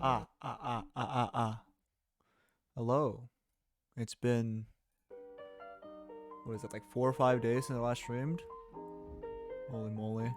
Ah. Hello. It's been, what is it, like 4 or 5 days since I last streamed? Holy moly.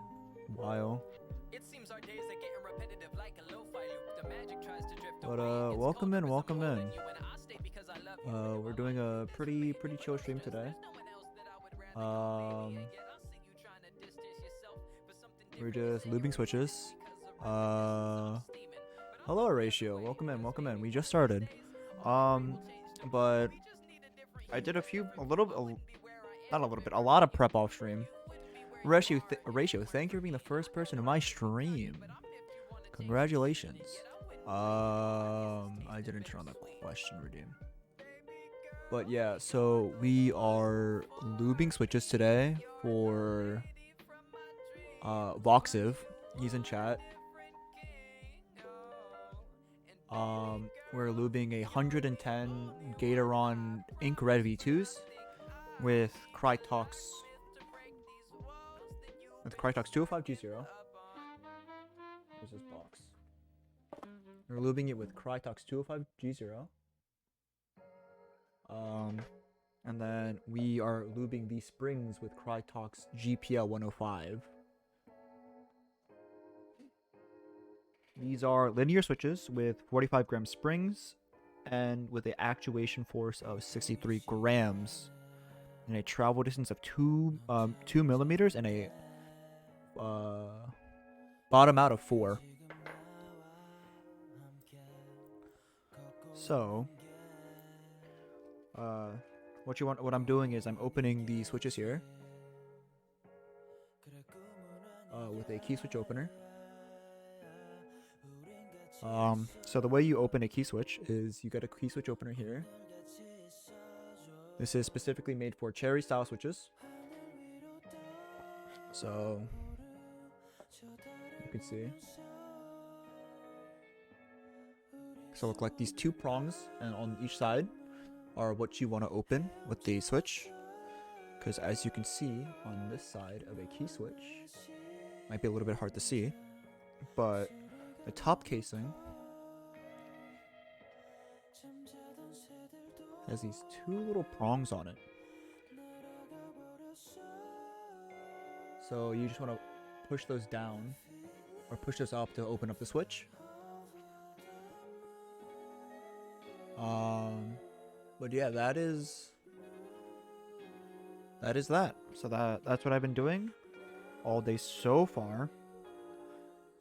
While. It seems our days are getting repetitive like a lo-fi loop. The magic tries to drift But away. It's welcome in, culture is welcome more in. than you and I stay because I love you. We're doing a pretty chill stream today. There's no one else that I would rather go, baby. Um, And yet I see you trying to distance yourself for something we're different. just Lubing Switches. Because of reminiscence, I'm steaming. But I'm Hello looking Ratio. away Welcome in, because welcome in. maybe We one just of these started. days something will change too. But We just need a different I you. did Different a you, little, I wouldn't be where I not am a little if bit, it a weren't lot of for prep you. off stream. You wouldn't be where you Ratio, are if it Ratio, weren't thank you for for being the me. first You person in and my I are one stream. but I'm 51 to change the season, and Congratulations. yet I wouldn't be I didn't turn on the question redeem. But yeah, so we are lubing switches today for Voxiv. He's in chat. We're lubing a 110 Gatoron Ink Red V2s with Crytox 205G0. Where's this box? We're lubing it with Crytox 205G0. And then we are lubing these springs with Crytox GPL 105. These are linear switches with 45 gram springs and with an actuation force of 63 grams and a travel distance of 2 millimeters and a bottom out of 4. So what I'm doing is I'm opening the switches here with a key switch opener. So the way you open a key switch is you get a key switch opener here. This is specifically made for cherry style switches. So you can see. So look like these two prongs and on each side are what you want to open with the switch. Because as you can see on this side of a key switch, might be a little bit hard to see, but the top casing has these two little prongs on it. So you just want to push those down or push those up to open up the switch. But yeah, that is that. So that's what I've been doing all day so far.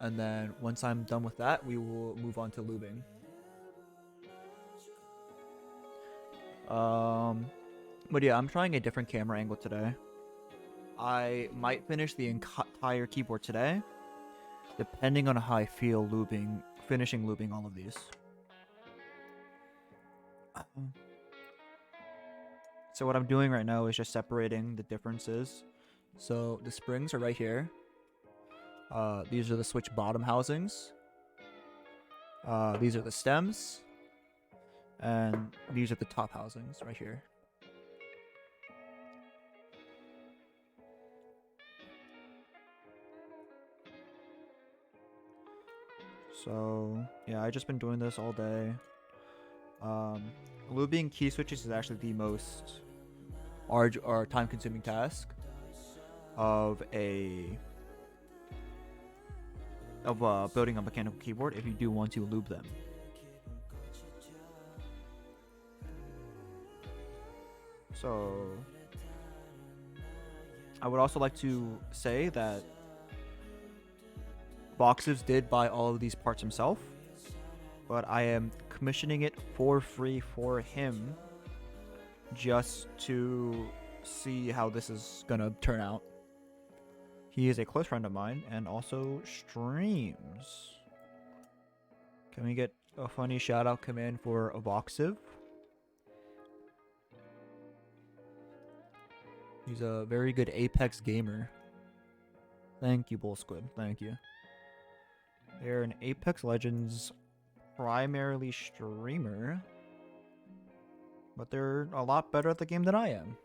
And then once I'm done with that, we will move on to lubing. But yeah, I'm trying a different camera angle today. I might finish the entire keyboard today, depending on how I feel finishing lubing all of these. So what I'm doing right now is just separating the differences. So the springs are right here. These are the switch bottom housings. These are the stems. And these are the top housings right here. So yeah, I just been doing this all day. Lubing key switches is actually the most time consuming task of building a mechanical keyboard if you do want to lube them. So I would also like to say that Voxiv did buy all of these parts himself, but I am commissioning it for free for him just to see how this is gonna turn out. He is a close friend of mine and also streams. Can we get a funny shout out command for Voxiv? He's a very good Apex gamer. Thank you, Bull Squid. Thank you. They're an Apex Legends primarily streamer, but they're a lot better at the game than I am.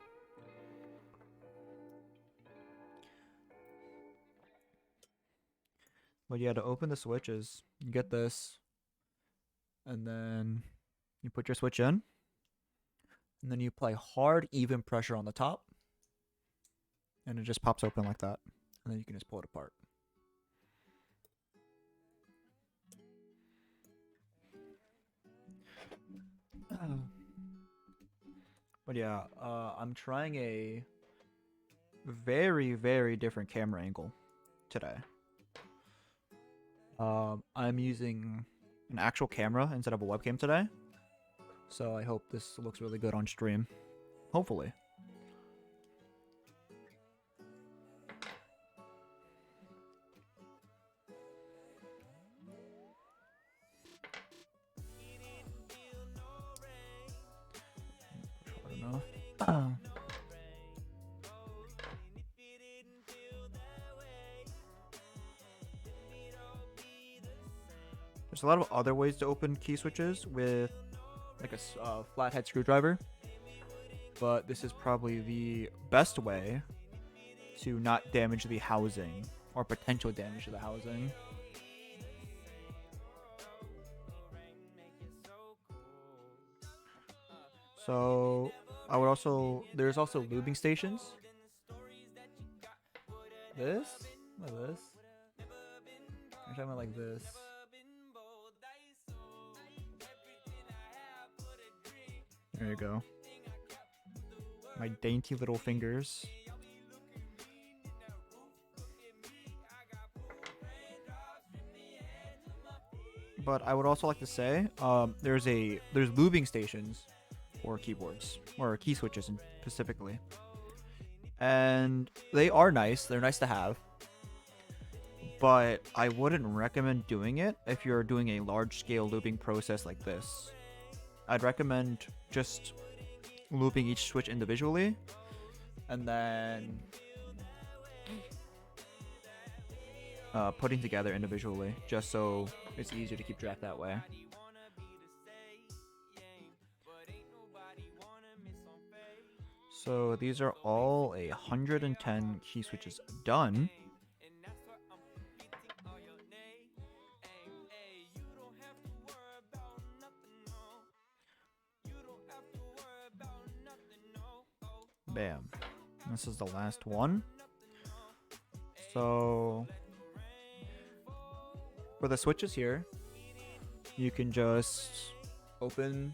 But yeah, to open the switches, you get this. and then you put your switch in, and then you apply hard, even pressure on the top, and it just pops open like that, and then you can just pull it apart. But yeah, I'm trying a very, very different camera angle today. I'm using an actual camera instead of a webcam today, so I hope this looks really good on stream. Hopefully. Hard enough. There's a lot of other ways to open key switches with like a flathead screwdriver, but this is probably the best way to not damage the housing or potential damage to the housing. So there's also lubing stations. This? What is this? I'm talking about like this. There you go. My dainty little fingers. But I would also like to say, there's lubing stations for keyboards or key switches specifically, and they are nice. They're nice to have, but I wouldn't recommend doing it if you're doing a large-scale looping process like this. I'd recommend just looping each switch individually, and then putting together individually, just so it's easier to keep track that way. So these are all 110 key switches done. Bam. This is the last one. So for the switches here, you can just open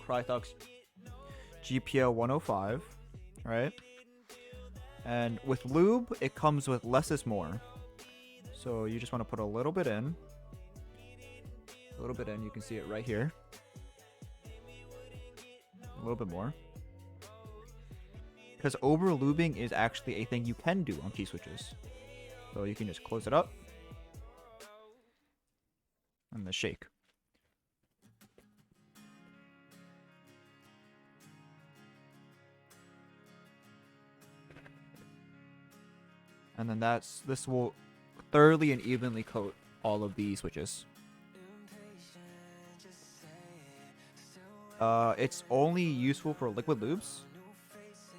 Crytok's GPL 105, right? And with lube, it comes with less is more. So you just want to put a little bit in. A little bit in, you can see it right here. A little bit more. Because over lubing is actually a thing you can do on key switches. So you can just close it up. And the shake. And then this will thoroughly and evenly coat all of the switches. It's only useful for liquid lubes.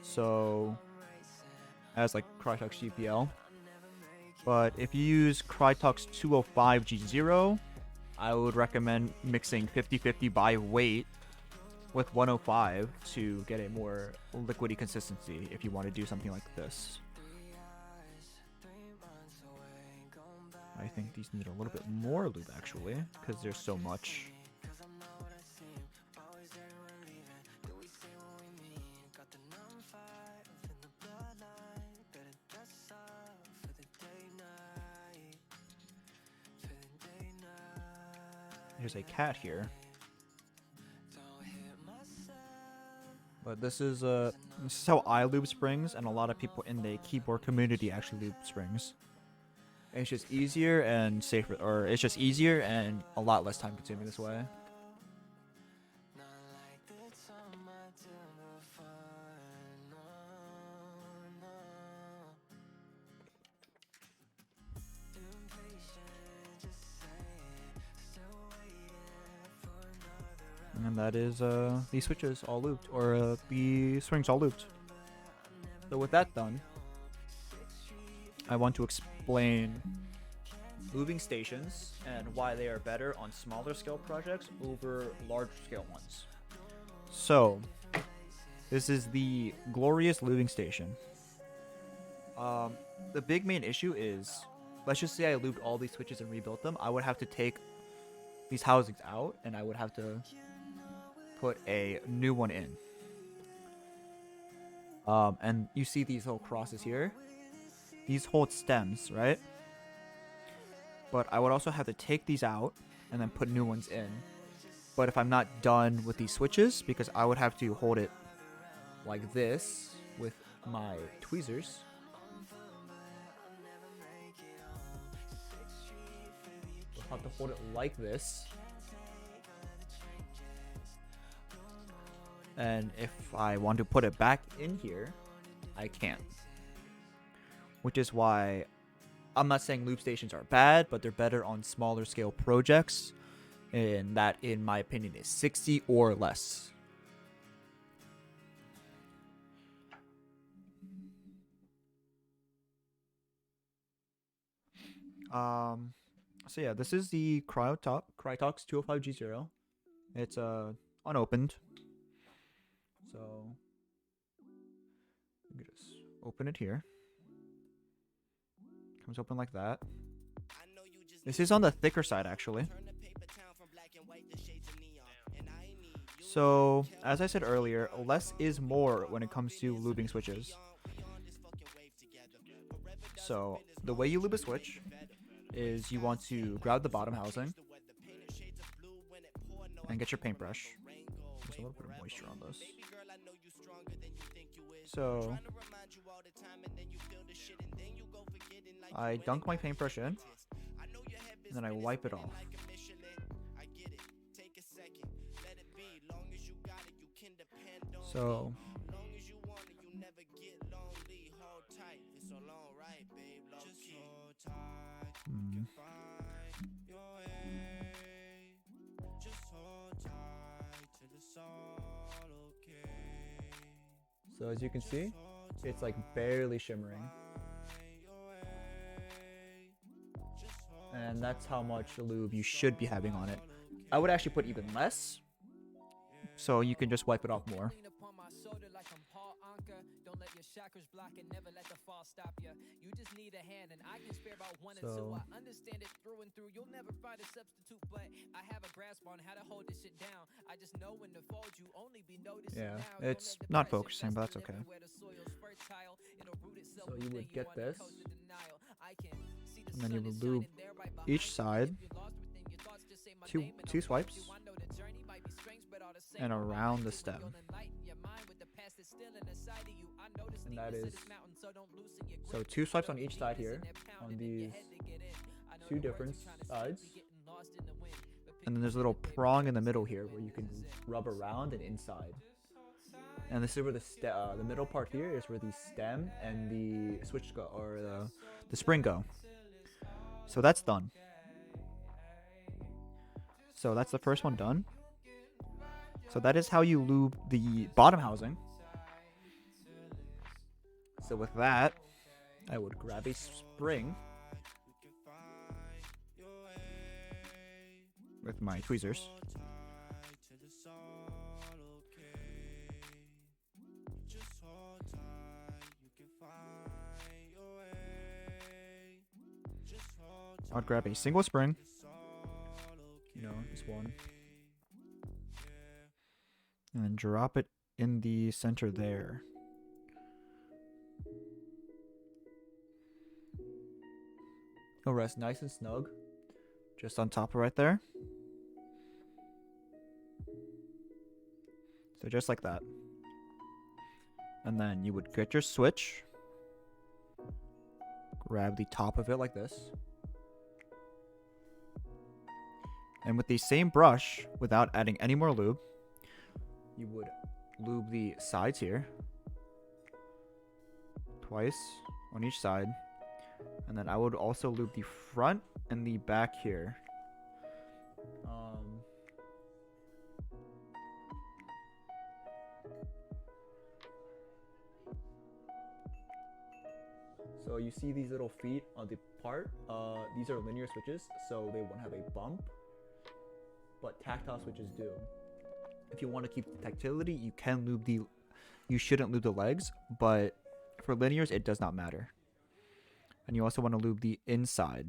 So, as like Crytok's GPL. But if you use Crytok's 205 G0, I would recommend mixing 50-50 by weight with 105 to get a more liquidy consistency if you want to do something like this. I think these need a little bit more lube actually, because there's so much. There's a cat here. But this is how I lube springs, and a lot of people in the keyboard community actually lube springs. And it's just easier and safer, or it's just easier and a lot less time consuming this way. And that is these switches all looped, or the springs all looped. So with that done, I want to explain lubing stations and why they are better on smaller scale projects over large scale ones. So, this is the glorious lubing station. The big main issue is, let's just say I lubed all these switches and rebuilt them. I would have to take these housings out, and I would have to put a new one in. And you see these little crosses here. These hold stems, right? But I would also have to take these out and then put new ones in. But if I'm not done with these switches, because I would have to hold it like this with my tweezers. I'll have to hold it like this. And if I want to put it back in here, I can't. Which is why I'm not saying loop stations are bad, but they're better on smaller scale projects. And that, in my opinion, is 60 or less. So yeah, this is the Crytox 205G0. It's unopened. So let me just open it here. Comes open like that. This is on the thicker side, actually. So, as I said earlier, less is more when it comes to lubing switches. So, the way you lube a switch is you want to grab the bottom housing and get your paintbrush. There's a little bit of moisture on this. So, I dunk my paintbrush in, and then I wipe it off. So, So as you can see, it's like barely shimmering. And that's how much lube you should be having on it. I would actually put even less, so you can just wipe it off more. So I understand it through and through. You'll never find a substitute, but I have a grasp on how to hold this shit down. I just know when to fold you, only be noticing yeah, now. it's not focusing, but that's okay. So you would get this, and then you would lube each side, two swipes, and around the stem. And that is, so 2 swipes on each side here, on these 2 different sides. And then there's a little prong in the middle here where you can rub around and inside. And this is where the middle part here is where the stem and the switch go, or the spring go. So that's done. So that's the first one done. So that is how you lube the bottom housing. So with that, I would grab a spring with my tweezers. I would grab a single spring, just one, and then drop it in the center there. It'll rest nice and snug, just on top of right there. So just like that. And then you would get your switch, grab the top of it like this. And with the same brush, without adding any more lube, you would lube the sides here. Twice on each side. And then I would also lube the front and the back here. So So you see these little feet on the part. These are linear switches, so they won't have a bump. But tactile switches do. If you want to keep the tactility, you can lube the. You shouldn't lube the legs, but for linears, it does not matter. And you also want to lube the inside.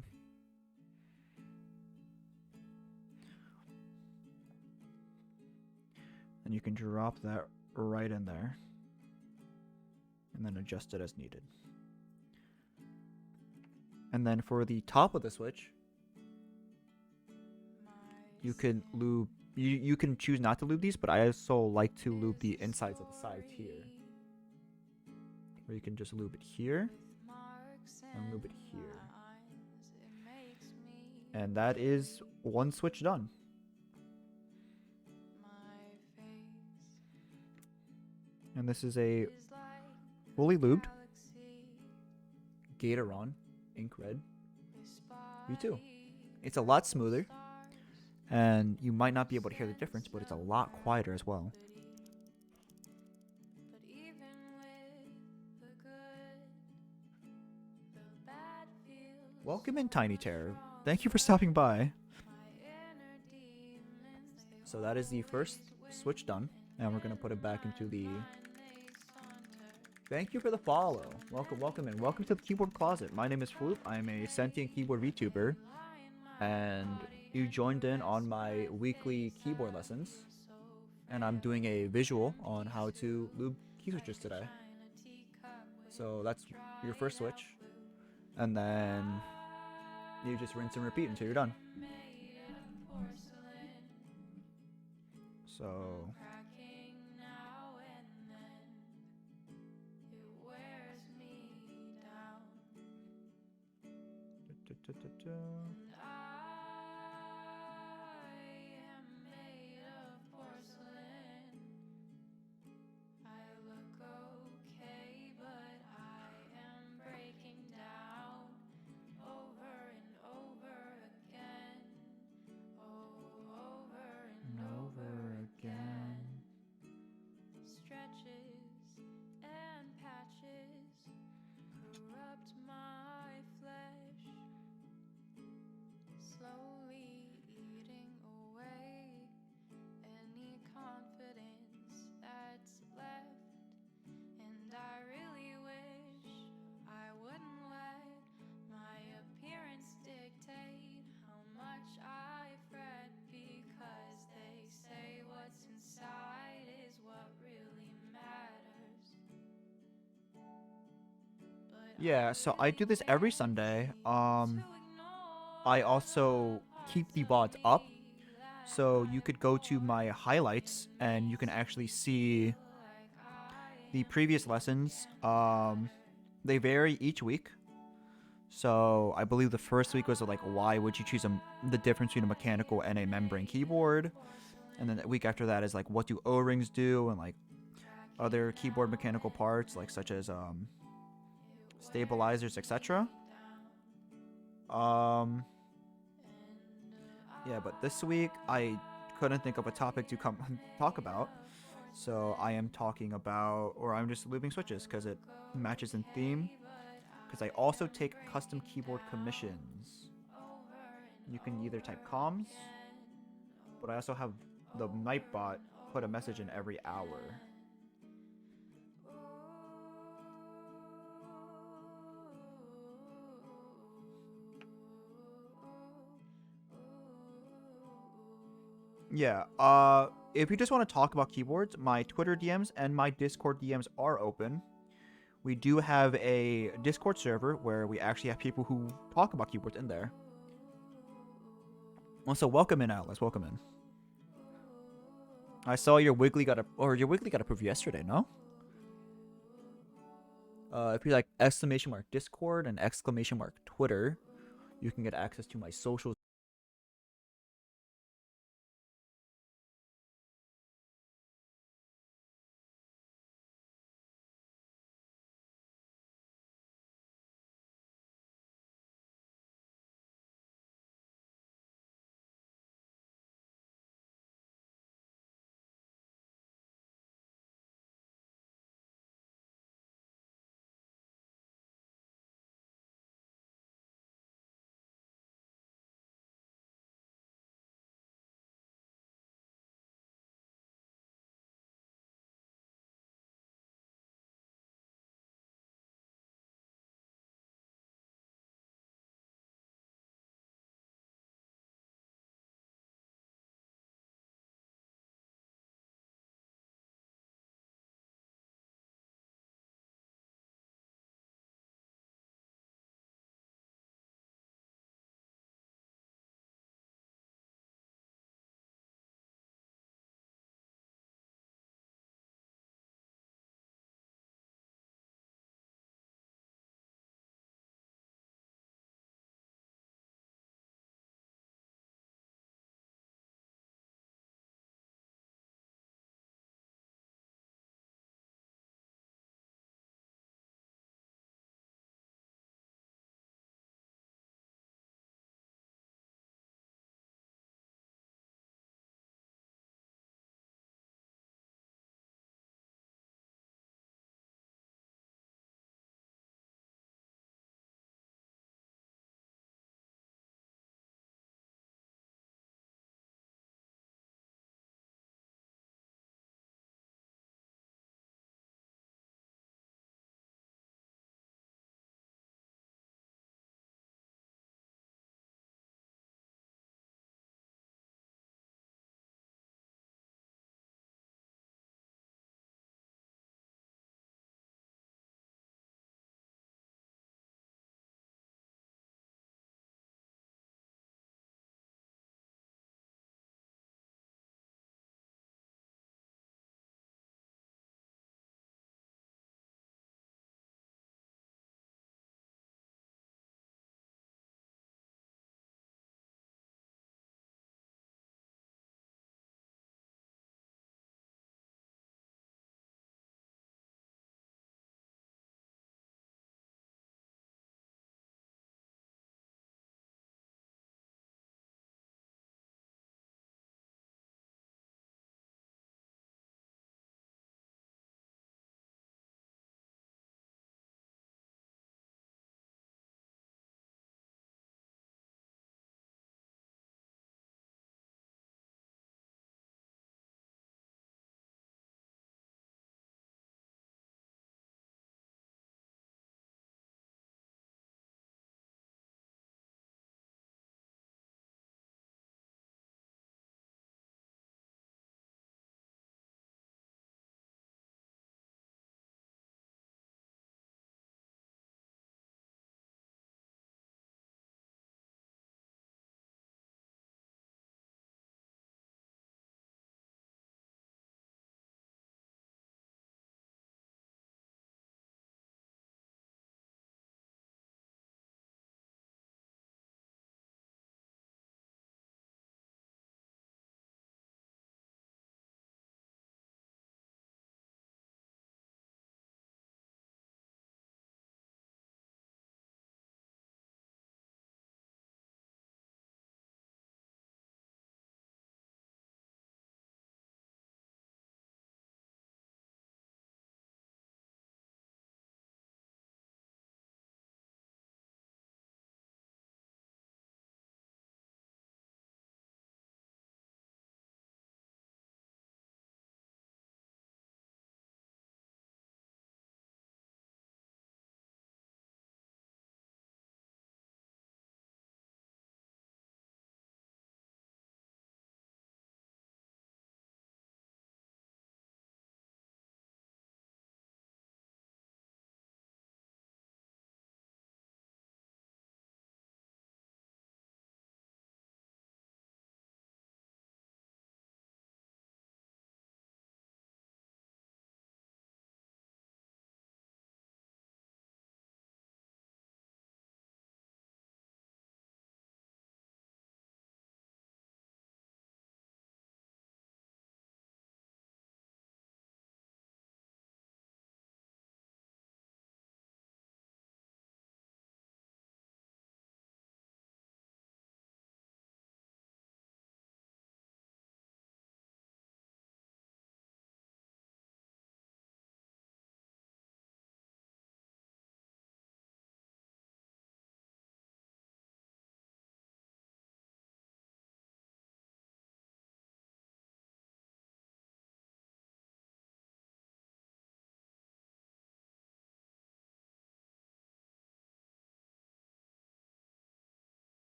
And you can drop that right in there. And then adjust it as needed. And then for the top of the switch, you can lube. You can choose not to lube these, but I also like to lube the insides of the sides here. Or you can just lube it here and lube it here. And that is one switch done. And this is a fully lubed Gatoron Ink Red V2. It's a lot smoother, and you might not be able to hear the difference, but it's a lot quieter as well. Welcome in, Tiny Terror. Thank you for stopping by. So that is the first switch done, and we're going to put it back into the... Thank you for the follow. Welcome in. Welcome to the Keyboard Closet. My name is Floop. I'm a sentient keyboard VTuber, and you joined in on my weekly keyboard lessons, and I'm doing a visual on how to lube key switches today. So that's your first switch, and then you just rinse and repeat until you're done. So yeah, so I do this every Sunday. I also keep the VODs up, so you could go to my highlights and you can actually see the previous lessons. They vary each week. So I believe the first week was like, why would you choose the difference between a mechanical and a membrane keyboard? And then the week after that is like, what do O-rings do, and like other keyboard mechanical parts, like such as stabilizers, etc. Yeah, but this week I couldn't think of a topic to come talk about, so I am talking about, or I'm just lubing switches because it matches in theme. Because I also take custom keyboard commissions. You can either type comms, but I also have the Nightbot put a message in every hour. Yeah, if you just want to talk about keyboards, my Twitter DMs and my Discord DMs are open. We do have a Discord server where we actually have people who talk about keyboards in there. Also, welcome in, Atlas. Welcome in. I saw your Wiggly got approved yesterday, no? If you like ! Discord and ! Twitter, you can get access to my socials.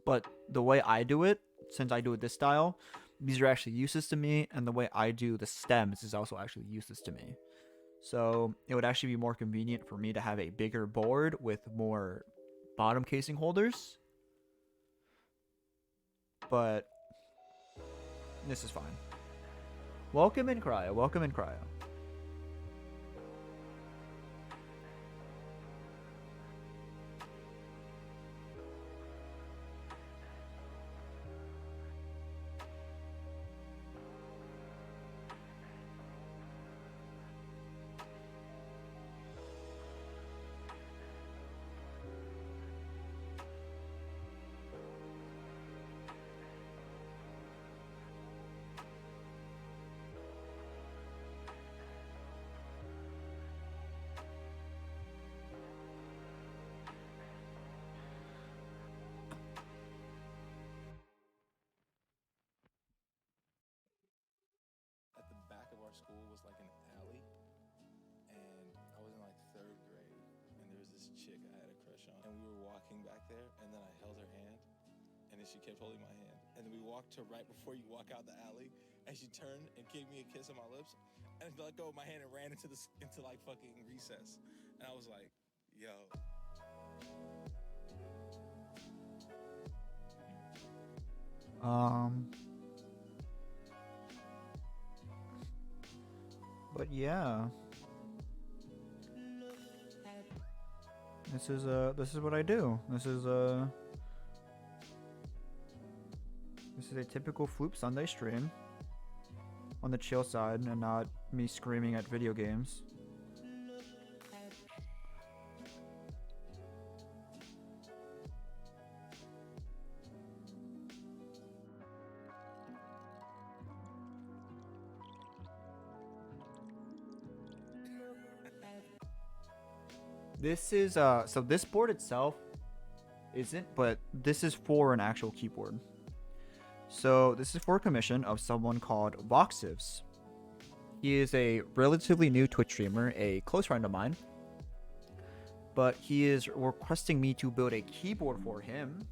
but the way I do it, since I do it this style, these are actually useless to me, and the way I do the stems is also actually useless to me. So it would actually be more convenient for me to have a bigger board with more bottom casing holders. But this is fine. Welcome in, Cryo. Welcome in, Cryo. At the back of our school was like an alley, and I was in like third grade, and there was this chick I had a crush on, and we were walking back there, and then I held her hand, and then she kept holding my hand, and then we walked to right before you walk out the alley, and she turned and gave me a kiss on my lips, and she let go of my hand and ran into like fucking recess, and I was like, yo. But yeah, this is what I do. This is a typical Floop Sunday stream on the chill side, and not me screaming at video games. This is so this board itself isn't, but this is for an actual keyboard. So this is for a commission of someone called Voxivs. He is a relatively new Twitch streamer, a close friend of mine. But he is requesting me to build a keyboard for him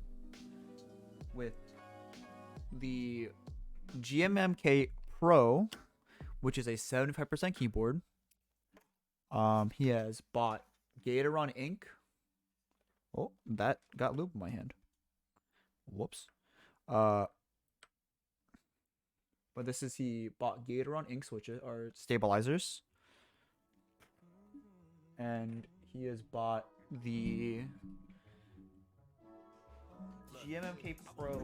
with the GMMK Pro, which is a 75% keyboard. He has bought Gatoron ink. Oh, that got lube in my hand. Whoops. But this is, he bought Gatoron ink switches or stabilizers. And he has bought the GMMK Pro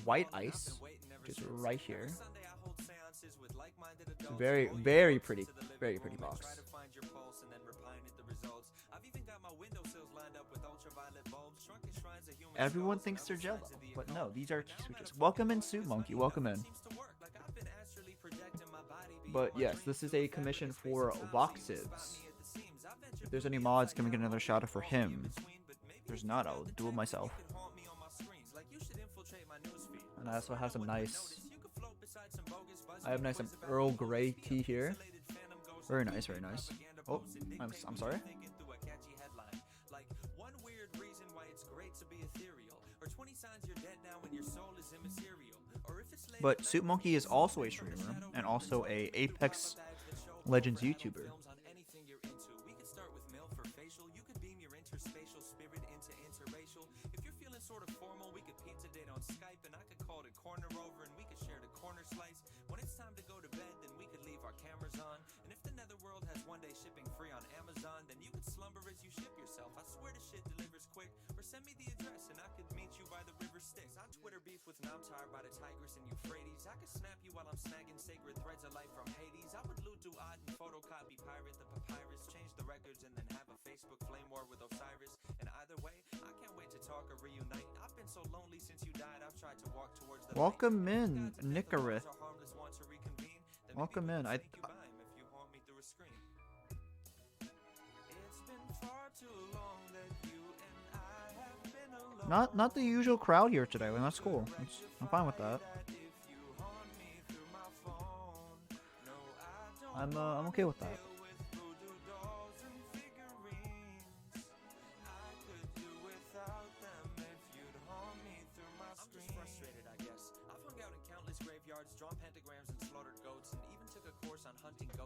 white ice, which is right here. Very, very pretty box. Everyone thinks they're Jello, but no, these are key switches. Welcome in, Suit Monkey. Welcome in. But yes, this is a commission for Voxivs. If there's any mods, can we get another shout out for him? If there's not, I'll do it myself. And I also have some nice. I have nice Earl Grey tea here. Very nice, very nice. Oh, I'm sorry. But Suit Monkey is also a streamer and also a Apex Legends YouTuber. With an tired by the Tigris and Euphrates. I could snap you while I'm snagging sacred threads of life from Hades. I would loot Duat and photocopy pirate the papyrus, change the records and then have a Facebook flame war with Osiris. And either way, I can't wait to talk or reunite. I've been so lonely since you died. I've tried to walk towards the welcome in, Nicorith. Welcome in. Not the usual crowd here today, and that's cool. I'm fine with that. I'm okay with that.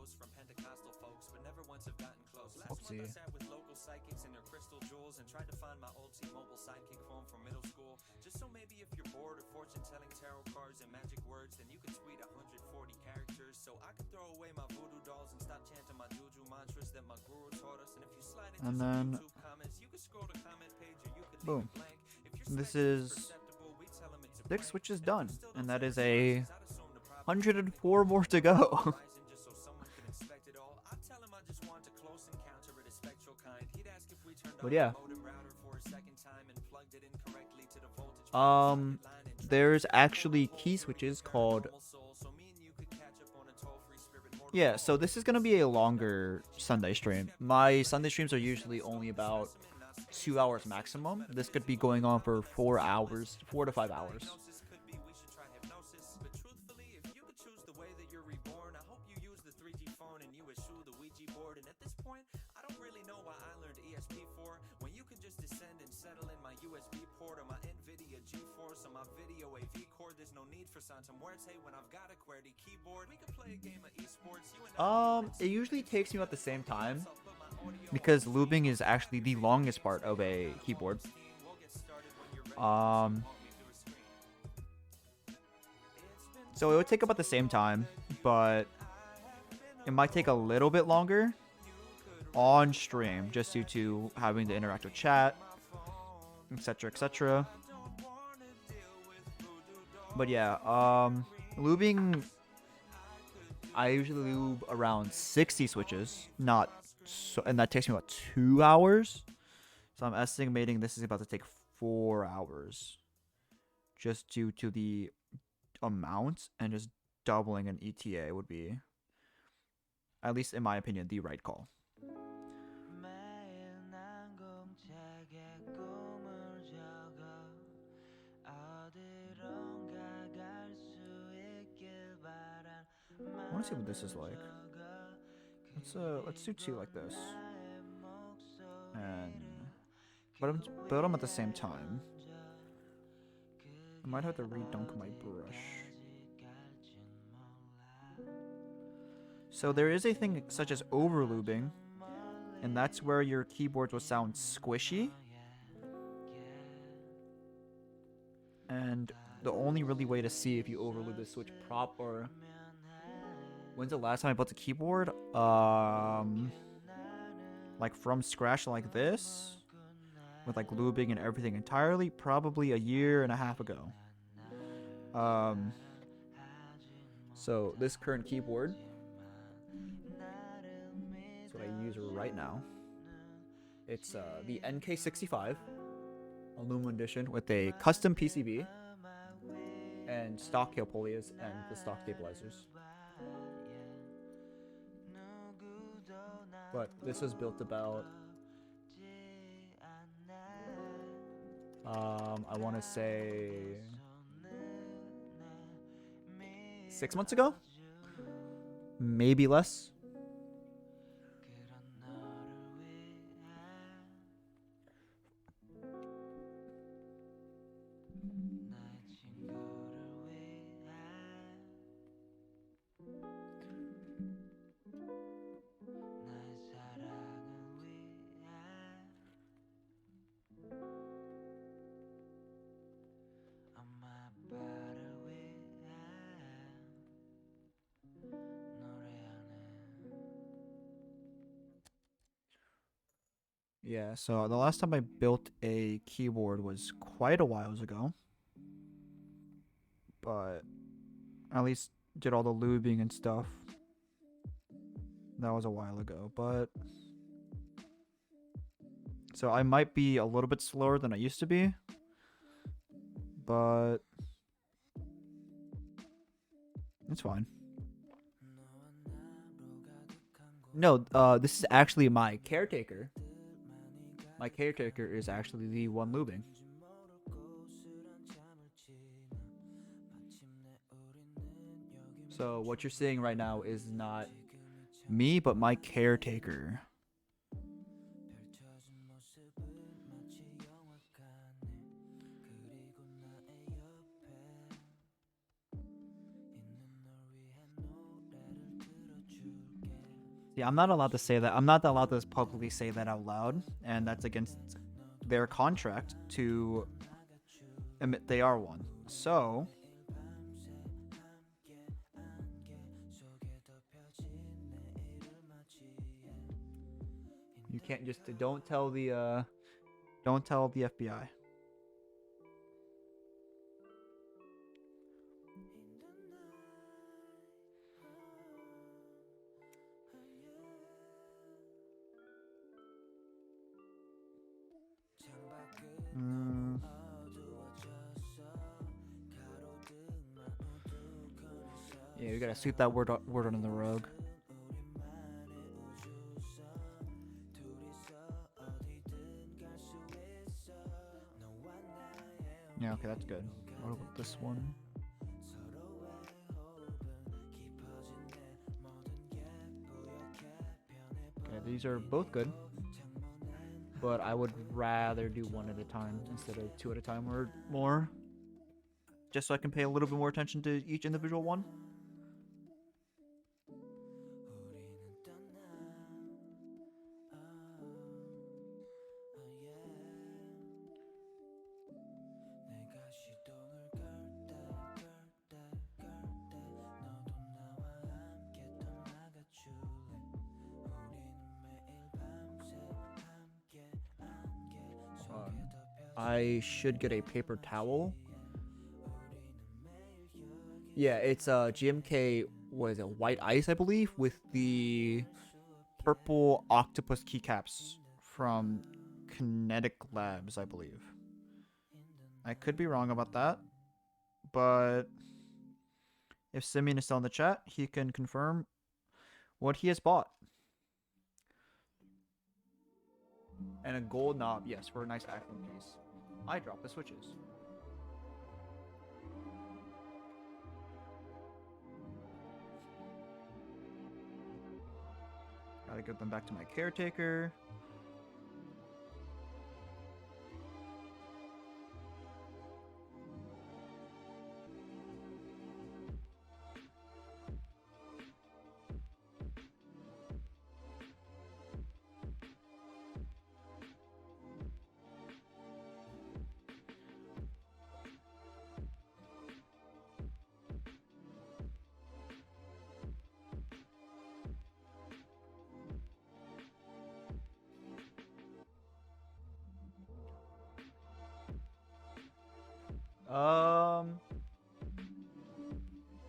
ghosts from Pentecostal folks, but never once have gotten close. Last month Whoopsie. I sat with local psychics and their crystal jewels and tried to find my old T-Mobile sidekick phone from middle school. Just so maybe if you're bored of fortune-telling tarot cards and magic words, then you could tweet 140 characters so I could throw away my voodoo dolls and stop chanting my juju mantras that my guru taught us. And if you slide into And some then YouTube comments, you could scroll to comment page or you could boom. leave it blank. If your This slang is perceptible, we tell 'em it's a 6 prank. switches And if done, you still and don't that say is the a surprises, I'd assume the problem 104 more to go. just so someone can expect it all. I tell him I just want a close encounter of the spectral kind. He'd ask if we turned But on yeah. the modem router for a second time and plugged it incorrectly to the voltage line and There's actually key switches called. normal soul, so me and you could catch up on a toll-free spirit mortal Yeah, so this is gonna be a longer Sunday stream. My Sunday streams are usually only about 2 hours maximum. This could be going on for 4 hours, 4 to 5 hours. Diagnosis could be we should try hypnosis, but truthfully, if you could choose the way that you're reborn, I hope you use the 3G phone and you eschew the Ouija board. And at this point, I don't really know why I learned ESP4 when you could just descend and settle in my USB port or my NVIDIA GeForce or my video AV cord. There's no need for Santa Muerte when I've got a QWERTY keyboard. We could play a game of esports. You and I It usually takes you at the same time because looping is actually the longest part of a keyboard. So it would take about the same time, but it might take a little bit longer on stream just due to having to interact with chat, etc., etc. But yeah, lubing, I usually lube around 60 switches, and that takes me about 2 hours. So I'm estimating this is about to take 4 hours, just due to the amount, and just doubling an ETA would be, at least in my opinion, the right call. I want to see what this is like. Let's do 2 like this, and but I'm at the same time. I might have to redunk my brush. So there is a thing such as overlubing, and that's where your keyboards will sound squishy. And the only really way to see if you overlube the switch or when's the last time I built a keyboard? Like from scratch like this, with like lubing and everything entirely, probably a year and a half ago. So this current keyboard, that's what I use right now. It's the NK65 aluminum edition with a custom PCB and stock tail pulleys and the stock stabilizers. But this was built about I want to say 6 months ago, maybe less. Yeah, so the last time I built a keyboard was quite a while ago. But at least did all the lubing and stuff. That was a while ago, but so I might be a little bit slower than I used to be. But it's fine. No, this is actually my caretaker. My caretaker is actually the one lubing. So what you're seeing right now is not me, but my caretaker. Yeah, I'm not allowed to say that. I'm not allowed to publicly say that out loud, and that's against their contract to admit they are one. So you can't just don't tell the FBI. Mm. Yeah, we gotta sweep that word under the rug. Yeah, okay, that's good. What about this one? Okay, these are both good. But I would rather do one at a time instead of two at a time or more. Just so I can pay a little bit more attention to each individual one. I should get a paper towel. Yeah, it's GMK was it white ice, I believe, with the purple octopus keycaps from Kinetic Labs, I believe. I could be wrong about that, but if Simeon is still in the chat, he can confirm what he has bought. And a gold knob, yes, for a nice acting piece. I drop the switches. Gotta give them back to my caretaker.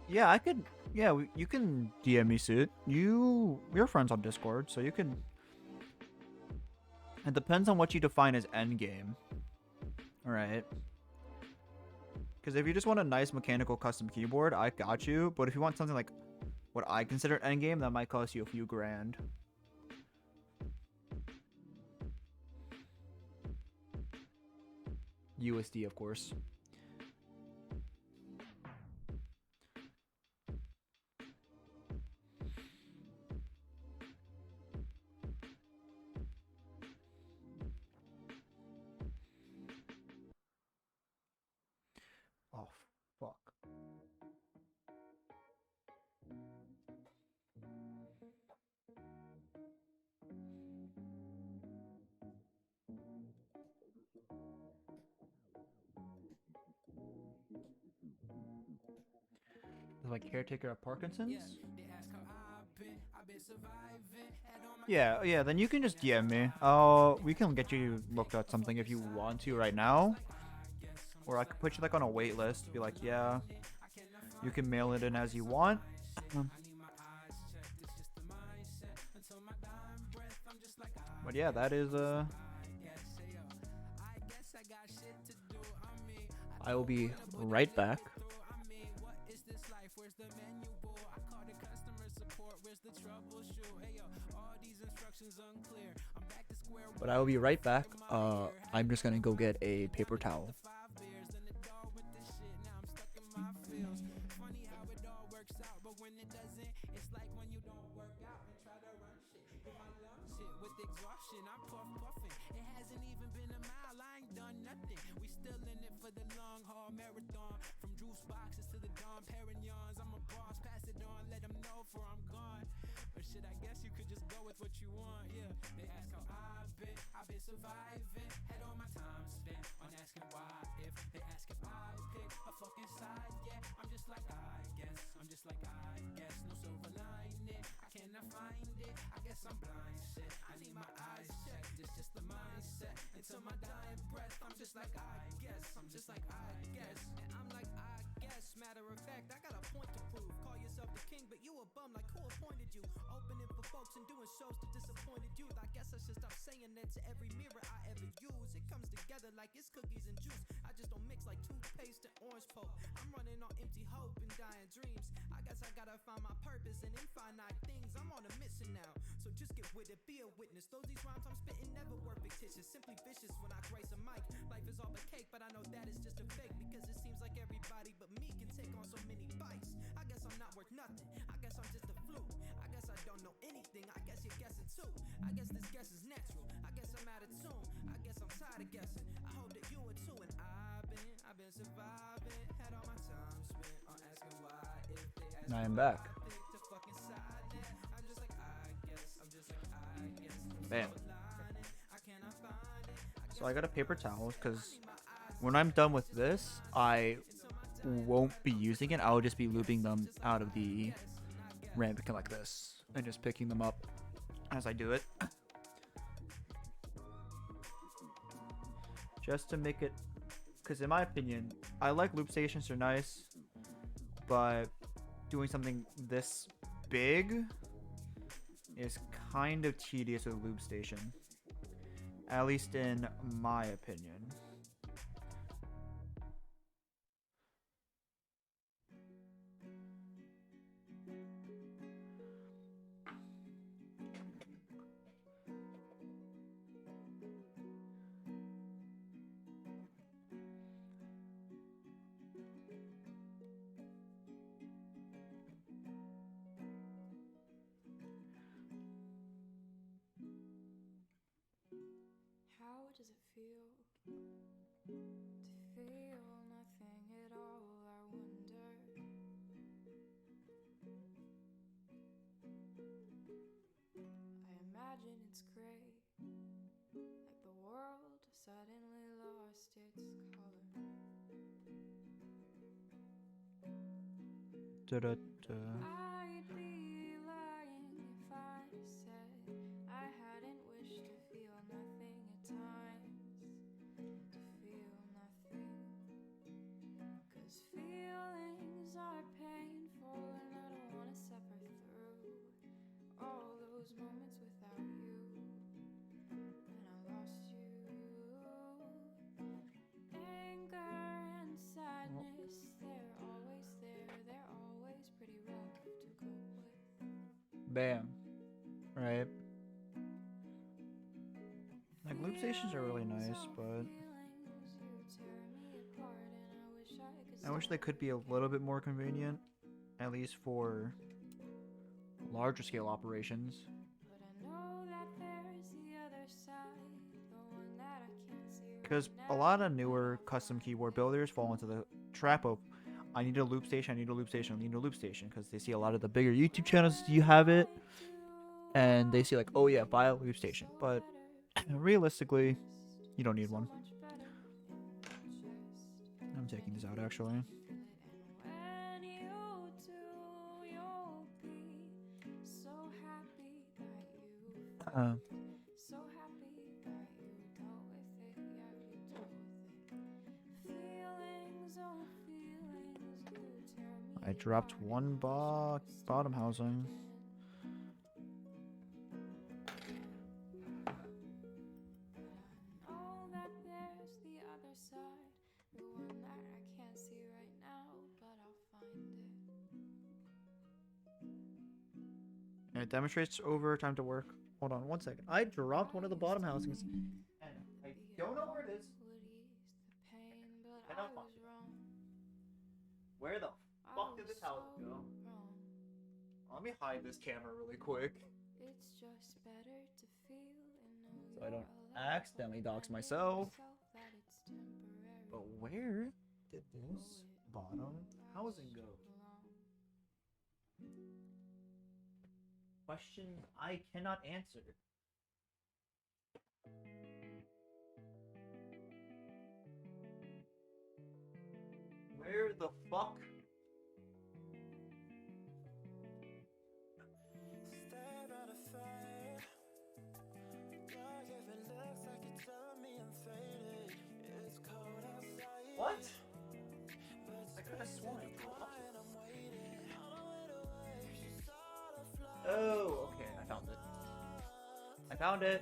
Yeah, I could. Yeah, you can DM me, Suit. You're friends on Discord, so you can. It depends on what you define as endgame. All right. Because if you just want a nice mechanical custom keyboard, I got you. But if you want something like what I consider endgame, that might cost you a few grand. USD, of course. Oh, fuck. Is my caretaker at Parkinson's? Yeah, then you can just DM me. We can get you looked at something if you want to right now. Or I could put you like on a wait list. Be like, yeah, you can mail it in as you want. But yeah, that is I will be right back. But I will be right back. I'm just gonna go get a paper towel. Or shit, I guess you could just go with what you want, yeah. They ask how I've been surviving. Had all my time spent on asking why. If they ask if I pick a fucking side, yeah, I'm just like I guess. No silver lining, I cannot find it. I guess I'm blind, shit. I need my eyes checked. It's just the mindset. Until my dying breath, I'm just like I guess. And I'm like I guess. Matter of fact, I got a point to prove. Call yourself the king, but you a bum. Like who appointed you? Opening for folks and doing shows to disappointed youth. I guess I should stop saying that to every mirror I ever use. It comes together like it's cookies and juice. I just don't mix like toothpaste and orange pulp. I'm running on empty hope and dying dreams. I guess I gotta find my purpose in infinite things. I'm on a mission now, so just get with it, be a witness. These rhymes I'm spitting never were fictitious, simply vicious when I grace a mic. Life is all but cake, but I know that is just a fake, because it seems like everybody but me can take on so many bites. I guess I'm not worth nothing, I guess I'm just a fluke. I guess I don't know anything, I guess you're guessing too. I guess this guess is natural, I guess I'm out of tune. I guess I'm tired of guessing, I hope that you are too. And I've been surviving, had all my time spent on asking why. If they ask I am back. I pick the fucking side, yeah. I'm just like I guess, Bam. I cannot find it. So I got a paper towel because when I'm done with this, I won't be using it. I'll just be looping them out of the ramekin like this and just picking them up as I do it. Just to make it, because in my opinion, I like loop stations, they're nice, but doing something this big is kind of tedious with a loop station. At least in my opinion. How does it feel to feel nothing at all? I wonder. I imagine it's great, like the world suddenly lost its color. I'd be lying if I said I hadn't wished to feel nothing at times, to feel nothing, 'cause feelings are painful and I don't want to suffer through all those moments without you. When I lost you, anger and sadness, they're always there, they're always pretty rough to cope with. Bam. Right. Like loop stations are really nice, but I wish they could be a little bit more convenient, at least for larger scale operations. But I know that there's the other side, the one that I can't see right Because a now. lot of newer custom keyboard builders fall into the trap of, I need a loop station, I need a loop station, I need a loop station, because they see a lot of the bigger YouTube channels you have it, and they see like, oh yeah, buy a loop station. But realistically, you don't need one. I'm taking this out actually. And when you do, you'll be so happy that you Uh, so happy that you dealt with it, yeah, you dealt with it. Feelings, oh feelings, you tear me I dropped apart one and I wish I could bottom stop housing. again. But I know that there's the other side, the one that I can't see right now, but I'll find it. And it demonstrates over time to work. Hold on one second. I dropped one of the bottom housings. And I don't know where it is. Would ease the pain, but And I I'm was wrong. Where the I fuck did was this house so go? wrong. Let me hide this camera really quick, It's just better to feel and know so I don't you're alive, accidentally dox reminding myself. yourself that it's temporary. But where did this bottom housing go? questions I cannot answer. Where the fuck? What? I could have sworn I dropped it. Oh, okay, I found it. I found it.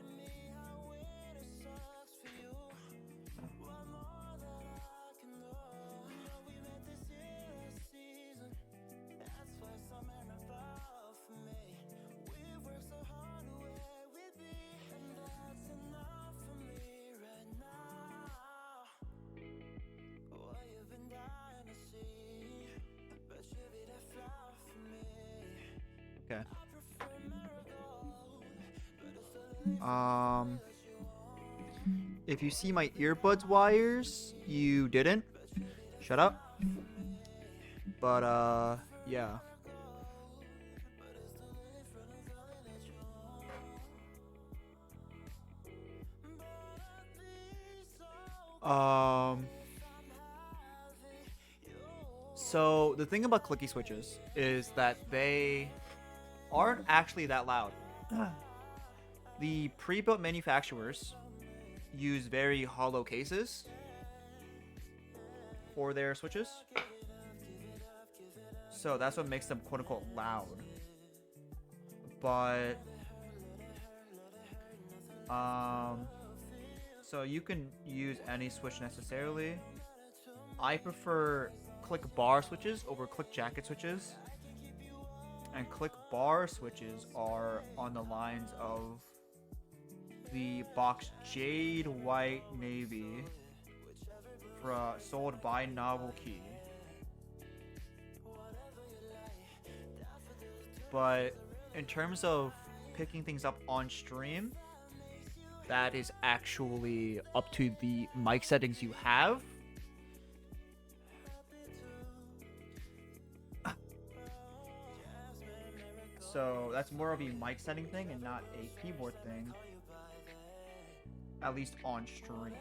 Okay. If you see my earbuds wires, you didn't. Shut up. But yeah. So the thing about clicky switches is that they aren't actually that loud. The pre-built manufacturers use very hollow cases for their switches. So that's what makes them quote unquote loud. But so you can use any switch necessarily. I prefer click bar switches over click jacket switches. And click bar switches are on the lines of the box Jade White Navy sold by Novel Key. But in terms of picking things up on stream, that is actually up to the mic settings you have. So that's more of a mic setting thing and not a keyboard thing. At least on stream.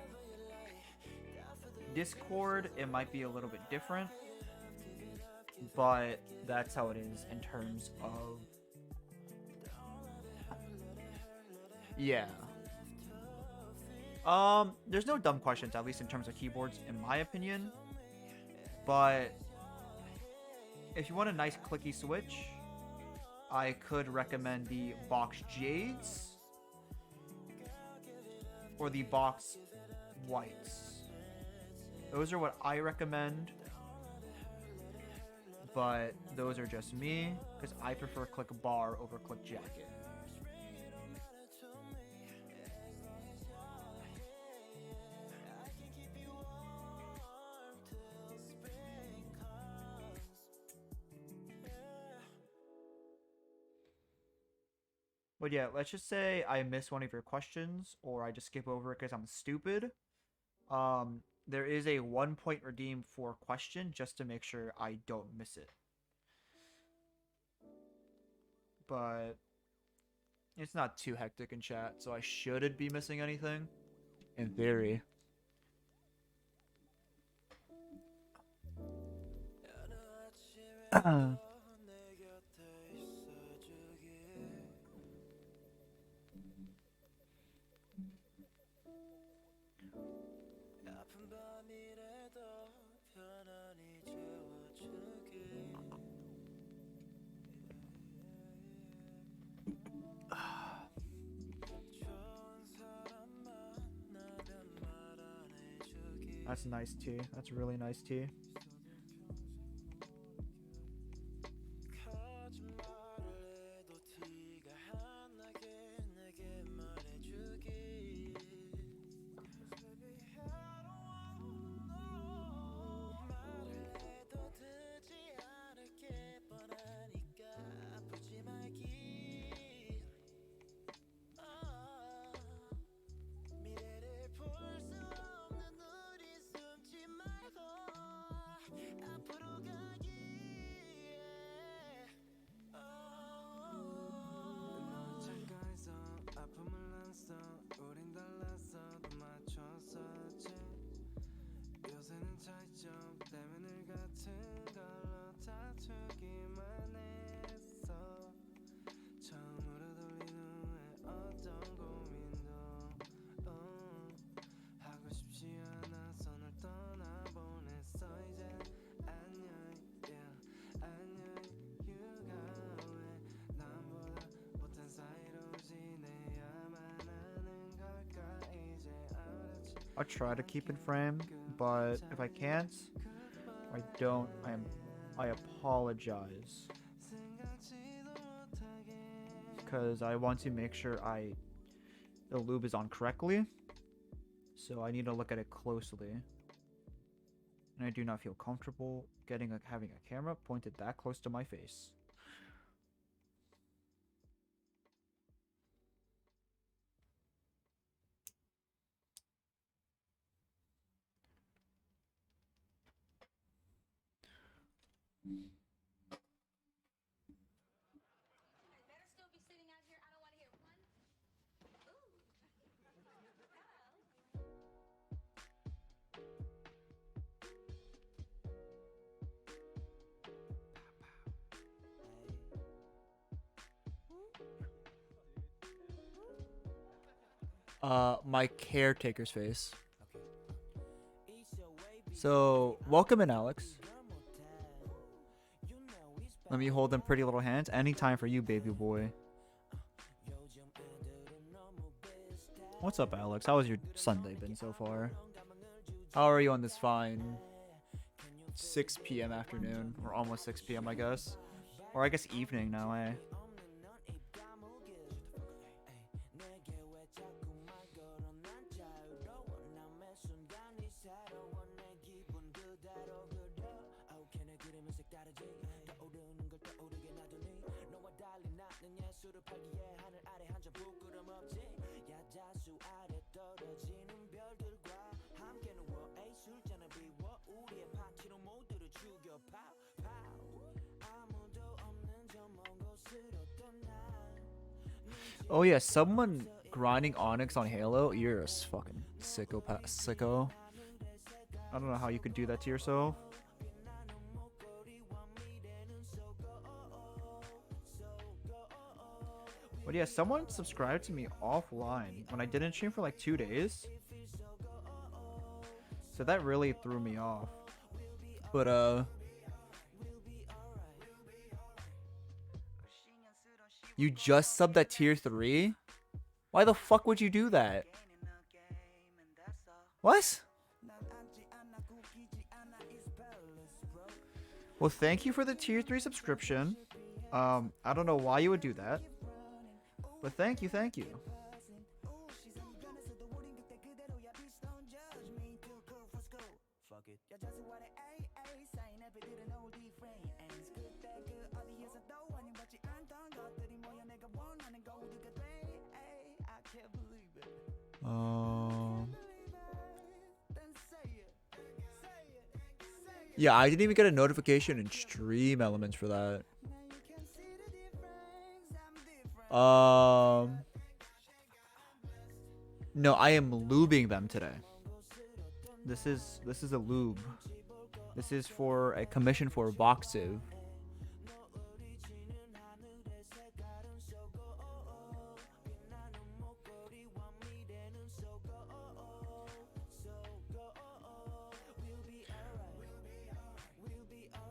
Discord, it might be a little bit different. But that's how it is in terms of... Yeah. There's no dumb questions, at least in terms of keyboards, in my opinion. But if you want a nice clicky switch, I could recommend the Box Jades or the Box Whites. Those are what I recommend, but those are just me because I prefer click bar over click jacket. But yeah, let's just say I miss one of your questions or I just skip over it because I'm stupid. There is a 1 point redeem for question just to make sure I don't miss it. But it's not too hectic in chat, so I shouldn't be missing anything. In theory. That's nice tea. That's really nice tea. I'll try to keep in frame, but if I can't, I don't. I apologize because I want to make sure the lube is on correctly. So I need to look at it closely, and I do not feel comfortable having a camera pointed that close to my face. My caretaker's face. So, welcome in, Alex. Let me hold them pretty little hands. Anytime for you, baby boy. What's up, Alex? How has your Sunday been so far? How are you on this fine 6 p.m. afternoon? Or almost 6 p.m., I guess. Or I guess evening now, eh? Oh yeah, someone grinding Onyx on Halo. You're a fucking sicko. I don't know how you could do that to yourself. But yeah, someone subscribed to me offline when I didn't stream for like 2 days. So that really threw me off. But you just subbed at tier 3? Why the fuck would you do that? What? Well, thank you for the tier 3 subscription. I don't know why you would do that. But thank you. Yeah, I didn't even get a notification in Stream Elements for that. No, I am lubing them today. This is a lube. This is for a commission for Voxiv.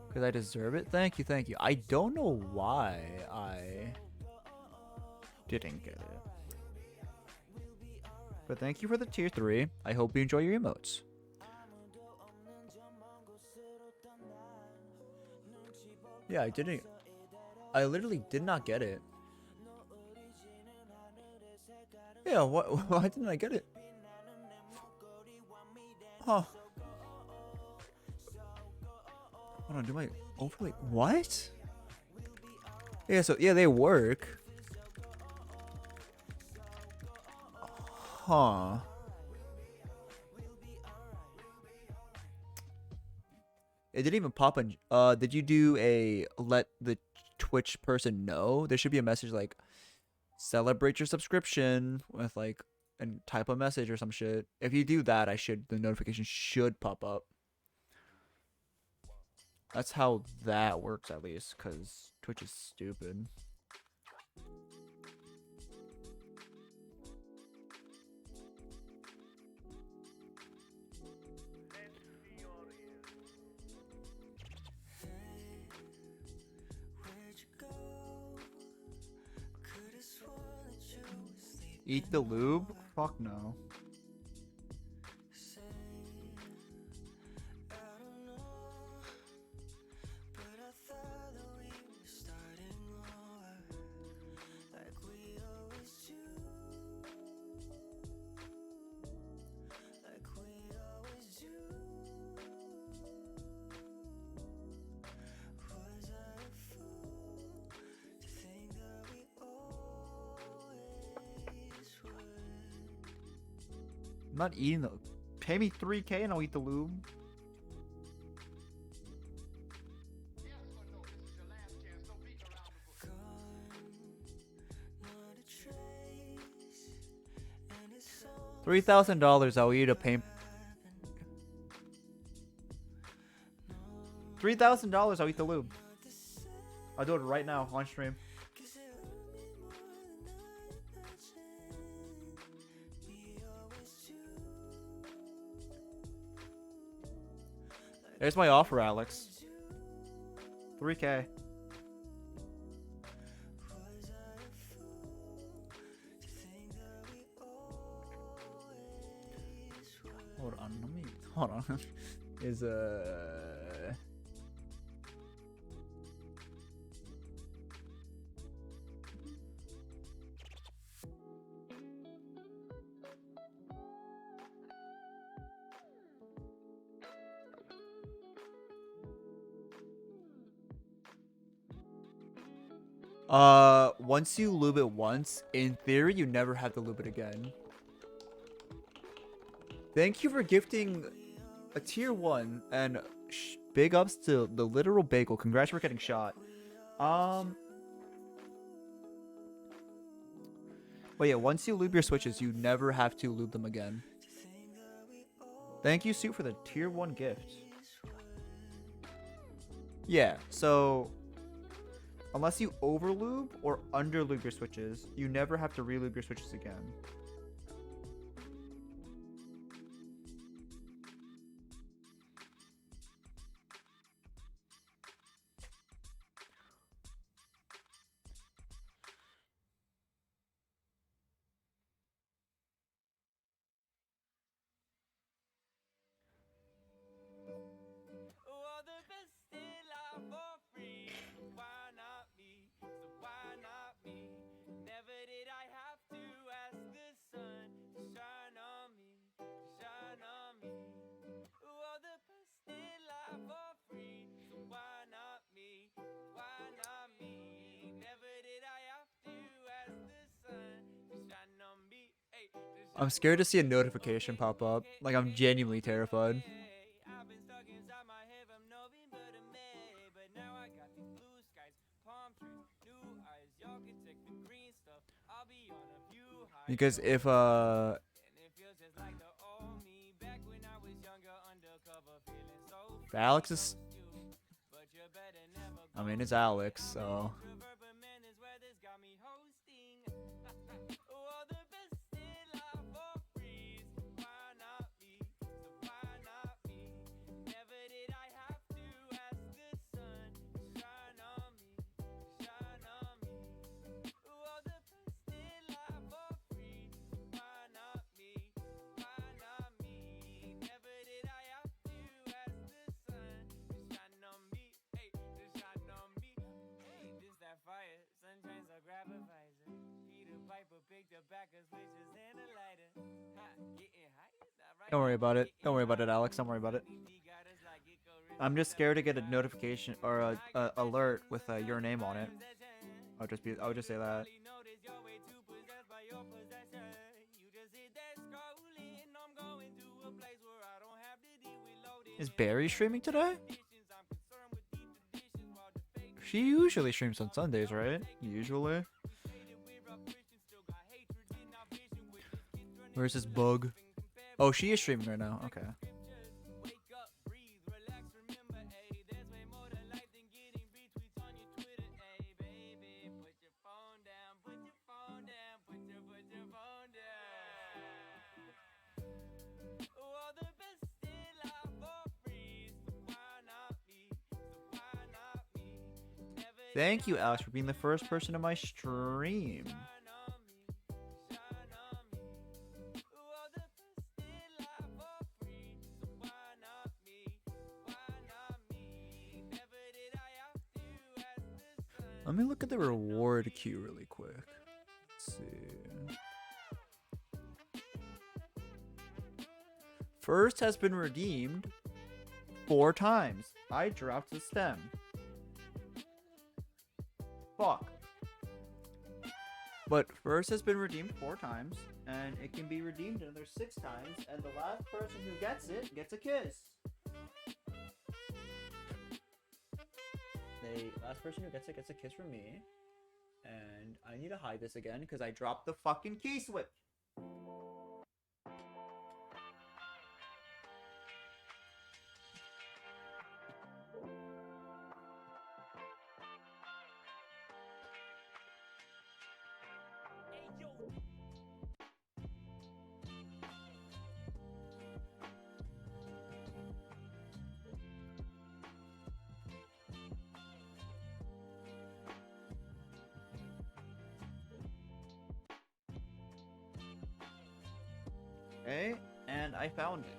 Because I deserve it? Thank you. I don't know why I didn't get it. But thank you for the tier 3. I hope you enjoy your emotes. Yeah, I didn't. I literally did not get it. Yeah, why didn't I get it? Huh. Hold on, do my overlay? What? Yeah, so yeah, they work. Huh. It didn't even pop on. Did you do a let the Twitch person know? There should be a message like, celebrate your subscription with like, and type a message or some shit. If you do that, the notification should pop up. That's how that works, at least, because Twitch is stupid. Eat the lube? Fuck no. I'm not eating the. Pay me 3K and I'll eat the lube. $3,000. I'll eat a paint. $3,000. I'll eat the lube. I'll do it right now on stream. There's my offer, Alex. 3K. Hold on, let me. Hold on. Is once you lube it once, in theory, you never have to lube it again. Thank you for gifting a tier 1 and big ups to the literal bagel. Congrats for getting shot. But yeah, once you lube your switches, you never have to lube them again. Thank you, Sue, for the tier 1 gift. Yeah, so unless you over lube or under lube your switches, you never have to re-lube your switches again. All the best in life for free. Why not me? So why not me? Never did I have to ask the sun to shine on me, to shine on me. All the best in life for free. So why not me? Why not me? Never did I have to ask the sun to shine on me. Hey, I'm scared to see a notification pop up. Like, I'm genuinely terrified. I've been stuck inside my head from November to May, but now I got these blue skies, palm trees, new eyes. Y'all can check the green stuff. I'll be on a view high. Because if, And it feels just like the old me back when I was younger, undercover, feeling so free. Alex is, But you better never I mean, it's Alex, so. Reverber man is where this got me hosting. All the best in life for free. So why not me? So why not me? Never did I have to ask the sun to shine on me, to shine on me. All the best in life for free. So why not me? Why not me? Never did I have to ask the sun to shine on me. Hey, to shine on me. Hey, this that fire. Sunshine so grab a visor. Peter Piper picked up back a switches and a lighter. Ha, getting higher. Don't worry about it. Don't worry about it, Alex. Don't worry about it. I'm just scared to get a notification or a alert with your name on it. I'll just say that. Is Barry streaming today? She usually streams on Sundays, right? Usually. Where's this bug? Oh, she is streaming right now. Okay. Thank you, Alex, for being the first person in my stream. Let me look at the reward queue really quick. Let's see. First has been redeemed 4 times. I dropped the stem. Fuck. But first has been redeemed 4 times, And it can be redeemed another 6 times, and the last person who gets it gets a kiss. The last person who gets it gets a kiss from me. And I need to hide this again because I dropped the fucking key switch. Okay, and I found it.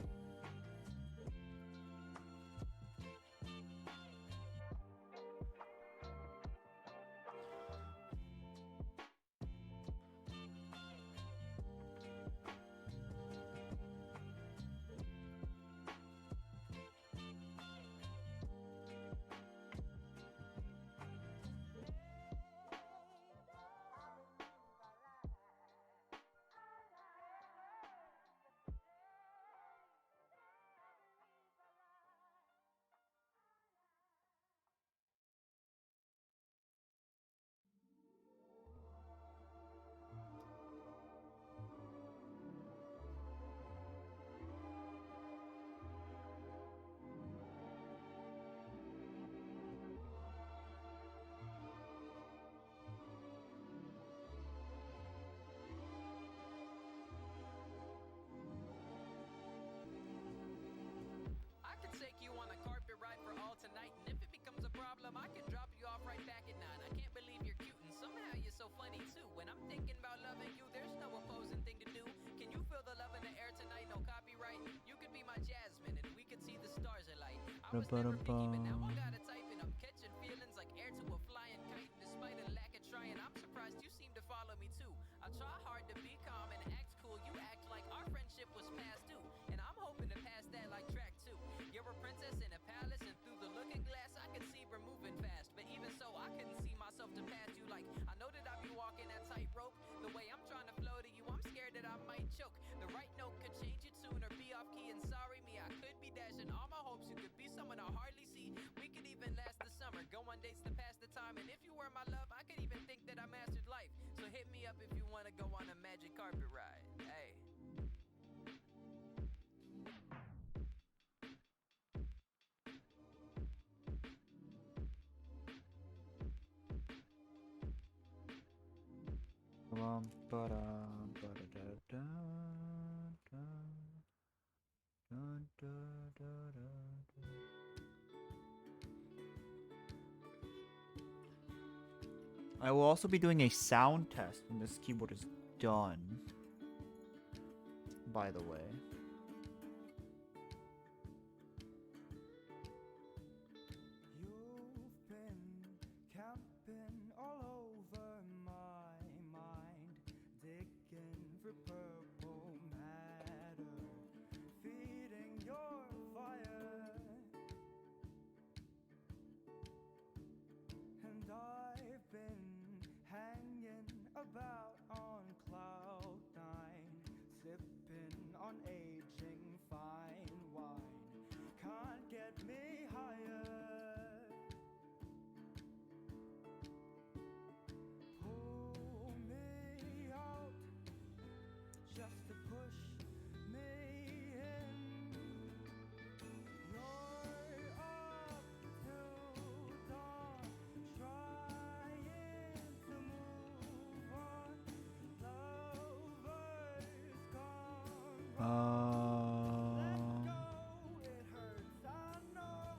I could take you on a carpet ride for all tonight, and if it becomes a problem, I can drop you off right back at 9. I can't believe you're cute, and somehow you're so funny too. When I'm thinking about loving you, there's no opposing thing to do. Can you feel the love in the air tonight? No copyright. You could be my Jasmine, and we could see the stars alight. I was never picky, but now I gotta type it. I'm catching feelings like air to a flying kite. Despite a lack of trying, I'm surprised you seem to follow me too. I try hard to be calm and act cool. You act like our friendship was past due, and I'm hoping to pass that like track 2. You're a princess in a palace, and through the looking glass, I could see we're moving fast. But even so, I couldn't see myself to pass you. Like, I know that I'd be walking that tightrope. The way I'm trying to flow to you, I'm scared that I might choke. The right note could change your tune or be off key. And sorry me, I could be dashing all my hopes. You could be someone I hardly see. We could even last the summer, go on dates to pass the time. And if you were my love, I could even think that I mastered life. So hit me up if you wanna go on a magic carpet ride. Hey. I will also be doing a sound test when this keyboard is done. By the way. You've been camping all over my mind, digging for purple matter, feeding your fire. And I've been hanging about on cloud 9, sipping on aging fine wine. Can't get me higher. Pull me out just to push me in. You're up till dawn, trying to move on. Lovers gone wrong. Let go, it hurts, I know.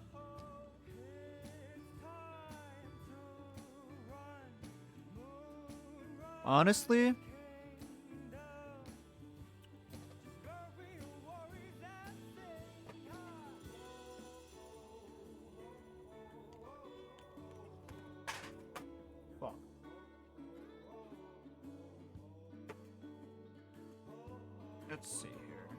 It's time to run, moon run. Honestly, Kingdom, just bury your worries and sing fuck. Let's see here.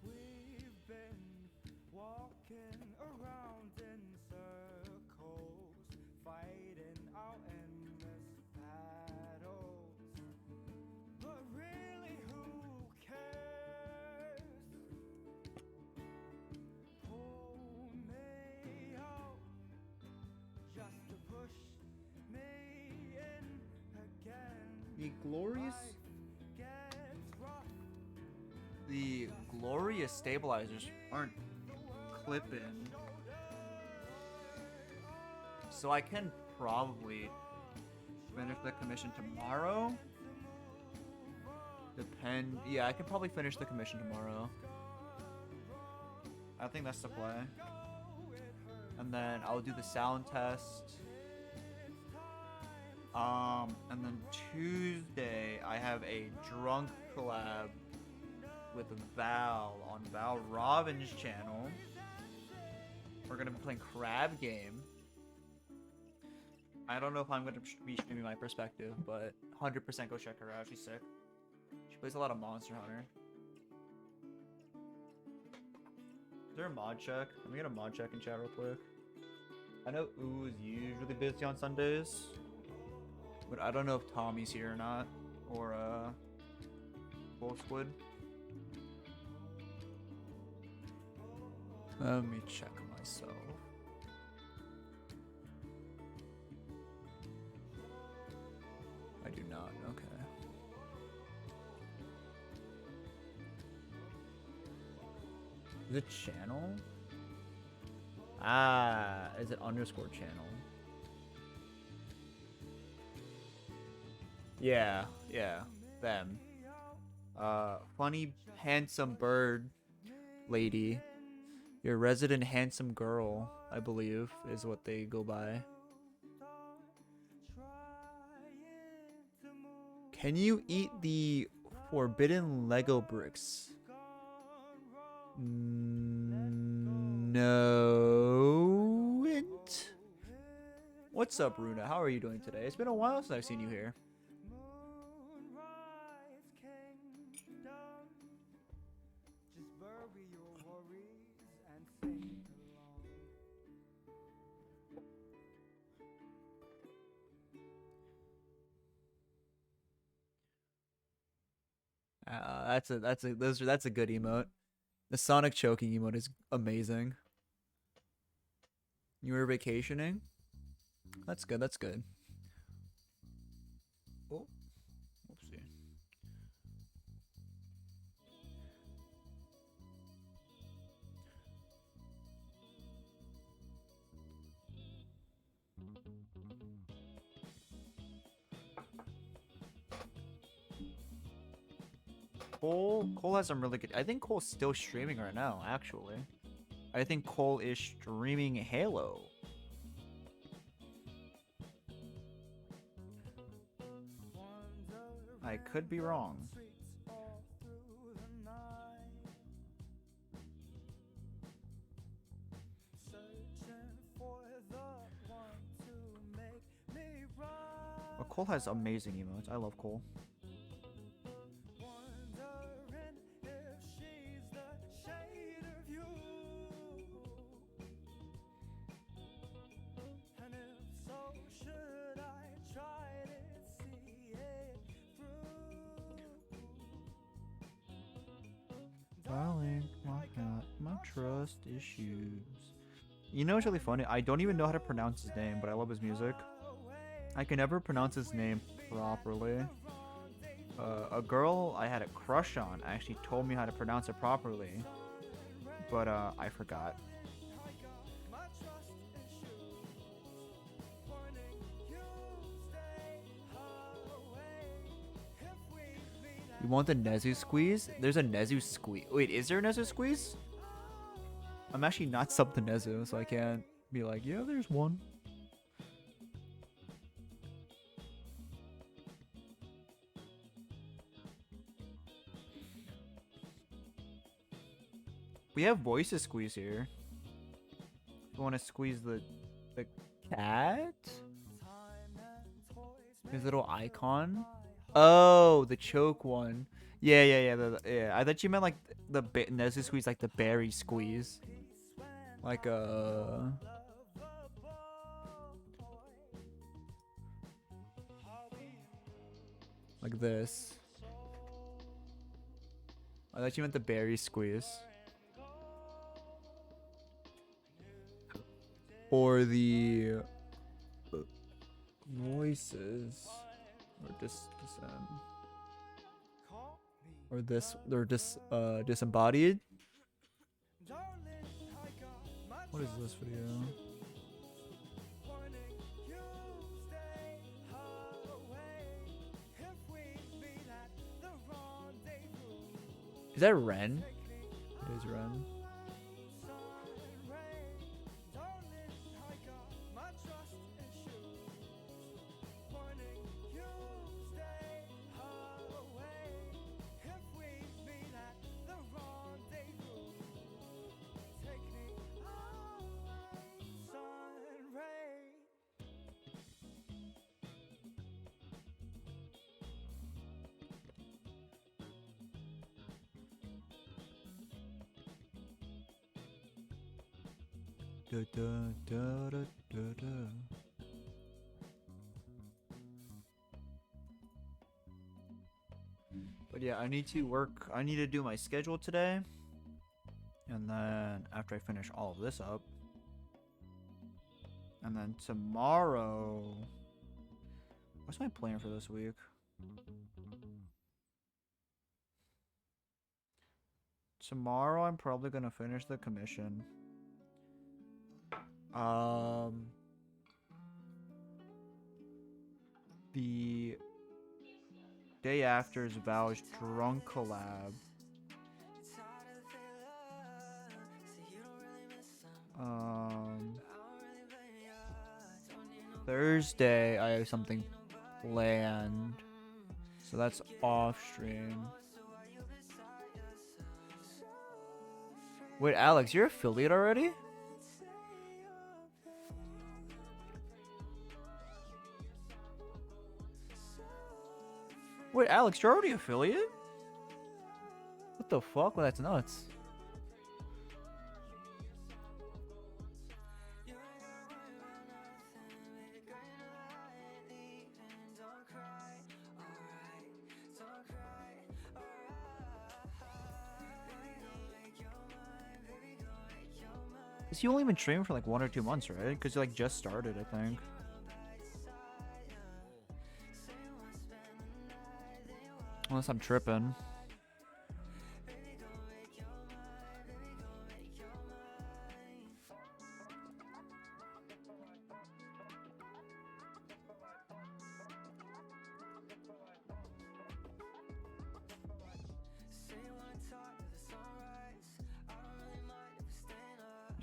We've been walking around in circles, fighting our endless glorious. The glorious stabilizers aren't clipping, so I can probably finish the commission tomorrow. Yeah, I can probably finish the commission tomorrow. I think that's the play. And then I'll do the sound test. And then Tuesday I have a drunk collab with Val on Val Robin's channel. We're gonna be playing Crab Game. I don't know if I'm gonna be streaming my perspective, but 100% go check her out. She's sick. She plays a lot of Monster Hunter. Is there a mod check? Let me get a mod check in chat real quick. I know Ooh is usually busy on Sundays, but I don't know if Tommy's here or not, or Wolf Squid. Let me check myself. I do not. Okay. Is it channel? Ah, is it underscore channel? Yeah, them. Funny handsome bird lady. Your resident handsome girl, I believe, is what they go by. Can you eat the forbidden Lego bricks? No. What's up, Runa? How are you doing today? It's been a while since I've seen you here. That's a good emote. The Sonic choking emote is amazing. You were vacationing? That's good. That's good. Oh, whoopsie. Cole has some really good. I think Cole's still streaming right now. Actually, I think Cole is streaming Halo. I could be wrong. Well, Cole has amazing emotes. I love Cole. My trust issues. You know what's really funny? I don't even know how to pronounce his name, but I love his music. I can never pronounce his name properly. A girl I had a crush on actually told me how to pronounce it properly, but I forgot. You want the Nezu squeeze? There's a Nezu squeeze. Wait, is there a Nezu squeeze? I'm actually not sub to Nezu, so I can't be like, yeah, there's one. We have voices squeeze here. You want to squeeze the cat? His little icon. Oh, the choke one. Yeah. Yeah. I thought you meant like the Nezu squeeze, like the berry squeeze. Like like this. I thought you meant the berry squeeze. Or the voices. or disembodied. What is this video? Is that Ren? It is Ren. Da, da, da, da, da, da. But yeah, I need to work. I need to do my schedule today. And then after I finish all of this up. And then tomorrow. What's my plan for this week? Tomorrow I'm probably going to finish the commission. The day after is Val's drunk collab. Thursday I have something planned, so that's off stream. Wait, Alex, you're affiliate already? Wait, Alex, you're already affiliate? What the fuck? Well, that's nuts. You only been streaming for like 1 or 2 months, right? Because you like just started, I think. Unless I'm tripping.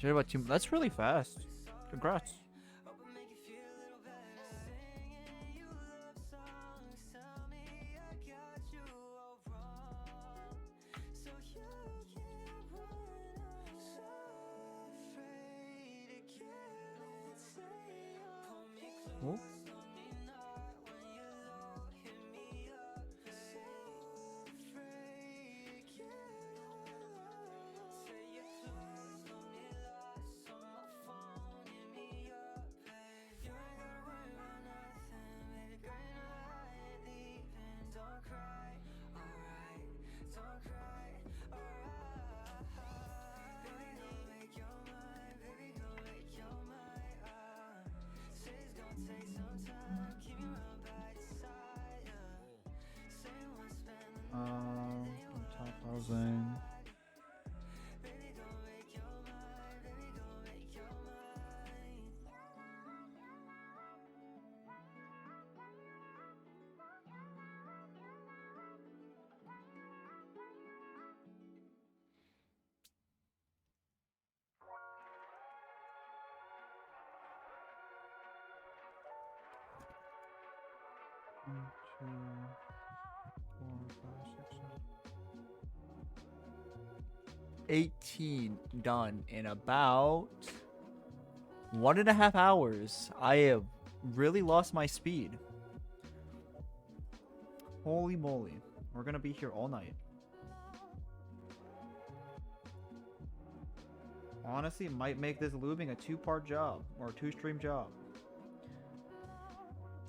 Shit, about 2. That's really fast. Congrats. Oh. Top housing. One, 2, 4, 5, 6, 7. 18 done in about 1.5 hours. I have really lost my speed. Holy moly. We're gonna be here all night. Honestly, might make this Lubing a 2-part job or a 2-stream job.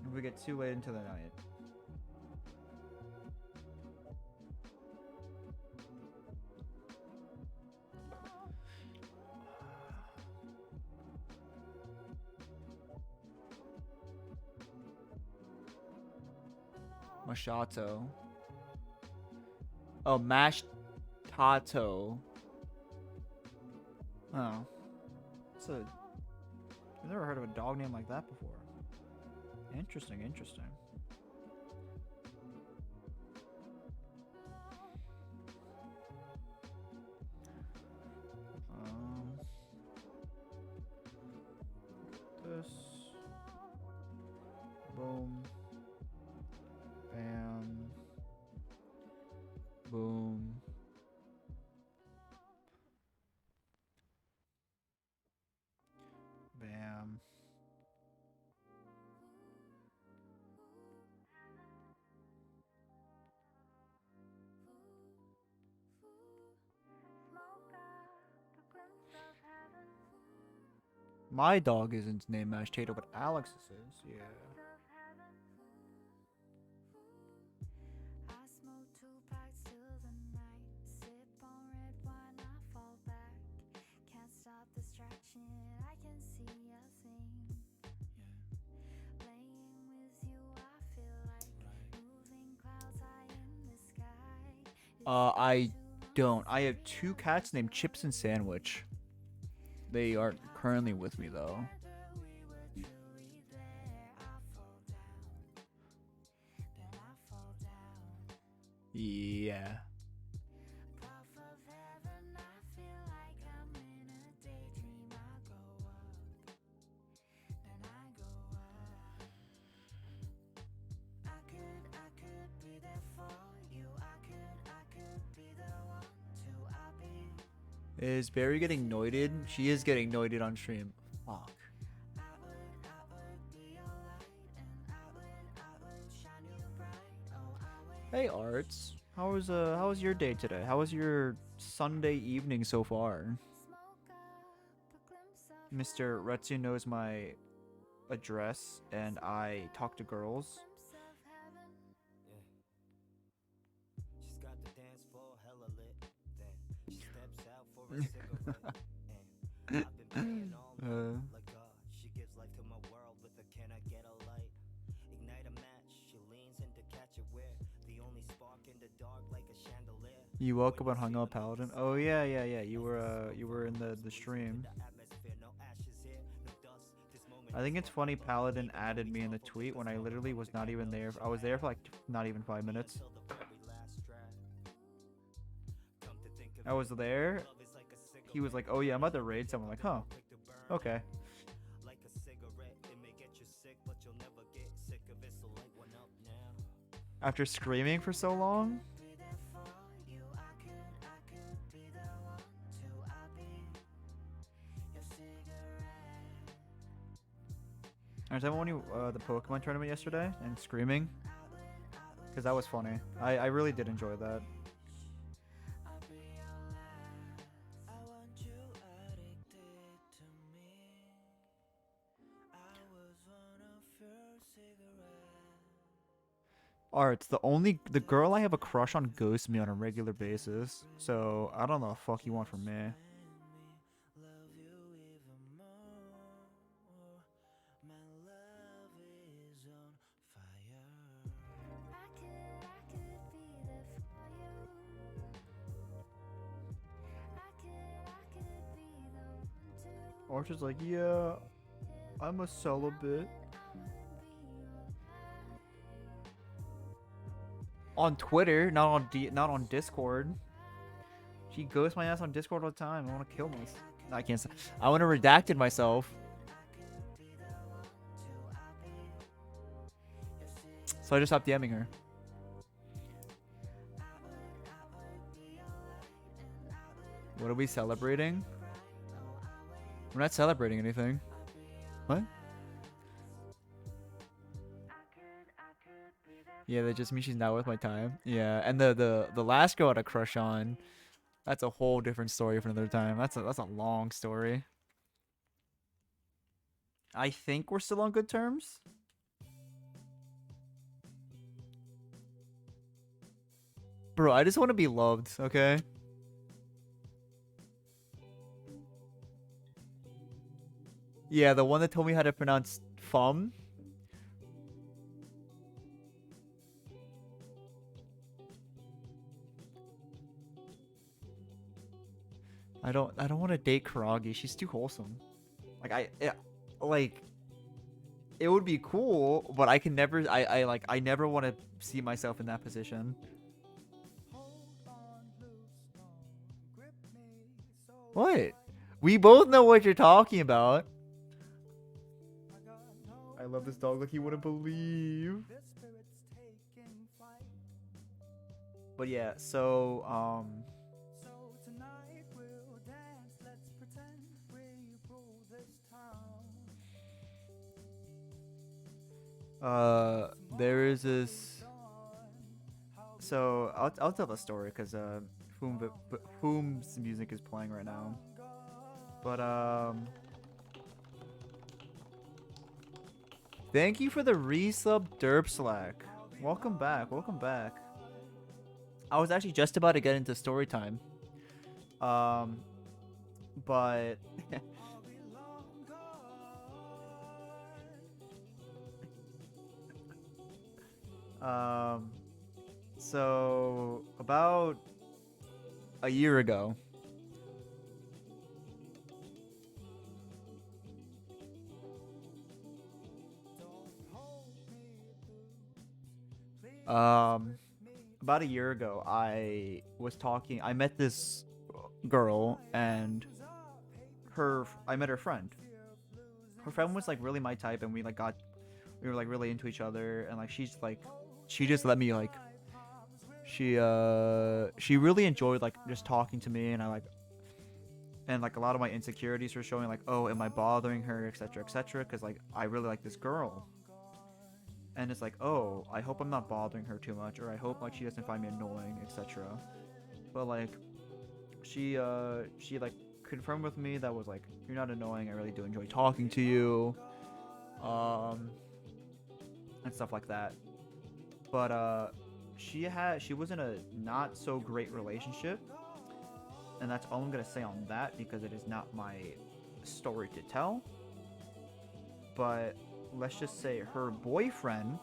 If we get too late into the night. Mashato. Oh, mashed tato. Oh. It's a... I've never heard of a dog name like that before. Interesting, interesting. This. Boom. Bam. Boom. Bam. My dog isn't named Mashed Tato, but Alex's is. Yeah. I smoke 2 packs till the night. Sip on red wine, I fall back. Can't stop distraction, I can see a thing. Playing with you, I feel like moving clouds high in the sky. I don't. I have 2 cats named Chips and Sandwich. They aren't currently with me though. Yeah. Is Barry getting noited? She is getting noited on stream. Fuck. Hey Arts, how was your day today? How was your Sunday evening so far? Mr. Retsu knows my address and I talk to girls. She's got the dance floor hella lit. Then she steps out for a cigarette. And I've been playing all night. Like God, she gives life to my world with a can I get a light? Ignite a match, she leans in to catch it where the only spark in the dark like a chandelier. You woke up and hung up Paladin? Oh yeah. You were in the stream. I think it's funny Paladin added me in the tweet when I literally was not even there. I was there for like not even 5 minutes. I was there. He was like, "Oh yeah, I'm about to raid someone." Like, huh? Okay. After screaming for so long. Was everyone you the Pokemon tournament yesterday and screaming? Because that was funny. I really did enjoy that. Arts, the girl I have a crush on ghosts me on a regular basis. So I don't know what the fuck you want from me. Archer's like, yeah, I'm a celibate. On Twitter, not on Discord. She ghosts my ass on Discord all the time. I want to kill myself. No, I can't. I want to redact it myself. So I just stopped DMing her. What are we celebrating? We're not celebrating anything. What? Yeah, that just means she's not worth my time. Yeah, and the last girl I had a crush on, that's a whole different story for another time. That's a long story. I think we're still on good terms. Bro, I just want to be loved, okay? Yeah, the one that told me how to pronounce fum. I don't want to date Karagi. She's too wholesome. Like it would be cool, but I can never I never want to see myself in that position. What? We both know what you're talking about. I love this dog like you wouldn't believe. But yeah, so there is this. So I'll tell the story because whom's music is playing right now. But thank you for the resub, Derp Slack. Welcome back. Welcome back. I was actually just about to get into story time. But so about a year ago, about a year ago, I met this girl, and I met her friend. Her friend was like really my type, and we were like really into each other, and like she just let me like she really enjoyed like just talking to me, and and like a lot of my insecurities were showing, like, oh, am I bothering her, etc., etc., because like I really like this girl. And it's like, oh, I hope I'm not bothering her too much, or I hope like she doesn't find me annoying, etc. But like she like confirmed with me that was like, you're not annoying, I really do enjoy talking to you, and stuff like that. But she was in a not so great relationship, and that's all I'm gonna say on that, because it is not my story to tell. But let's just say her boyfriend,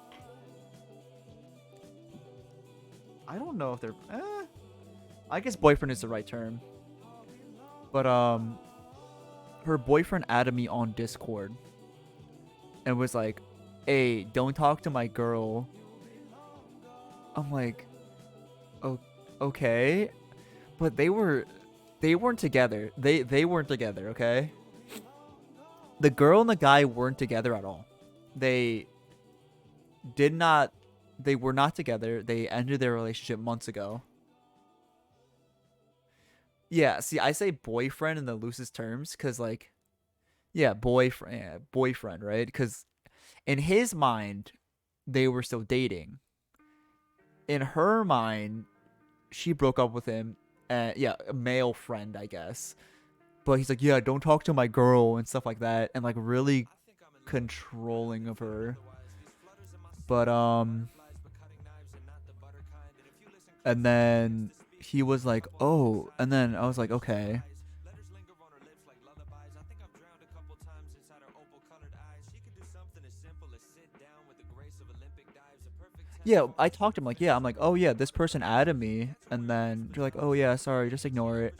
I don't know if they're I guess boyfriend is the right term, but her boyfriend added me on Discord and was like, hey, don't talk to my girl. I'm like, oh, okay, but they weren't together. They weren't together, okay? The girl and the guy weren't together at all. They were not together. They ended their relationship months ago. Yeah, see, I say boyfriend in the loosest terms because, like, yeah, boyfriend, right? Because in his mind, they were still dating. In her mind, she broke up with him. Yeah, a male friend, I guess. But he's like, yeah, don't talk to my girl and stuff like that, and like really controlling of her. But and then he was like, oh, and then I was like, okay. Yeah, I talked to him like, yeah, I'm like, oh yeah, this person added me, and then you're like, oh yeah, sorry, just ignore it.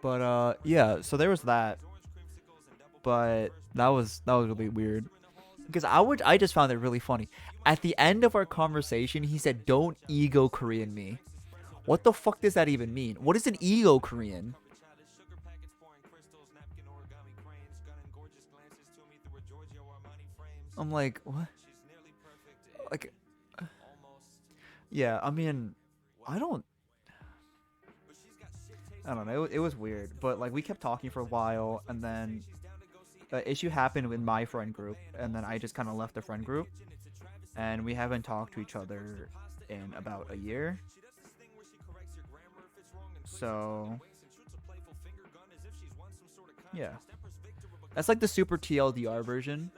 But yeah, so there was that. But that was really weird. Because I just found it really funny. At the end of our conversation, he said, don't ego Korean me. What the fuck does that even mean? What is an ego Korean? I'm like, what? Like, yeah, I mean, I don't know. It was weird, but like we kept talking for a while, and then issue happened with my friend group, and then I just kind of left the friend group, and we haven't talked to each other in about a year. So yeah, that's like the super TLDR version.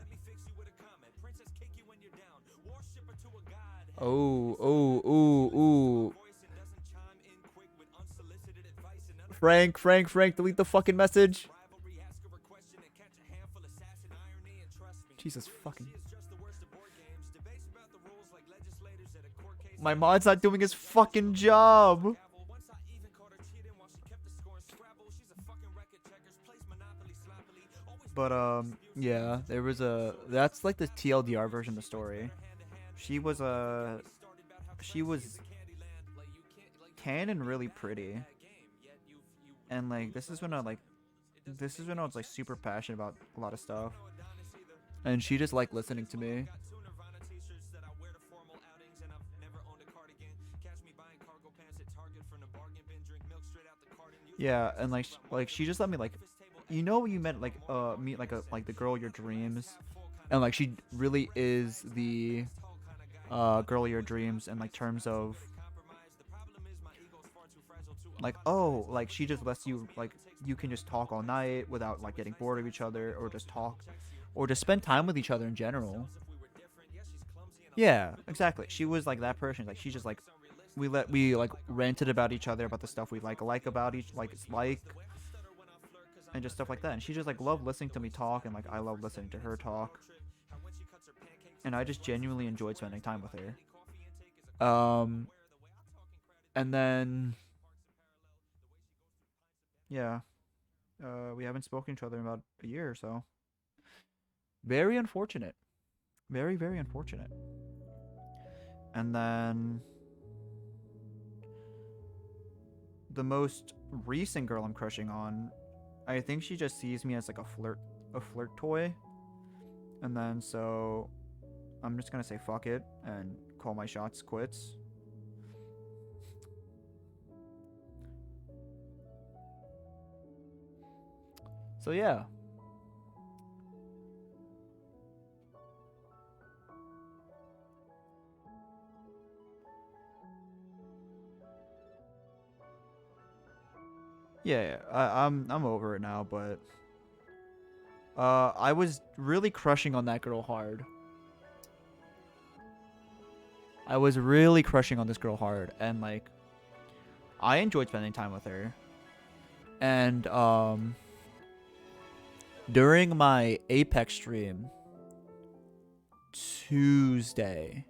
Oh, oh, ooh, ooh. Frank, delete the fucking message. Jesus fucking. My mod's not doing his fucking job. But yeah, there was a that's like the TLDR version of the story. She was tan and really pretty. And like this is when I was like super passionate about a lot of stuff. And she just liked listening to me. Yeah, and like she just let me like, you know, you met like meet like the girl of your dreams, and like she really is the girl of your dreams in like terms of like, oh, like she just lets you like, you can just talk all night without like getting bored of each other, or just talk, or just spend time with each other in general. Yeah, exactly. She was like that person. Like she just like, we like ranted about each other, about the stuff we like about each like, and just stuff like that. And she just like loved listening to me talk, and like I love listening to her talk. And I just genuinely enjoyed spending time with her. And then yeah, we haven't spoken to each other in about a year or so. Very unfortunate. Very, very unfortunate. And then the most recent girl I'm crushing on, I think she just sees me as like a flirt toy. And then so I'm just gonna say fuck it and call my shots quits. So yeah. Yeah, I'm over it now, but I was really crushing on that girl hard. I was really crushing on this girl hard, and like I enjoyed spending time with her. And during my Apex stream Tuesday,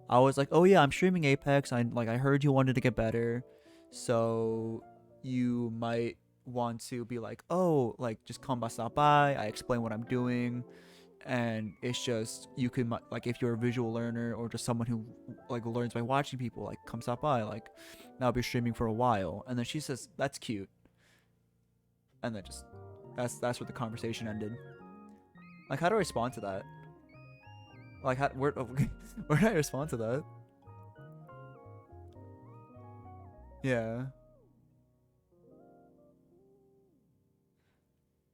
I was like, "Oh yeah, I'm streaming Apex. I heard you wanted to get better, so you might want to be like, oh, like just come by, stop by. I explain what I'm doing, and it's just you can like if you're a visual learner or just someone who like learns by watching people, like come stop by. Like I'll be streaming for a while." And then she says, "That's cute," and then just that's where the conversation ended. Like, how do I respond to that? Like, where do I respond to that? Yeah.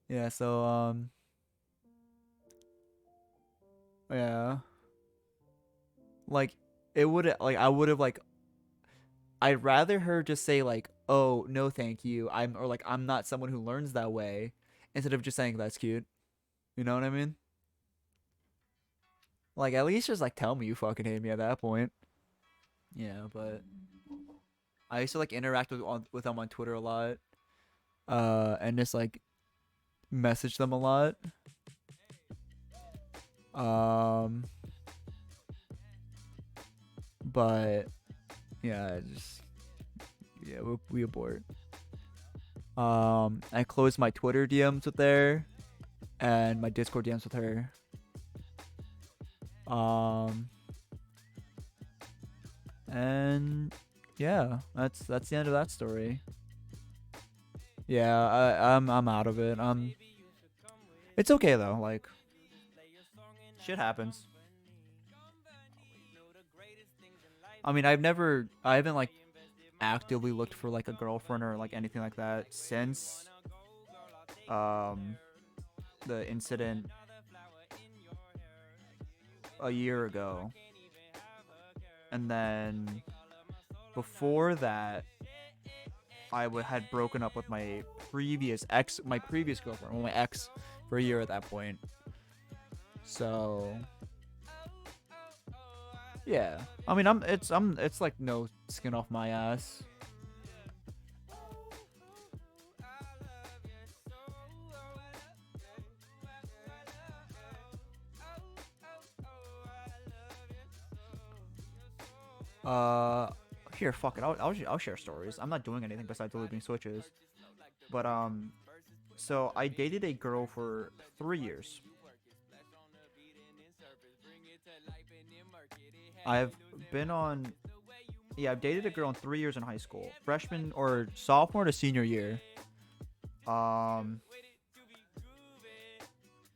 Yeah, so yeah. Like it would like I would have like I'd rather her just say like, "Oh, no thank you. Or like I'm not someone who learns that way," instead of just saying that's cute. You know what I mean? Like at least just like tell me you fucking hate me at that point. Yeah, but I used to like interact with them on Twitter a lot. And just like message them a lot. But yeah, we abort. I closed my Twitter DMs with her and my Discord DMs with her. And yeah, that's the end of that story. Yeah, I'm out of it. It's okay though. Like, shit happens. I mean, I haven't like actively looked for like a girlfriend or like anything like that since the incident a year ago. And then before that, I had broken up with my previous girlfriend, well, my ex, for a year at that point. So yeah, I mean, it's like no skin off my ass. Uh, here, fuck it. I'll share stories. I'm not doing anything besides the Lubing Switches. But so I dated a girl for 3 years. I've been on, yeah, I've dated a girl in 3 years in high school, freshman or sophomore to senior year. Um,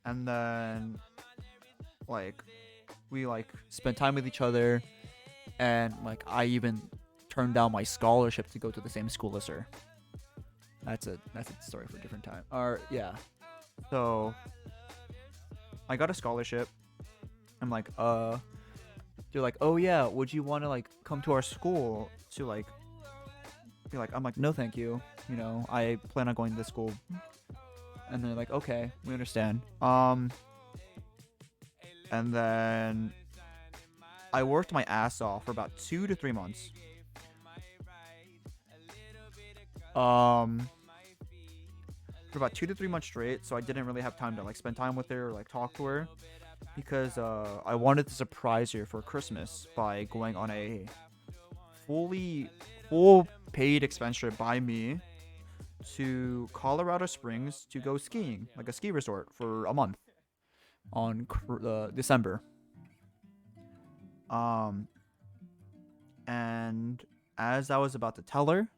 and then like we like spent time with each other, and like I even turned down my scholarship to go to the same school as her. That's a story for a different time. Or yeah. So I got a scholarship. I'm like, they're like, oh yeah, would you want to like come to our school to like be like, I'm like, no thank you. You know, I plan on going to this school. And they're like, okay, we understand. And then I worked my ass off for about 2 to 3 months. For about 2 to 3 months straight, so I didn't really have time to like spend time with her or like talk to her, because I wanted to surprise her for Christmas by going on a full paid expense trip by me to Colorado Springs to go skiing, like a ski resort for a month on December. And as I was about to tell her,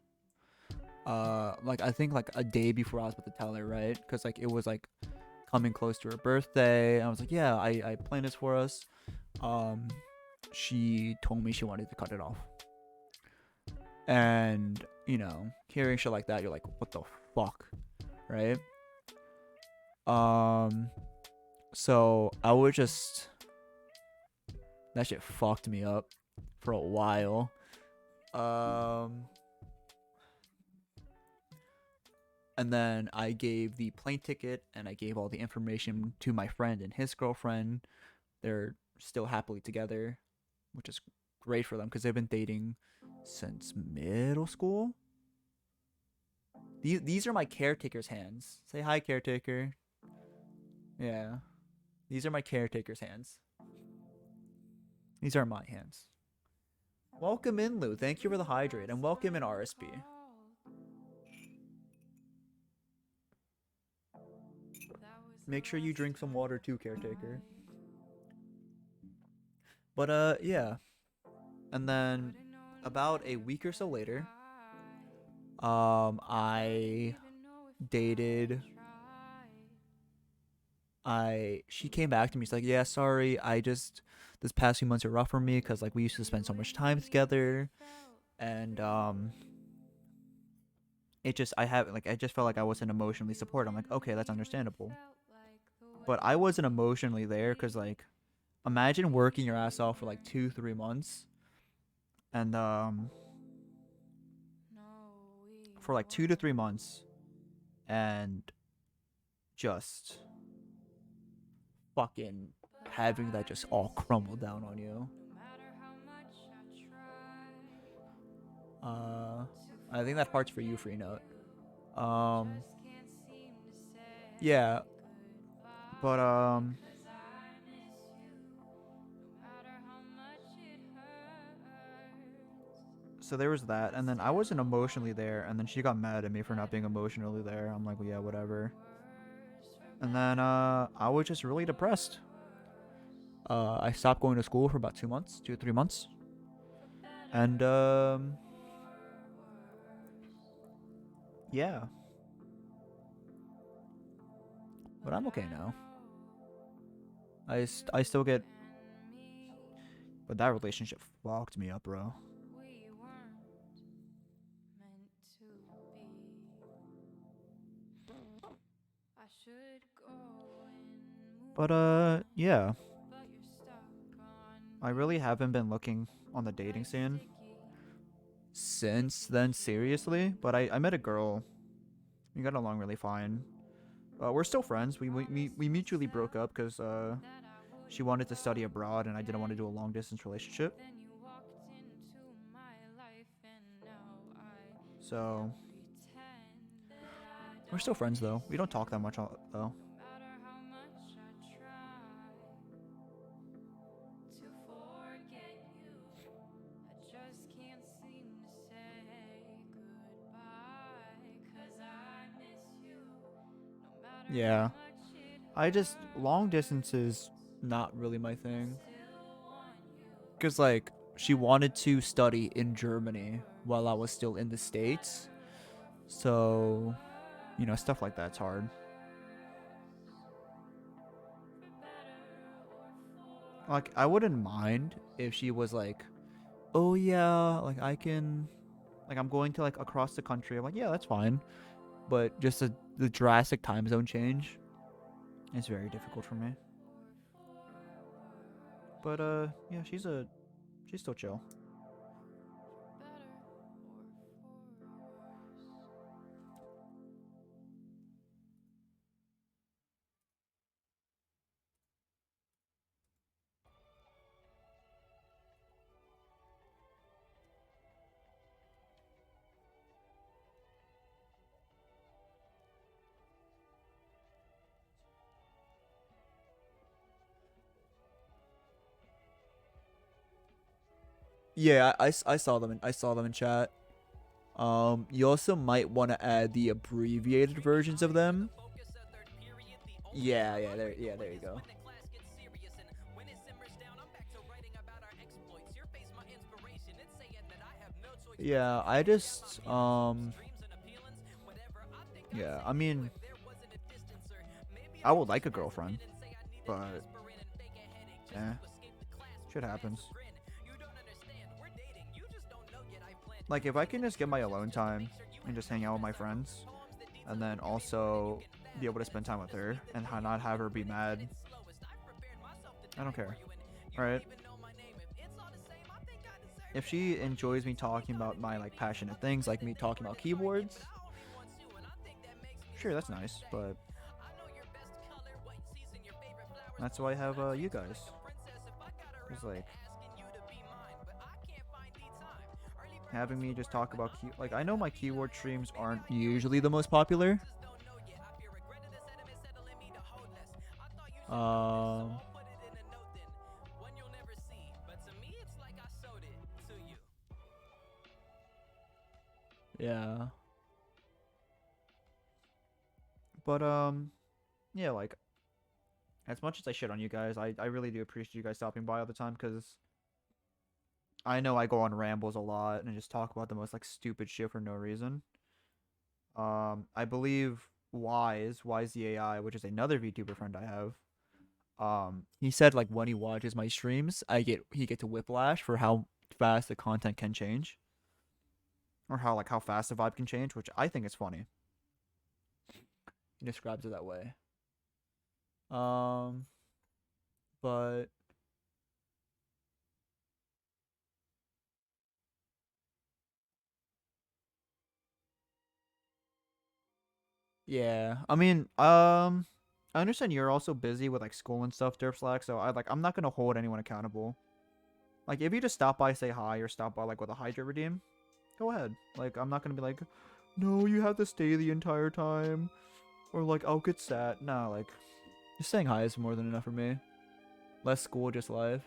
like I think like a day before I was about to tell her, right? Because like it was like coming close to her birthday. I was like, yeah, I planned this for us. She told me she wanted to cut it off. And, you know, hearing shit like that, you're like, what the fuck? Right? So I would just, that shit fucked me up for a while. And then I gave the plane ticket and I gave all the information to my friend and his girlfriend. They're still happily together, which is great for them because they've been dating since middle school. These are my caretaker's hands. Say hi, caretaker. Yeah. These are my caretaker's hands. These are my hands. Welcome in, Lou. Thank you for the hydrate. And welcome in, RSP. Make sure you drink some water too, caretaker. But yeah. And then about a week or so later, I dated, she came back to me. She's like, yeah, sorry, this past few months are rough for me because like we used to spend so much time together, and it just, I just felt like I wasn't emotionally supported. I'm like, okay, that's understandable, but I wasn't emotionally there because like imagine working your ass off for like 2-3 months, and for like 2 to 3 months, and just fucking having that just all crumble down on you. I think that part's for you, Free Note. Yeah, but so there was that, and then I wasn't emotionally there, and then she got mad at me for not being emotionally there. I'm like, well, yeah, whatever. And then I was just really depressed. I stopped going to school for about 2 months, 2 or 3 months, and yeah. But I'm okay now. I still get, but that relationship fucked me up, bro. But yeah. I really haven't been looking on the dating scene since then, seriously. But I met a girl. We got along really fine. We're still friends. We mutually broke up because she wanted to study abroad and I didn't want to do a long distance relationship. So we're still friends though. We don't talk that much though. Yeah. Long distance is not really my thing. Because, like, she wanted to study in Germany while I was still in the States. So, stuff like that's hard. Like, I wouldn't mind if she was like, oh, yeah, like, I'm going to, like, across the country. I'm like, yeah, that's fine. But just the drastic time zone change is very difficult for me. But, yeah, she's still chill. Yeah, I saw them. I saw them in chat. You also might want to add the abbreviated versions of them. Yeah, there you go. Yeah, yeah, I mean, I would like a girlfriend, but shit happens. Like, if I can just get my alone time and just hang out with my friends, and then also be able to spend time with her and not have her be mad, I don't care. Right? If she enjoys me talking about my, like, passionate things, like me talking about keyboards, sure, that's nice, but that's why I have you guys. It's like having me just talk about like, I know my keyword streams aren't usually the most popular. Yeah. But yeah, like, as much as I shit on you guys, I really do appreciate you guys stopping by all the time, because I know I go on rambles a lot and just talk about the most, like, stupid shit for no reason. I believe Wise the AI, which is another VTuber friend I have, he said, like, when he watches my streams, he gets a whiplash for how fast the content can change, or how fast the vibe can change, which I think is funny. He describes it that way. But yeah, I mean, I understand you're also busy with, like, school and stuff, Derpslack. So I'm not gonna hold anyone accountable. Like, if you just stop by, say hi, or stop by, like, with a Hydra redeem, go ahead. Like, I'm not gonna be like, no, you have to stay the entire time, or, like, I'll get sad. Nah, like, just saying hi is more than enough for me. Less school, just live.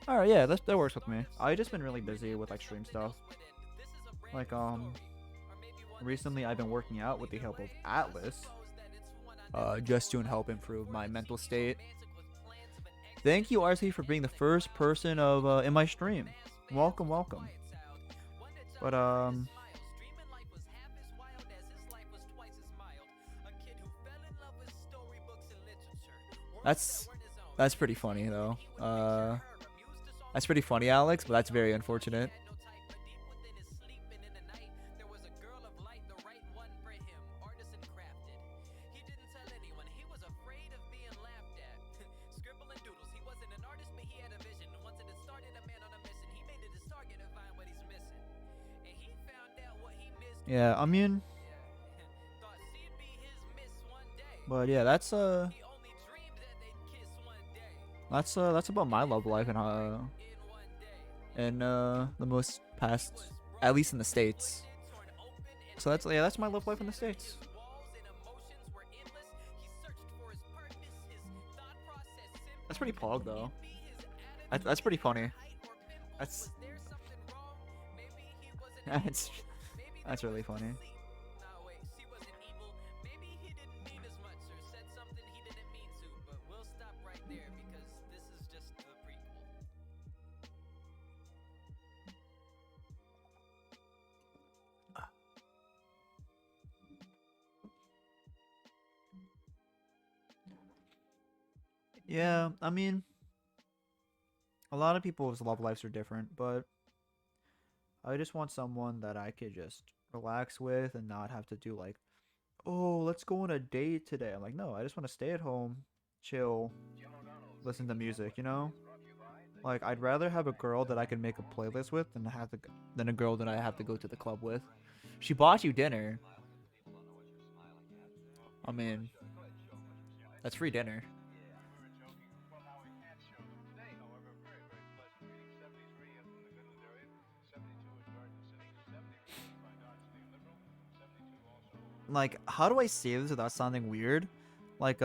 Alright, yeah, that works with me. I just been really busy with, like, stream stuff. Like, recently I've been working out with the help of Atlas, just to help improve my mental state. Thank you, RC, for being the first person in my stream. Welcome. But that's pretty funny though. That's pretty funny, Alex, but that's very unfortunate. Yeah, I mean, but yeah, that's about my love life and the most past, at least in the States. So that's my love life in the States. That's pretty pog though. That's pretty funny. That's that's really funny. Yeah, I mean, a lot of people's love lives are different, but I just want someone that I could just relax with and not have to do like, oh, let's go on a date today. I'm like, no, I just want to stay at home, chill, listen to music, you know? Like, I'd rather have a girl that I can make a playlist with than a girl that I have to go to the club with. She bought you dinner. I mean, that's free dinner. Like, how do I say this without sounding weird? Like,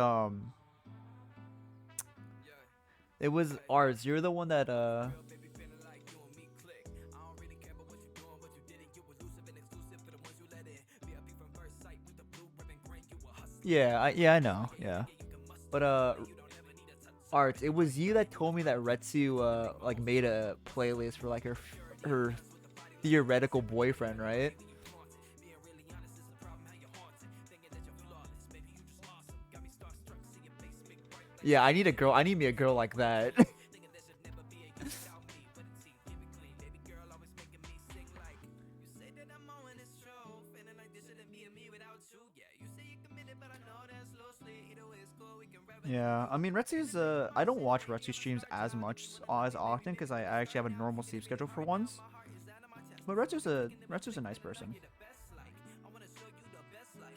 it was ours. You're the one that yeah, I know. Yeah. But Art, it was you that told me that Retsu like made a playlist for like her theoretical boyfriend, right? Yeah, I need a girl. I need me a girl like that. Yeah, I mean Retsu's I don't watch Retsu streams as often because I actually have a normal sleep schedule for once. But Retsu's a nice person.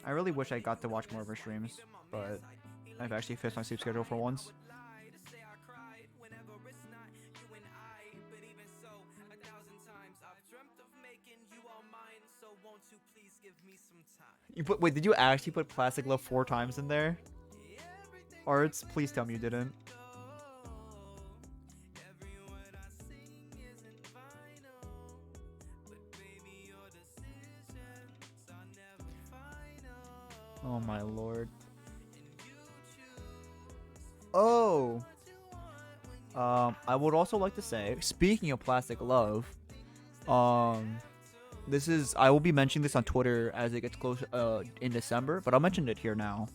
I really wish I got to watch more of her streams, but I've actually fixed my sleep schedule for once. You put wait, did you actually put Plastic Love 4 times in there? Arts, please tell me you didn't. Oh my lord. Oh. I would also like to say, speaking of Plastic Love, this is I will be mentioning this on Twitter as it gets close in December, but I'll mention it here now.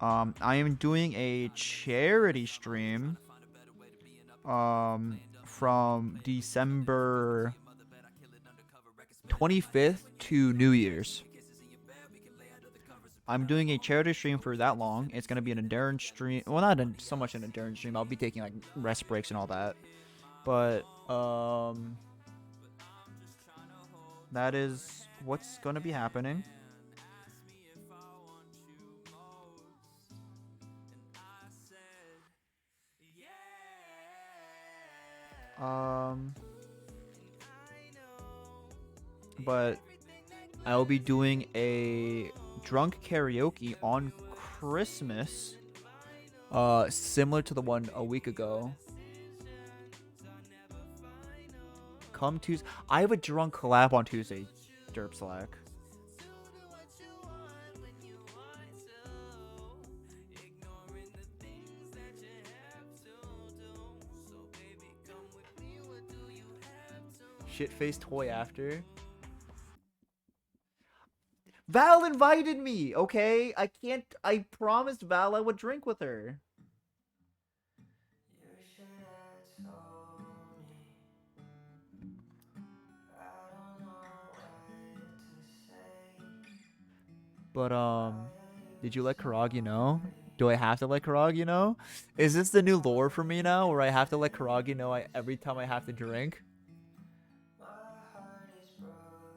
I am doing a charity stream from December 25th to New Year's. I'm doing a charity stream for that long. It's gonna be an endurance stream. Well, not so much an endurance stream. I'll be taking like rest breaks and all that. But that is what's gonna be happening. But I'll be doing a drunk karaoke on Christmas, similar to the one a week ago. Come Tuesday, I have a drunk collab on Tuesday. Derp Slack. Shit-faced toy after. Val invited me, okay? I promised Val I would drink with her. You should have told me. I don't know what to say. But did you let Karagi know? Do I have to let Karagi know? Is this the new lore for me now, where I have to let Karagi know every time I have to drink? My heart is broken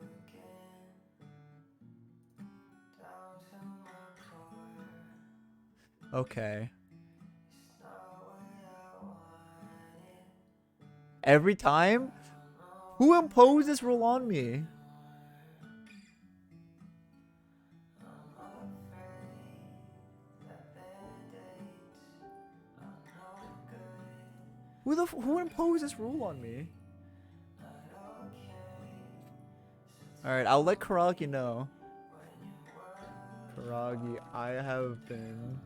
down to my core. Okay. It's not what I wanted. Every time? Who imposed this rule on me? I'm afraid that band-aids are no good. Who imposed this rule on me? Not okay. All right, I'll let Karagi know. Karagi, I have been.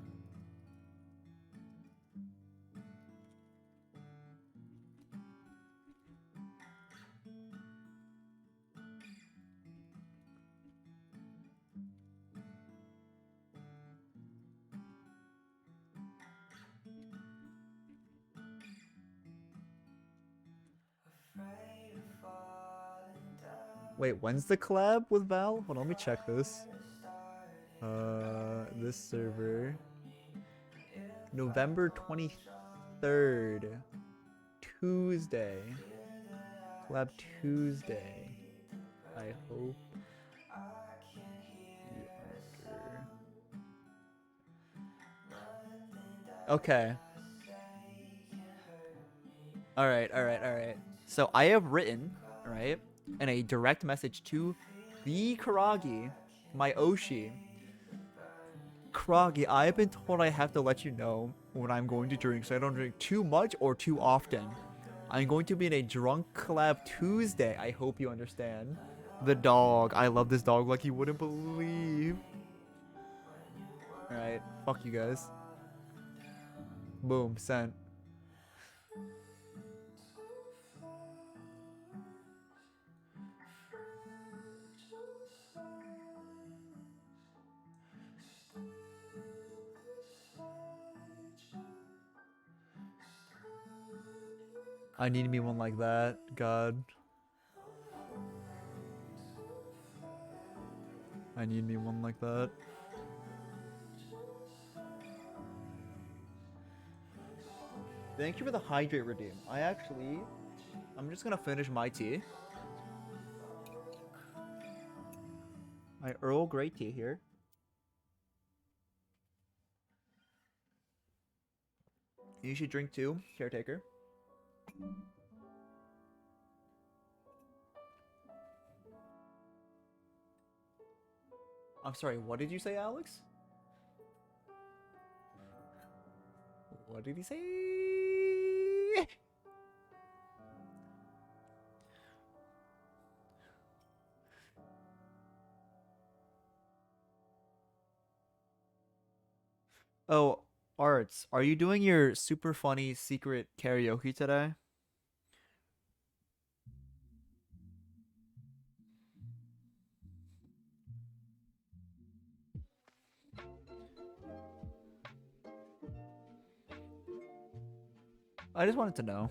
Wait, when's the collab with Val? Hold on, let me check this. This server. November 23rd. Tuesday. Collab Tuesday. I hope you under. Okay. Alright. So I have written, right, in a direct message to the Karagi, my Oshi. Karagi, I have been told I have to let you know when I'm going to drink, so I don't drink too much or too often. I'm going to be in a drunk collab Tuesday. I hope you understand. The dog. I love this dog like you wouldn't believe. Alright, fuck you guys. Boom, sent. I need me one like that. God. I need me one like that. Thank you for the hydrate redeem. I'm just gonna finish my tea. My Earl Grey tea here. You should drink too, caretaker. I'm sorry, what did you say, Alex? What did he say? Oh, Arts, are you doing your super funny secret karaoke today? I just wanted to know.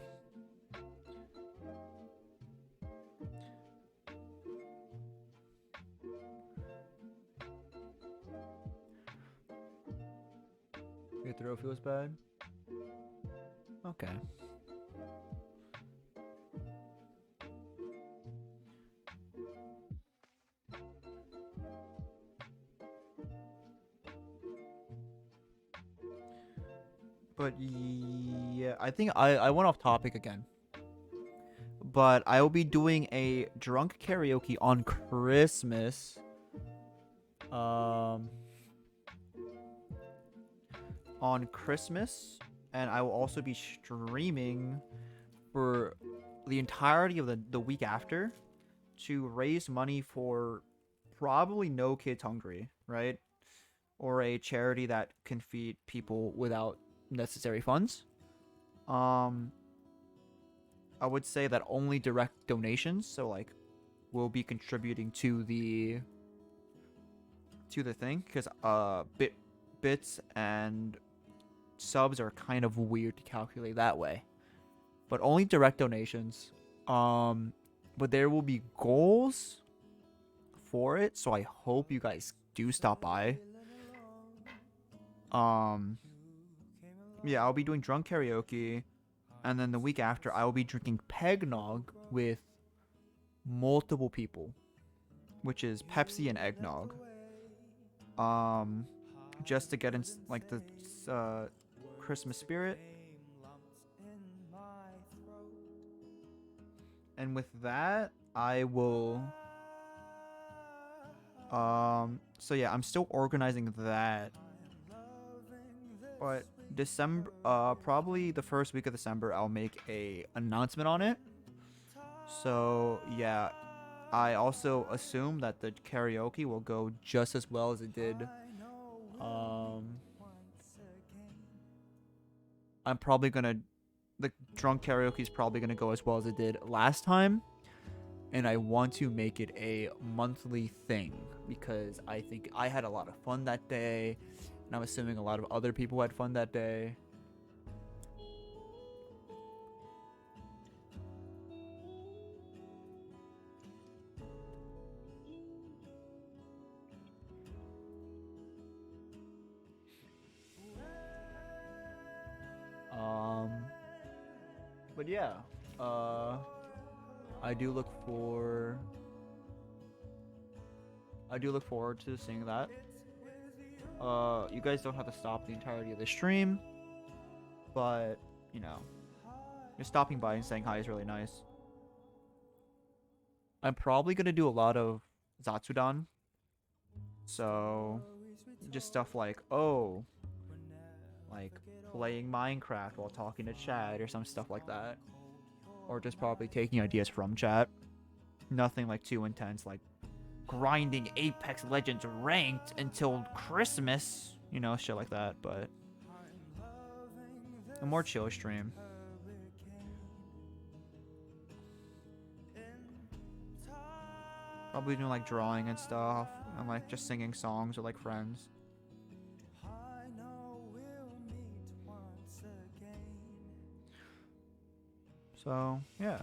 Your throat feels bad? Okay. But yeah, I think I went off topic again. But I will be doing a drunk karaoke on Christmas. Um, on Christmas, and I will also be streaming for the entirety of the week after to raise money for probably No Kids Hungry, right? Or a charity that can feed people without necessary funds. Um, I would say that only direct donations, so like, will be contributing to the thing, because bits and subs are kind of weird to calculate that way. But only direct donations. But there will be goals for it, so I hope you guys do stop by. Yeah, I'll be doing drunk karaoke, and then the week after I will be drinking pegnog with multiple people, which is Pepsi and eggnog. Just to get in like the Christmas spirit. And with that, I will so yeah, I'm still organizing that. But December probably the first week of December I'll make a announcement on it. So, yeah, I also assume that the karaoke will go just as well as it did. I'm probably gonna the drunk karaoke is probably gonna go as well as it did last time, and I want to make it a monthly thing because I think I had a lot of fun that day, and I'm assuming a lot of other people had fun that day. But yeah, I do look for. I do look forward to seeing that. You guys don't have to stop the entirety of the stream, but you know, just stopping by and saying hi is really nice. I'm probably gonna do a lot of Zatsudan, so just stuff like, oh, like playing Minecraft while talking to chat or some stuff like that, or just probably taking ideas from chat. Nothing like too intense, like grinding Apex Legends ranked until Christmas, you know, shit like that. But a more chill stream. Probably doing like drawing and stuff, and like just singing songs with like friends. So yeah.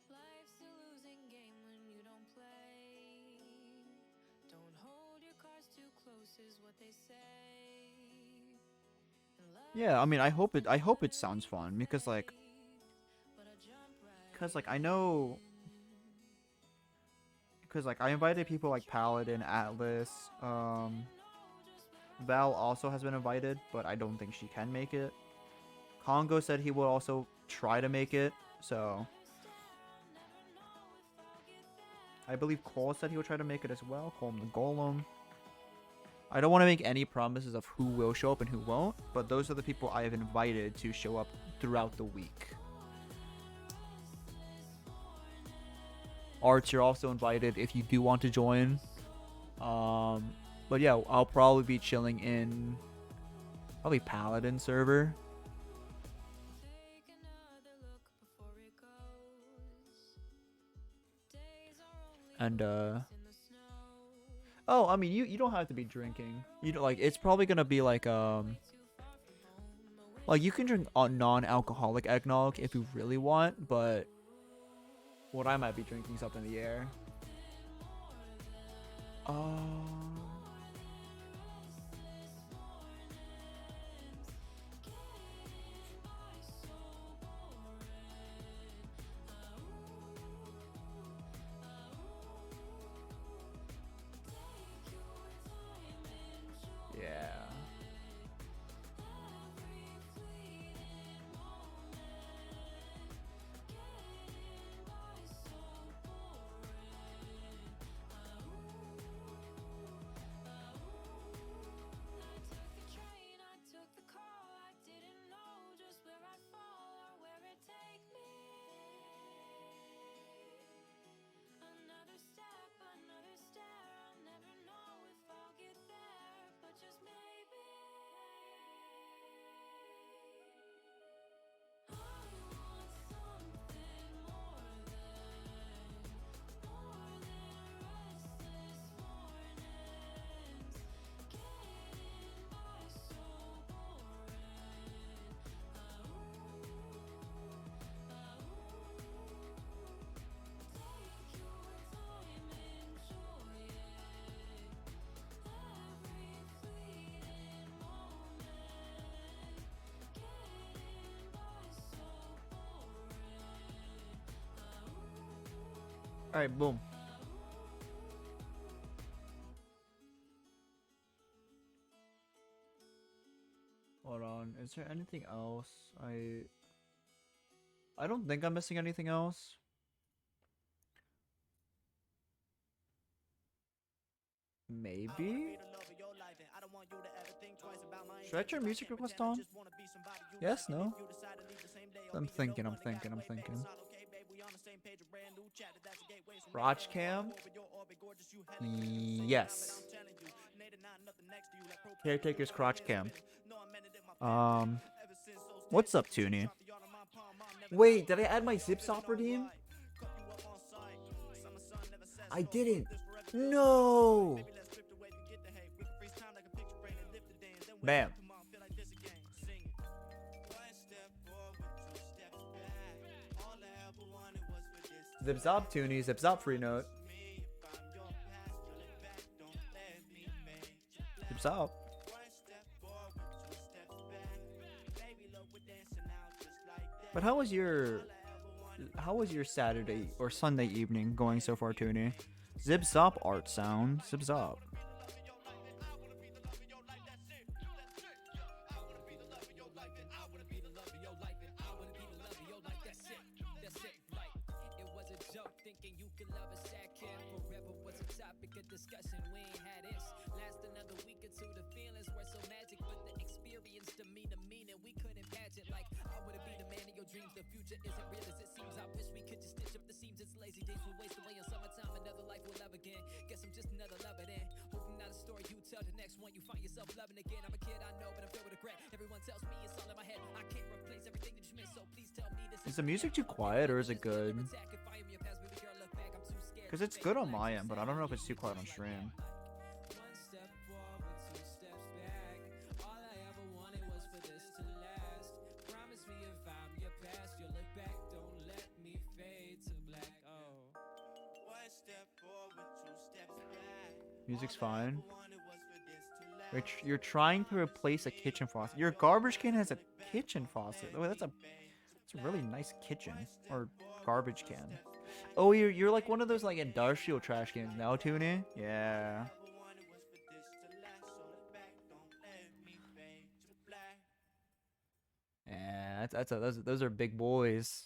Life's a losing game when you don't play. Don't hold your cards too close is what they say. Yeah, I mean, I hope it sounds fun because like I know because like I invited people like Paladin, Atlas, Val also has been invited, but I don't think she can make it. Congo said he will also try to make it, so I believe Cole said he will try to make it as well. Colm the Golem. I don't want to make any promises of who will show up and who won't, but those are the people I have invited to show up throughout the week. Arts, you're also invited if you do want to join. But yeah, I'll probably be chilling in probably Paladin server. And oh, I mean, you don't have to be drinking. You don't, like, it's probably gonna be like you can drink non-alcoholic eggnog if you really want, but what I might be drinking is up in the air. Yeah. All right, boom. Hold on. Is there anything else? I don't think I'm missing anything else. Maybe? Should I turn music request on? Yes, no? I'm thinking. Crotch cam? Yes. Caretaker's crotch cam. What's up, Toonie? Wait, did I add my Zipsop redeem? I didn't. No. Bam. Zipzop Toonie, Zipzop free note. Zipzop. But how was your Saturday or Sunday evening going so far, Toonie? Zipzop art sound. Zipzop. Discussion, we ain't had this. Last another week or two, the feelings were so magic, but the experience demeanor meaning we couldn't imagine. Like, I wanna be the man of your dreams. The future isn't real as it seems. I wish we could just stitch up the seams. It's lazy days we waste away in summertime. Another life we'll love again. Guess I'm just another lover then. Hoping not a story you tell the next one. You find yourself loving again. I'm a kid, I know, but I'm filled with regret. Everyone tells me it's all in my head. I can't replace everything that you missed, so please tell me this Is the music too quiet or is it good? Because it's good on my end, but I don't know if it's too quiet on stream. Music's fine. You're trying to replace a kitchen faucet. Your garbage can has a kitchen faucet. Oh, that's a really nice kitchen or garbage can. Oh, you're like one of those like industrial trash cans now, Toonie? Yeah. Yeah, those are big boys.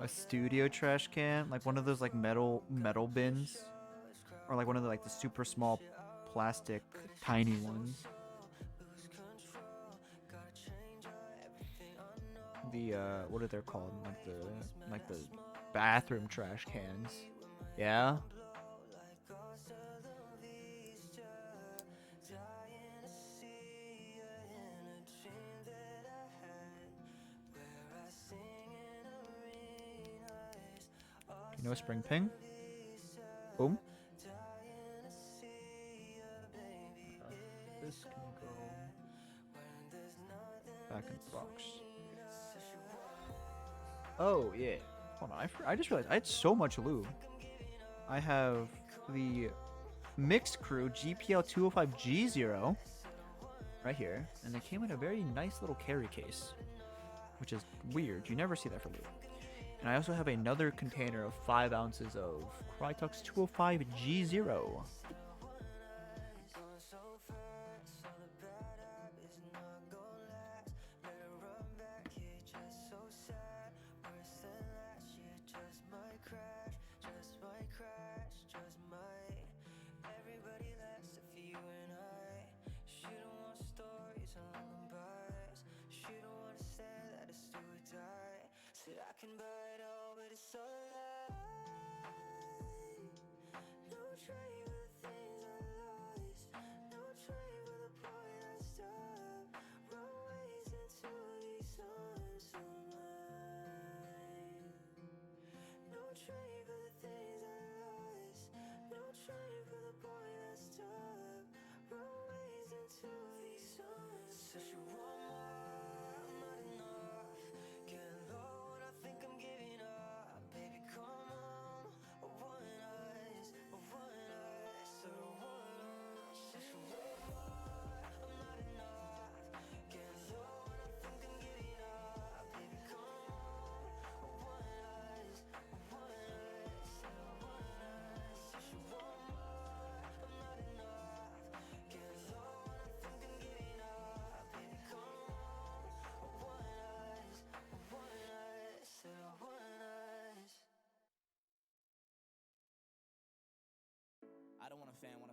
A studio trash can, like one of those like metal bins, or like one of the like the super small plastic tiny ones. The what are they called? Like the bathroom trash cans. Yeah. You know Spring Ping? Boom. This can go back in the box. Oh, yeah. Hold on, I just realized I had so much lube. I have the Mixed Crew GPL 205G0 right here, and they came in a very nice little carry case, which is weird. You never see that for lube. And I also have another container of 5 ounces of Crytux 205G0.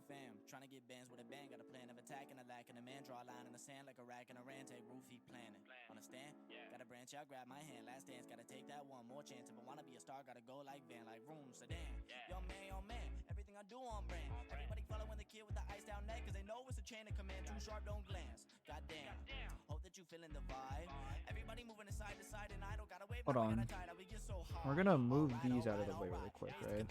fam. Tryna get bands with a band, got a plan of attack and a lack and a man. Draw a line in the sand like a rack and a ran. Take roof, he planning. Understand? Gotta branch out, grab my hand. Last dance, gotta take that one more chance. If I wanna be a star, gotta go like Van, like room, sedan. Yo man, everything I do on brand. Everybody following the kid with the ice down neck, cause they know it's a chain of command. Too sharp, don't glance. Goddamn. Hope that you feeling the vibe. Everybody moving side to side, and I don't gotta wave. Hold on. We're gonna move these out of the way really quick, right?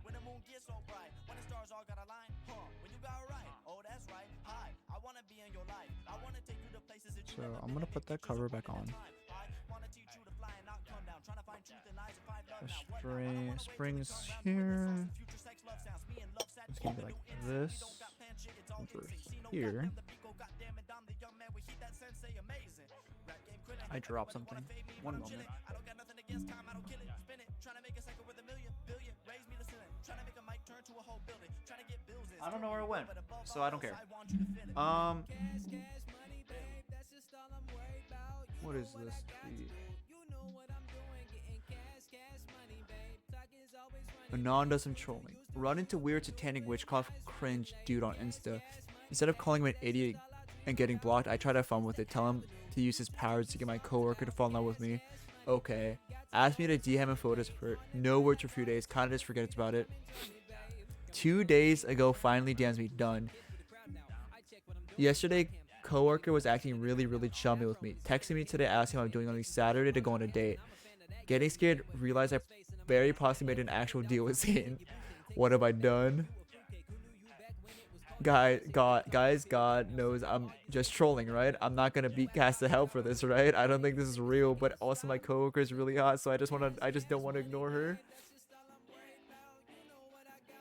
When the moon gets so bright, when the stars all got a line, when you got right, oh that's right. Hi, I wanna be in your life. I wanna take you to places that you So I'm gonna put that cover back on. The springs here. It's gonna be like this over here. I dropped something. One moment. I don't know where it went, so I don't care. What is this tweet? Anon does some trolling. Run into weird satanic witchcraft cringe dude on Insta. Instead of calling him an idiot and getting blocked, I try to have fun with it. Tell him to use his powers to get my coworker to fall in love with me. Okay. Ask me to DM him photos for no words for a few days. Kinda just forgets about it. 2 days ago, finally DMs me. Done. Yesterday, coworker was acting really chummy with me. Texting me today asking what I'm doing on a Saturday to go on a date. Getting scared, realized I very possibly made an actual deal with Satan. What have I done? Guys, God knows I'm just trolling, right? I'm not gonna beat cast to hell for this, right? I don't think this is real, but also my coworker is really hot, so I just don't want to ignore her.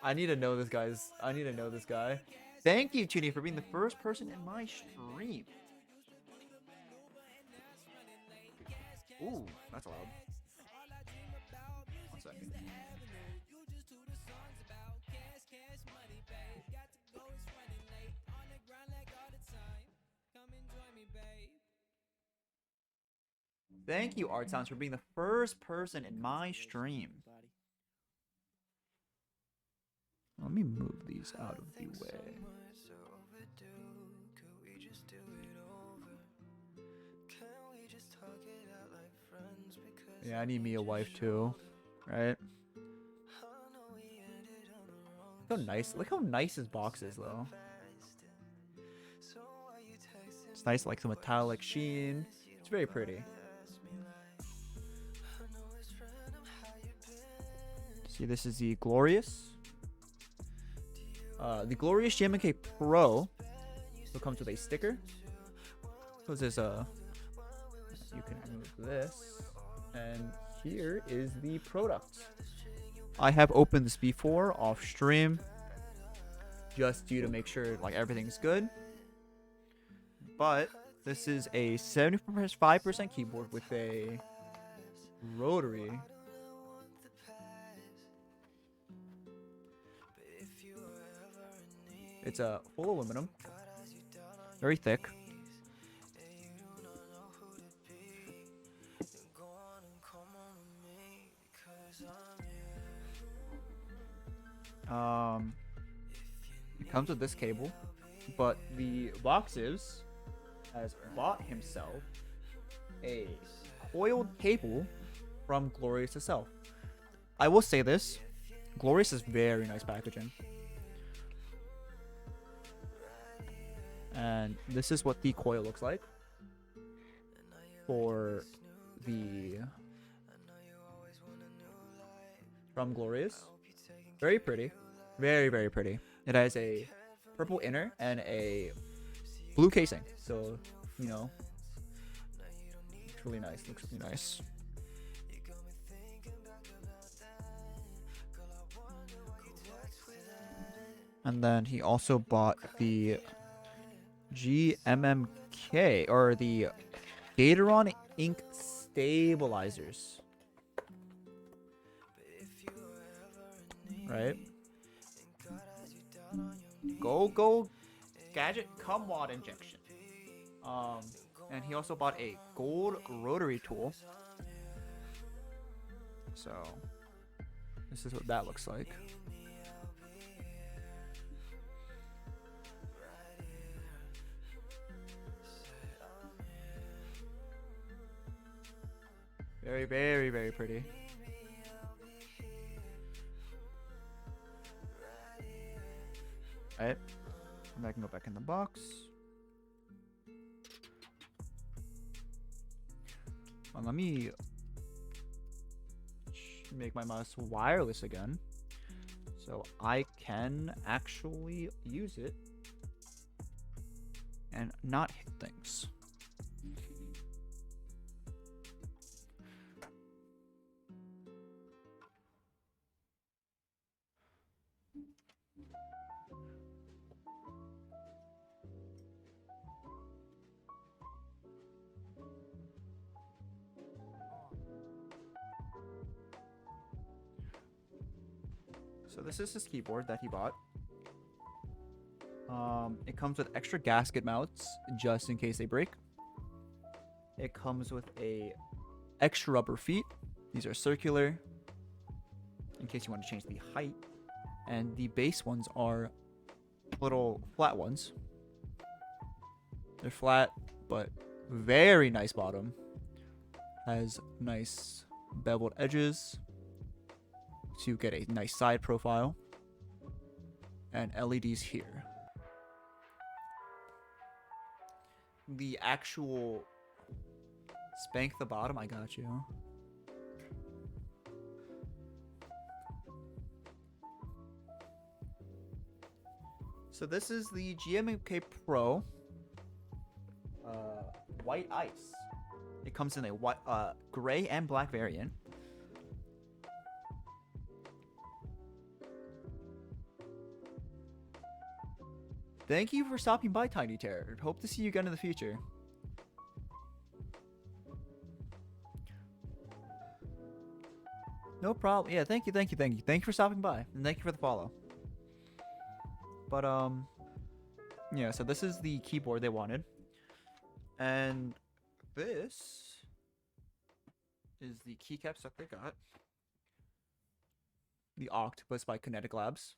I need to know this, guys. I need to know this guy. Thank you, Tuni, for being the first person in my stream. Ooh, that's loud. 1 second. Thank you, Art Sounds, for being the first person in my stream. Let me move these out of the way. Yeah, I need me a wife too, right? Look how nice his box is, though. It's nice, like the metallic sheen. It's very pretty. See, this is the Glorious. The Glorious JMK Pro. So comes with a sticker. So there's you can remove this, and here is the product. I have opened this before off stream, just due to make sure like everything's good. But this is a 75% keyboard with a rotary. It's a full aluminum, very thick. It comes with this cable, but the Boxes has bought himself a coiled cable from Glorious itself. I will say this, Glorious is very nice packaging. And this is what the coil looks like for the from Glorious. Very pretty, very pretty. It has a purple inner and a blue casing, so you know, it's really nice. Looks really nice. And then he also bought the GMMK, or the Gateron Ink Stabilizers. Right? Go Gadget Cum Wad Injection. And he also bought a gold rotary tool. So this is what that looks like. Very, very, very pretty. Alright. And I can go back in the box. Well, let me make my mouse wireless again. So I can actually use it and not hit things. So this is his keyboard that he bought. It comes with extra gasket mounts just in case they break. It comes with a extra rubber feet. These are circular in case you want to change the height. And the base ones are little flat ones. They're flat, but very nice bottom. Has nice beveled edges to get a nice side profile. And LEDs here. The actual spank the bottom, I got you. So this is the GMK Pro White Ice. It comes in a white, gray and black variant. Thank you for stopping by, Tiny Terror. Hope to see you again in the future. No problem. Yeah, thank you. Thank you for stopping by. And thank you for the follow. But, yeah, so this is the keyboard they wanted. And this is the keycaps that they got. The Octopus by Kinetic Labs.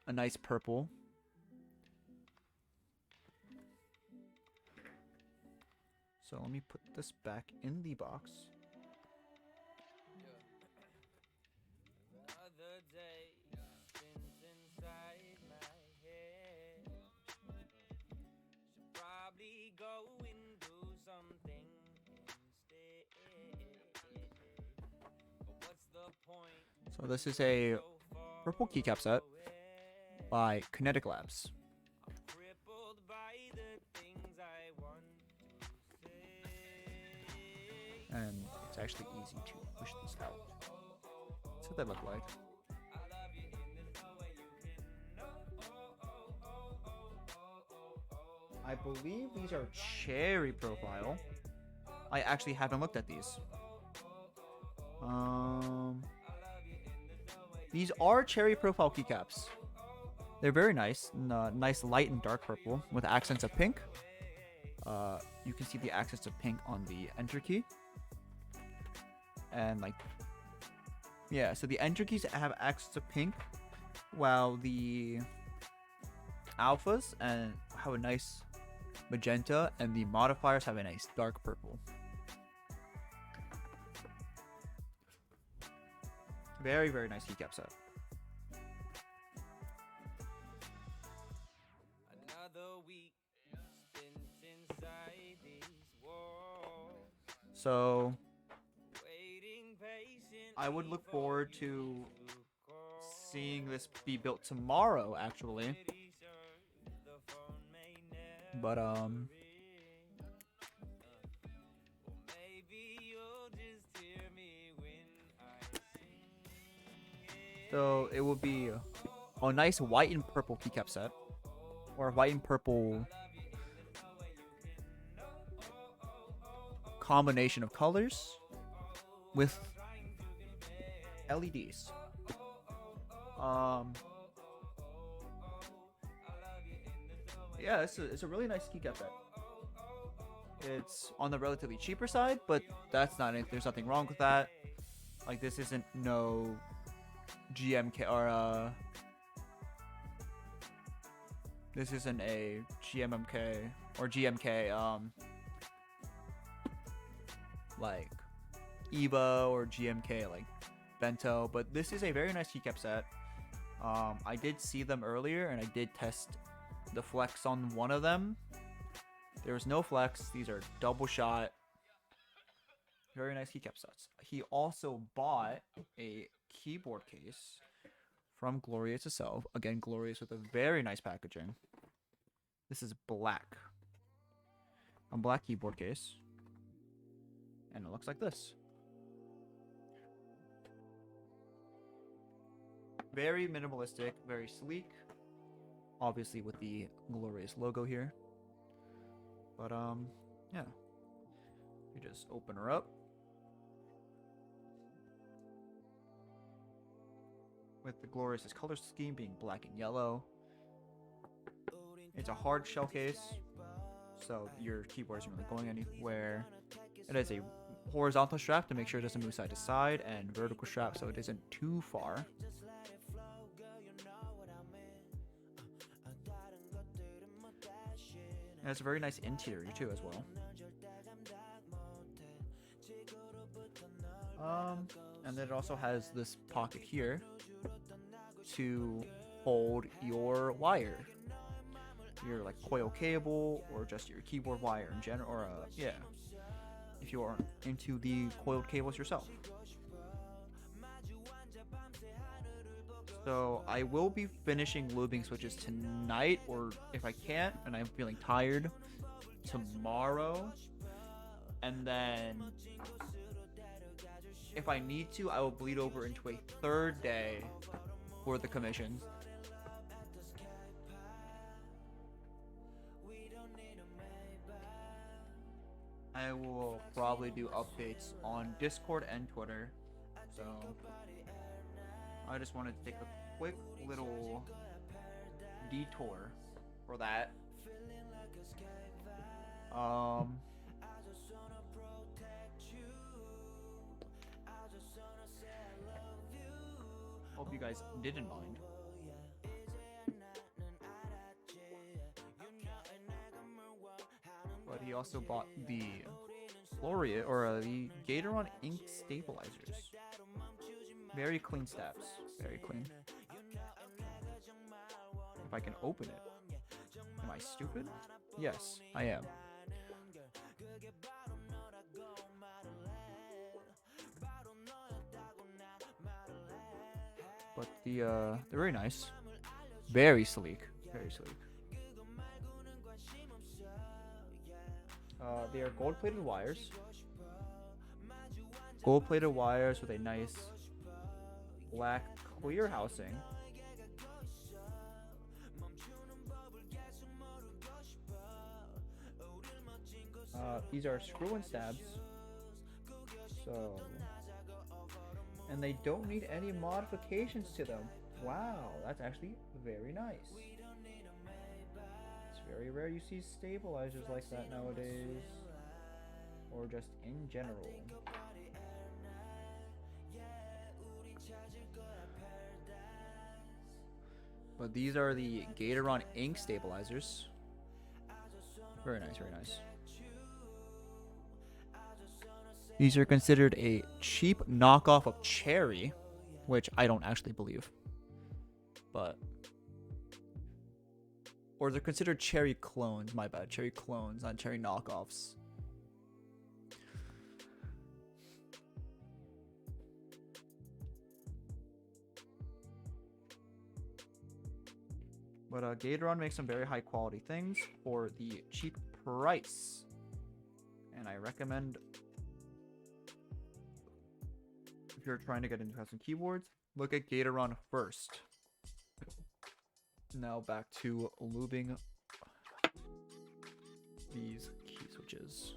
A nice purple. So let me put this back in the box. Another day spent inside my head. Should probably go and do something instead. But what's the point? So this is a purple keycap set by Kinetic Labs. I'm crippled by the things I want to say. And it's actually easy to push this out. That's what they look like. I believe these are cherry profile. I actually haven't looked at these. These are cherry profile keycaps. They're very nice. Nice light and dark purple with accents of pink. You can see the accents of pink on the enter key. And like, yeah, so the enter keys have accents of pink, while the alphas and have a nice magenta, and the modifiers have a nice dark purple. Very, very nice keycap set. Another week spent inside these walls. So Waiting patiently I would look forward to to call. seeing this be built tomorrow, actually. Pretty sure the phone may never But ring. Or maybe you'll just hear me when I sing it. So it will be a nice white and purple keycap set, or a white and purple combination of colors with LEDs. Yeah, it's a really nice keycap set. It's on the relatively cheaper side, but that's not it. There's nothing wrong with that. Like, this isn't no GMK or this isn't a GMMK or GMK like EVA or GMK, like Bento. But this is a very nice keycap set. I did see them earlier, and I did test the flex on one of them. There was no flex. These are double shot. Very nice keycap sets. He also bought a keyboard case from Glorious itself. Again, Glorious with a very nice packaging. This is black. A black keyboard case. And it looks like this. Very minimalistic, very sleek. Obviously with the Glorious logo here. But yeah. You just open her up. With the Glorious's color scheme being black and yellow. It's a hard shell case, so your keyboard isn't really going anywhere. It has a horizontal strap to make sure it doesn't move side to side, and vertical strap so it isn't too far. It has a very nice interior too as well. And then it also has this pocket here to hold your wire, your like coil cable, or just your keyboard wire in general, or yeah, if you are into the coiled cables yourself. So I will be finishing Lubing Switches tonight, or if I can't and I'm feeling tired, tomorrow. And then if I need to, I will bleed over into a third day for the commissions. I will probably do updates on Discord and Twitter. So I just wanted to take a quick little detour for that. Hope you guys didn't mind. But he also bought the Floria, or the Gatoron ink stabilizers. Very clean stabs. Very clean. If I can open it. Am I stupid? Yes, I am. But they're very nice. Very sleek. Very sleek. They are gold-plated wires. Gold-plated wires with a nice black clear housing. These are screw-in stabs. So, and they don't need any modifications to them. Wow, that's actually very nice. It's very rare you see stabilizers like that nowadays, or just in general. But these are the Gatoron ink stabilizers. Very nice, very nice. These are considered a cheap knockoff of Cherry, which I don't actually believe. But, or they're considered Cherry clones, my bad. Cherry clones, not Cherry knockoffs. But Gatoron makes some very high quality things for the cheap price. And I recommend, if you're trying to get into custom keyboards, look at Gatoron first. Now back to lubing these key switches.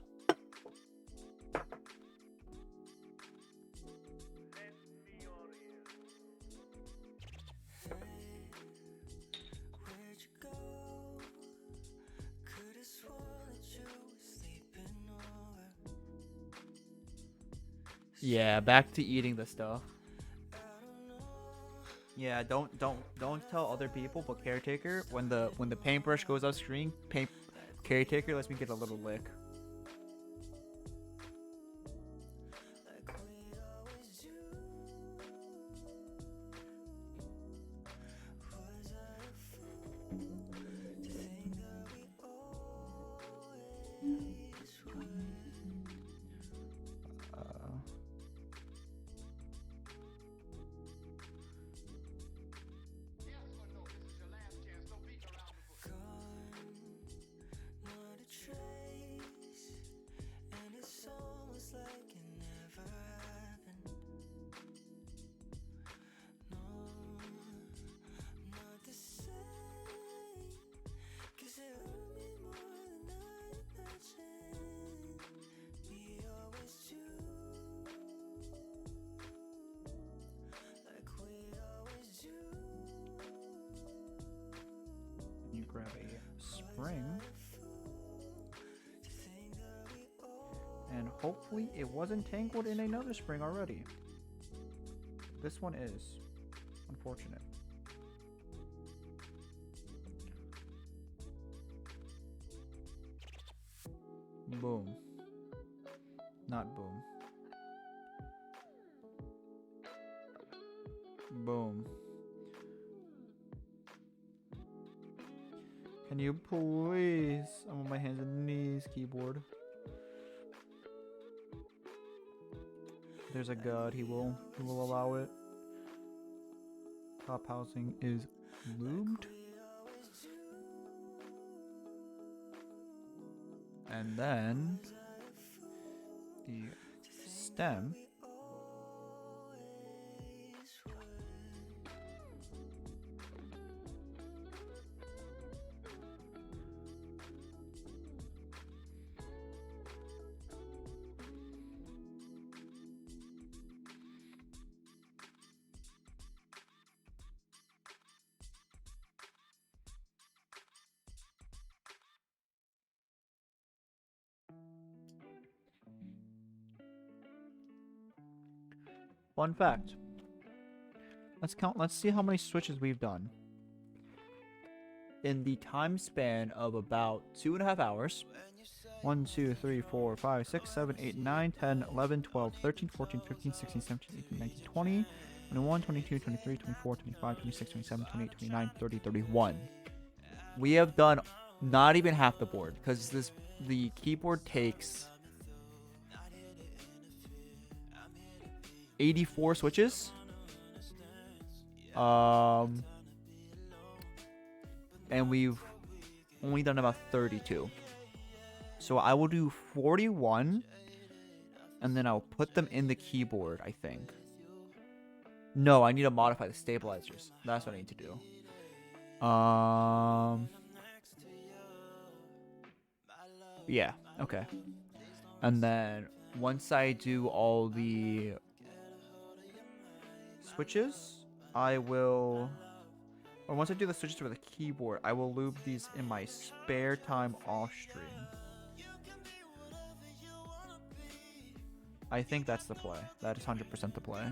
Yeah, back to eating the stuff. Yeah, don't tell other people, but Caretaker, when the paintbrush goes off screen, Caretaker lets me get a little lick. grab a spring. And hopefully it wasn't tangled in another spring already. This one is. Unfortunate. Boom. Not boom. Boom. Can you please? I'm on my hands and knees, keyboard. There's a god, he will allow it. Top housing is lubed. And then the stem Fun fact. Let's see how many switches we've done. In the time span of about 2.5 hours. 1, 2, 3, 4, 5, 6, 7, 8, 9, 10, 11, 12, 13, 14, 15, 16, 17, 18, 19, 20, 21, 22, 23, 24, 25, 26, 27, 28, 29, 30, 31. We have done not even half the board because the keyboard takes 84 switches. And we've only done about 32. So I will do 41 and then I'll put them in the keyboard, I think. No, I need to modify the stabilizers. That's what I need to do. Yeah, okay. And then once I do all the switches, or once I do the switches for the keyboard, I will lube these in my spare time off stream. I think that's the play. That is 100% the play.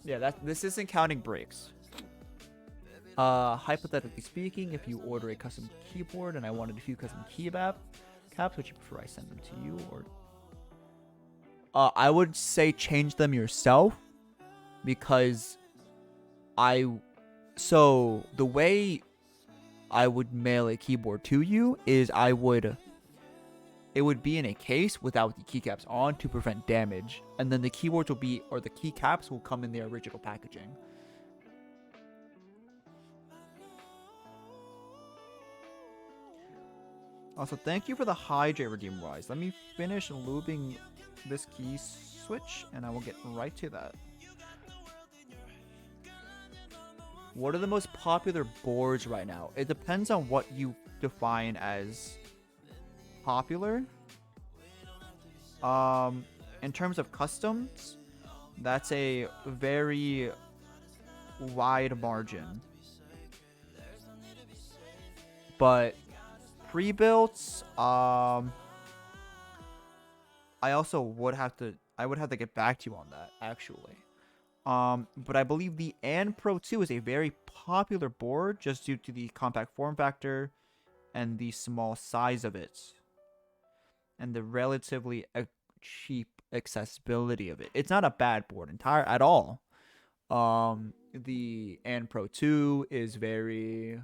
Yeah, this isn't counting breaks. Hypothetically speaking, if you order a custom keyboard and I wanted a few custom caps, would you prefer I send them to you or? I would say change them yourself because so the way I would mail a keyboard to you is it would be in a case without the keycaps on to prevent damage, and then the keyboards will be, or the keycaps will come in their original packaging. Also, thank you for the Hydrate Redeem Rise. Let me finish lubing this key switch, and I will get right to that. What are the most popular boards right now? It depends on what you define as popular. In terms of customs, that's a very wide margin. But pre-builts, I would have to get back to you on that actually. But I believe the An Pro 2 is a very popular board just due to the compact form factor and the small size of it and the relatively cheap accessibility of it. It's not a bad board at all. The An Pro 2 is very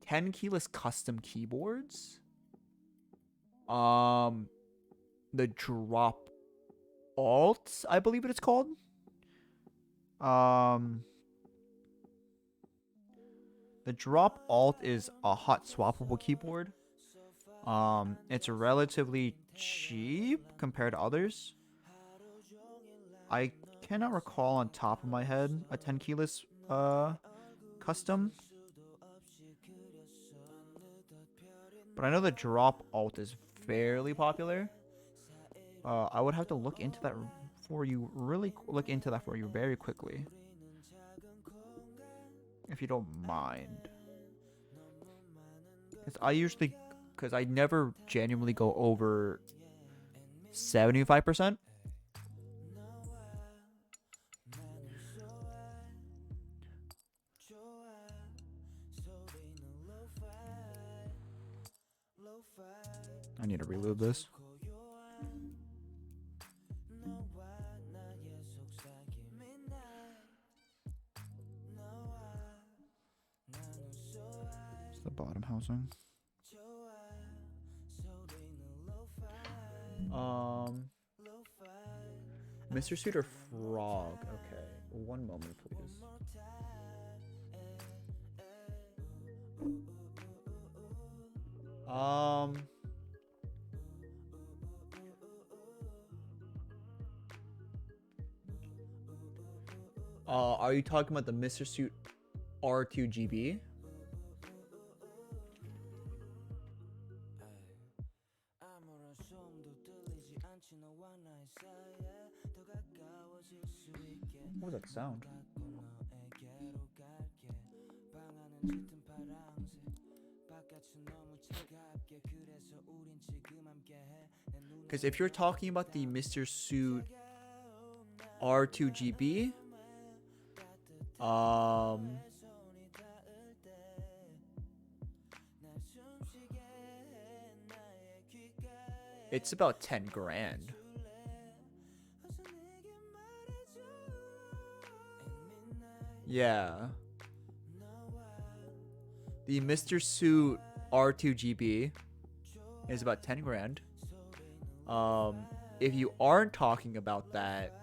10 keyless custom keyboards. The Drop Alt, I believe it is called. The Drop Alt is a hot swappable keyboard. It's relatively cheap compared to others. I cannot recall on top of my head a 10 keyless custom. But I know the drop alt is fairly popular. I would have to look into that for you. Look into that for you very quickly, if you don't mind. Because I never genuinely go over 75%. I need to reload this. It's the bottom housing. Mr. Suit or Frog? Okay, one moment, please. Are you talking about the Mr. Suit R2GB? What was that sound? Because if you're talking about the Mr. Suit R2GB, it's about 10 grand. Yeah. The Mr. Suit R2GB is about 10 grand. If you aren't talking about that,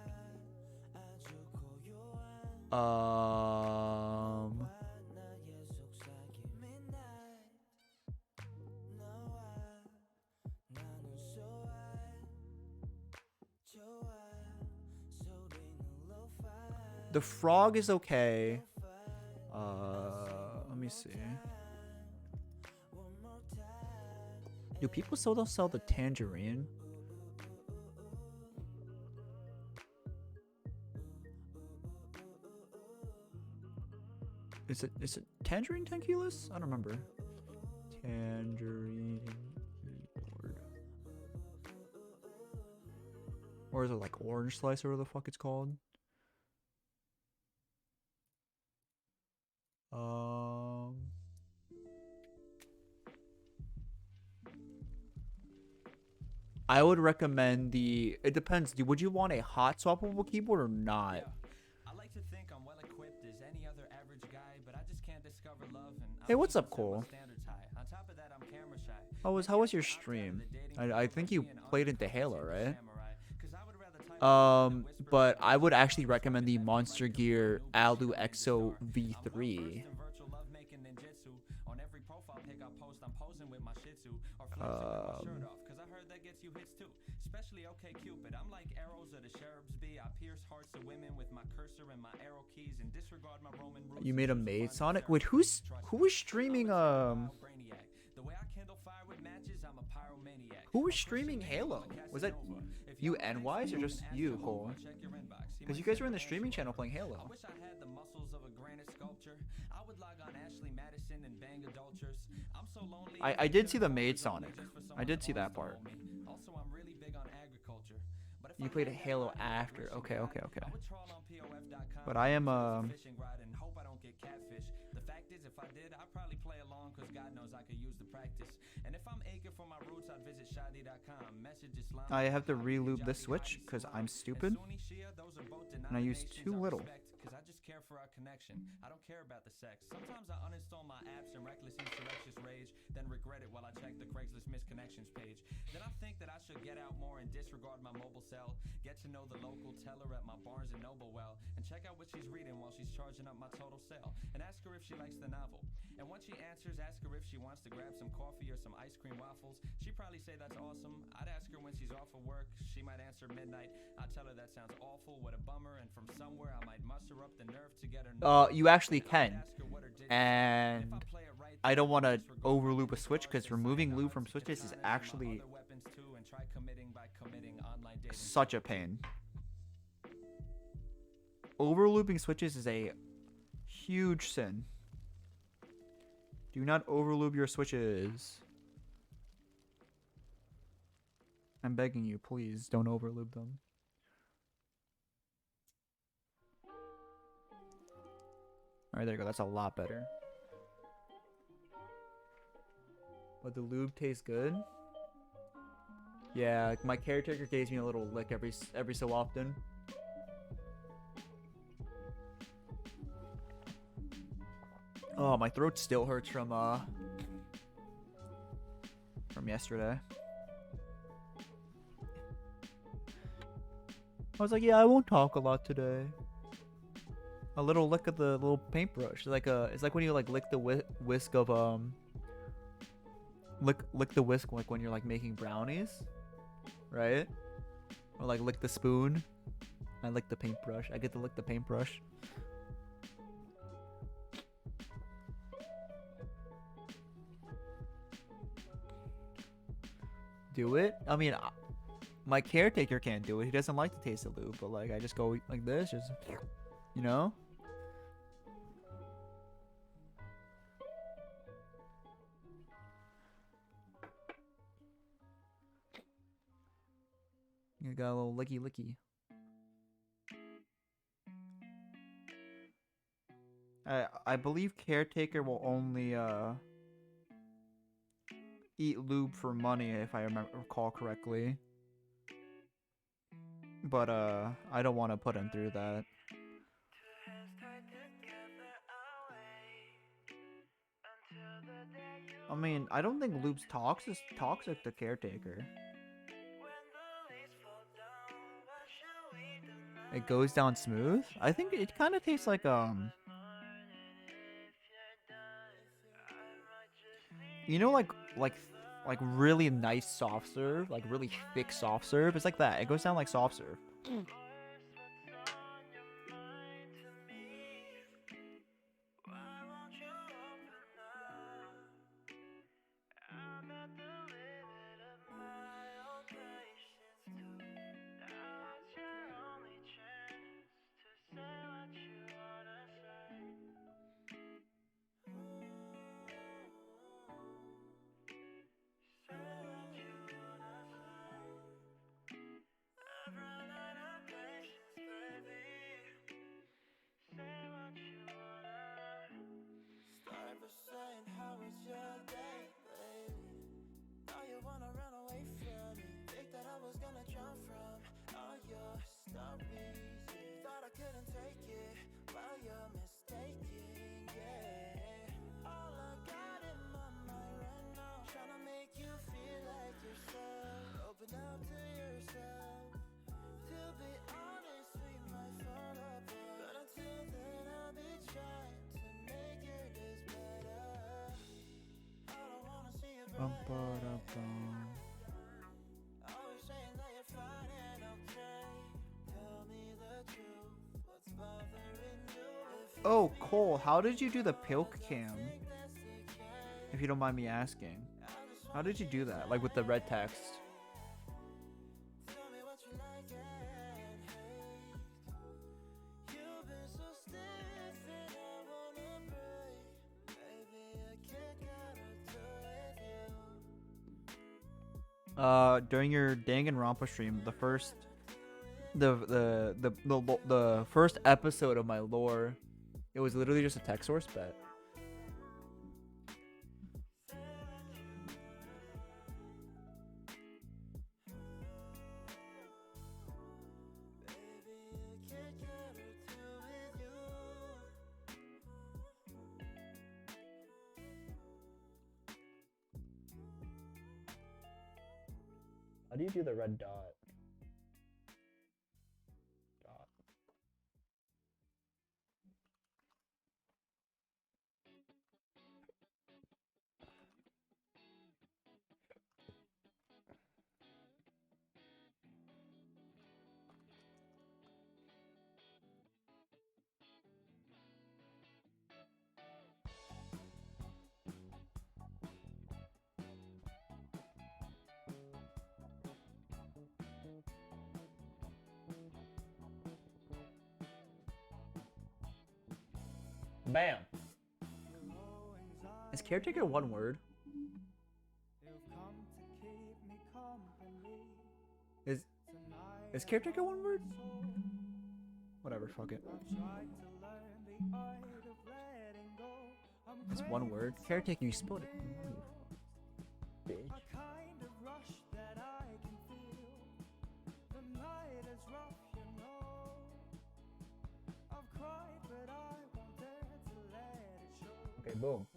the Frog is okay. Let me see. Do people still sell the Tangerine? Is it Tangerine 10 kilos? I don't remember. Tangerine Lord. Or is it like Orange Slice or whatever the fuck it's called? I would recommend the. It depends. Would you want a hot swappable keyboard or not? Yeah. I like to think I'm well equipped as any other average guy, but I just can't discover love and Hey, what's up, Cole? standards high. On top of that, I'm camera shy. How was your stream? I think you played into Halo, right? But I would actually recommend the Monster Gear Alu Exo V3. Especially okay Cupid. I'm like arrows of the cherubs be. I pierce hearts of women with my cursor and my arrow keys and disregard my Roman roots. You made a maid Sonic? Wait, who was streaming The way I kindle fire with matches, I'm a pyromaniac. who was streaming Halo? Was that you and Wise or just you, Cole? Because you guys were in the streaming channel playing Halo. I wish I had the muscles of a granite sculpture. I would log on Ashley Madison and bang adulterers. I'm so lonely. I did see the maid Sonic. I did see that part. Also, I'm really big on agriculture. But if You I played a had Halo a after. Okay. I would trawl on POF.com. But I am fishing rod and hope I don't get catfish. The fact is, if I did, I'd probably play along because God knows I could use the practice. And if I'm aching for my roots, I'd visit shadi.com. Message Islam. I have to relube this switch because I'm stupid and I use too little. Because I just care for our connection. I don't care about the sex. Sometimes I uninstall my apps in reckless, insurrectious rage, then regret it while I check the Craigslist misconnections page. Then I think that I should get out more and disregard my mobile cell. Get to know the local teller at my Barnes and Noble well, and check out what she's reading while she's charging up my total sale. And ask her if she likes the novel. And once she answers, ask her if she wants to grab some coffee or some ice cream waffles. She'd probably say that's awesome. I'd ask her when she's off of work. She might answer midnight. I'd tell her that sounds awful, what a bummer, and from somewhere I might muster up the nerve to get her. You actually can. And I don't want to over lube a switch because removing lube from switches is actually such a pain. Over looping switches is a huge sin. Do not over lube your switches. I'm begging you, please don't over lube them. Alright, there you go. That's a lot better. But the lube tastes good. Yeah, my caretaker gives me a little lick every so often. Oh, my throat still hurts from yesterday. I was like, yeah, I won't talk a lot today. A little lick of the little paintbrush. It's like when you like lick the whisk of lick the whisk like when you're like making brownies, right? Or like lick the spoon. I lick the paintbrush. I get to lick the paintbrush. Do it? I mean, my caretaker can't do it. He doesn't like the taste of lube, but like I just go like this, just, you know? You got a little licky licky. I believe caretaker will only eat lube for money if I recall correctly. But I don't want to put him through that. I mean, I don't think lube's toxic to caretaker. It goes down smooth. I think it kind of tastes like you know, like really nice soft serve, like really thick soft serve. It's like that. It goes down like soft serve. Oh, Cole, how did you do the pilk cam? If you don't mind me asking. How did you do that? Like with the red text? During your Danganronpa stream, the first episode of my lore, it was literally just a text source bet. How do you do the red dot? Bam. Is caretaker one word? Is caretaker one word? Whatever, fuck it. It's one word. Caretaker, you spelled it. Bitch. Okay, boom.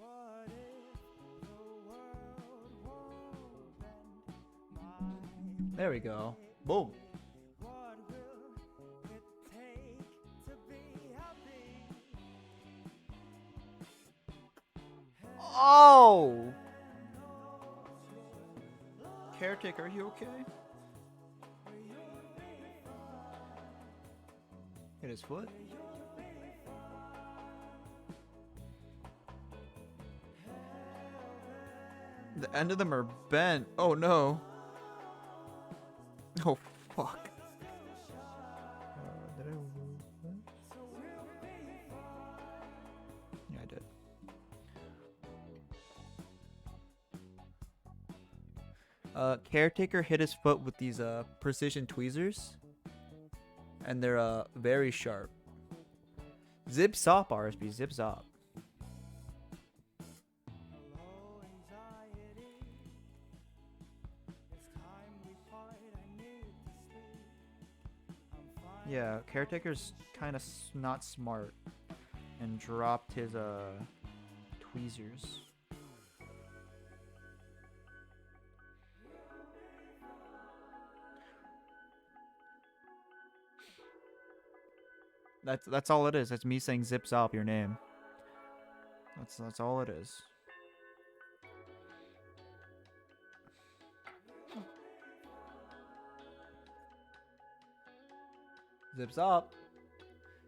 There we go. Boom. Oh! Caretaker, are you okay? Hit his foot. The end of them are bent. Oh no. Oh fuck. Did I lose that? Yeah, I did. Caretaker hit his foot with these precision tweezers, and they're very sharp. Zip zop, RSB, zip zop. Yeah, caretaker's kind of not smart and dropped his tweezers. That's all it is. That's me saying zip zop your name. That's all it is. Zip zop.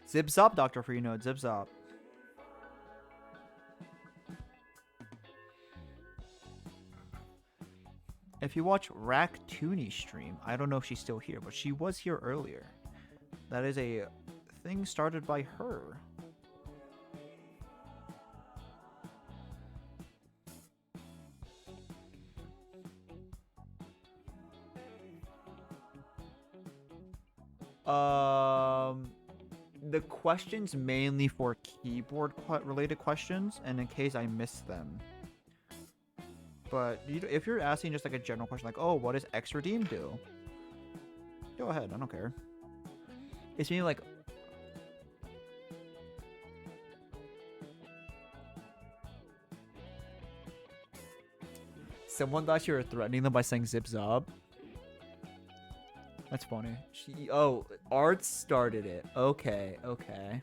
Zip zop, Dr. Freenode. Zip zop. If you watch Rack Tooney stream, I don't know if she's still here, but she was here earlier. That is a thing started by her. The questions mainly for keyboard related questions, and in case I miss them. But if you're asking just like a general question, like, oh, what does X redeem do? Go ahead, I don't care. It's meaning like, someone thought you were threatening them by saying zip zob. That's funny. Oh, Art started it. Okay, okay.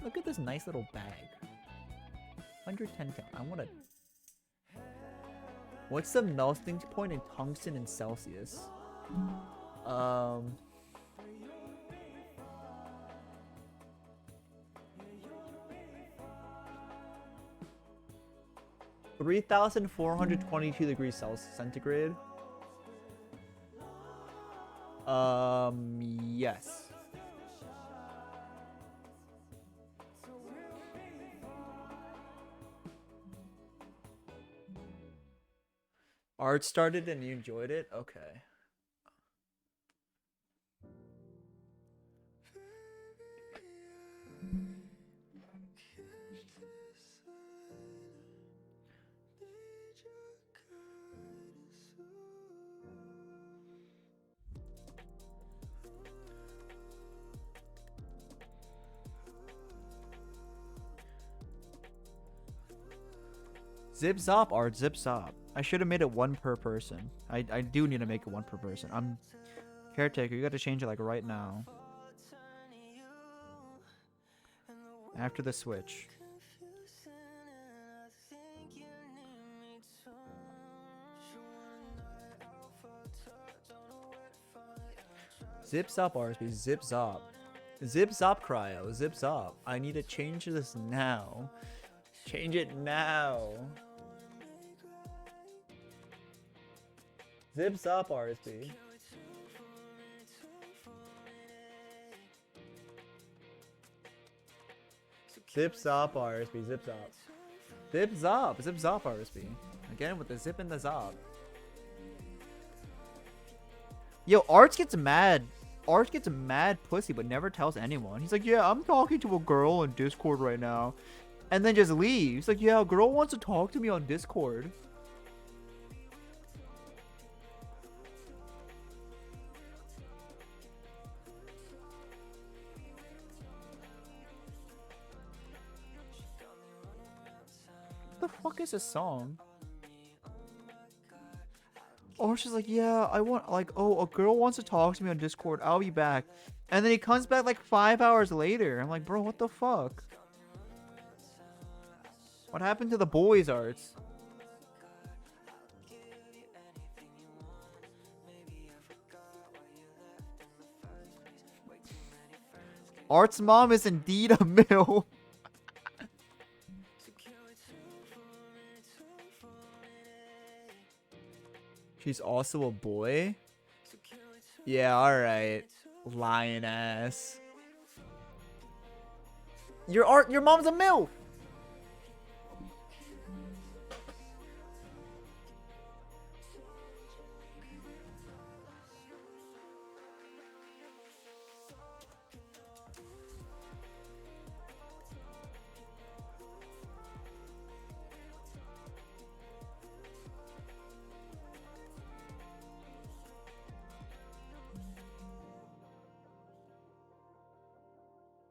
Look at this nice little bag. 110 count. I want to. What's the melting point in tungsten and Celsius? 3,422 degrees Celsius centigrade. Yes. Art started and you enjoyed it? Okay. Zip zop, Art, zip zop. I should have made it one per person. I do need to make it one per person. I'm caretaker. You got to change it like right now. After the switch. Zip zop, RSB. Zip zop. Zip zop, cryo. Zip zop. I need to change this now. Change it now. Zips up, RSB. Zip zop RSB. Zip zop. Zip zop. Zip zop RSB. Again with the zip and the zop. Yo, Arts gets mad. Arts gets mad pussy, but never tells anyone. He's like, yeah, I'm talking to a girl on Discord right now. And then just leaves. Like, yeah, a girl wants to talk to me on Discord. What the fuck is this song? Or she's like, yeah, I want, like, oh, a girl wants to talk to me on Discord. I'll be back. And then he comes back like 5 hours later. I'm like, bro, what the fuck? What happened to the boys' Arts? Art's mom is indeed a mill. She's also a boy? Yeah, alright. Lion ass. Your mom's a MILF!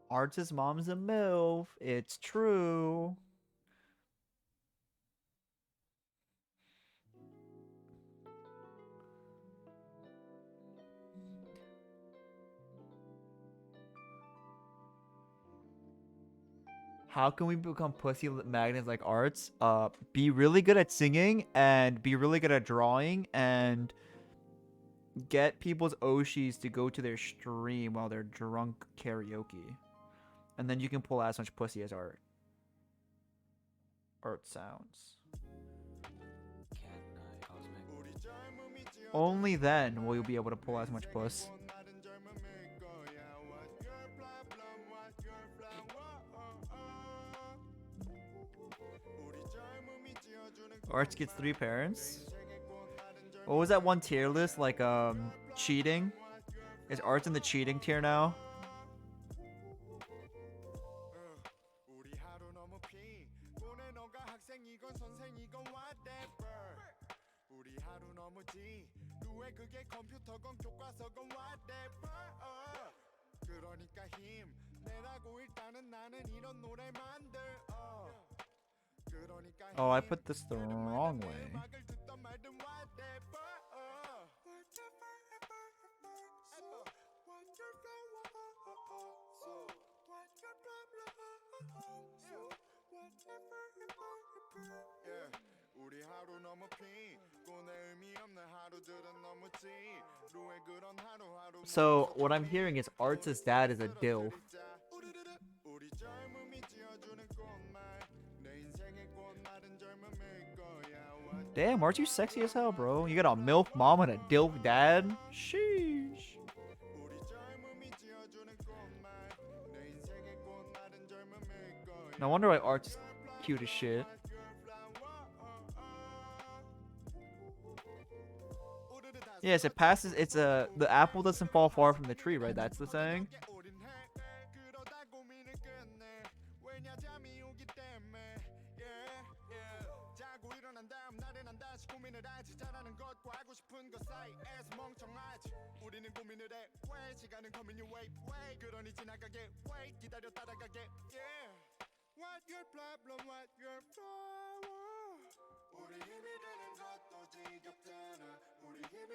Art's mom's a MILF. It's true. How can we become pussy magnets like Arts? Be really good at singing and be really good at drawing and get people's Oshis to go to their stream while they're drunk karaoke. And then you can pull as much pussy as Art. Art sounds. Only then will you be able to pull as much puss. Arts gets 3 parents. What was that one tier list? Like, cheating? Is Arts in the cheating tier now? Oh, I put this the wrong way. So, what I'm hearing is Arts' dad is a DILF. Damn, aren't you sexy as hell, bro? You got a MILF mom and a DILF dad? Sheesh. No wonder why Art's is cute as shit. Yes, it passes. It's the apple doesn't fall far from the tree, right? That's the saying.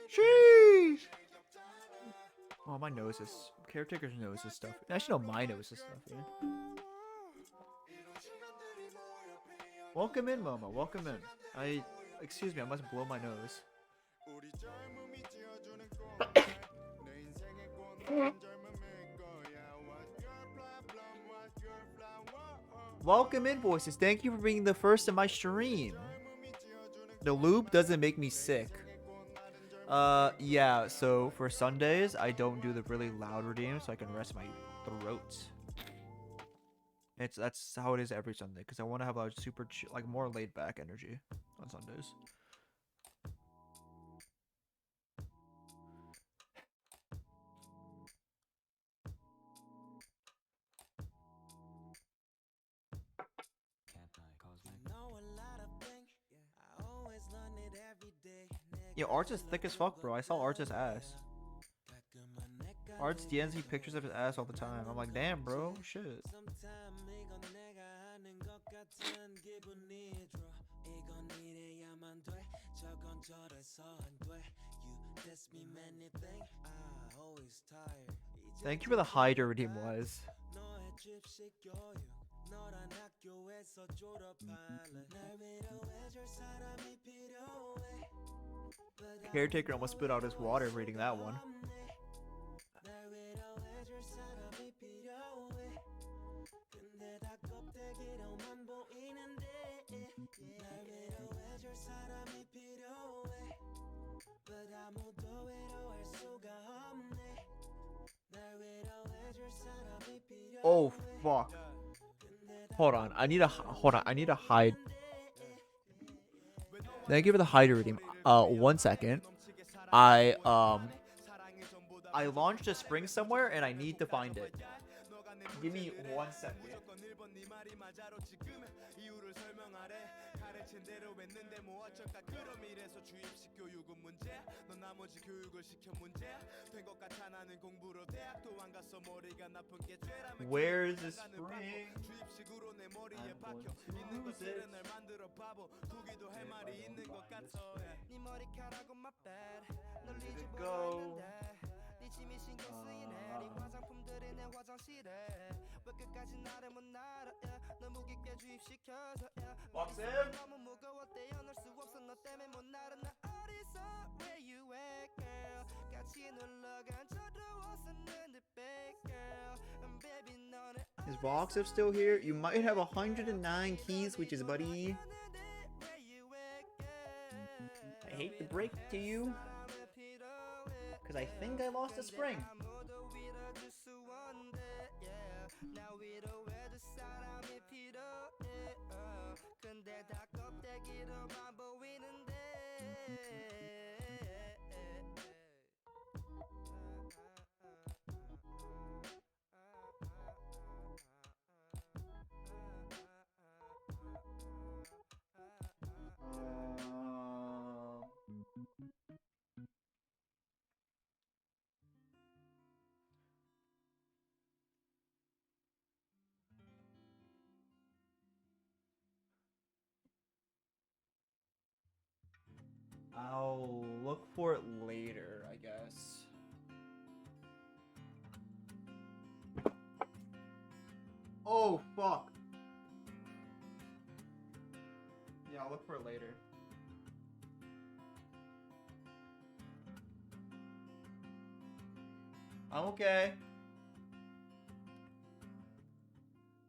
Sheesh. Oh, my nose is caretaker's nose is stuff. Actually, no, my nose is stuff. Yeah. Welcome in, Momo. Welcome in. Excuse me, I must blow my nose. Welcome in, voices. Thank you for being the first in my stream. The lube doesn't make me sick. Yeah, so for Sundays, I don't do the really loud redeem so I can rest my throat. That's how it is every Sunday because I want to have a super like more laid back energy on Sundays. Yeah, Art's is thick as fuck, bro. I saw Art's ass. Art's DNZ pictures of his ass all the time. I'm like, damn, bro, shit. Thank you for the hider redeem was. Caretaker almost spit out his water reading that one. Oh fuck. Hold on. I need to hide. Thank you for the hider redeem. 1 second. I launched a spring somewhere and I need to find it. Give me 1 second. Where's the spring? I'm going to lose it. Where did it go? Box him. Is Voxif still here? You might have 109 keys, which is buddy. I hate to break to you, because I think I lost a spring. I'll look for it later, I guess. Oh, fuck. Yeah, I'll look for it later. I'm okay.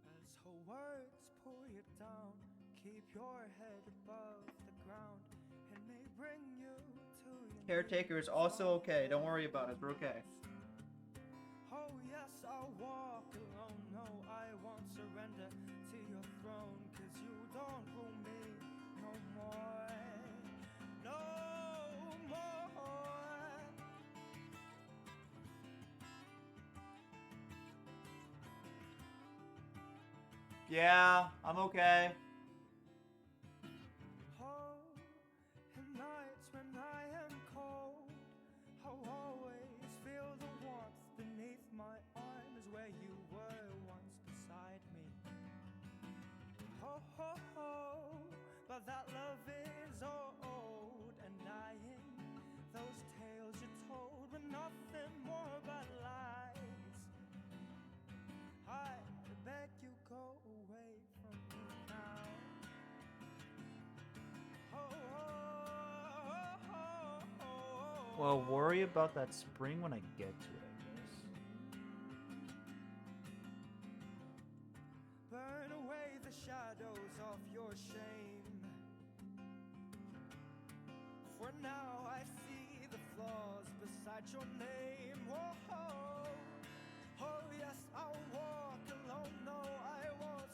As her words pull you down, keep your head above the ground. It may bring you to your Caretaker is also okay. Don't worry about it. We're okay. Oh yes, I'll walk alone. No, I won't surrender to your throne, 'cause you don't rule me no more. No more. Yeah, I'm okay. Oh, in nights when I am cold, I'll always feel the warmth beneath my arms where you were once beside me. But that love is old and dying. Those tales you told were nothing more but lies. I beg you, go away from me now. Well, worry about that spring when I get to it, I guess. Burn away the shadows of your shame. For now I see the flaws beside your name. Oh yes, I'll walk alone. No, I won't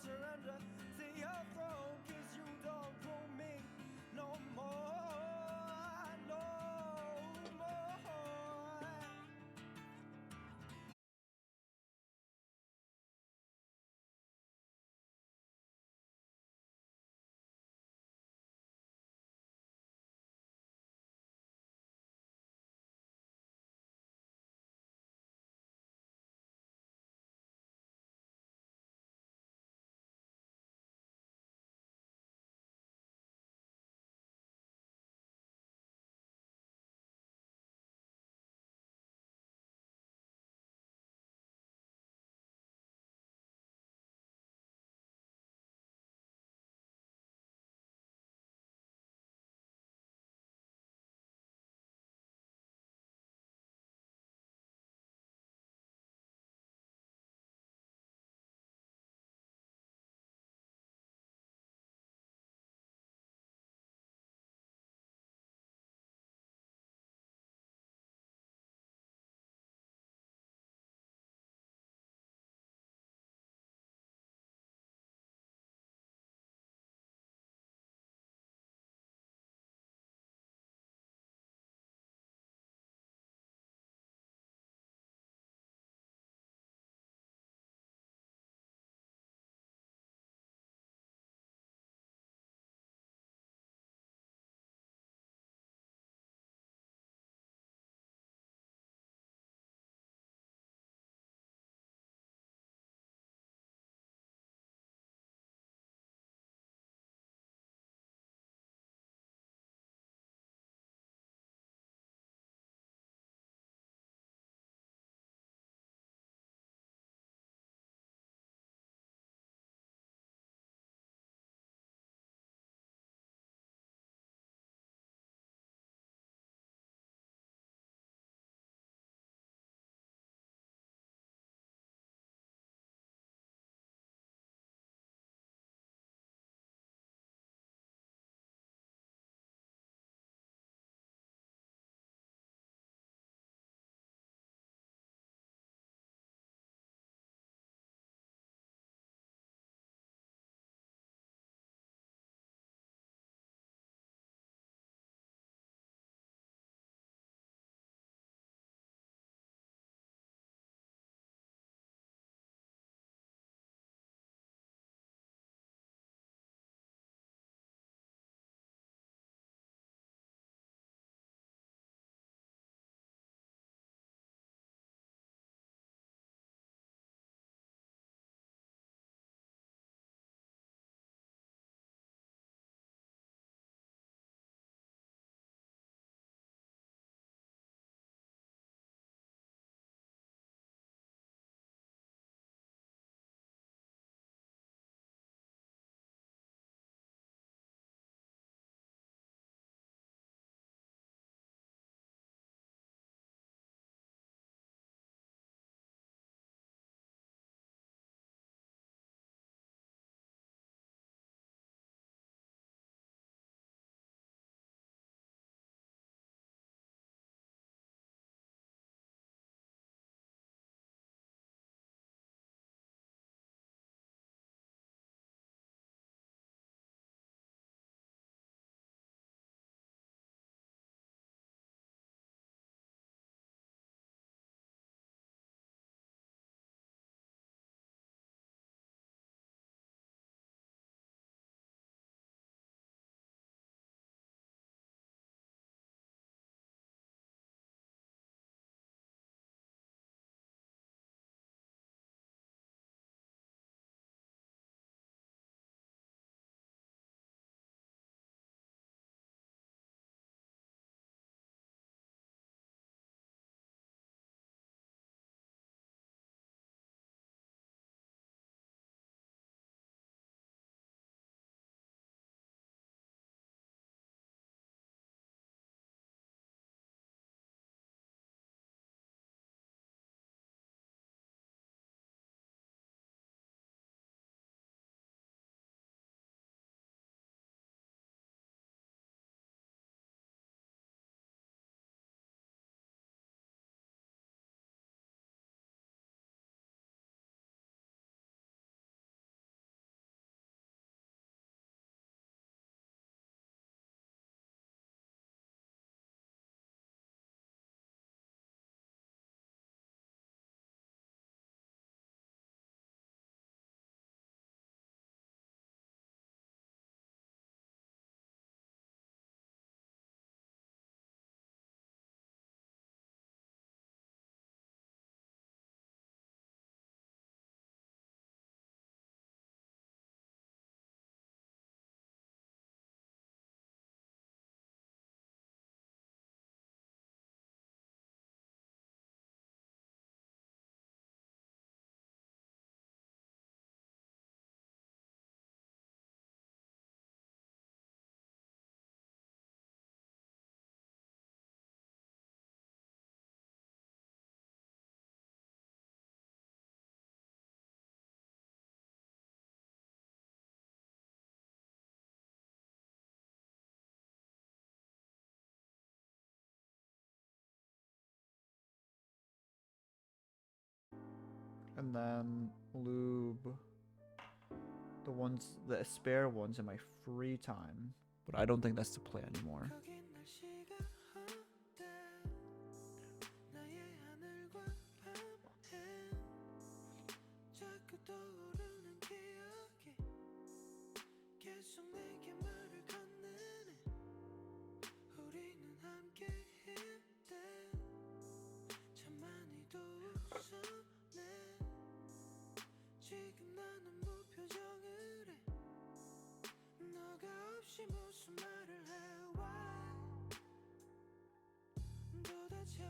and then lube the spare ones in my free time. But I don't think that's the play anymore. 거긴 날씨가 어때 나의 하늘과 밤에 자꾸 떠오르는 기억이 계속 내게 말을 건네네 우리는 함께 있대 참 많이도 웃었네 지금 나는 무표정을 해 너가 없이 무슨 말을 해 Why 도대체 왜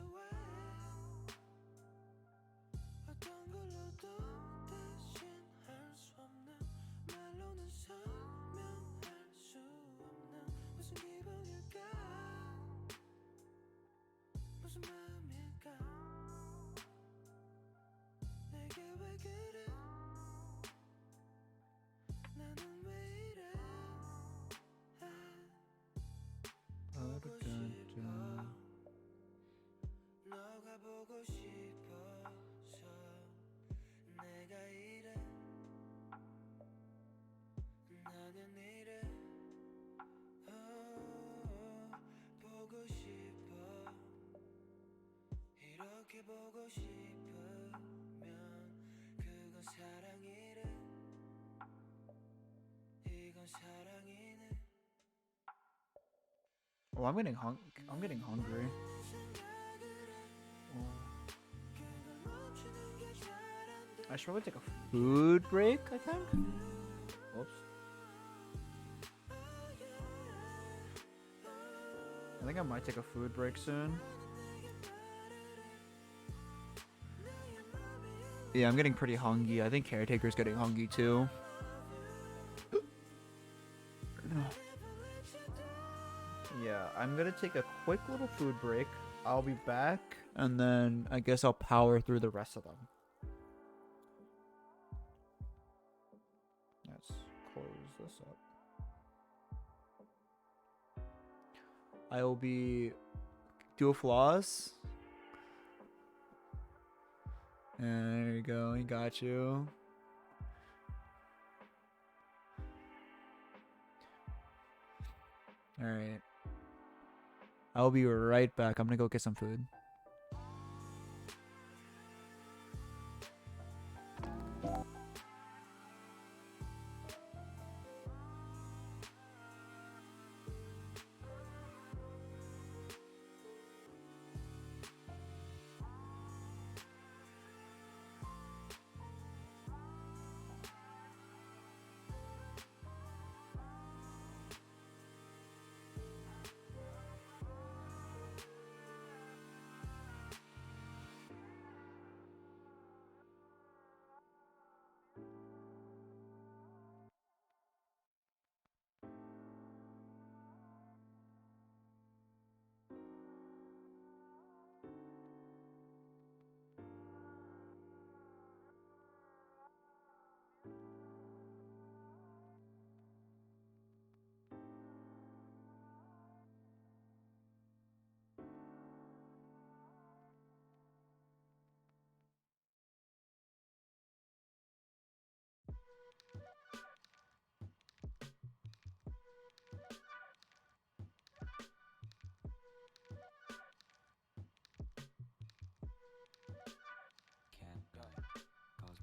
어떤 걸로도 대신할 수 없는 말로는 설명할 수 없는 무슨 기분일까 무슨 마음일까 내게 왜 그래 나는 왜 이래 보고 싶어 너가 보고 싶어서 내가 이래 나는 이래 보고 싶어 이렇게 보고 싶으면 그건 사랑이래 이건 사랑이네 Oh, I'm getting hungry. I should probably take a food break, I think. Whoops. I think I might take a food break soon. Yeah, I'm getting pretty hungry. I think Caretaker's getting hungry too. Yeah, I'm gonna take a quick little food break. I'll be back, and then I guess I'll power through the rest of them. Let's close this up. I will be dual floss. And there you go, he got you. Alright. I'll be right back. I'm gonna go get some food.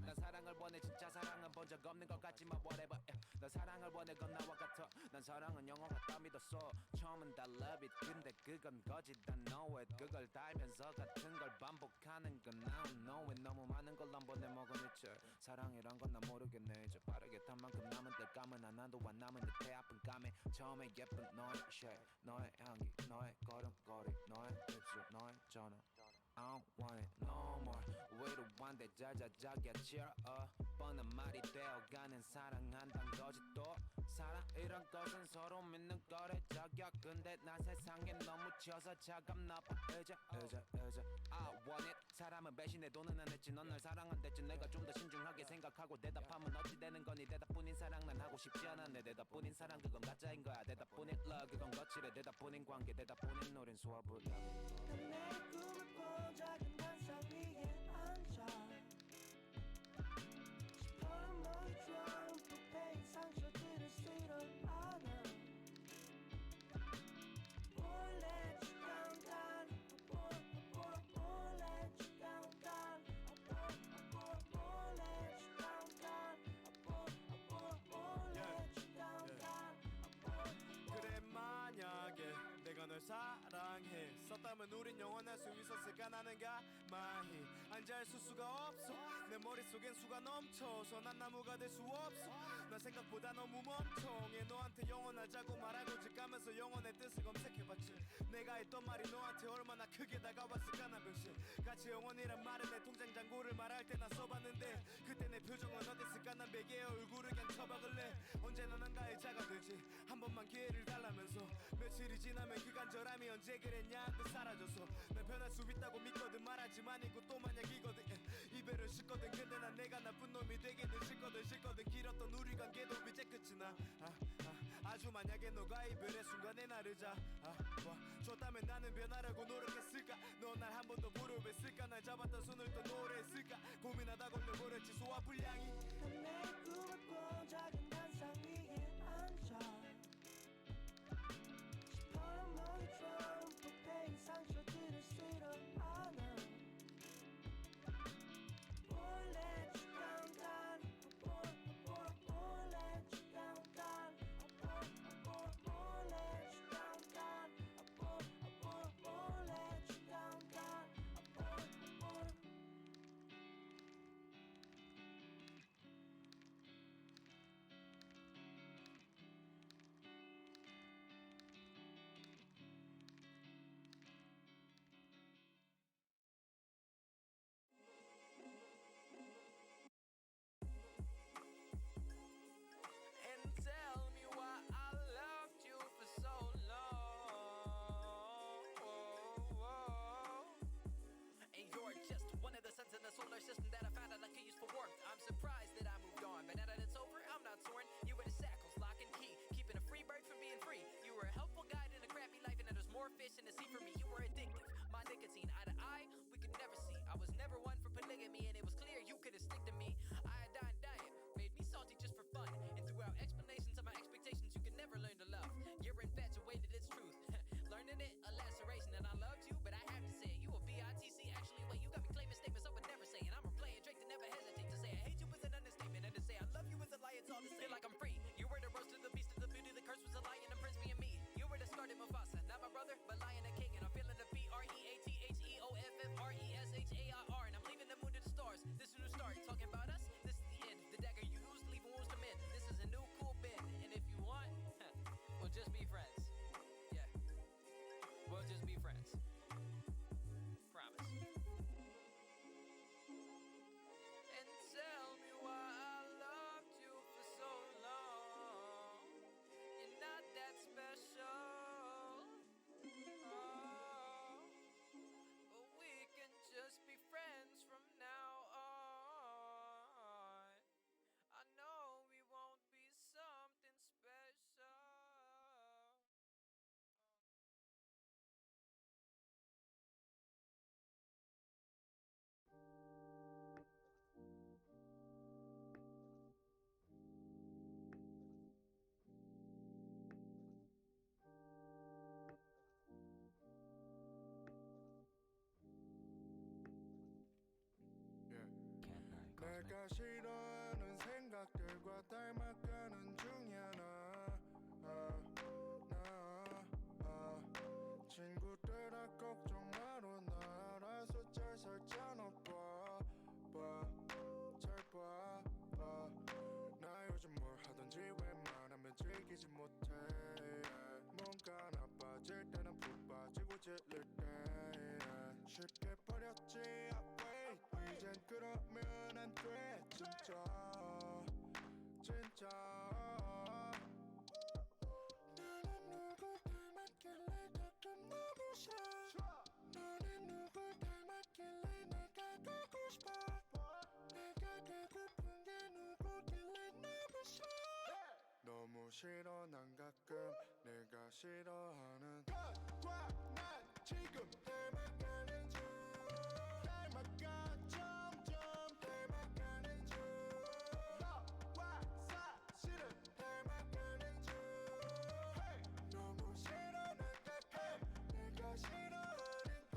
난 사랑을 원해 진짜 사랑은 본 적 없는 것 같지만 whatever 난 사랑을 원해 건 나와 같아 난 사랑은 영원 같다 믿었어 처음은 다 love it 근데 그건 거짓 I know it 그걸 다 알면서 같은 걸 반복하는 건 I don't know it 너무 많은 걸 난 보내 먹은 이제 사랑이란 건 난 모르겠네 이제 빠르게 탄 만큼 남은 뜰감은 하나도 안 남은 듯해 아픈 감에 처음에 예쁜 너의 shape 너의 향기 너의 걸음걸이 너의 입술 너의 전화 I don't want it no more 위로한데 자자자기야 cheer up 뻔한 말이 되어가는 사랑한단 거짓도 사랑이란 것은 서로 믿는 거래 자기야 근데 난 세상에 너무 치여서 차갑나봐 이제 I want it 사람은 배신해 돈은 안 했지 넌 날 사랑한댔지 내가 좀 더 신중하게 생각하고 대답하면 어찌 되는 거니 대답뿐인 사랑 난 하고 싶지 않아 내 대답뿐인 사랑 그건 가짜인 거야 대답뿐인 love 그건 거칠해 대답뿐인 관계 대답뿐인 노래는 수화불량 내 꿈을 꿔 작은 단상 위에 앉아 없었다면 우린 영원할 수 있었을까 나는 가만히 앉아있을 수가 없어 내 머릿속엔 수가 넘쳐서 난 나무가 될 수 없어 난 생각보다 너무 멍청해 너한테 영원하자고 말하고 직가면서 영원의 뜻을 검색해봤지 내가 했던 말이 너한테 얼마나 크게 다가왔을까 난 병신 같이 영원이란 말은 내 통장 잔고를 말할 때 난 써봤는데 그때 내 표정은 어땠을까 난 베개에 얼굴을 그냥 쳐박을래 언제나 난 나의 자가 되지 한 번만 기회를 달라면서 며칠이 지나면 그 간절함이 언제 그랬냐 또 사라져서 난 변할 수 있다고 믿거든 말하지만 이거 또 만약이거든 이별을 싫거든 근데 난 내가 나쁜 놈이 되기는 싫거든 길었던 우리 관계도 이제 끝이 나 아주 만약에 너가 이별의 순간에 나를 줬다면 나는 변하려고 노력했을까 너 날 한 번 더 부르했을까 날 잡았던 손을 또 노래했을까 고민하다 걸려버렸지 소화불량이 내 꿈을 꾼 작은 단상 위에 앉아 시퍼런 머리처럼 부패인 상처들을 쓸어 안아 Won't let you down, down. Won't let you down, down. Won't let you down, down. Won't let you down, down. And tell me why I loved you for so long. And you're just one of the suns in the solar system that I found out I could use for warmth. I'm surprised that I moved on, but now that it's over, I'm not torn. You were the shackles, lock and key, keeping a free bird from being free. You were a helpful guide in a crappy life, and now there's more fish in the sea for me. You were addictive, my nicotine, eye to eye, we could never see. I was never one for polygamy, and it was clear you couldn't stick to me. Iodine diet made me salty just for fun, and throughout explanations of my expectations, you could never learn to love. You're infatuated, it's truth. Learning it, a laceration, and I loved you, but I have to say, you a B-I-T-C, actually, wait, you got me claiming statements I would never say, and I'm replaying Drake to never hesitate to say, I hate you with an understatement, and to say I love you with a lie, it's all the same. Feel like I'm free, you were the roast of the beast of the beauty, the curse was a lion, and Prince being me. You were the scarlet Mufasa, not my brother, but lion and king, and I'm feeling the B-R-E-A-T-H-E-O-F-F-R-E-S-H-A-I-R, and I'm leaving the moon to the stars, this is a new start, talking about us, this is the end, the dagger you used, leaving wounds to mend, this is a new cool bend, and if you want, we'll just be friends, yeah, we'll just be friends, promise. And tell me why I loved you for so long. You're not that special. Oh, but we can just be friends from now on. I know we won't be something special. 내가 싫어하는 생각들과 닮아가는 중이야 친구들아 걱정 마라 나 알아서 잘 살잖아 나 요즘 뭘 하든지 웬만하면 즐기지 못해 뭔가 나빠질 때는 푹 빠지고 질릴 때 쉽게 버렸지 이젠 그러면 안 돼 진짜 나는 누굴 닮았길래 가끔 너무셔 너는 누굴 닮았길래 내가 되고 싶어 내가 되고픈 게 누구길래 너무셔 너무 싫어 난 가끔 내가 싫어하는 것과 난 지금 닮아가는 중 점점 닮아가는 중 너와 사실은 닮아가는 중 너무 싫어 난 가끔 내가 싫어하는 것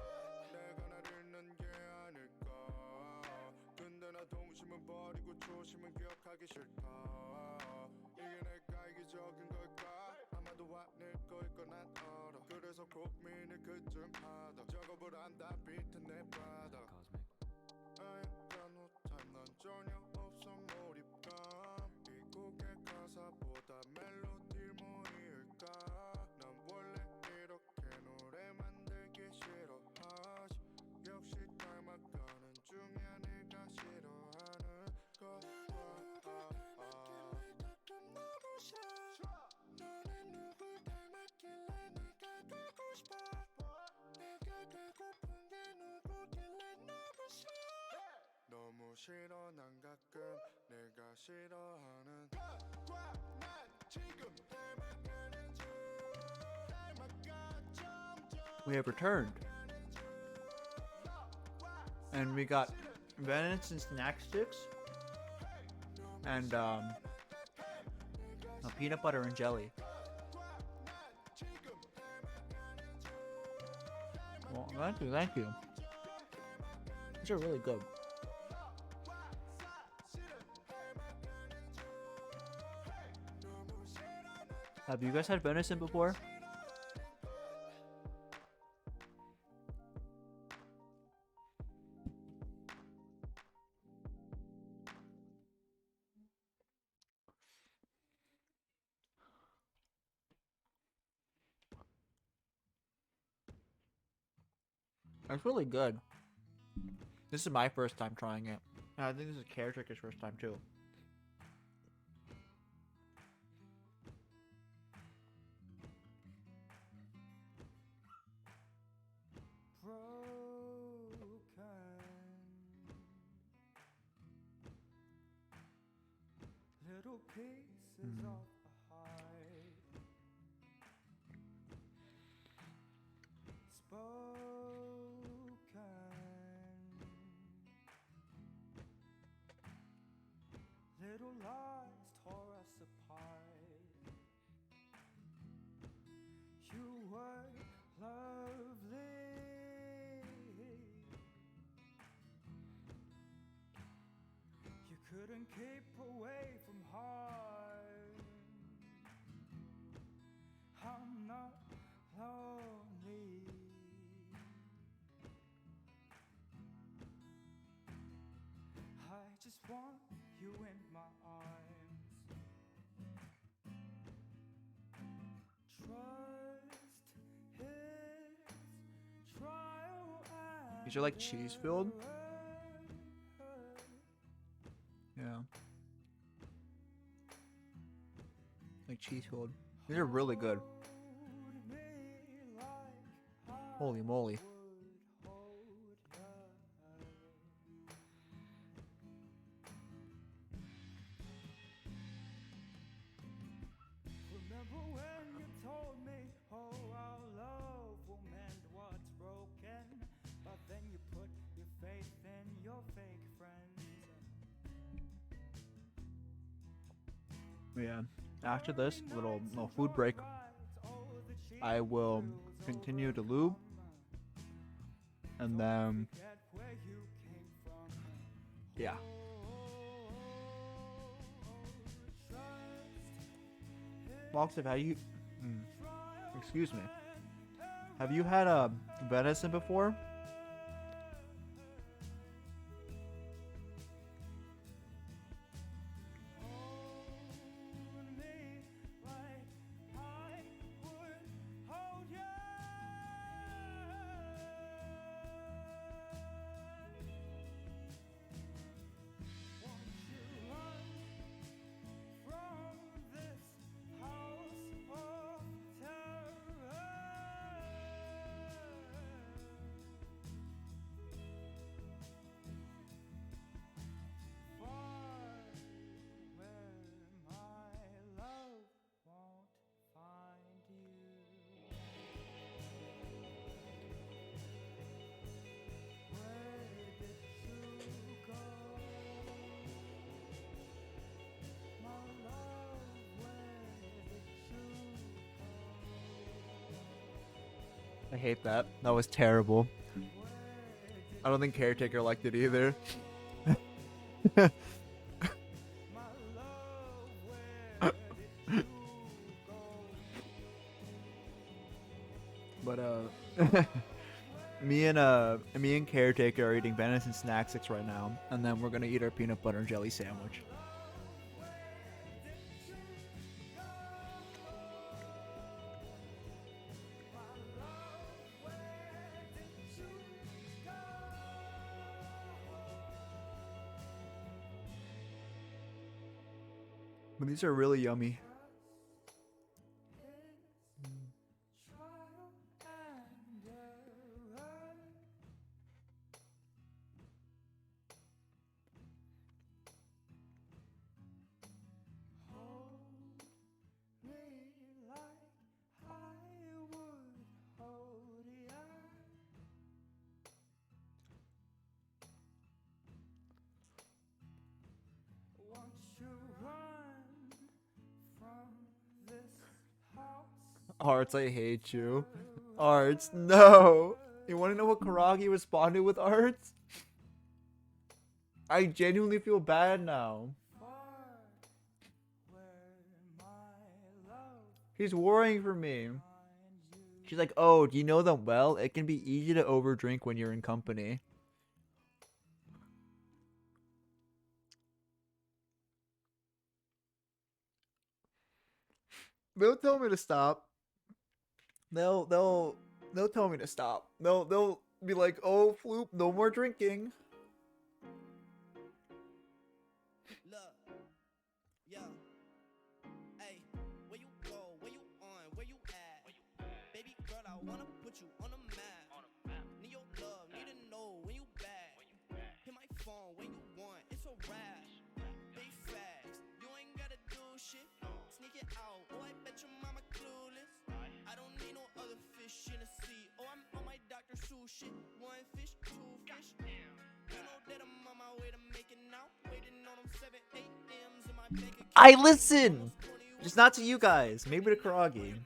내가 날 잃는 게 아닐까 근데 나 동심은 버리고 초심은 기억하기 싫다 이게 내가 이기적인 걸까 아마도 아닐 거일 건 난 알아 그래 그래서 고민이 그쯤 하다 적어보란 다 비트 내 바다 하얀 옷한 넌 전혀 없어 몰입감 이 곡의 가사보다 멜로디 모일까 난 원래 이렇게 노래 만들기 싫어하지 역시 닮아가는 중이야 내가 싫어하는 것과 너는 누굴 닮았길래 내가 되고 싶어 내가 되고픈 게 누구길래 너무 싫어 너무 싫어 난 가끔 내가 싫어하는 것과 난 지금 닮아가는 중 닮아가 점점 We have returned. And we got venison snack sticks and a peanut butter and jelly. Well, thank you. These are really good. Have you guys had venison before? It's really good. This is my first time trying it. And I think this is Caretaker's first time too. Little pieces of a heart spoken, little lies tore us apart. You were lovely, you couldn't keep away from harm. I'm not lonely. I just want you in my arms. Trust his trial and These are like cheese filled. Yeah. Like cheese filled. These are really good. Holy moly. Remember when you told me, oh, our love will mend what's broken, but then you put your faith in your fake friends. Yeah. After this little food break, I will continue to lube, and then yeah. Moxif, have you? Excuse me. Have you had a venison before? I hate that. That was terrible. I don't think Caretaker liked it either. But me and Caretaker are eating venison snack sticks right now, and then we're gonna eat our peanut butter and jelly sandwich. But these are really yummy. Arts, I hate you. Arts, no. You want to know what Karagi responded with, Arts? I genuinely feel bad now. He's worrying for me. She's like, oh, do you know them well? It can be easy to overdrink when you're in company. They'll tell me to stop. They'll tell me to stop. They'll be like, oh, Floop, no more drinking. Look, yo, hey, where you go, where you on, where you at? Baby girl, I wanna put you on a map. Need your love, need to know when you back. Hit my phone when you want, it's a rap. Big facts, you ain't gotta do shit. Sneak it out, oh I bet your mama clueless. I don't need no other fish in the sea. Oh I'm on my Dr. Seuss shit. One fish, two fish. You know that I'm on my way to making out. Waiting on them 7, 8 M's in my bank account. I listen! Just not to you guys. Maybe to Karagi.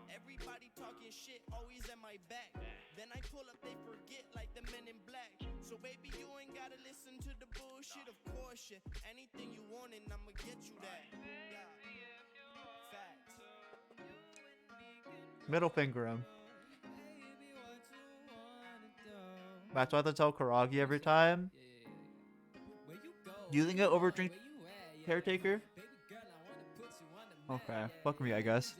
Everybody talking shit, always at my back. Then I pull up, they forget like the men in black. So baby, you ain't gotta listen to the bullshit, of course shit. Anything you want and I'ma get you that. Yeah. Facts. Middle finger him. That's what I have to tell Karagi every time. Do you think I overdrink Caretaker? Okay, fuck me, I guess.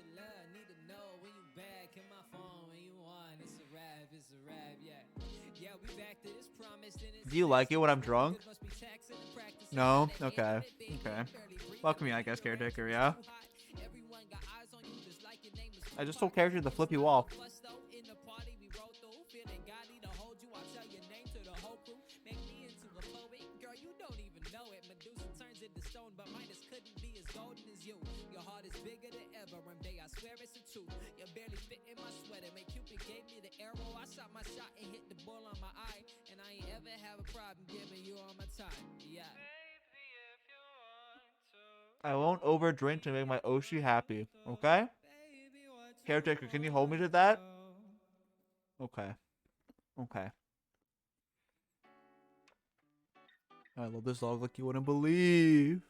Do you like it when I'm drunk? No? Okay. Okay. Fuck me, I guess, Caretaker, yeah? I just told Caretaker to flip you off. I won't overdrink to make my Oshi happy, okay? Caretaker, can you hold me to that? Okay. Okay. I love this dog like you wouldn't believe.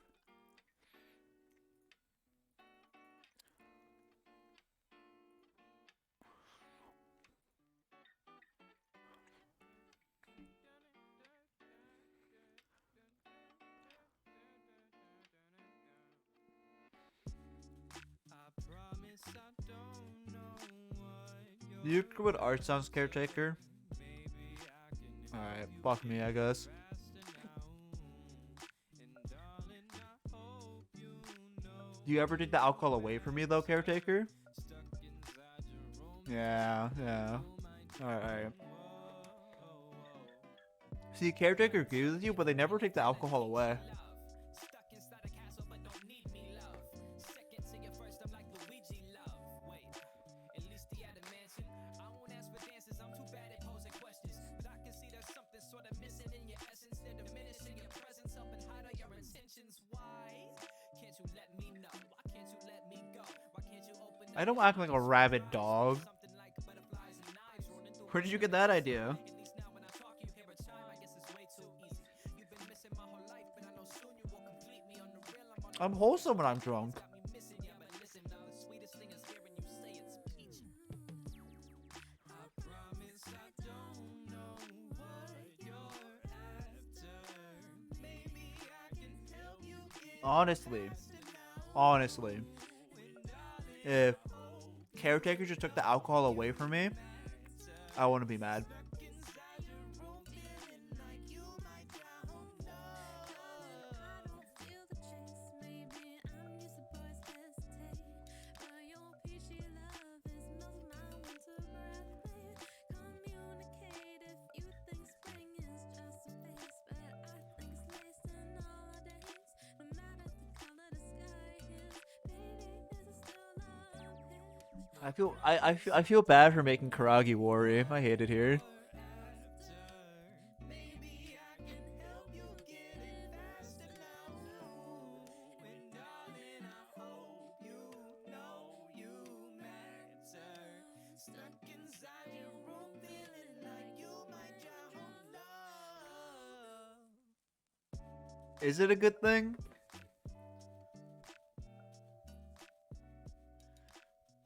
Do you agree with art sounds, Caretaker? Alright, fuck me, I guess. Do you ever take the alcohol away from me, though, Caretaker? Yeah, yeah. Alright. See, Caretaker agrees with you, but they never take the alcohol away. I don't act like a rabid dog. Where did you get that idea? I'm wholesome when I'm drunk. honestly, if Caretaker just took the alcohol away from me, I wouldn't be mad. I feel bad for making Karagi worry. I hate it here. Is it a good thing?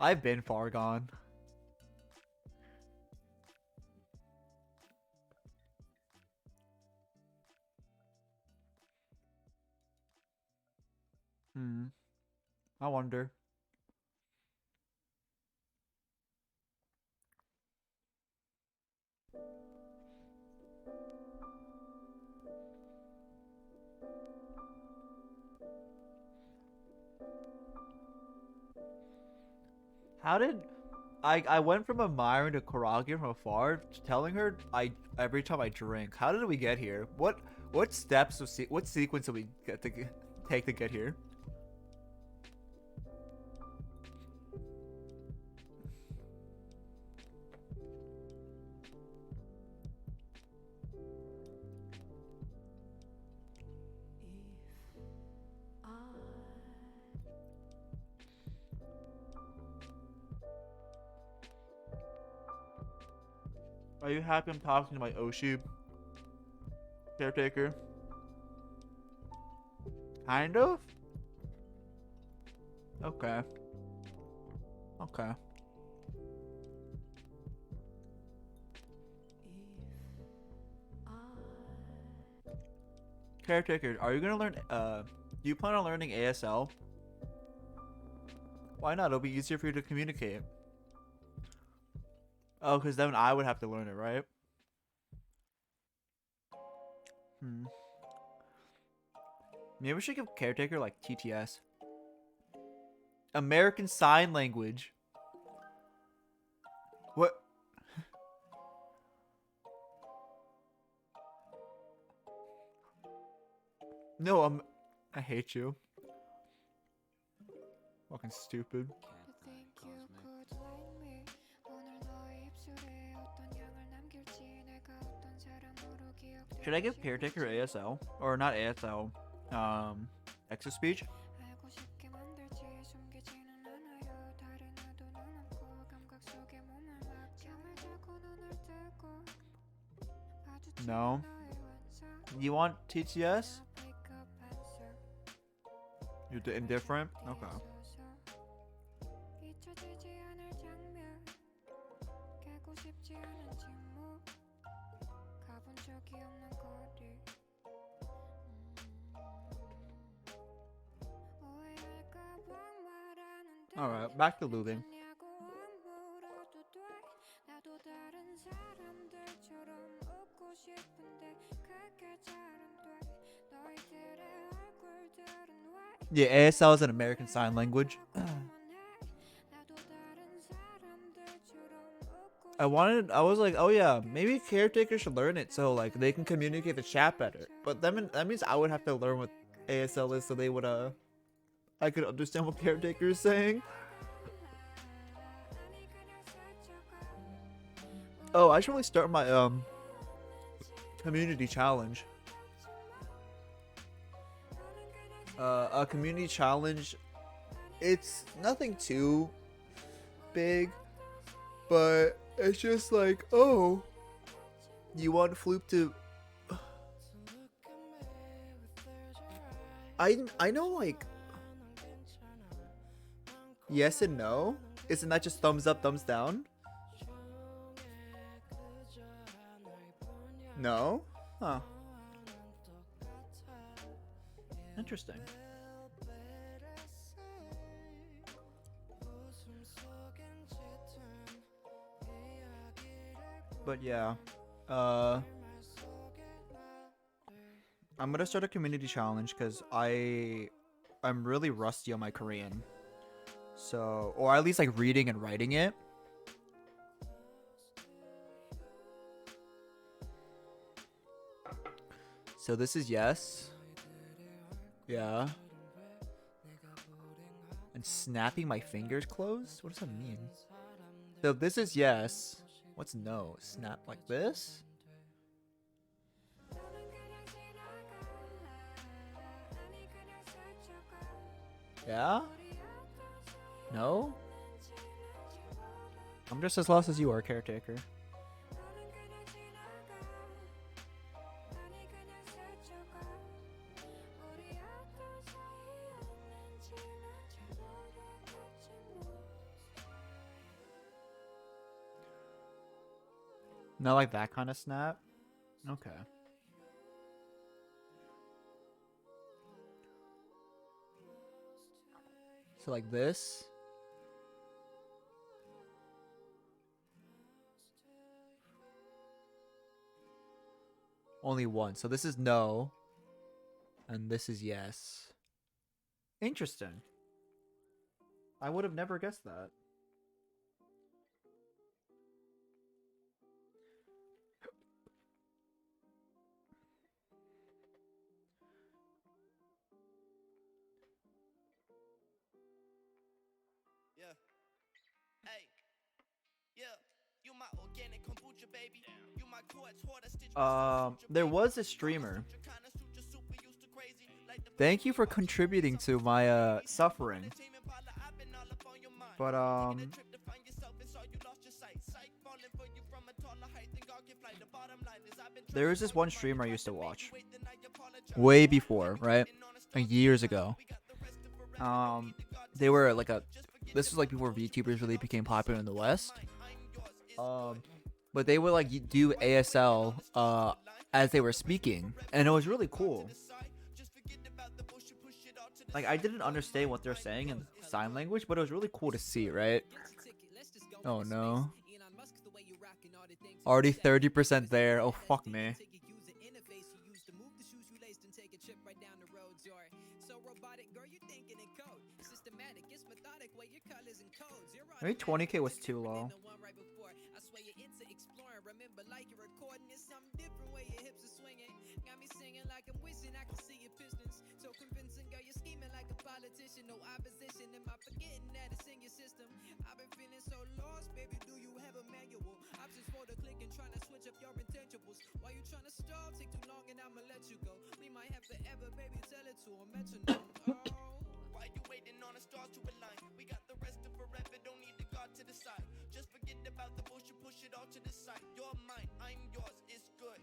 I've been far gone. I wonder. How did I went from admiring to Karagi from afar to telling her I every time I drink. How did we get here? What steps of what sequence did we take to get here? Are you happy I'm talking to my Oshi caretaker? Kind of? Okay. Okay. Caretaker, are you gonna learn do you plan on learning ASL? Why not? It'll be easier for you to communicate. Oh, because then I would have to learn it, right? Maybe we should give Caretaker like TTS. American Sign Language. What? No, I hate you. Fucking stupid. Should I give Caretaker ASL? Or not ASL? Extra speech? No. You want TTS? You're indifferent? Okay. Alright, back to Lubing. Yeah, ASL is an American Sign Language. I was like, oh yeah, maybe Caretaker should learn it so like they can communicate the chat better. But that means I would have to learn what ASL is so they would I could understand what Caretaker is saying. Oh, I should really start my community challenge. A community challenge. It's nothing too big, but it's just like, oh, you want Floop to. I know, like, yes and no. Isn't that just thumbs up, thumbs down? No? Huh. Interesting. But yeah, uh, I'm gonna start a community challenge because I'm really rusty on my Korean. So, or at least like reading and writing it. So this is yes. Yeah. And snapping my fingers closed? What does that mean? So if this is yes, what's no? Snap like this? Yeah? No? I'm just as lost as you are, caretaker. Not like that kind of snap? Okay. So like this? Only one. So this is no. And this is yes. Interesting. I would have never guessed that. Yeah. Hey. Yeah. You my organic kombucha, baby. You my quartz water stitch. There was a streamer. Thank you for contributing to my suffering. But there was this one streamer I used to watch way before, right? Years ago. They were like this was like before VTubers really became popular in the West. But they would like do ASL as they were speaking, and it was really cool. Like I didn't understand what they're saying in sign language, but it was really cool to see, right? Oh no. Already 30% there. Oh fuck me. Maybe 20k was too low. No opposition, am I forgetting that it's in your system? I've been feeling so lost, baby. Do you have a manual? Options for the click and trying to switch up your intentions. Why you trying to stall? Take too long and I'ma let you go. We might have forever, baby. Tell it to a metronome. Oh, why you waiting on the stars to align? We got the rest of forever. Don't need the God to decide. Just forget about the bullshit. Push it all to the side. You're mine, I'm yours. It's good.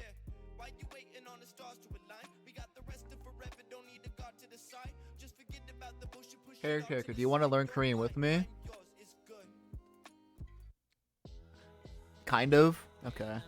Yeah. Why you waiting on the stars to align? We got the rest of forever. Don't need a God to decide. Just forget about the bullshit. Push it all to the Do you want to learn Korean with me? Kind of. Okay.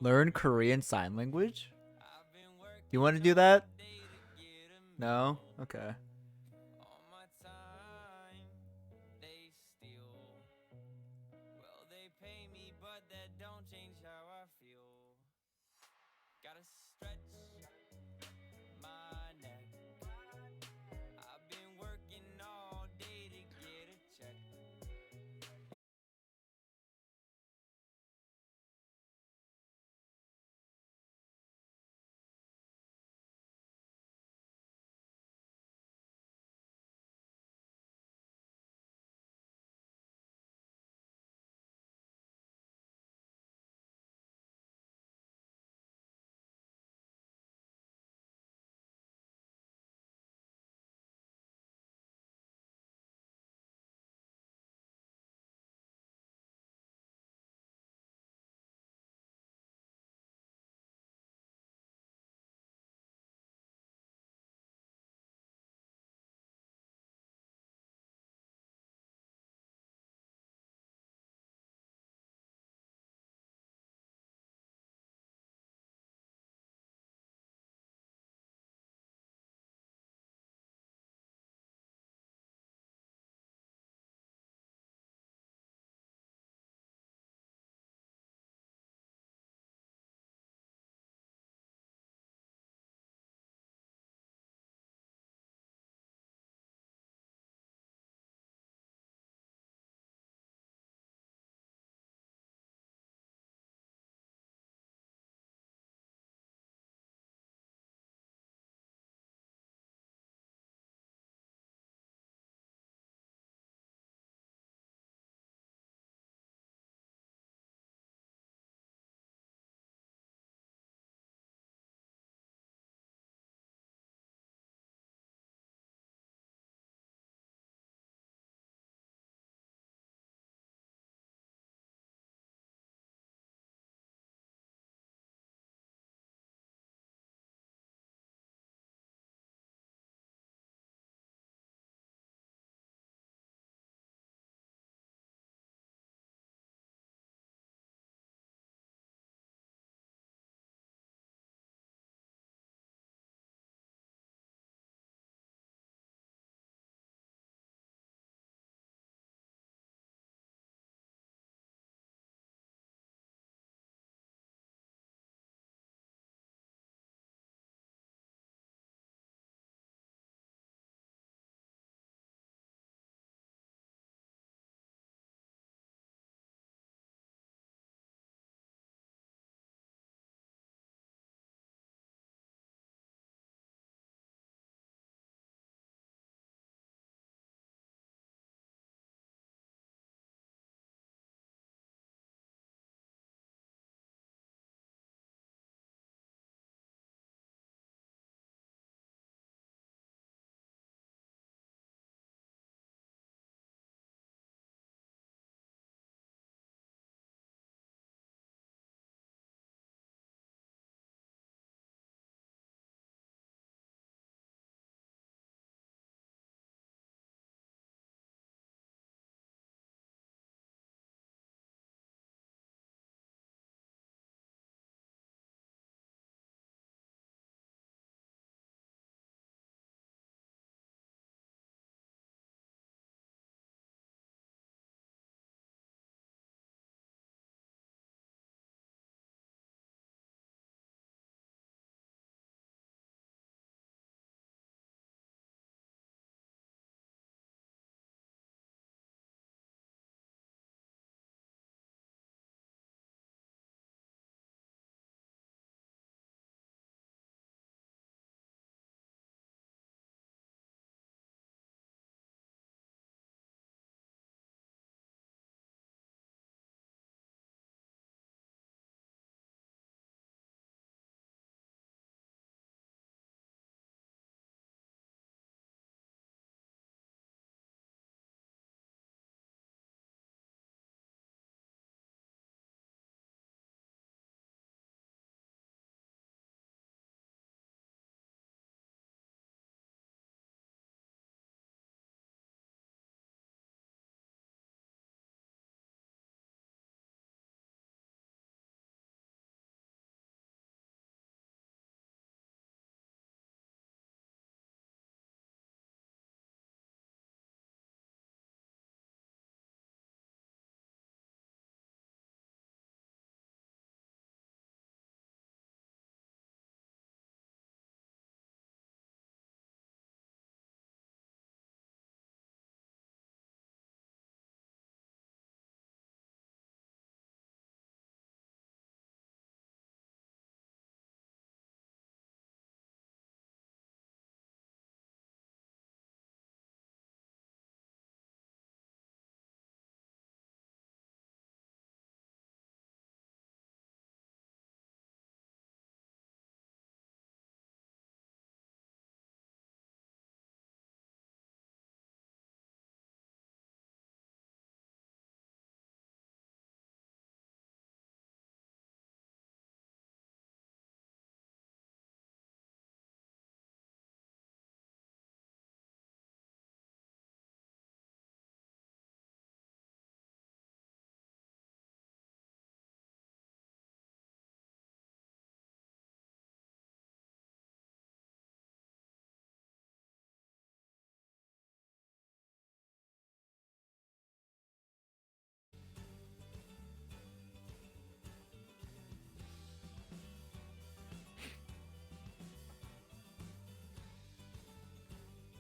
Learn Korean Sign Language? You want to do that? No? Okay.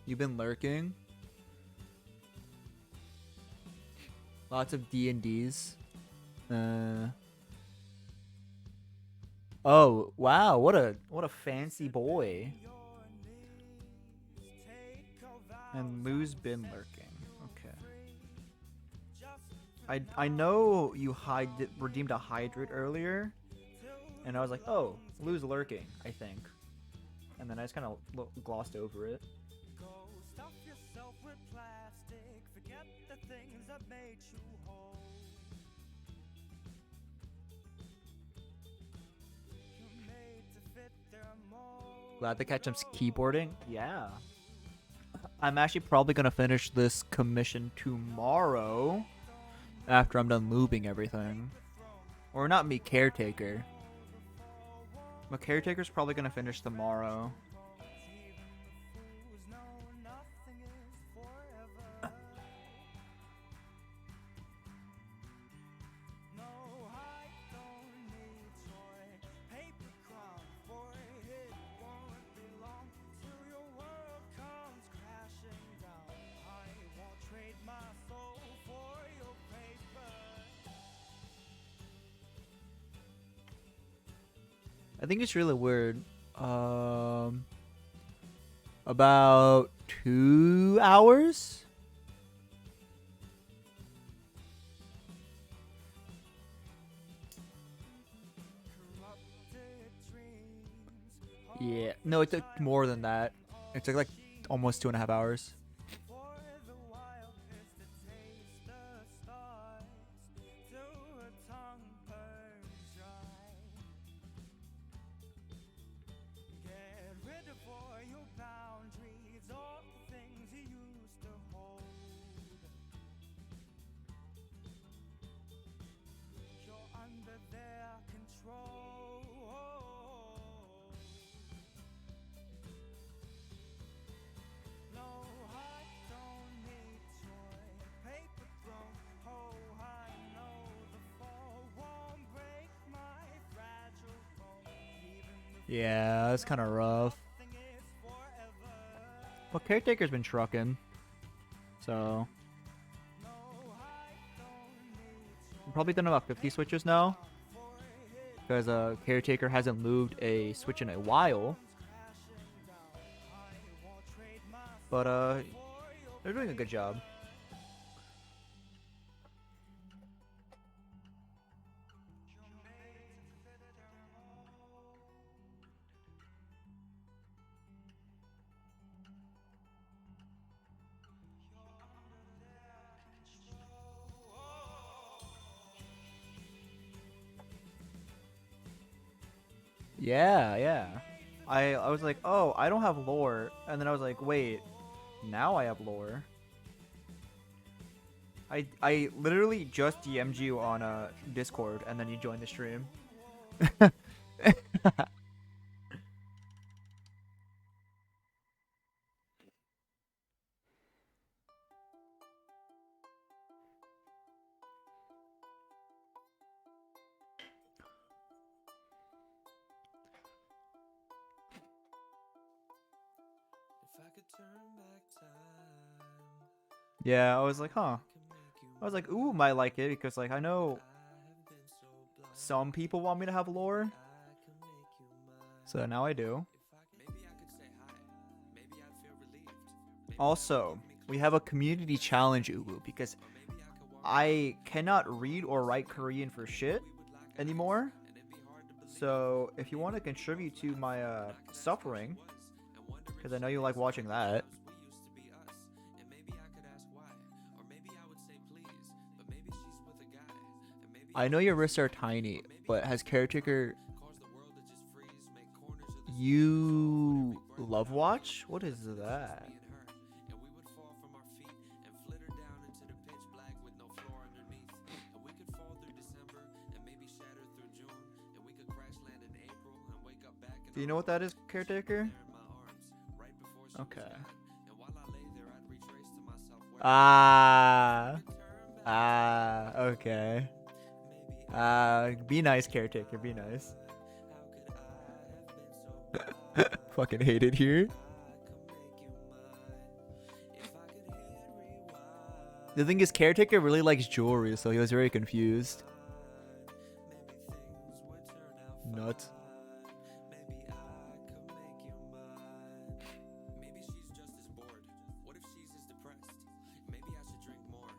You've been lurking. Lots of D&Ds. Oh, wow, what a fancy boy. And Lou's been lurking. Okay. I know you redeemed a hydrate earlier, and I was like, oh, Lou's lurking, I think. And then I just kind of glossed over it. Go stuff yourself with plastic. Forget the things that made you whole. You're made to fit their mold. Glad to catch him keyboarding. Yeah. I'm actually probably gonna finish this commission tomorrow after I'm done lubing everything. Or not me, caretaker. My caretaker's probably gonna finish tomorrow. Fools know nothing is forever. No, I don't need toy paper crown for it won't be long till your world comes crashing down. I won't trade my soul for your paper. I think it's really weird. About 2 hours? Corrupted dreams. Yeah. No, it took more than that. It took like almost 2.5 hours. For the wild is to taste the stars till her tongue burns dry. Get rid of all your boundaries, all the things you used to hold. You're under their control. No, I don't need toy paper thrown. Oh, I know the fall won't break my fragile bone. Even the Yeah, that's kind of rough. thing is forever. Well, caretaker's been trucking. So, No, I don't need I'm probably done about 50 switches now. Because caretaker hasn't lubed a switch in a while. But they're doing a good job. Yeah, yeah. I was like, oh, I don't have lore, and then I was like, wait, now I have lore. I literally just DM'd you on Discord, and then you joined the stream. If I could turn back time, Yeah, I was like, huh. I could make you I was like, ooh, might like it because like I know I have been so blind. some people want me to have lore, I could make you mine. so now I do. Maybe I could say hi. Maybe I'd feel relieved. Maybe Also, we have a community challenge, Uwu, because maybe I could walk I cannot read or write Korean for shit anymore. and it'd be hard to believe. So if you want to contribute to my suffering, And wonder because I know you like watching that, we used to be us. And maybe I could ask why. Or maybe I would say please. But maybe she's with a guy. And maybe I know your wrists are tiny, but has caretaker cause the world to just freeze, make corners of the you love watch? What is that? me and her. And we would fall from our feet and flitter down into the pitch black with no floor underneath. And we could fall through December and maybe shatter through June. And we could crash land in April and wake up back in Do you know what that is, caretaker? there in my arms right before she Okay. was gone. And while I lay there, I'd retrace to myself where Okay. Be nice, caretaker, be nice. Fucking hate it here. The thing is, Caretaker really likes jewelry, so he was very confused. Nuts. Maybe I could make you mine. Maybe she's just as bored. What if she's as depressed? Maybe I should drink more.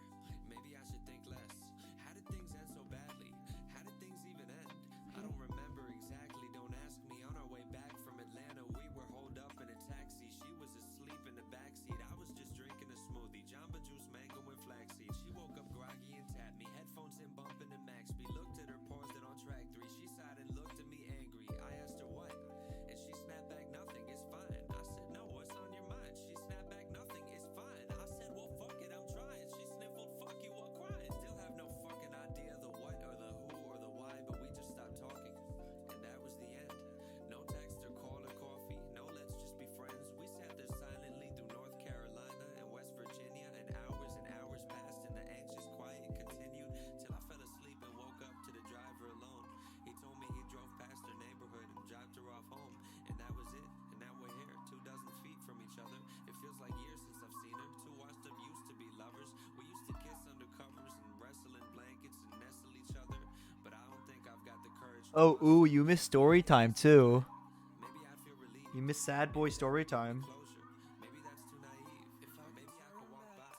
Maybe I should think less. How did things end so badly? How did things even end? I don't remember exactly. Don't ask me. On our way back from Atlanta, we were holed up in a taxi. She was asleep in the backseat. I was just drinking a smoothie. Jamba juice, mango, and flaxseed. She woke up groggy and tapped me. Headphones in bumping and max speed. Looked at her, paused it on track 3. She sighed and looked at me angry. I asked her what, and she snapped back nothing. It's fine. I said no. What's on your mind? She snapped back nothing. It's fine. I said well fuck it. I'm trying. She sniffled fuck you while crying. Still have no fucking idea the what or the who or the why, but we just stopped talking, and that was the end. No text or call or coffee. No let's just be friends. We sat there silently through North Carolina and West Virginia, and hours passed, and the anxious quiet continued till I fell asleep and woke up to the driver alone. He told me he drove past her neighborhood and dropped her off home, and that was it. And now we're here, 2,000 feet from each other. It feels like years since I've seen her. Two washed up used to be lovers. We used to kiss under covers and wrestle in blankets and nestle each other, but I don't think I've got the courage to Oh, ooh, you missed story time too. Maybe I'd feel relieved. You missed sad boy story time. Closure. Maybe that's too naive. Maybe I could walk by,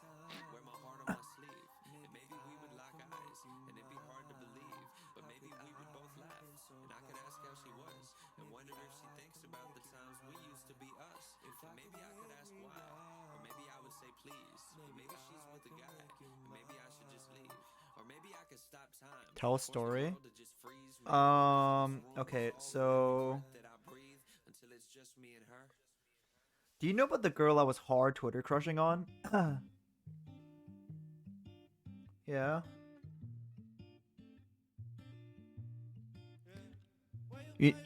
wear my heart on my sleeve, and maybe we would lock eyes, and it'd be hard to believe, but maybe we would both laugh, and I could ask how she was, and wonder if she thinks about the times we used to be us. And maybe I could ask why, or maybe I would say please. Maybe she's with a guy, and maybe I should just leave, or maybe I could stop time. Tell a Force the story. world to just freeze. Maybe I could just Okay, room with so all the breath that I breathe until it's just me and her. do you know about the girl I was hard Twitter crushing on? Yeah.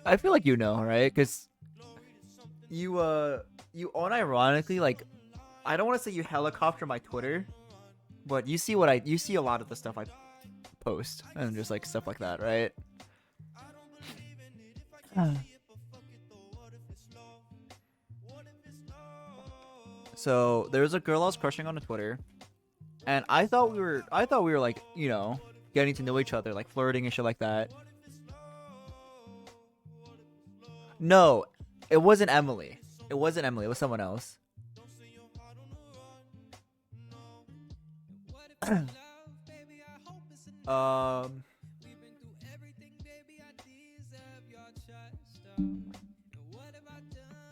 I feel like you know, right? Because you unironically, like, I don't want to say you helicopter my Twitter, but you see you see a lot of the stuff I post and just like stuff like that, right? So there's a girl I was crushing on Twitter, and I thought we were like, you know, getting to know each other, like flirting and shit like that. No, it wasn't Emily. It wasn't Emily. It was someone else.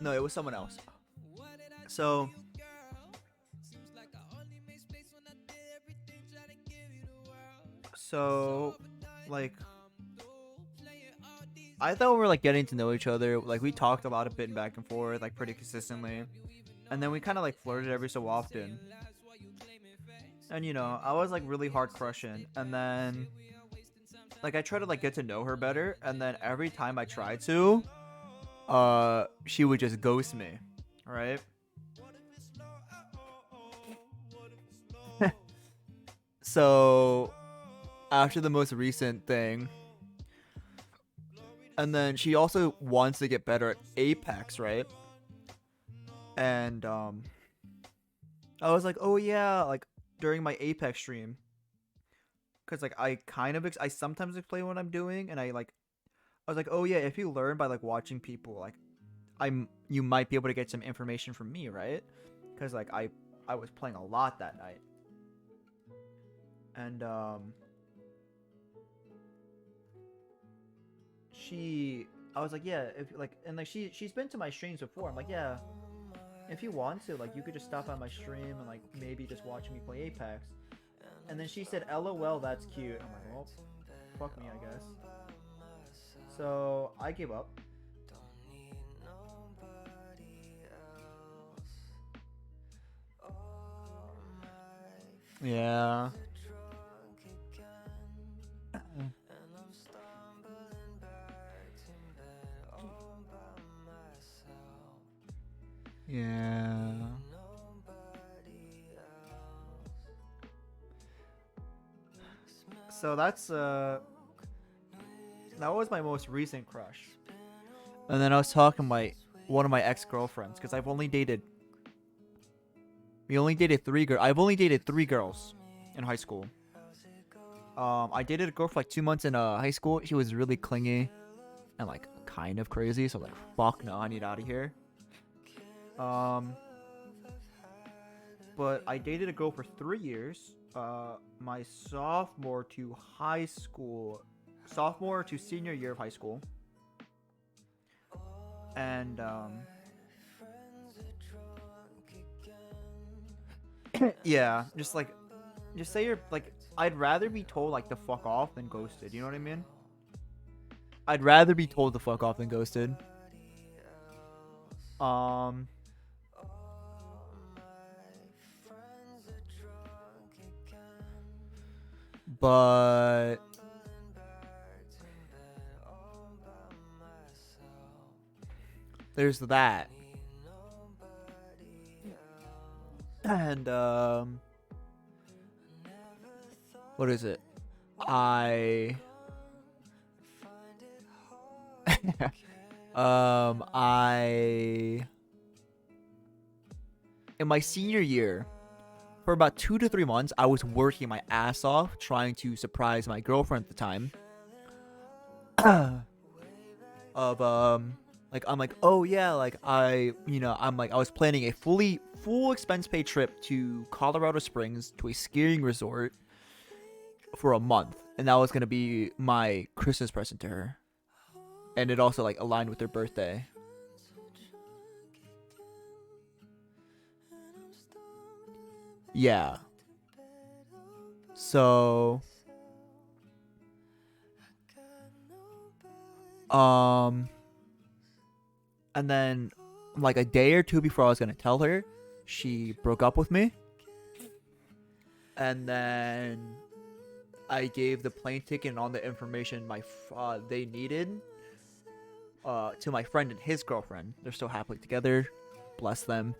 No, it was someone else. So like, I thought we were like getting to know each other. Like, we talked a lot of bit back and forth, like pretty consistently, and then we kind of like flirted every so often. And you know, I was like really hard crushing, and then like I tried to like get to know her better, and then every time I tried to, she would just ghost me, right? So after the most recent thing, and then she also wants to get better at Apex, right? And I was like, oh yeah, like during my Apex stream, because like I sometimes explain what I'm doing, and I was like, oh yeah, if you learn by like watching people, like you might be able to get some information from me, right? Because like I was playing a lot that night, and I was like, yeah, if like, and like she's been to my streams before. I'm like, yeah, if you want to, like, you could just stop on my stream and like maybe just watch me play Apex. And then she said, LOL, that's cute. I'm like, well, fuck me, I guess. So I gave up. Yeah. Yeah. So that's that was my most recent crush. And then I was talking to one of my ex-girlfriends, because I've only dated 3 girls. in high school. I dated a girl for like 2 months in high school. She was really clingy and like kind of crazy. So like, fuck no, I need out of here. But I dated a girl for 3 years. My sophomore to senior year of high school. And yeah, just say you're like, I'd rather be told like to fuck off than ghosted. You know what I mean? I'd rather be told to fuck off than ghosted. But there's that. And what is it? I in my senior year, for about 2 to 3 months, I was working my ass off trying to surprise my girlfriend at the time. I'm like, oh yeah, like I was planning a full expense paid trip to Colorado Springs to a skiing resort for a month, and that was gonna be my Christmas present to her, and it also like aligned with her birthday. Yeah. So and then like a day or two before I was gonna tell her, she broke up with me. And then I gave the plane ticket and all the information they needed to my friend and his girlfriend. They're still happily together. Bless them.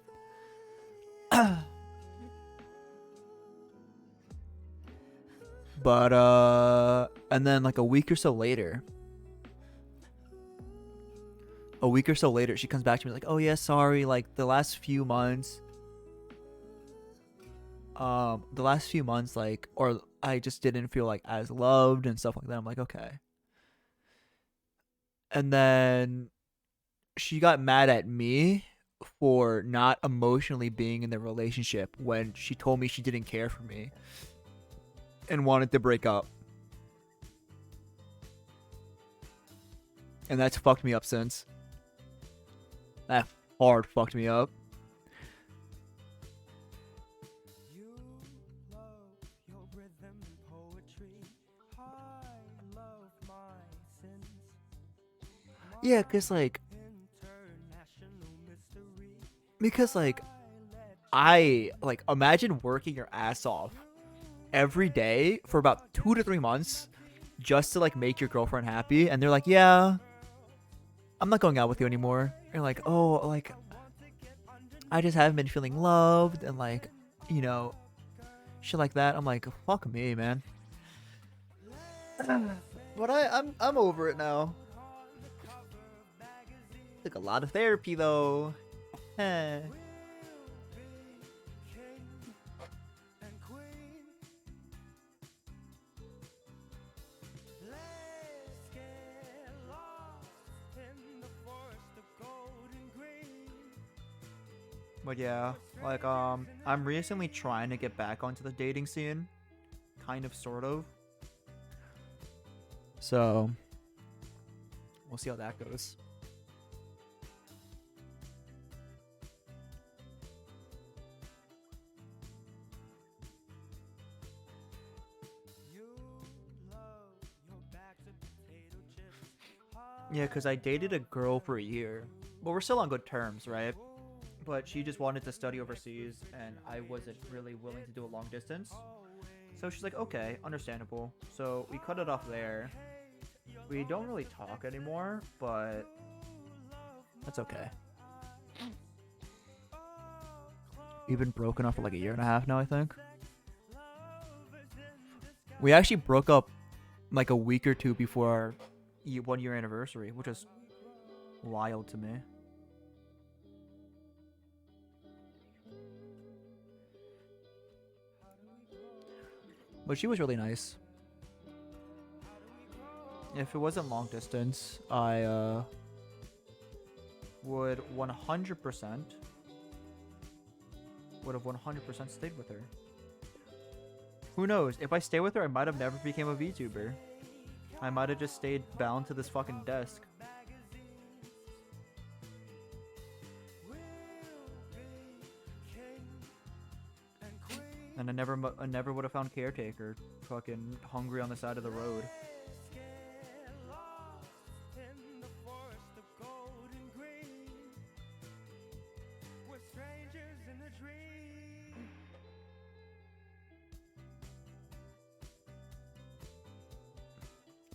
But and then like a week or so later, she comes back to me like, oh yeah, sorry, like the last few months like, or I just didn't feel like as loved and stuff like that. I'm like, okay. And then she got mad at me for not emotionally being in the relationship when she told me she didn't care for me and wanted to break up. And that's fucked me up since. That hard fucked me up. You love your rhythm and poetry. I love my sins. Yeah, cause like I like imagine working your ass off every day for about 2 to 3 months just to like make your girlfriend happy, and they're like, yeah, I'm not going out with you anymore. You're like, oh, like I just haven't been feeling loved, and like, you know, shit like that. I'm like, fuck me, man. But I'm over it now. Took a lot of therapy though. Eh. But yeah, like I'm recently trying to get back onto the dating scene, kind of, sort of. So we'll see how that goes. Yeah, because I dated a girl for a year. But we're still on good terms, right? But she just wanted to study overseas, and I wasn't really willing to do a long distance. So she's like, okay, understandable. So we cut it off there. We don't really talk anymore, but that's okay. We've been broken up for like a year and a half now, I think. We actually broke up like a week or two before our 1 year anniversary, which is wild to me. But she was really nice. If it wasn't long distance, I would 100% would have 100% stayed with her. Who knows? If I stay with her, I might have never became a VTuber. I might have just stayed bound to this fucking desk. And I never would have found Caretaker fucking hungry on the side of the road.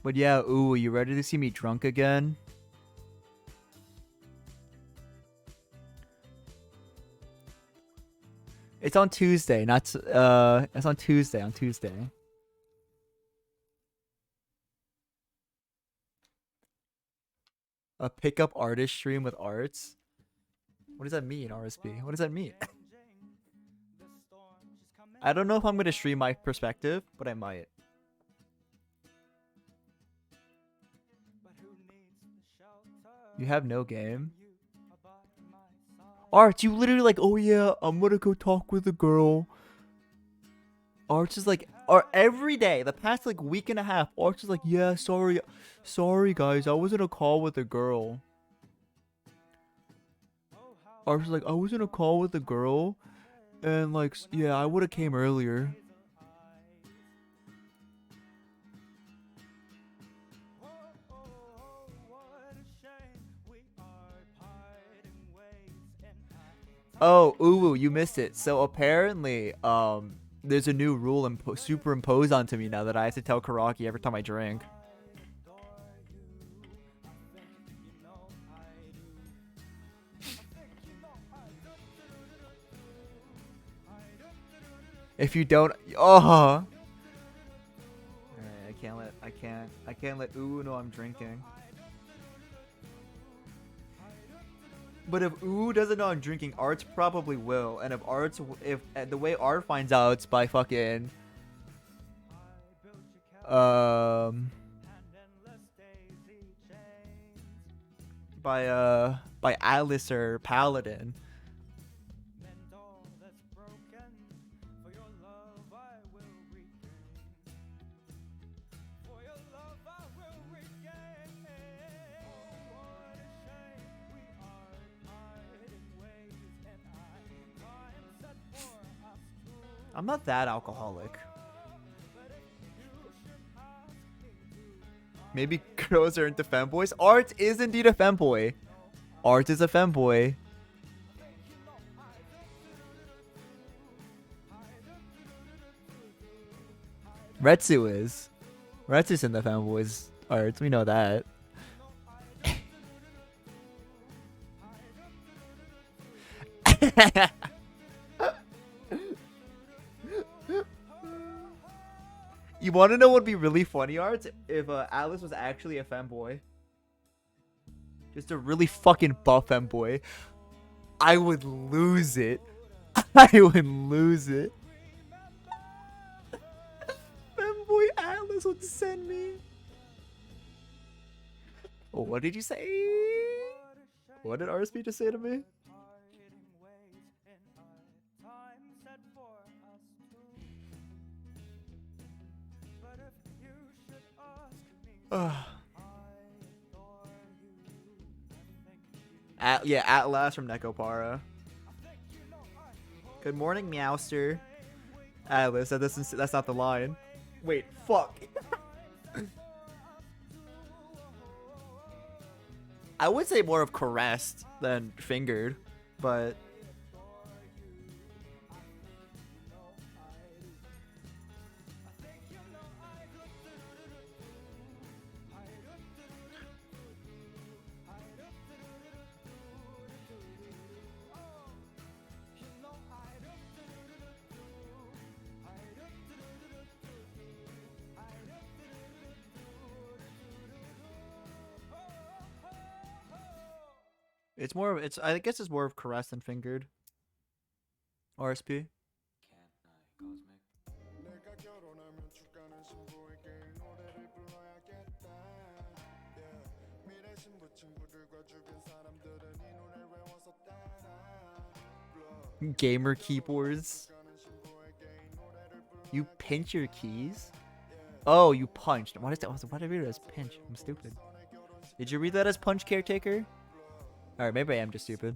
But yeah, ooh, you ready to see me drunk again? It's on Tuesday, not it's on Tuesday, A pickup artist stream with arts? What does that mean, RSP? What does that mean? I don't know if I'm gonna stream my perspective, but I might. You have no game? Arts, you literally like, oh yeah, I'm gonna go talk with a girl. Arts is like, or every day, the past like week and a half, Arts is like, yeah, sorry guys, I was in a call with a girl. Arts is like, I was in a call with a girl, and like, yeah, I would have came earlier. Oh, ooh, you missed it. So apparently, there's a new rule superimposed onto me now that I have to tell Karaki every time I drink. If you don't, oh, I can't let ooh know I'm drinking. But if ooh doesn't know I'm drinking, Arts probably will. And if the way Art finds out, it's by fucking by Alice or Paladin. I'm not that alcoholic. Maybe girls are into femboys. Art is indeed a femboy. Art is a femboy. Retsu is. Retsu's in the femboys. Art, we know that. You want to know what would be really funny, Arts? If Alice was actually a femboy. Just a really fucking buff femboy. I would lose it. I would lose it. Femboy Alice would send me. What did you say? What did RSP just say to me? At last from Nekopara. Good morning, Meowster. Alice, that's not the line. Wait, fuck. I would say more of caressed than fingered, but it's more of I guess it's more of caressed than fingered. RSP. 내가 결혼하면 Gamer keyboards. You pinch your keys? Oh, you punched. What is that? Why did I read it as pinch? I'm stupid. Did you read that as punch, caretaker? Alright, maybe I am just stupid.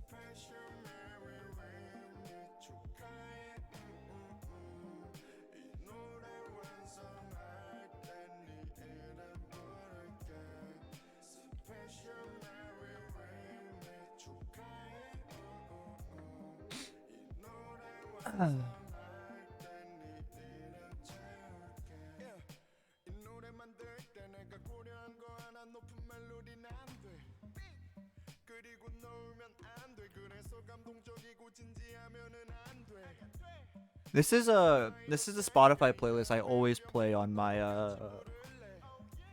This is a Spotify playlist I always play on my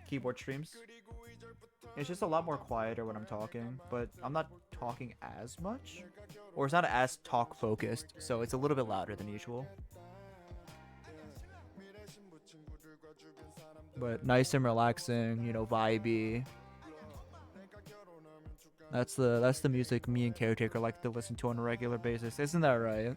keyboard streams. It's just a lot more quieter when I'm talking, but I'm not talking as much, or it's not as talk focused, so it's a little bit louder than usual. But nice and relaxing, you know, vibey. That's the music me and Caretaker like to listen to on a regular basis, isn't that right?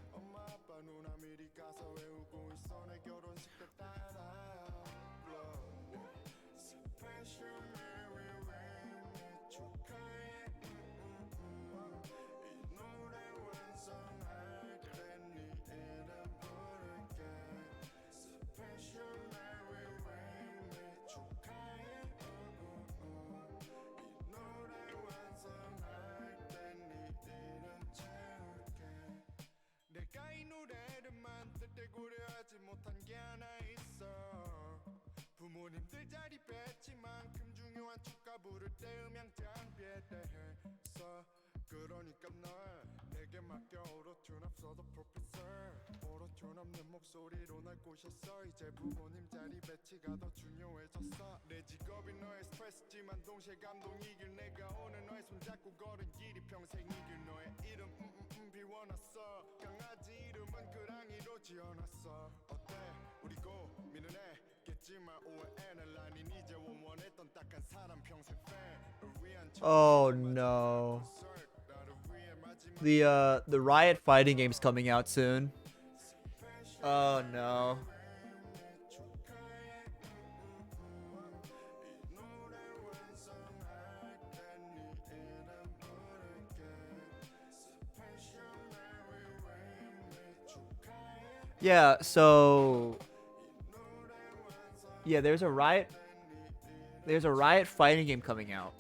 부모님들 자리 뺐지 만큼 중요한 축가 부를 때 음향 장비에 대해서 그러니까 널 내게 맡겨 오로튠 앞서도 프로페서 오로튠 없는 목소리로 날 꼬셨어 이제 부모님 자리 배치가 더 중요해졌어 내 직업이 너의 스트레스지만 동시에 감동이길 내가 오늘 너의 손잡고 걸은 길이 평생 이길 너의 이름 비워놨어 강아지 이름은 그랑이로 지어놨어 어때 우리 고민은 했겠지만 오해는 아닌 이제 원했던 딱한 사람 평생 팬을 위한 Oh no. The Riot fighting game's coming out soon. Oh no. Yeah, so yeah, there's a Riot fighting game coming out.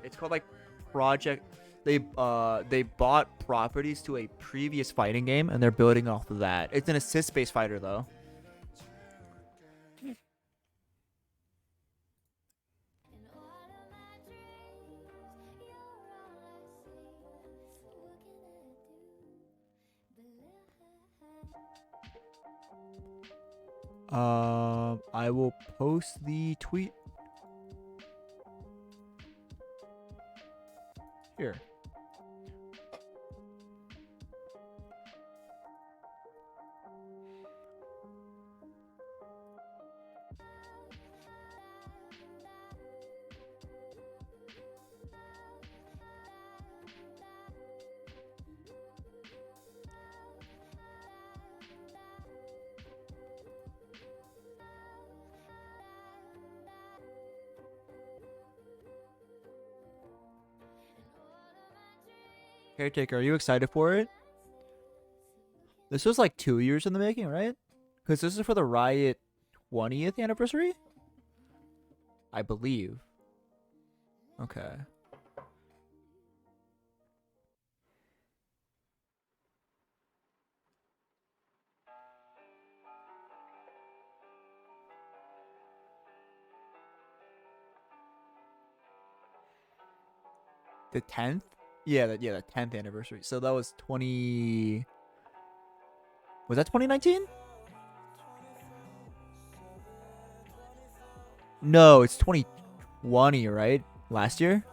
It's called like Project. They bought properties to a previous fighting game and they're building off of that. It's an assist-based fighter though. I will post the tweet here. Caretaker, are you excited for it? This was like 2 years in the making, right? Because this is for the Riot 20th anniversary? I believe. Okay. The 10th? Yeah, the 10th anniversary. So that was 20. Was that 2019? No, it's 2020, right? Last year?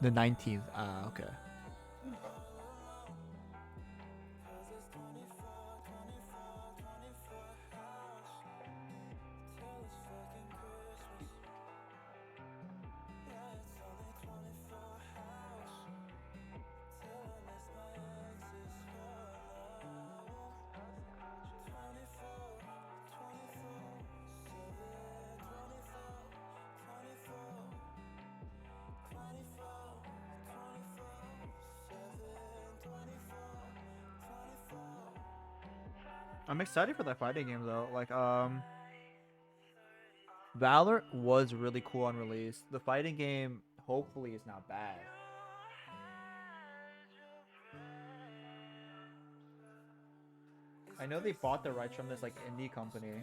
The 19th. Ah, okay. I'm excited for that fighting game though. Like, Valor was really cool on release. The fighting game hopefully is not bad. I know they bought the rights from this like indie company.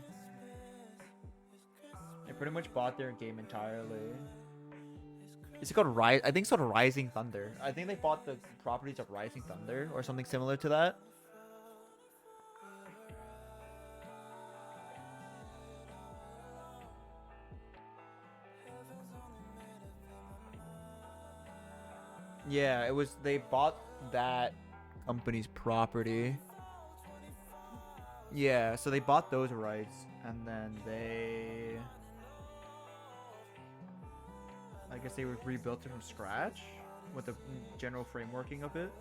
They pretty much bought their game entirely. Is it called Rise? I think it's called Rising Thunder. I think they bought the properties of Rising Thunder or something similar to that. Yeah, it was. They bought that company's property. Yeah, so they bought those rights, and then they, I guess they rebuilt it from scratch with the general frameworking of it.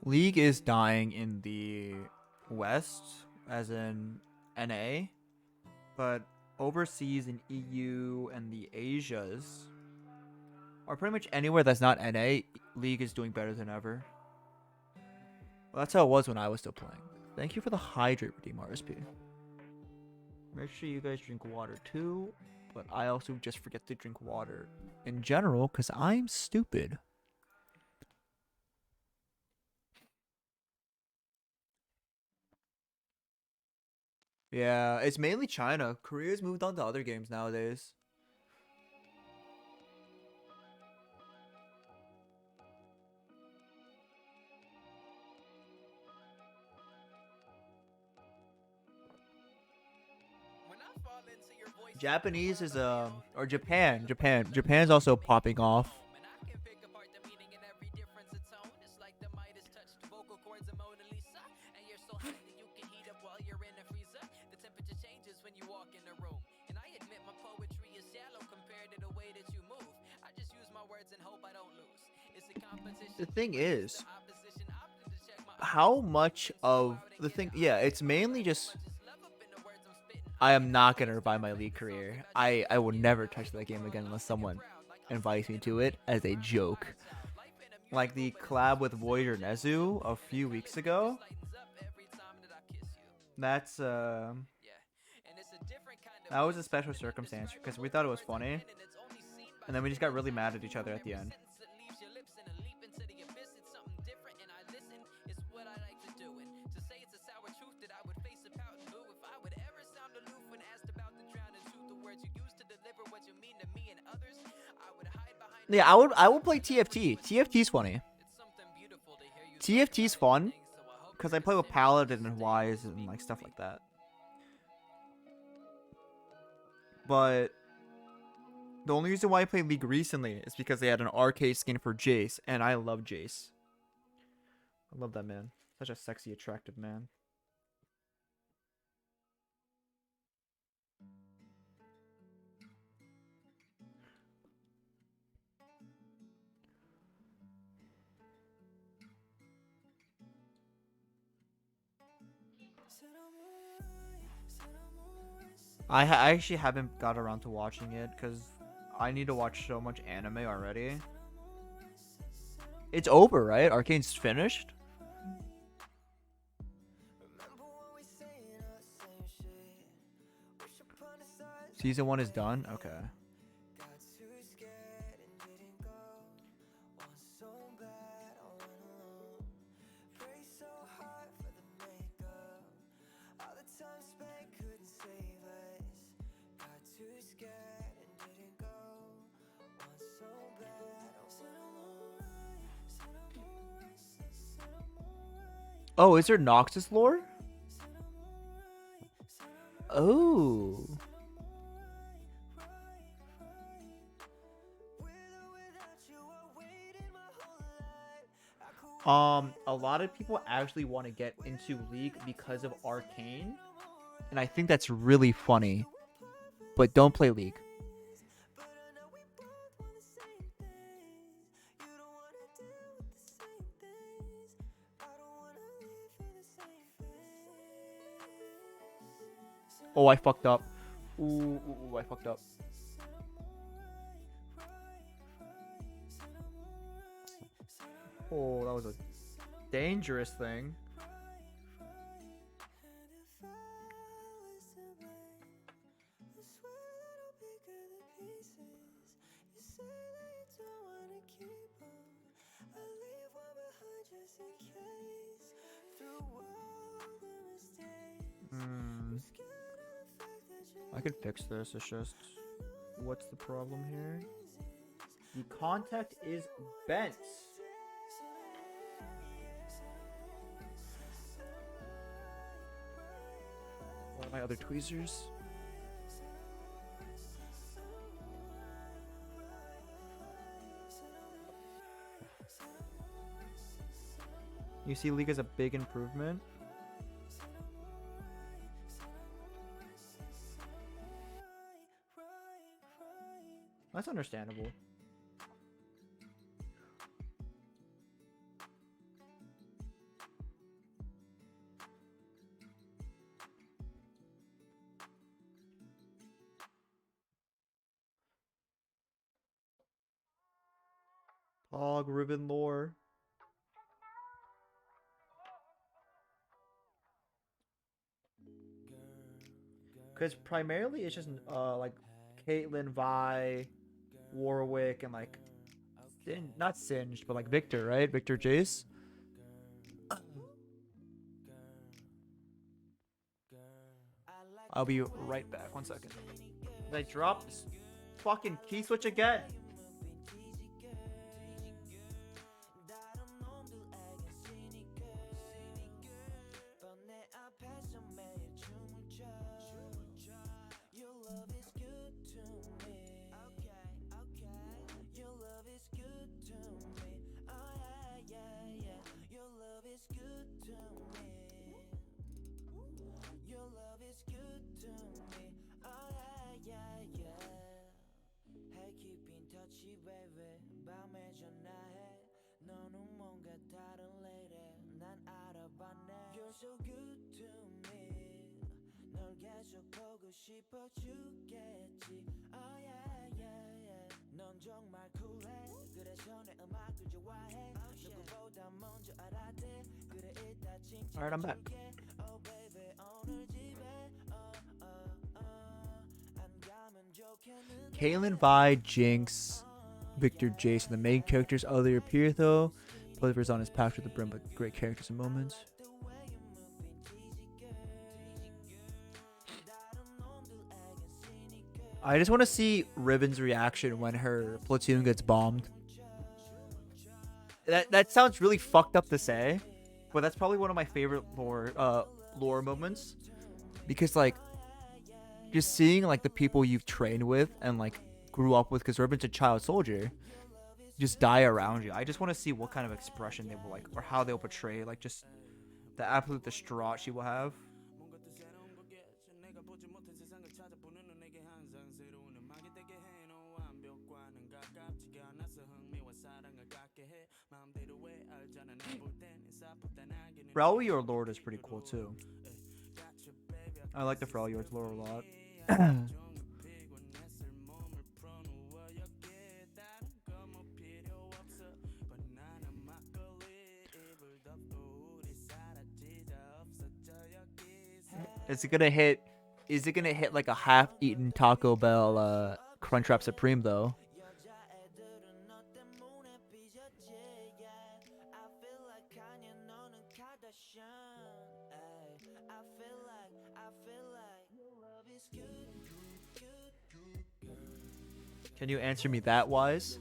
League is dying in the West, as in NA, but overseas in EU and the Asias, or pretty much anywhere that's not NA, League is doing better than ever. Well, that's how it was when I was still playing. Thank you for the hydrate redeem, RSP. Make sure you guys drink water too, but I also just forget to drink water in general because I'm stupid. Yeah, it's mainly China. Korea's moved on to other games nowadays. Japanese is or Japan's also popping off. The thing is, how much of the thing, yeah, it's mainly just I am not gonna revive my League career. I will never touch that game again unless someone invites me to it as a joke. Like the collab with Voyager Nezu a few weeks ago. That's that was a special circumstance because we thought it was funny, and then we just got really mad at each other at the end. Yeah, I would play TFT. TFT's funny. TFT's fun because I play with Paladin and Wise and like stuff like that. But the only reason why I played League recently is because they had an arcade skin for Jace, and I love Jace. I love that man. Such a sexy, attractive man. I actually haven't got around to watching it because I need to watch so much anime already. It's over, right? Arcane's finished? Season 1 is done? Okay. Got too scared and didn't go. Want so bad, all alone. Pray so hard for the makeup. All the time spent couldn't save us. Got too scared and didn't go. Want so bad, said I'm alright, said I'm alright, said I'm alright. Oh, is there Noxus lore? Said I'm alright, said I'm Oh. A lot of people actually want to get into League because of Arcane, and I think that's really funny. But don't play League. Oh, I fucked up. Ooh, I fucked up. Oh, that was a dangerous thing. I can fix this. It's just, what's the problem here? The contact is bent. What are my other tweezers? You see League is a big improvement. That's understandable. Pog ribbon lore. Because primarily it's just like Caitlyn, Vi, Warwick, and like not Singed, but like Victor, right? Victor Jace. I'll be right back. 1 second. Did I drop this fucking key switch again? Alright, I'm back. Kaylin, Vi, Jinx, Victor, Jason, the main characters other appear though. Players on his path to the brim, but great characters and moments. I just want to see Ribbon's reaction when her platoon gets bombed. That sounds really fucked up to say, but that's probably one of my favorite lore moments, because like just seeing like the people you've trained with and like grew up with, because Ribbon's a child soldier, just die around you. I just want to see what kind of expression they will like, or how they'll portray like just the absolute distraught she will have. Freljord Lord is pretty cool too. I like the Freljord's lore a lot. It's gonna hit Is it gonna hit like a half-eaten Taco Bell Crunchwrap Supreme though? Can you answer me that wise?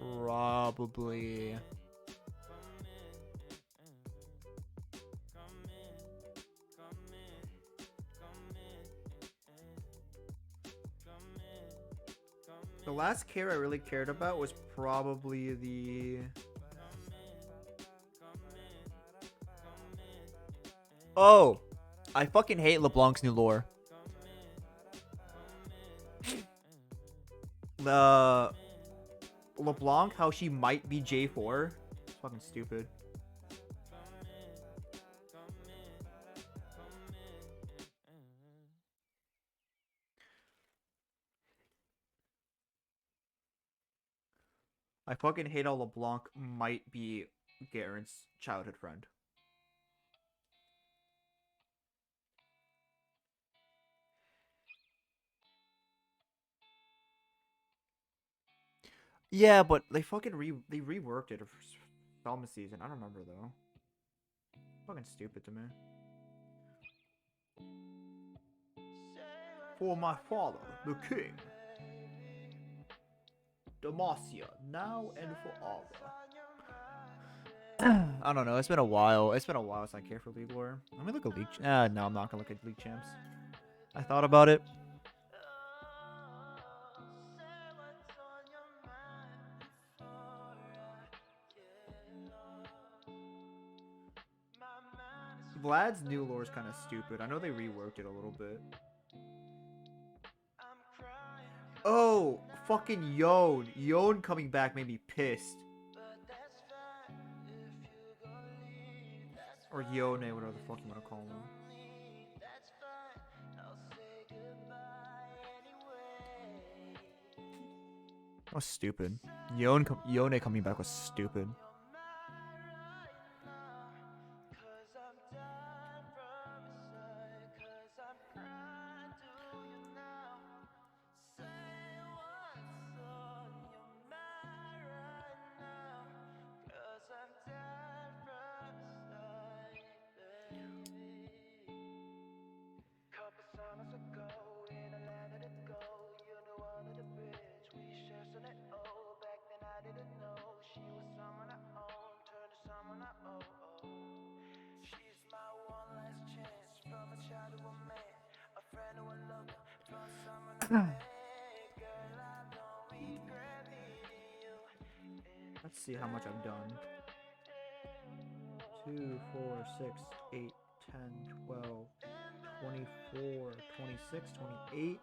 Probably. The last care I really cared about was probably the... Oh! I fucking hate LeBlanc's new lore. The... LeBlanc, how she might be J4. It's fucking stupid. I fucking hate how LeBlanc might be Garen's childhood friend. Yeah, but they fucking reworked it for film season. I don't remember though. Fucking stupid to me. For my father, the king. Demacia, now and forever. I don't know. It's been a while. It's been a while since I care for League lore. Let me look at League. No, I'm not gonna look at League champs. I thought about it. Vlad's new lore is kind of stupid. I know they reworked it a little bit. Oh, fucking Yon. Yon coming back made me pissed. Or Yone, whatever the fuck you want to call him. That was stupid. Yone coming back was stupid. Let's see how much I've done. 2, 4, 6, 8, 10, 12, 24, 26, 28,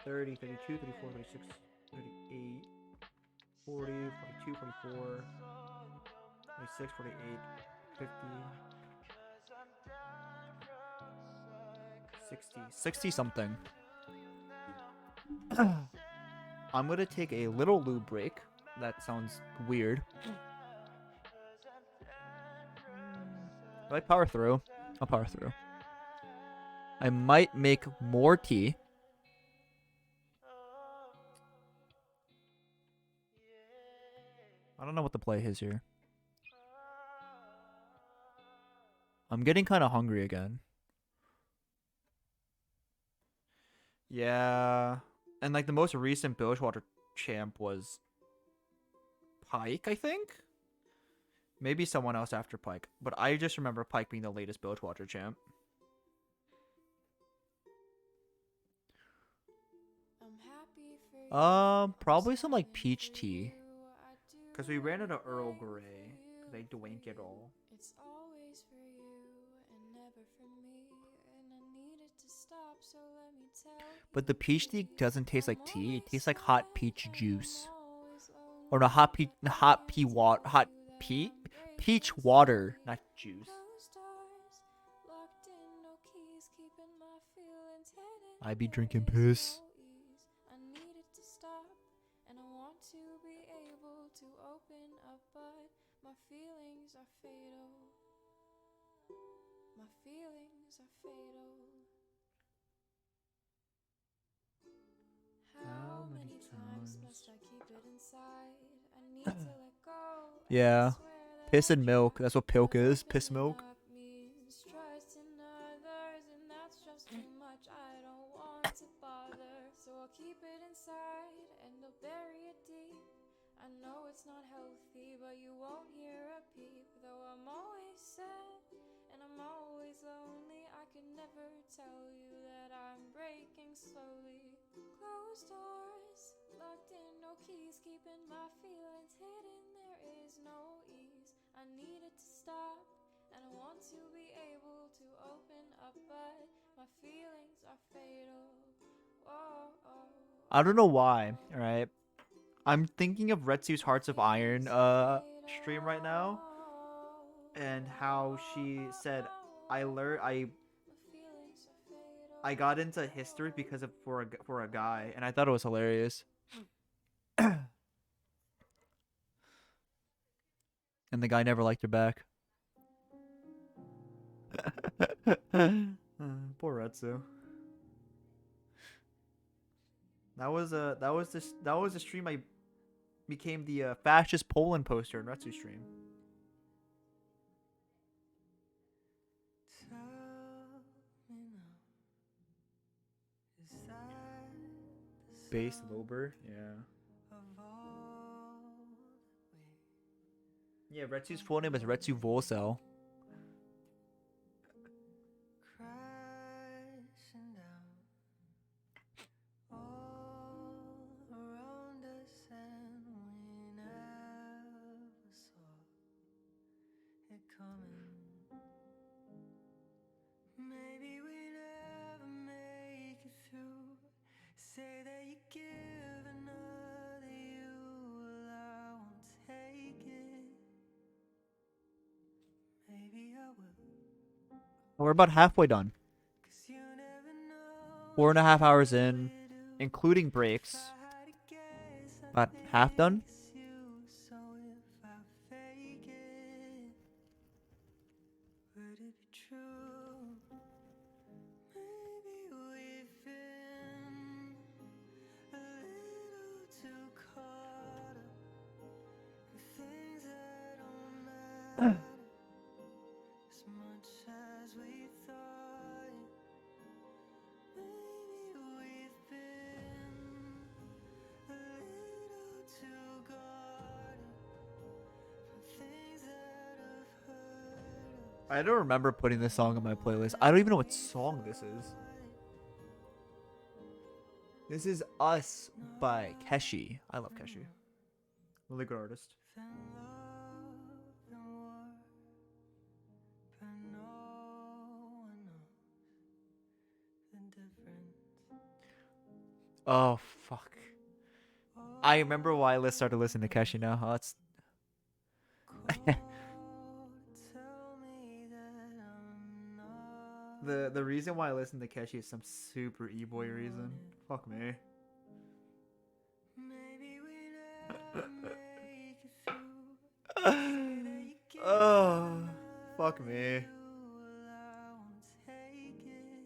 30, 32, 34, 36, 38, 40, 42, 44, 46, 48, 50, 60, 60 something. I'm gonna take a little lube break. That sounds weird. Do I power through? I'll power through. I might make more tea. I don't know what the play is here. I'm getting kind of hungry again. Yeah. And like the most recent Bilgewater champ was Pike, I think? Maybe someone else after Pike. But I just remember Pike being the latest Bilgewater champ. Probably some like peach tea. Because we ran out of Earl Grey. Because they dwank it all. It's always for you and never for me. And I needed to stop, so let me tell you. But the peach tea doesn't taste like tea. It tastes like hot peach juice. Or no, peach water, not juice. I be drinking piss. I needed to stop, and I want to be able to open up, but my feelings are fatal. My feelings are fatal. How many times must I keep it inside? I need to let go. Yeah. Piss and milk. That's what pilk is. Piss milk. Trust in others, and that's just too much. I don't want to bother, so I'll keep it inside and I'll bury it deep. I know it's not healthy, but you won't hear a peep. Though I'm always sad and I'm always lonely, I could never tell you that I'm breaking slowly. Closed doors, locked in, no keys, keeping my feelings hidden. There is no ease. I need it to stop, and I want to be able to open up, but my feelings are fatal. Whoa, oh, I don't know why. All right. I'm thinking of Retsu's Hearts of Iron stream right now, and how she said I got into history because of for a guy, and I thought it was hilarious. And the guy never liked her back. Poor Retsu. That was the stream I became the fascist Poland poster in Retsu stream. Base Lober, yeah. Yeah, Retsu's full name is Retsu Volcel. Crashing down all around us, and we never saw it coming. Maybe we never make it through. Say that you give another you, well, I won't take it. Maybe I will. We're about halfway done. 'Cause you never know 4.5 hours in, including breaks. About half done. you, so if I fake it, would it be true? Maybe we've been a little too caught up in things that don't matter as much as we thought. Maybe we've been a little too guarded from things that have hurt us. I don't remember putting this song on my playlist. I don't even know what song this is. This is Us by Keshi. I love Keshi. Really good artist. Than love and war, but no one knows the difference. Oh fuck. I remember why I started listening to Keshi now. Oh, it's Tell me that I'm not the reason why I listen to Keshi is some super e-boy reason. Fuck me. maybe we never make it through. Oh, fuck me. Well, I won't take it.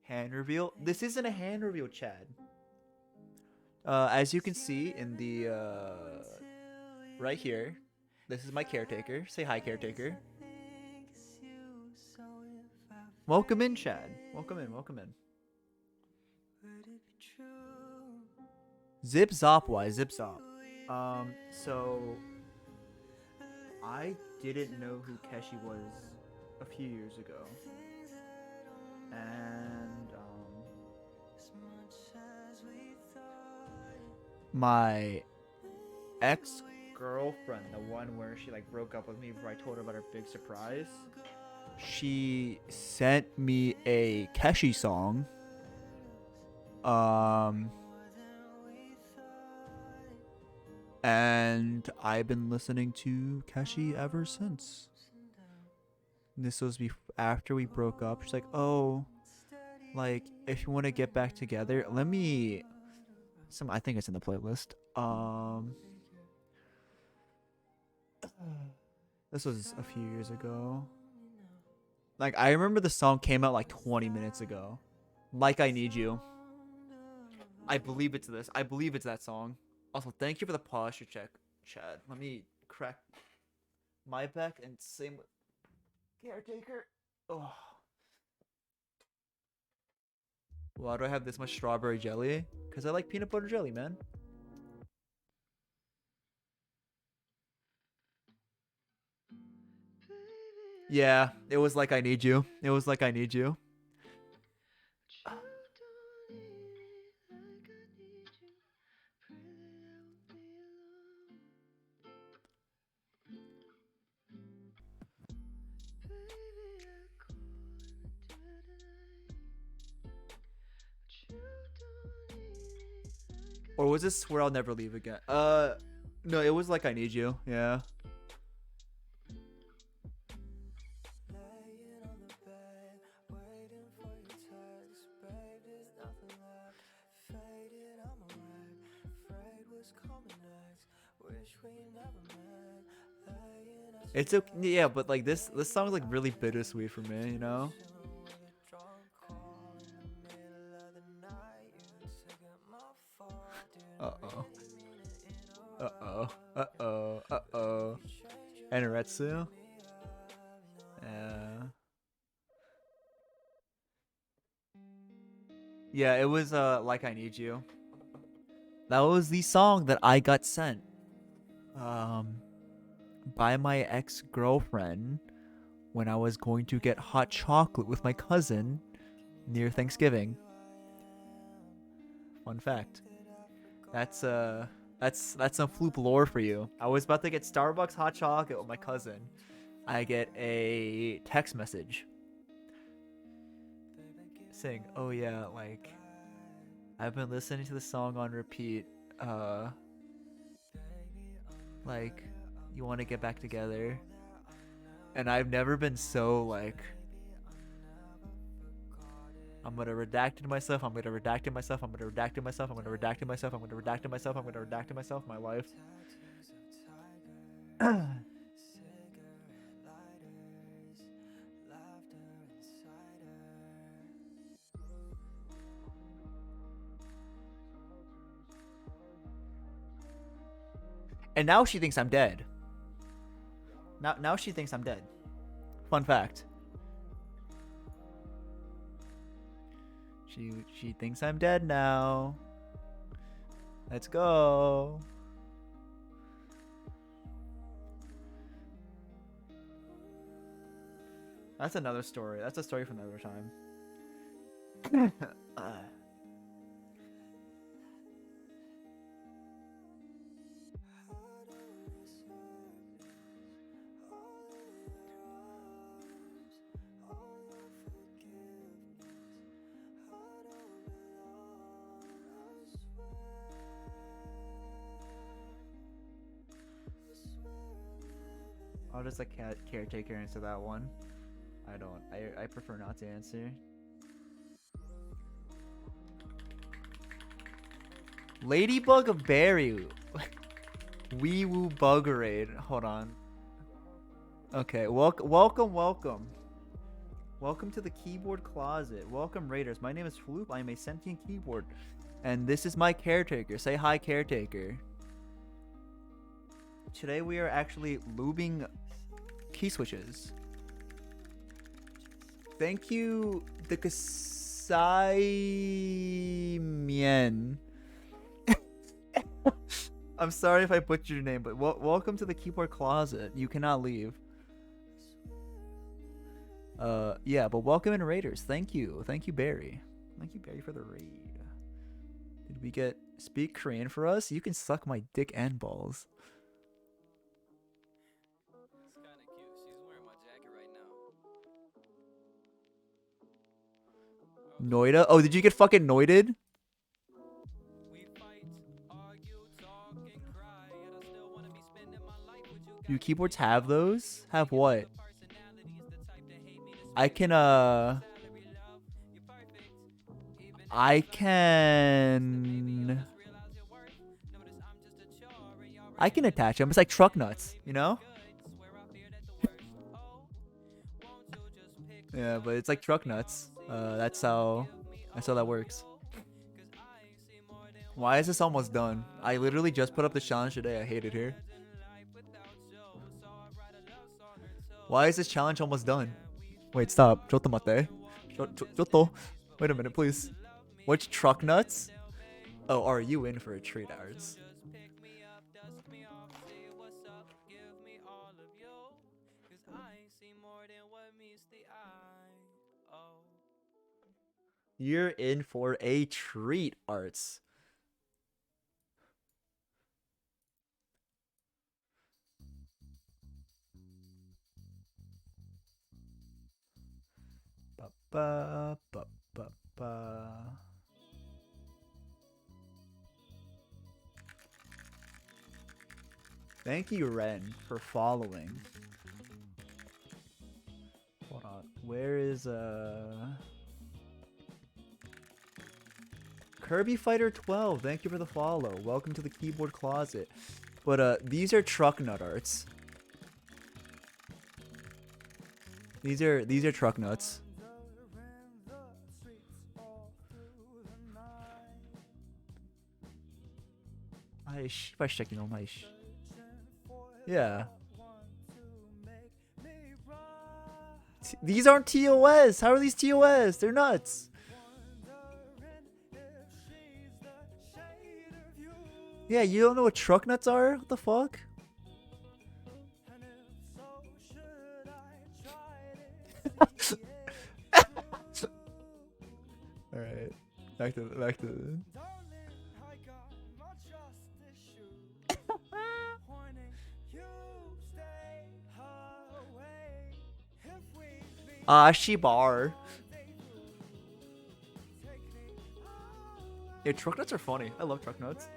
Hand reveal. This isn't a hand reveal, Chad. As you can see in the right here, this is my caretaker. Say hi, caretaker. Think it's you, so if I Welcome in, Chad. Welcome in. Welcome in. would it be true? Zip Zop. Why Zip Zop? So I didn't know who Keshi was a few years ago, and As much as we thought. my ex-girlfriend, the one where she like broke up with me before I told her about her big surprise, she sent me a Keshi song. And I've been listening to Keshi ever since. This was after we broke up. She's like, "Oh, like if you want to get back together, let me." I think it's in the playlist. This was a few years ago. Like I remember the song came out like 20 minutes ago. Like I Need You. I believe it's this. I believe it's that song. Also, thank you for the posture check, Chad. Let me crack my back and same with caretaker. Oh. Why do I have this much strawberry jelly? Because I like peanut butter jelly, man. Yeah, it was like I need you. It was like I need you. Or was this Swear I'll Never Leave Again? No, it was like I need you. Yeah. Laying on the bed, waiting for your text. Babe, there's nothing left. Faded, I'm a wreck. Afraid what's coming next. Wish we never met. Laying as It's okay. Yeah, but like this song's like really bittersweet for me, you know? with a drunk call in the middle of the night. You took it my fault. Uh-oh. Uh-oh. Uh-oh. Uh-oh. Enoretsu? Yeah. Yeah, it was Like I Need You. That was the song that I got sent by my ex-girlfriend when I was going to get hot chocolate with my cousin near Thanksgiving. Fun fact. That's some floop lore for you. I was about to get Starbucks hot chocolate with my cousin. I get a text message saying, "Oh yeah, like I've been listening to the song on repeat. Like you want to get back together?" And I've never been so like, I'm gonna redact it myself. I'm gonna redact it myself. I'm gonna redact it myself. I'm gonna redact it myself. I'm gonna redact it myself. I'm gonna redact it myself. My life. And now she thinks I'm dead. Now she thinks I'm dead. Fun fact. She thinks I'm dead now. Let's go. That's another story. That's a story for another time. I'll just like caretaker answer that one. I don't. I prefer not to answer. Ladybug of Berry. Wee woo buggerade. Hold on. Okay. Welcome. Welcome to the keyboard closet. Welcome, Raiders. My name is Floop. I am a sentient keyboard, and this is my caretaker. Say hi, caretaker. Today we are actually lubing key switches. Thank you, the Kasai Mien. I'm sorry if I butchered your name, but welcome to the keyboard closet. You cannot leave. Yeah, but welcome in, Raiders. Thank you, Barry. Thank you, Barry, for the raid. Did we get speak Korean for us? You can suck my dick and balls. Noida? Oh, did you get fucking noited? Do keyboards have those? Have what? I can attach them. It's like truck nuts, you know? Yeah, but it's like truck nuts. That's how that works. Why is this almost done? I literally just put up the challenge today. I hate it here. Why is this challenge almost done? Wait, stop. Chotomate. Choto. Wait a minute, please. Which truck nuts? Oh, are you in for a treat, Ards? You're in for a treat, Arts. Ba ba ba ba ba. Thank you, Ren, for following. Hold on. Where is Kirby Fighter 12? Thank you for the follow. Welcome to the keyboard closet. But these are truck nut arts. These are truck nuts. Aish, vai checking on mais. Yeah. These aren't TOS. How are these TOS? They're nuts. Yeah, you don't know what truck nuts are? What the fuck? All right, back to. Shibar. Yeah, truck nuts are funny. I love truck nuts.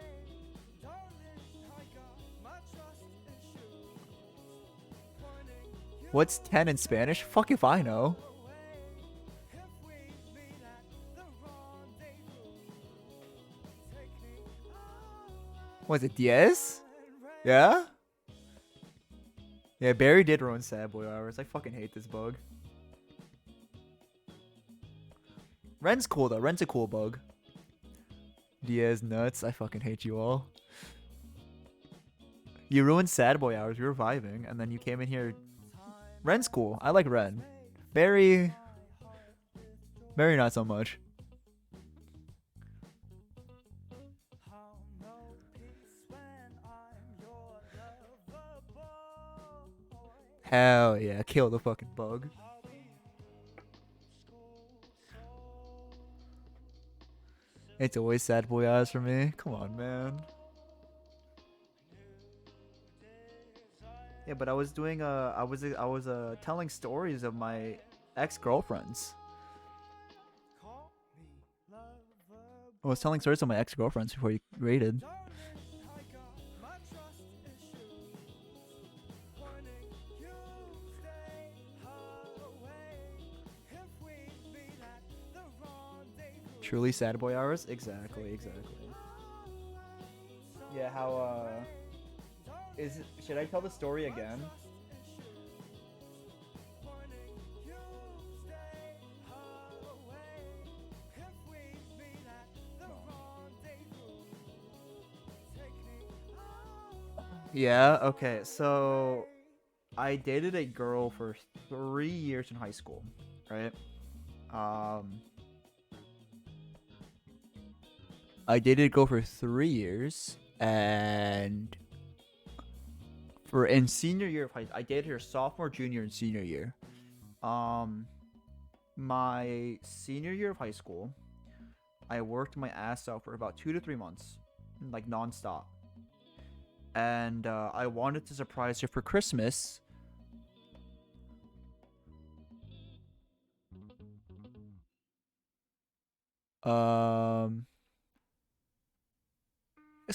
What's 10 in Spanish? Fuck if I know. Was it diez? Yeah? Yeah, Barry did ruin Sad Boy Hours. I fucking hate this bug. Ren's cool though. Ren's a cool bug. Diaz nuts. I fucking hate you all. You ruined Sad Boy Hours. We were vibing, and then you came in here. Ren's cool. I like Ren. Barry not so much. Hell yeah, kill the fucking bug. It's always Sad Boy Eyes for me. Come on, man. Yeah, but I was doing I was telling stories of my ex-girlfriends. I was telling stories of my ex-girlfriends before you raided. Truly Sad Boy Hours? Exactly. Yeah, how, should I tell the story again? Yeah, okay, so I dated a girl for 3 years in high school, right? I dated a girl for 3 years, and in senior year of high, I dated her sophomore, junior, and senior year. My senior year of high school, I worked my ass out for about 2 to 3 months, like nonstop. And I wanted to surprise her for Christmas.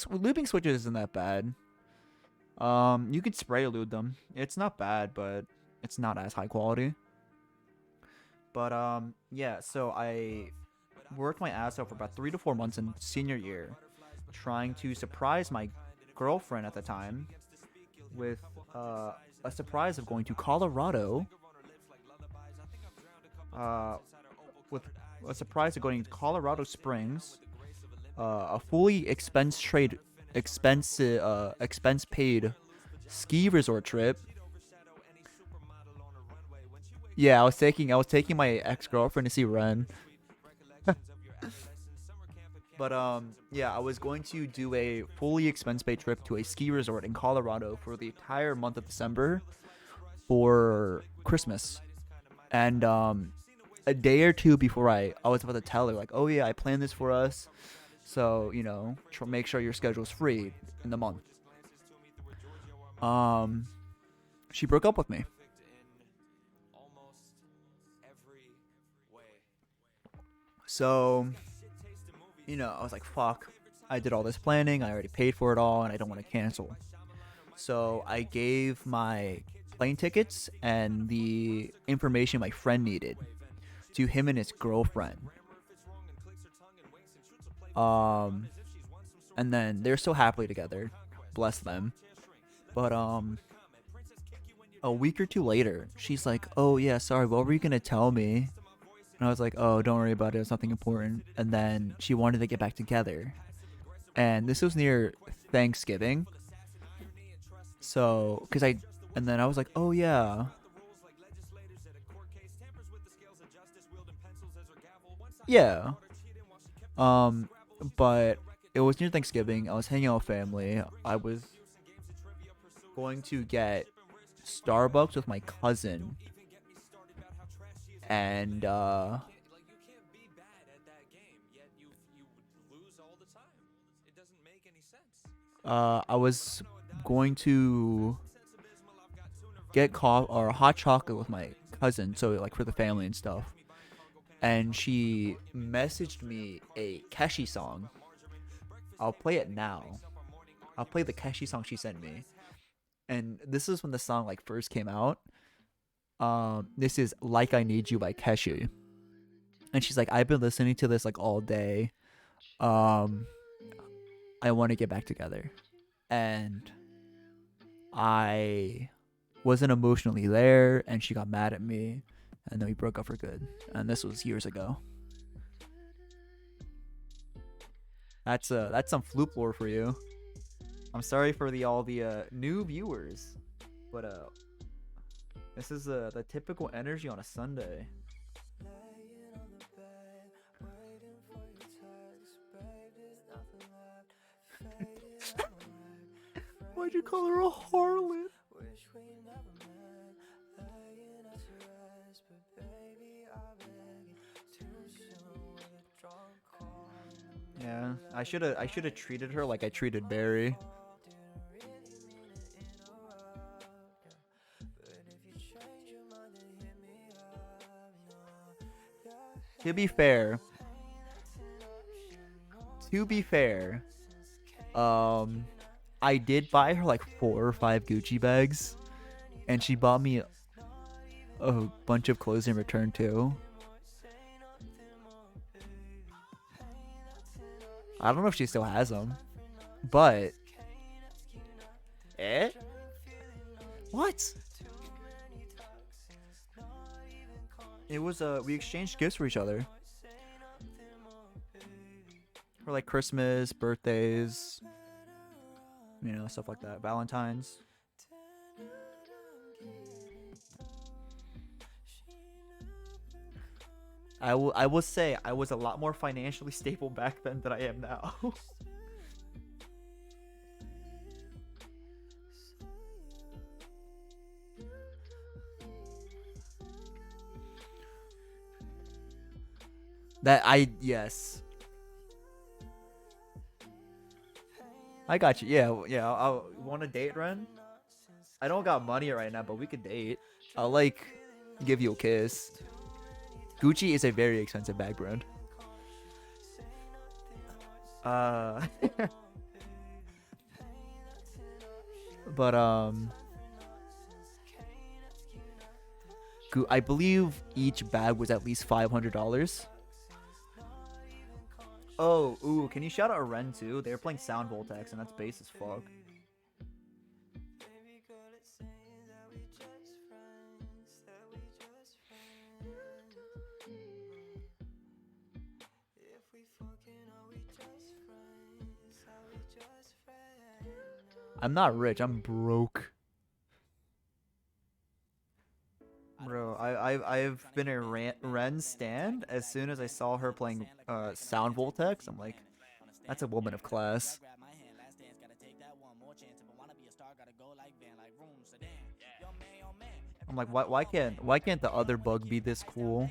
Lubing Switches isn't that bad. You could spray lube them. It's not bad, but it's not as high quality. But yeah, so I worked my ass out for about 3 to 4 months in senior year, trying to surprise my girlfriend at the time with a surprise of going to Colorado. With a surprise of going to Colorado Springs, a fully expense paid ski resort trip. Yeah, I was taking my ex-girlfriend to see Ren. But yeah, I was going to do a fully expense-paid trip to a ski resort in Colorado for the entire month of December for Christmas. And a day or two before I was about to tell her, like, oh yeah, I planned this for us. So, make sure your schedule's free in the month. She broke up with me. So, I was like, fuck. I did all this planning. I already paid for it all, and I don't want to cancel. So I gave my plane tickets and the information my friend needed to him and his girlfriend. And then they're so happily together. Bless them. But a week or two later, she's like, "Oh yeah, sorry, what were you gonna tell me?" And I was like, "Oh, don't worry about it. It's nothing important." And then she wanted to get back together, and this was near Thanksgiving. So, and then I was like, "Oh yeah." Yeah. But it was near Thanksgiving. I was hanging out with family. I was going to get Starbucks with my cousin. And I was going to get hot chocolate with my cousin, so like for the family and stuff. And she messaged me a Keshi song. I'll play it now. I'll play the Keshi song she sent me. And this is when the song like first came out. This is Like I Need You by Keshi. And she's like, I've been listening to this like all day. I want to get back together. And I wasn't emotionally there, and she got mad at me, and then we broke up for good. And this was years ago. That's some Floop lore for you. I'm sorry for all the new viewers, but this is the typical energy on a Sunday. Why'd you call her a harlot? Yeah, I should have treated her like I treated Barry. To be fair, I did buy her like 4 or 5 Gucci bags, and she bought me a bunch of clothes in return too. I don't know if she still has them, but what? It was we exchanged gifts for each other for like Christmas, birthdays, stuff like that, Valentine's. I will say I was a lot more financially stable back then than I am now. Yes. I got you. Yeah. I'll want to date, Ren? I don't got money right now, but we could date. I'll like give you a kiss. Gucci is a very expensive bag brand. But I believe each bag was at least $500. Oh, ooh, can you shout out Ren too? They're playing Sound Voltex, and that's bass as fuck. I'm not rich, I'm broke. Bro, I've been a Ren stan as soon as I saw her playing Sound Voltex. I'm like, that's a woman of class. I'm like, why can't the other bug be this cool?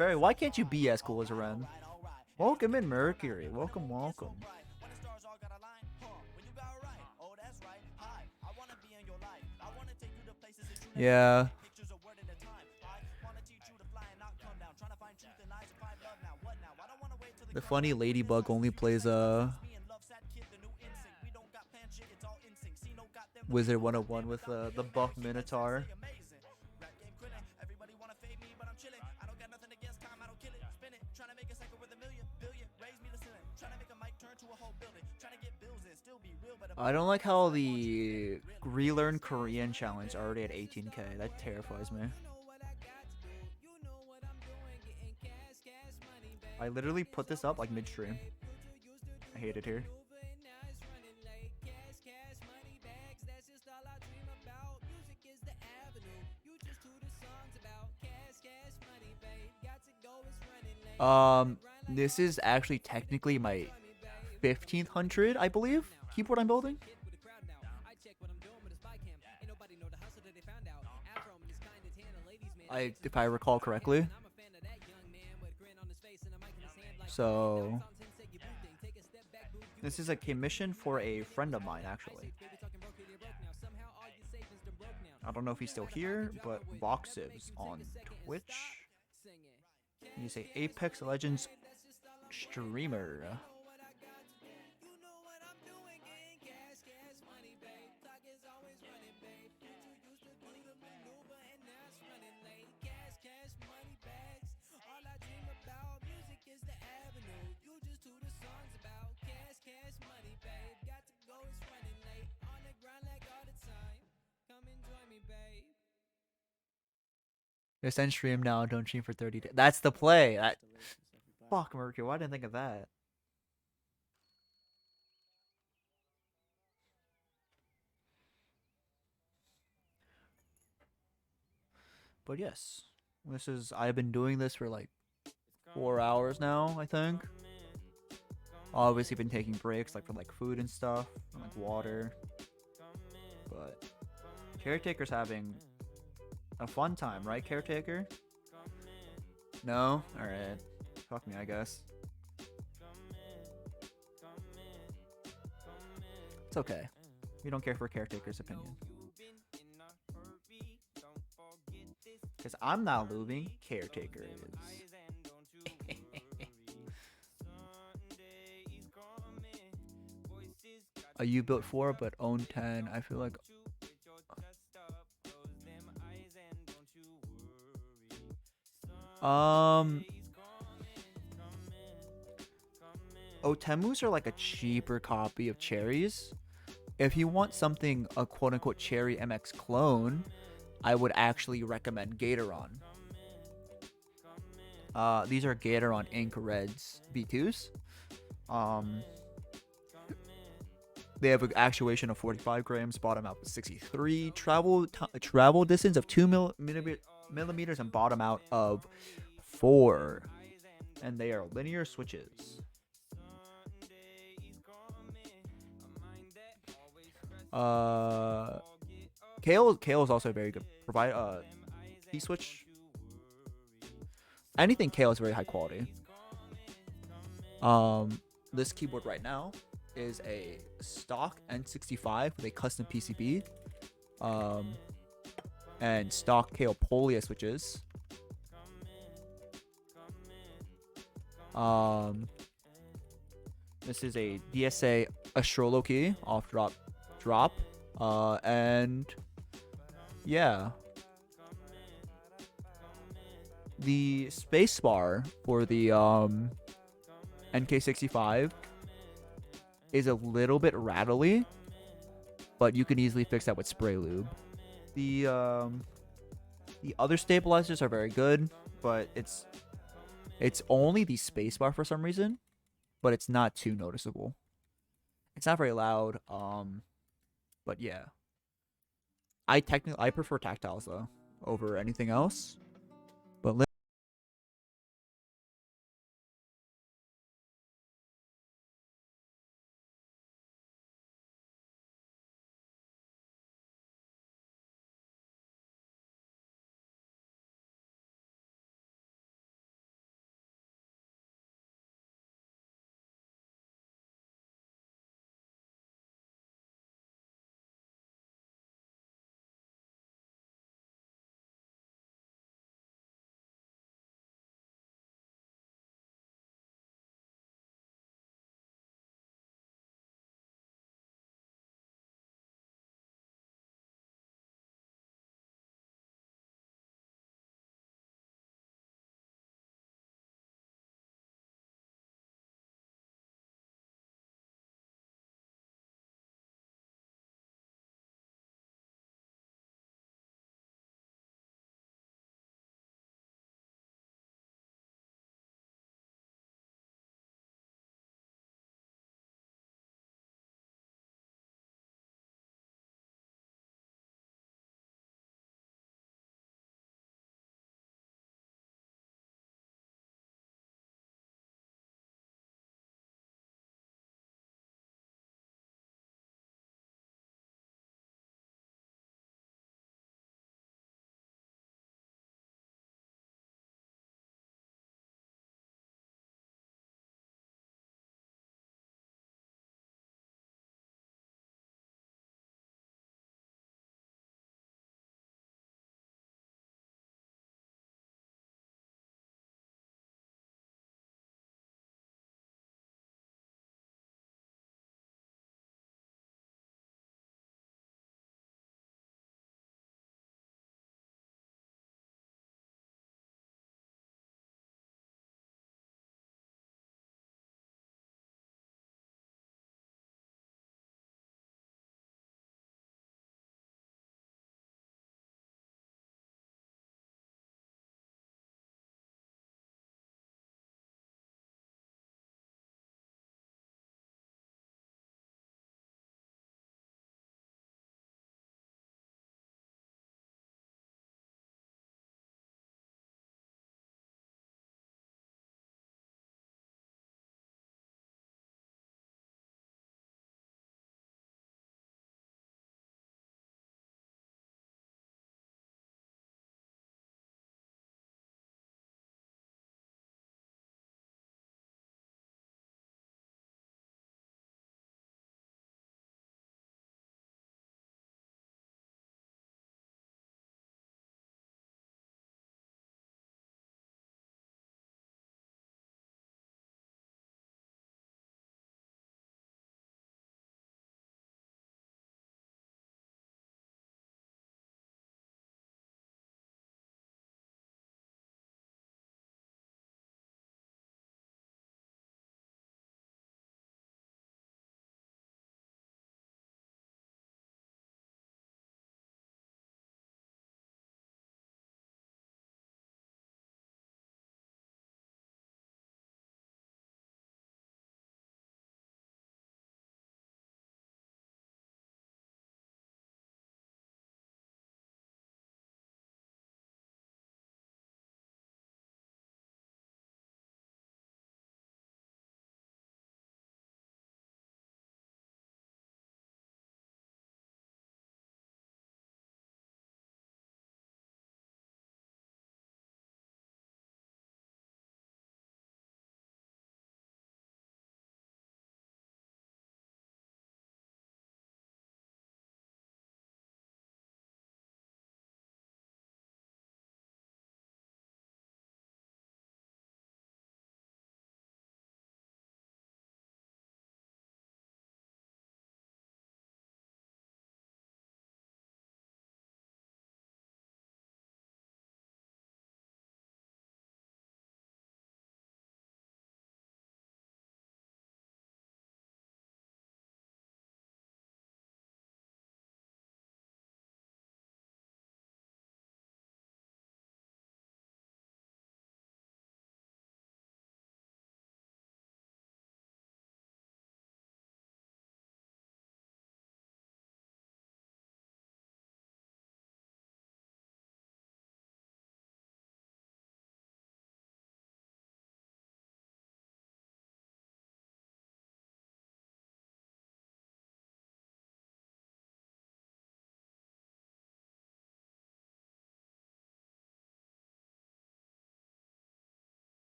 Barry, why can't you be as cool as Ren? Welcome in, Mercury. Welcome, welcome. Yeah. The funny ladybug only plays Wizard 101 with the buff Minotaur. I don't like how the relearn Korean challenge already at 18k. That terrifies me. I literally put this up like midstream. I hate it here. This is actually technically my 1500, I believe, keyboard I'm building. If I recall correctly. So this is a commission for a friend of mine, actually. I don't know if he's still here, but Voxivs on Twitch. He's a Apex Legends streamer. Just end stream now, don't stream for 30 days. That's the play. Fuck, Mercury, why didn't I think of that? But yes, I've been doing this for like 4 hours now, I think. Obviously been taking breaks like for like food and stuff, and like water. But Caretaker's having a fun time, right, Caretaker? No? Alright. Fuck me, I guess. It's okay. We don't care for Caretaker's opinion. Because I'm not Lubing, Caretaker is. A U built 4 but own 10. I feel like Otemus are like a cheaper copy of cherries. If you want something, a quote-unquote cherry MX clone, I would actually recommend Gatoron. These are Gatoron Ink Reds V2s. They have an actuation of 45 grams, bottom out 63, travel distance of 2 millimeters, and bottom out of 4. And they are linear switches. Kale is also very good. Provide key switch. Anything Kale is very high quality. This keyboard right now is a stock N65 with a custom PCB. And stock Kale Polia switches. This is a DSA Astrolo key off drop. And yeah. The spacebar for the NK65 is a little bit rattly, but you can easily fix that with spray lube. The other stabilizers are very good, but it's only the spacebar for some reason, but it's not too noticeable. It's not very loud, but yeah. I prefer tactiles though over anything else. But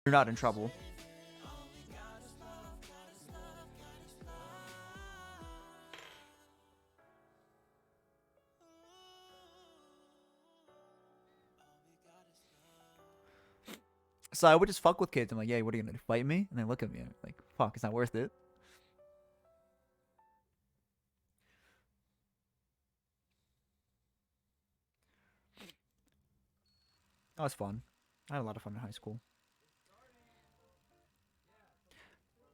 you're not in trouble. So I would just fuck with kids. I'm like, yeah, what are you gonna do, fight me? And they look at me I'm like, fuck, it's not worth it. That was fun. I had a lot of fun in high school.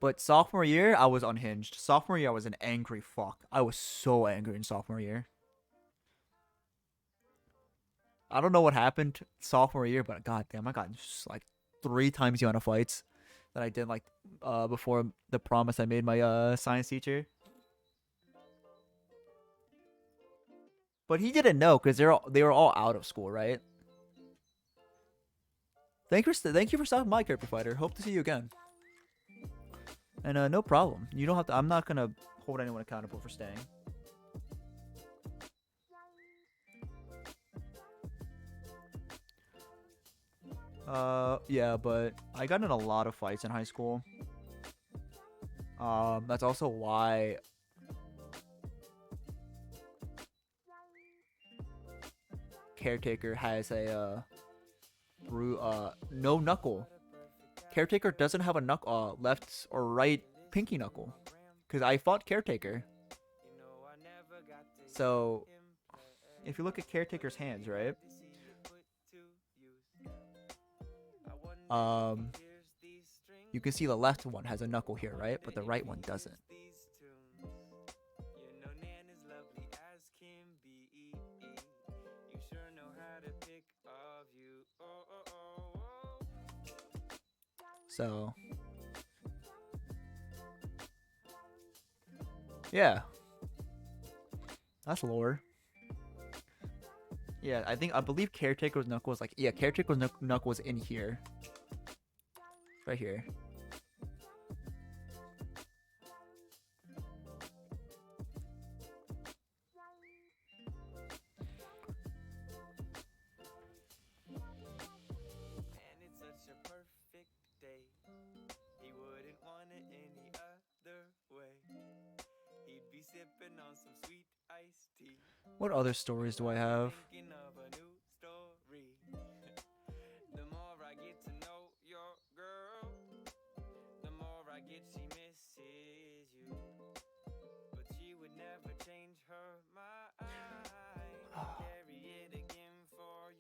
But sophomore year, I was unhinged. Sophomore year, I was an angry fuck. I was so angry in sophomore year. I don't know what happened sophomore year, but goddamn, I got just like 3 times the amount of fights that I did like before the promise I made my science teacher. But he didn't know because they were all out of school, right? Thank you for stopping by, Character Fighter. Hope to see you again. And no problem. You don't have to. I'm not gonna hold anyone accountable for staying. Yeah, but I got in a lot of fights in high school. That's also why Caretaker has a no knuckle. Caretaker doesn't have a left or right pinky knuckle, because I fought Caretaker. So if you look at Caretaker's hands, right? You can see the left one has a knuckle here, right? But the right one doesn't. So yeah, that's lore. Yeah, I believe Caretaker's knuckle was like, yeah, Caretaker's knuckle was in here, right here. What other stories do I have?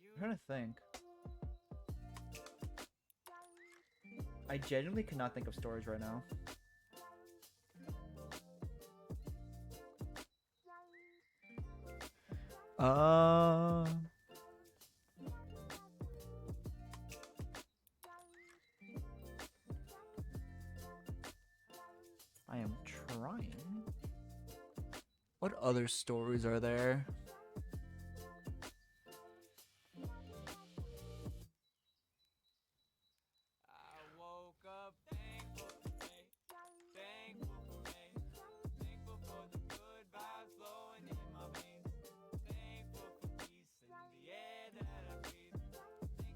I'm trying to think. I genuinely cannot think of stories right now. I am trying. What other stories are there?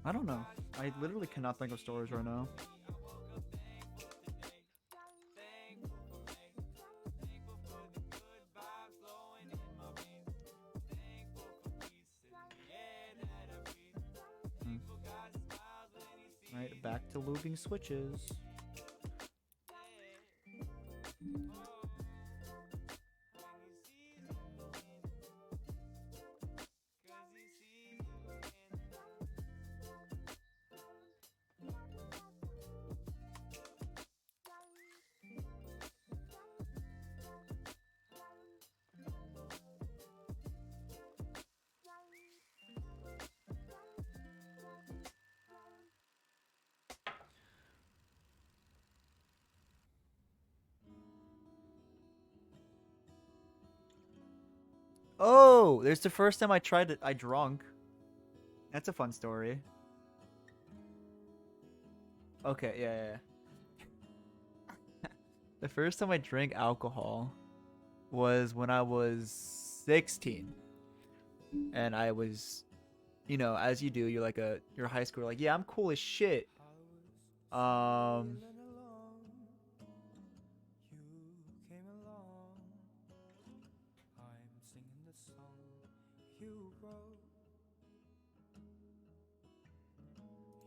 I don't know. I literally cannot think of stories right now. Alright, back to Lubing Switches. Oh, there's the first time I tried it. I drunk. That's a fun story. Okay, yeah. The first time I drank alcohol was when I was 16. And I was, as you do, you're high school, like, yeah, I'm cool as shit. Um, Feeling alone, you came along. I'm singing the song you wrote.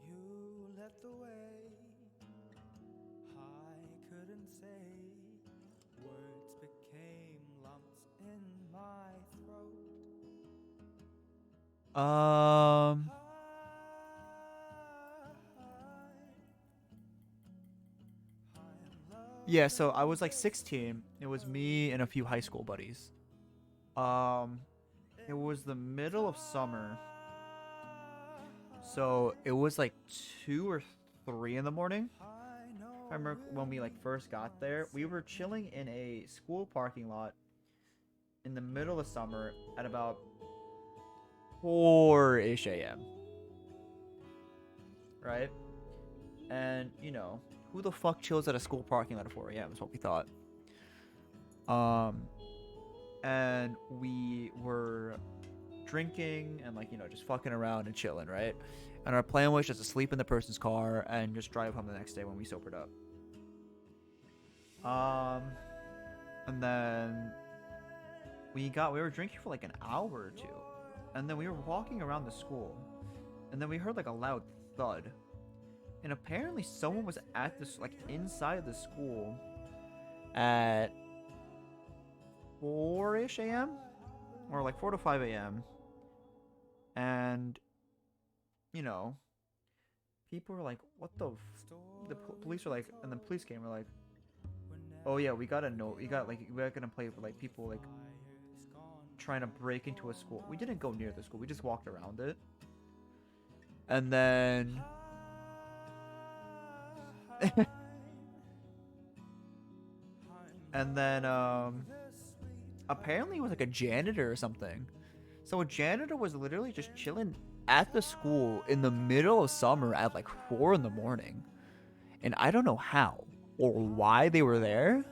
You led the way. I couldn't say. Words became lumps in my throat. um, yeah. So I was like 16. It was me and a few high school buddies. Um, it was the middle of summer, so it was like 2 or 3 in the morning. I remember when we like first got there, we were chilling in a school parking lot in the middle of summer at about 4-ish a.m. Right? And you know, who the fuck chills at a school parking lot at 4 a.m. is what we thought. And we were drinking and like, you know, just fucking around and chilling, right? And our plan was just to sleep in the person's car and just drive home the next day when we sobered up. And then we were drinking for like an hour or two, and then we were walking around the school, and then we heard like a loud thud, and apparently someone was at this like inside the school at 4-ish a.m. or like 4 to 5 a.m. and you know, people were like, what the police were like, and then police came, were like, oh yeah, we gotta know, we're gonna play with like people like trying to break into a school. We didn't go near the school, we just walked around it. And then apparently it was like a janitor or something. So a janitor was literally just chilling at the school in the middle of summer at like 4 in the morning. And I don't know how or why they were there.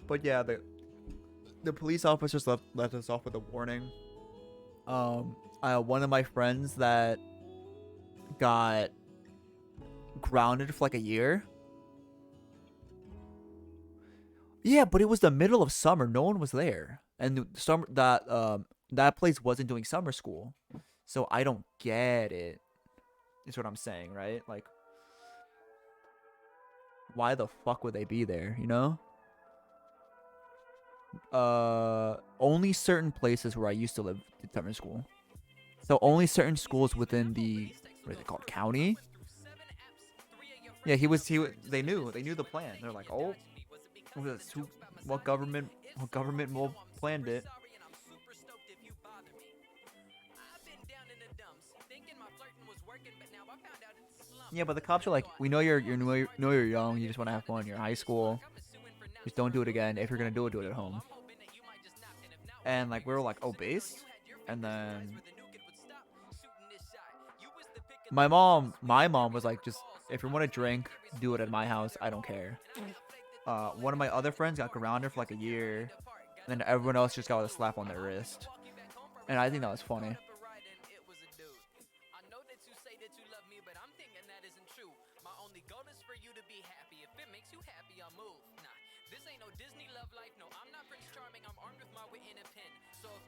But yeah, the police officers left us off with a warning. One of my friends that got grounded for like a year. Yeah, but it was the middle of summer. No one was there, and that place wasn't doing summer school, so I don't get it. Is what I'm saying, right? Like, why the fuck would they be there? You know? Only certain places where I used to live did summer school. So only certain schools within the, what is it called, county? Yeah, they knew the plan. They're like, oh, what government will planned it? Yeah, but the cops are like, we know you're young, you just want to have fun, you're in high school. Just don't do it again. If you're gonna do it at home. And like we were like, oh, base? And then my mom was like, just if you want to drink, do it at my house. I don't care. One of my other friends got grounded for like a year, and then everyone else just got a slap on their wrist. And I think that was funny.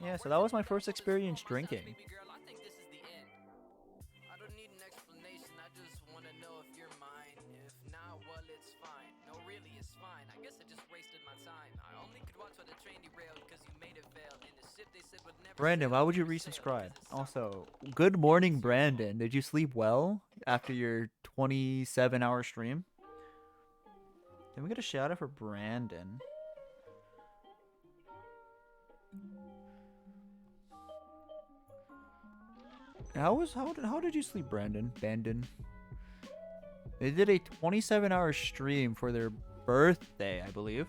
Yeah, so that was my first experience drinking. Brandon, why would you resubscribe? Also, good morning, Brandon. Did you sleep well after your 27-hour stream? Can we get a shout out for Brandon? How did you sleep, Brandon? They did a 27-hour stream for their birthday, I believe.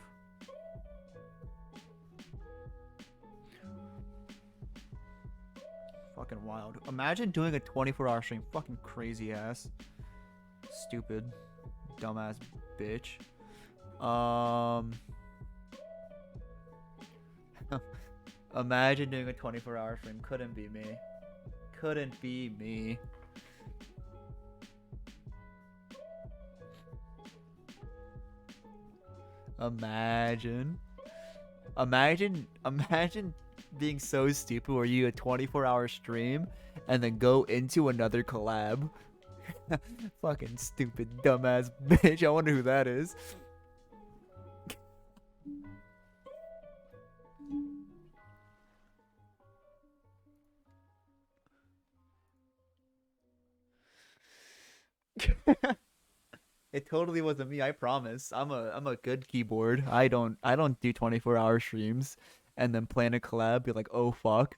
Fucking wild. Imagine doing a 24-hour stream. Fucking crazy ass. Stupid. dumbass bitch. Imagine doing a 24-hour stream. Couldn't be me. Couldn't be me. Imagine being so stupid where you do a 24-hour stream and then go into another collab. Fucking stupid dumbass bitch. I wonder who that is. It totally wasn't me, I promise. I'm a good keyboard. I don't do 24-hour streams and then plan a collab, be like, "Oh fuck."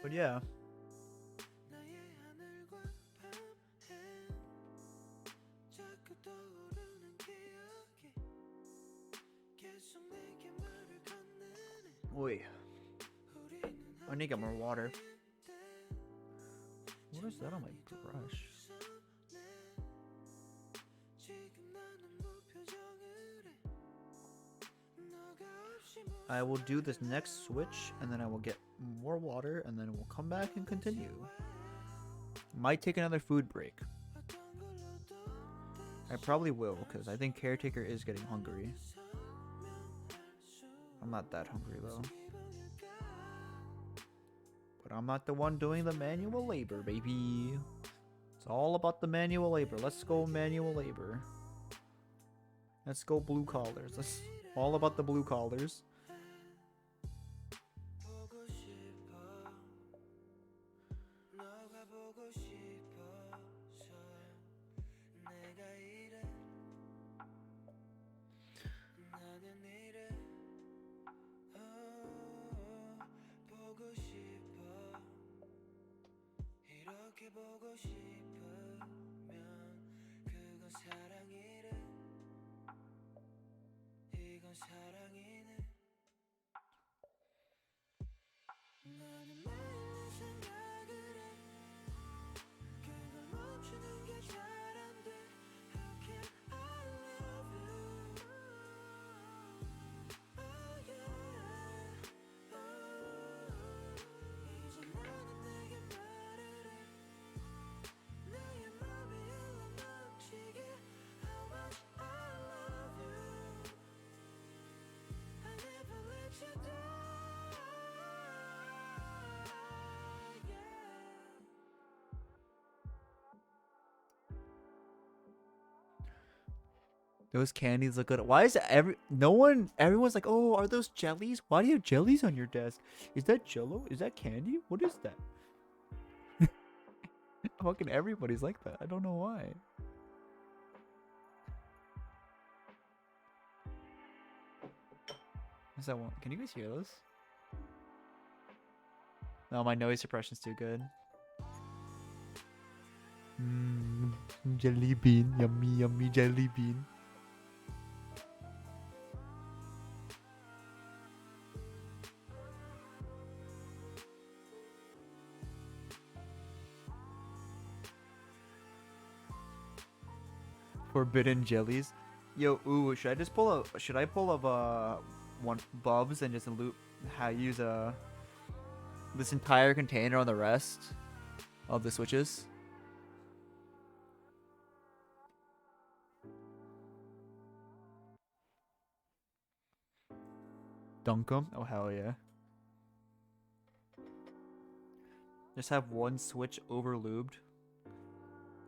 But yeah. Wait. I need to get more water. What is that on my brush? I will do this next switch and then I will get more water and then we'll come back and continue. Might take another food break. I probably will because I think Caretaker is getting hungry. I'm not that hungry though. But I'm not the one doing the manual labor, baby. It's all about the manual labor. Let's go manual labor. Let's go blue collars. That's all about the blue collars. Those candies look good. Why is everyone's like, "Oh, are those jellies? Why do you have jellies on your desk? Is that jello? Is that candy? What is that?" Fucking everybody's like that. I don't know why. What's that one? Can you guys hear this? No, my noise suppression's too good. Jelly bean. Yummy, yummy jelly bean. Forbidden jellies. Yo, ooh, should I pull up one Bubs and just use this entire container on the rest of the switches? Dunk 'em? Oh hell yeah. Just have one switch over lubed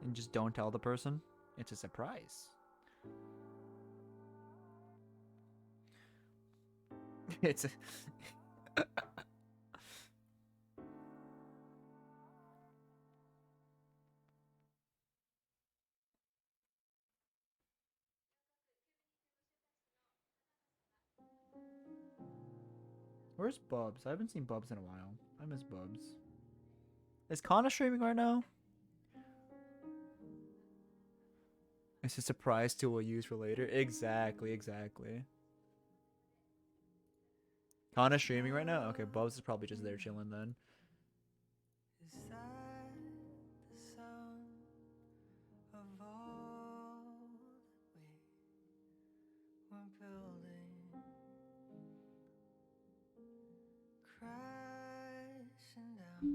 and just don't tell the person. It's a surprise. It's a Where's Bubs? I haven't seen Bubs in a while. I miss Bubs. Is Kana streaming right now? It's a surprise tool we'll use for later. Exactly. Kana streaming right now? Okay, Bubs is probably just there chilling then. Is that the sound of all that we were building? Crashing down.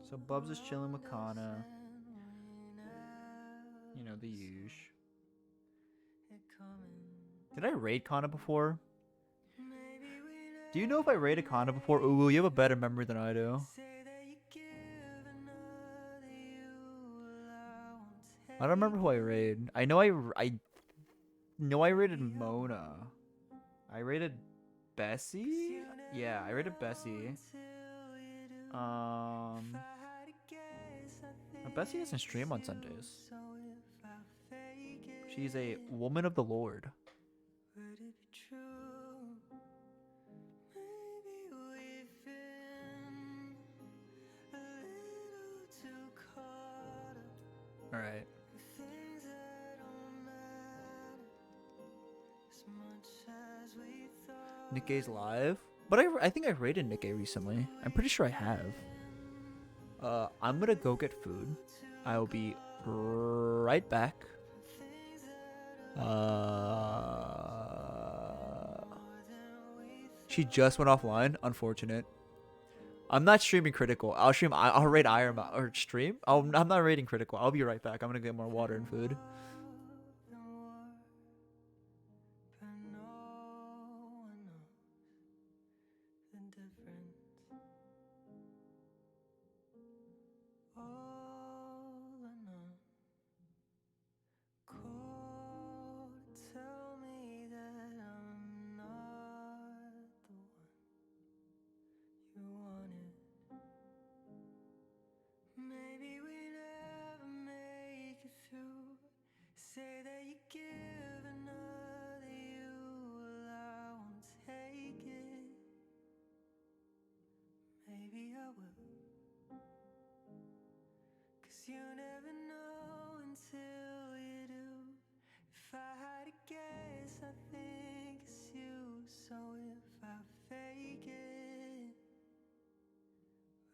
So Bubs is chilling with Kana. You know, the usual. Did I raid Kana before? Do you know if I raided Kana before? Ooh, you have a better memory than I do. I don't remember who I raided. I know I know I raided Mona. I raided Bessie? Yeah, I raided Bessie. Bessie doesn't stream on Sundays. She's a woman of the Lord. Would it be true? Maybe we've been a little too caught up Alright. in things that don't matter as much as we thought. Nick Gay's live? But I think I raided Nick Gay recently. I'm pretty sure I have. I'm gonna go get food. I'll be right back. She just went offline. Unfortunate. I'm not streaming Critical. I'll raid Iron or stream. I'm not raiding Critical. I'll be right back. I'm gonna get more water and food. Tell me that I'm not the one you wanted. Maybe we never make it through. Say that you give another you, well I won't take it. Maybe I will. 'Cause you never know until you do. If I had to guess, I think it's you. So if I fake it,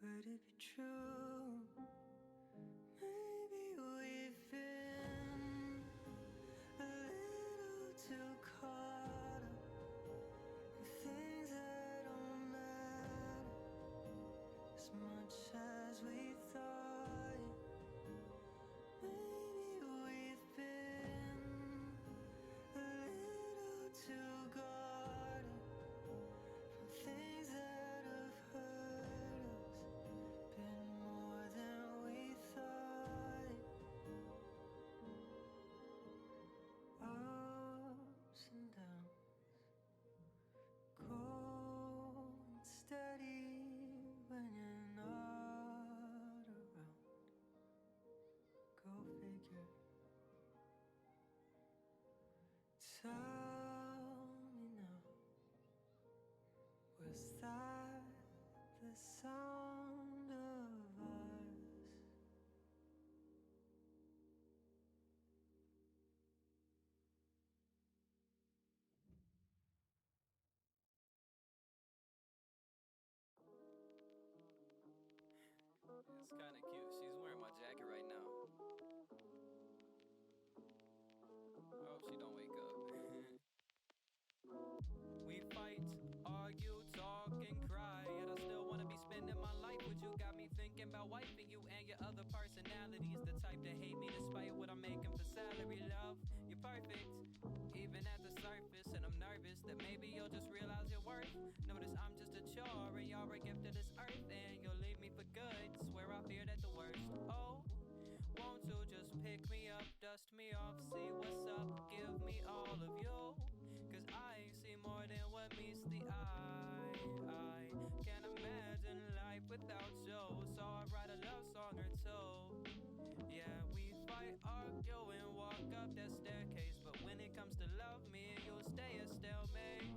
would it be true? Maybe we've been a little too caught up in things that don't matter as much as we thought. Maybe we've been a little too guarded from things that have hurt us, been more than we thought. Ups and downs, cold and steady when you're not around. Go figure. Tell me now, was that the sound of us? It's kind of cute. She's wearing my jacket right now. I hope she don't wake up. We fight, argue, talk, and cry. Yet I still wanna be spending my life with you. Got me thinking about wiping you and your other personalities. The type to hate me despite what I'm making for salary. Love, you're perfect, even at the surface. And I'm nervous that maybe you'll just realize your worth. Notice I'm just a chore and you're a gift to this earth. And you'll leave me for good, swear I feared at the worst. Oh, won't you just pick me up, dust me off, see what's up, give me all of you. 'Cause I see more than what meets the eye. I can't imagine life without you, so I write a love song or two. Yeah, we fight, argue, and walk up that staircase, but when it comes to love me, you'll stay a stalemate.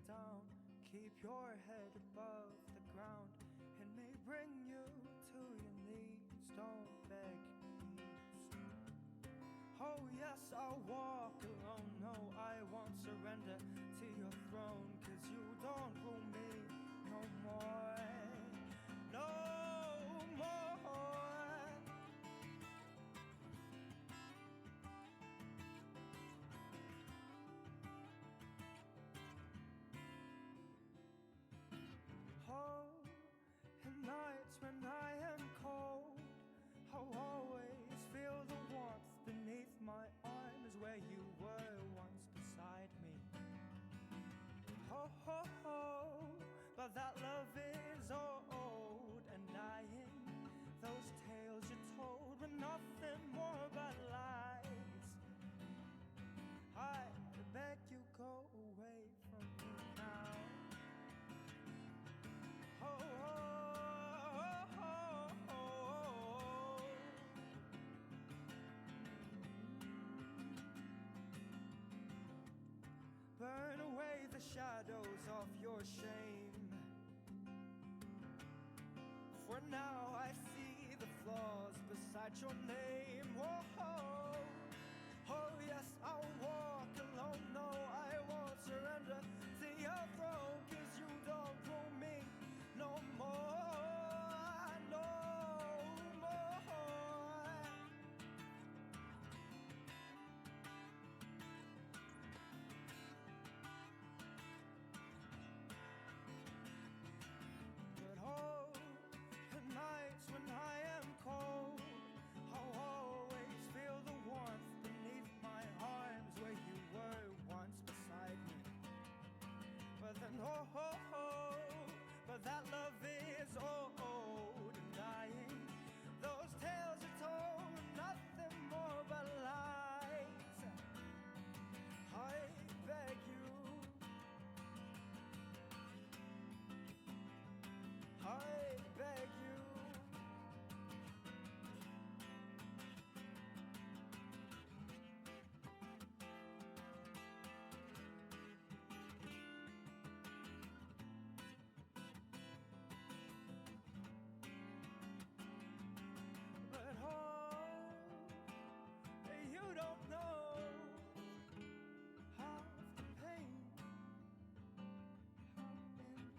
down. Keep your head above the ground. It may bring you to your knees. Don't beg, please. Oh yes, I'll walk alone. No, I won't surrender to your throne. 'Cause you don't rule me no more. No more. Oh, in nights when I am cold, I'll always feel the warmth beneath my arms where you were once beside me. Oh, oh, oh, but that love is old and dying. Those tales you told were nothing more but lies. I beg you go away from me now. Oh, oh, oh, oh, oh. Burn away the shadows of your shame. For now I see the flaws beside your name. Oh, oh, oh yes, I'll walk alone. No, I won't surrender to your throne. 'Cause you don't rule me no more. No more. But oh, the nights when I am cold, I'll always feel the warmth beneath my arms where you were once beside me. But then oh, oh, oh, but that love is old and dying. Those tales are told, nothing more but lies. I beg you, I beg you. But oh, you don't know half the pain I'm in.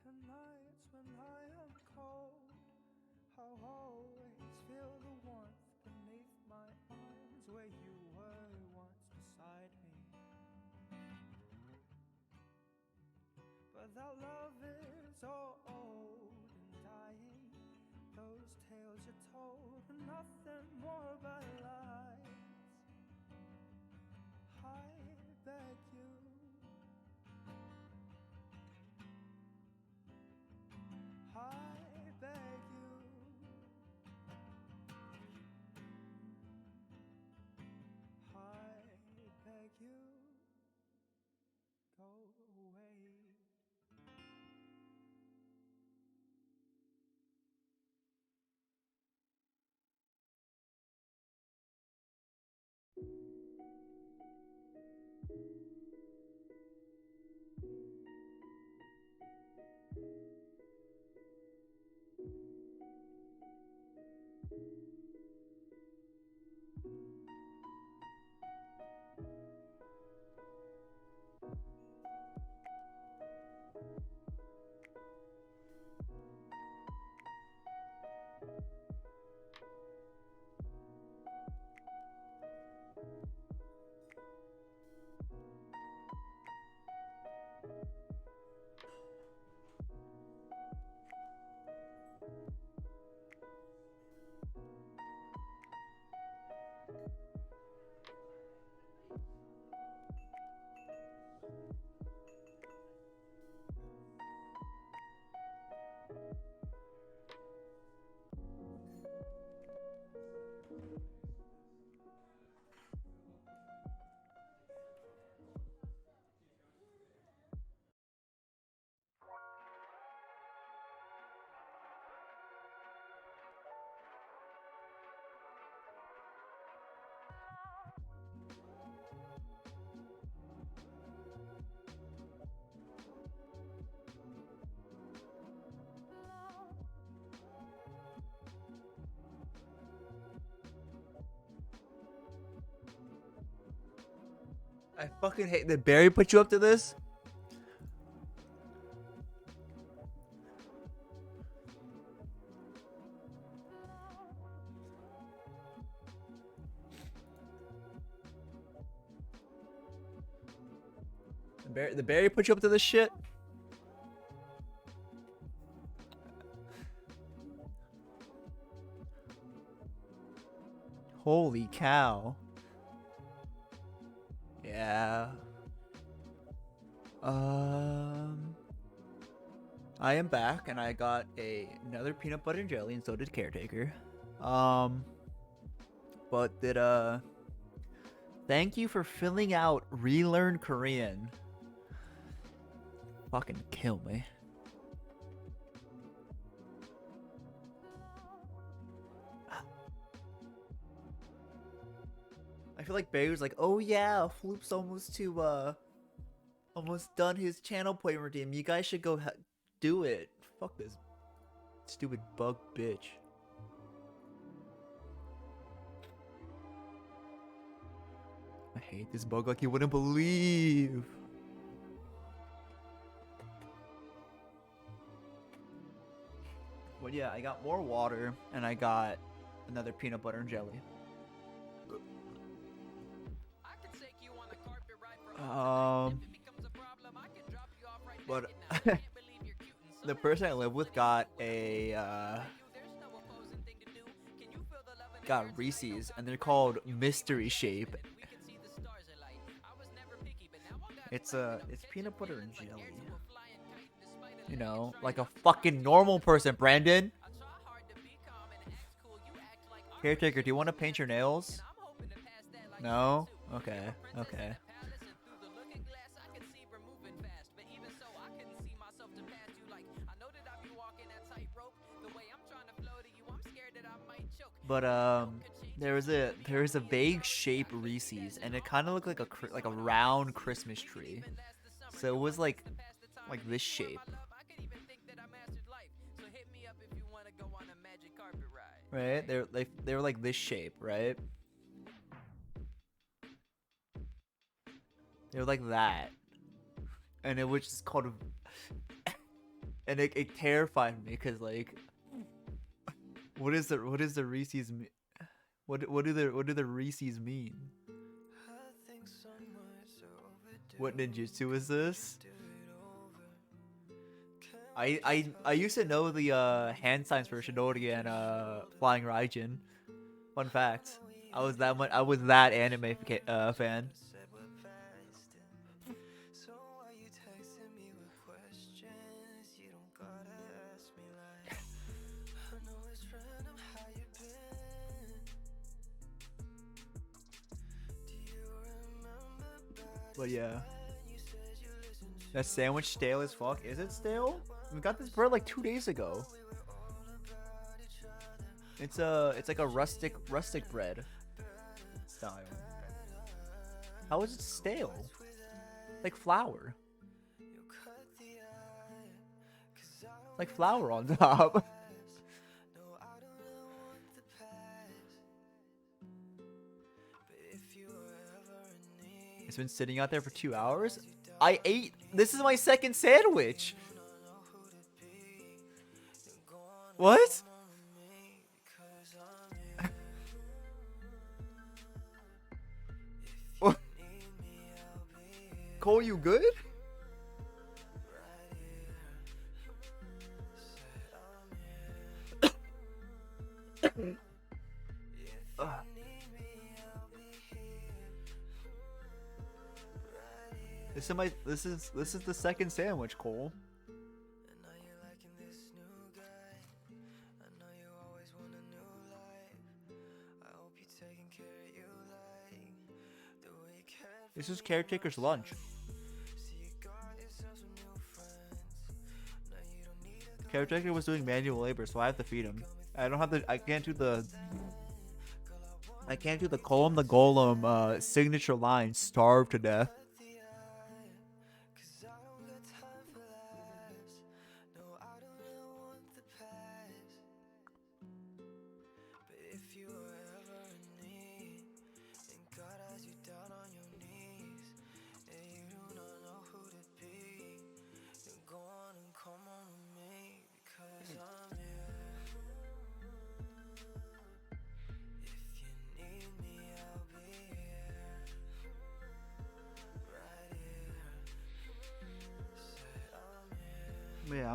And nights when I am cold, I'll always feel the warmth beneath my arms where you were once beside me. But that love is old and dying. Those tales you told were nothing more but lies. I beg you, I beg you, I beg you, go away. I fucking hate that Barry put you up to this. The Barry put you up to this shit. Holy cow. Yeah. I am back and I got another peanut butter and jelly and so did Caretaker. But did thank you for filling out Relearn Korean. Fucking kill me. I feel like Barry was like, oh yeah, Floop's almost done his channel point redeem. You guys should go do it. Fuck this stupid bug bitch. I hate this bug like you wouldn't believe. But yeah, I got more water and I got another peanut butter and jelly. But the person I live with got got Reese's and they're called mystery shape. It's peanut butter and jelly. You know, like a fucking normal person, Brandon. Caretaker, do you want to paint your nails? No? Okay, okay. But there is a vague shape Reese's, and it kind of looked like a round Christmas tree. So it was like this shape. Right? They were like this shape, right? They were like that, and it was just called, and it terrified me because like, what is the Reese's? What do the Reese's mean? What ninjutsu is this? I used to know the hand signs for Shidori and Flying Raijin. Fun fact, I was that anime fan. But yeah, that sandwich stale as fuck. Is it stale? We got this bread like 2 days ago. It's like a rustic bread style. How is it stale? Like flour. Like flour on top. It's been sitting out there for 2 hours. I ate. This is my second sandwich. What? Cole, you good? This is the second sandwich, Cole. This is Caretaker's lunch. Caretaker was doing manual labor, so I have to feed him. I can't do the Colum the Golem signature line, starve to death.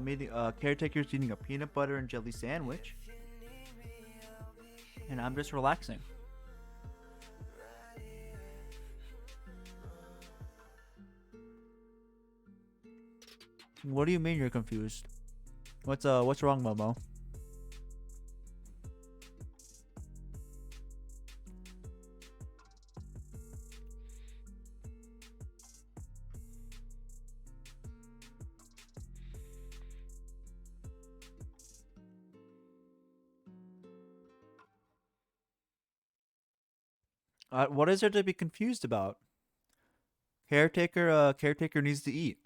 I'm eating. Caretaker's eating a peanut butter and jelly sandwich, and I'm just relaxing. What do you mean you're confused? What's wrong, Momo? What is there to be confused about? Caretaker needs to eat.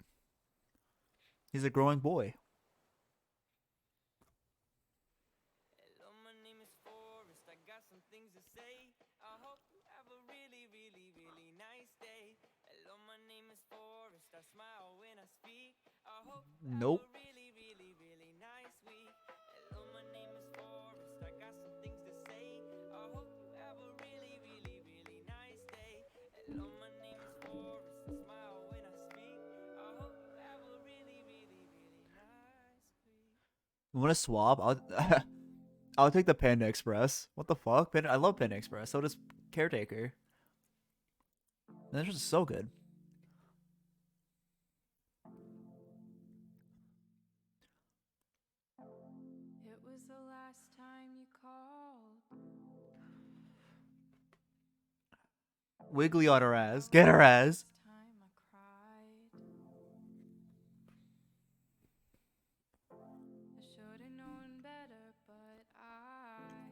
He's a growing boy. Hello, my name is Forrest. I got some things to say. I hope you have a really, really, really nice day. Hello, my name is Forrest. I smile when I speak. I hope you have Nope. a really, really, really nice week. Hello, my name is Forrest. I got some things to say. I hope you have a really, really, really nice day. Hello, my name is Forrest. I smile when I speak. I hope you have a really, really, really nice week. You want to swap? I'll take the Panda Express. What the fuck? I love Panda Express. So does Caretaker. This is so good. It was the last time you called. Wiggly on her ass. Get her ass. Last time I cried. I should have known better, but I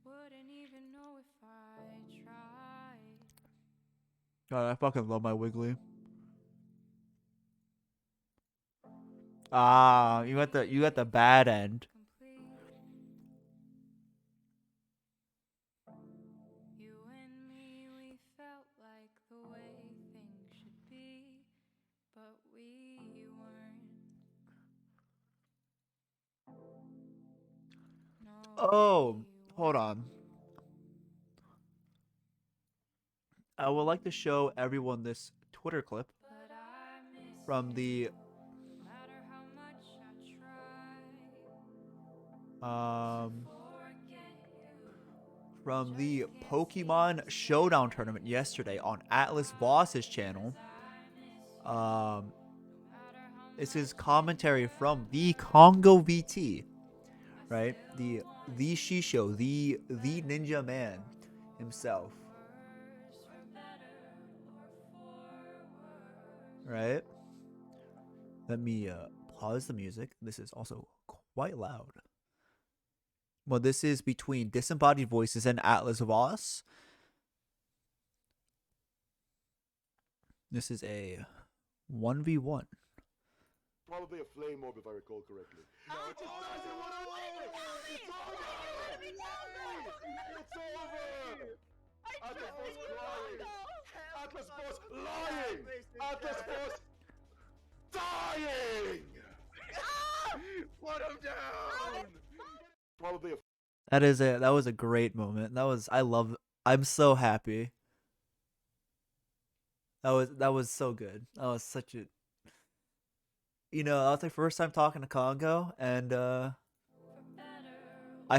wouldn't even know if I tried. God, I fucking love my Wiggly. Ah, you got the bad end. Complete. You and me, we felt like the way things should be, but we weren't. No, Oh, we hold weren't. on. I would like to show everyone this Twitter clip But I miss from the you, no matter how much I try to forget you. from the Pokemon Showdown tournament yesterday on Atlas Voss's channel. This is commentary from the Congo VT, right? The Shisho, the Ninja Man himself, right? Let me pause the music. This is also quite loud. Well, this is between Disembodied Voices and Atlas Voss. This is a 1v1. Probably a flame orb if I recall correctly. No, it just doesn't want to win! It's over! Atlas Boss crying! Atlas Boss lying! Atlas Boss dying! Put him down! Probably a That was a great moment. I'm so happy. That was so good. That was such a that was my first time talking to Congo, and I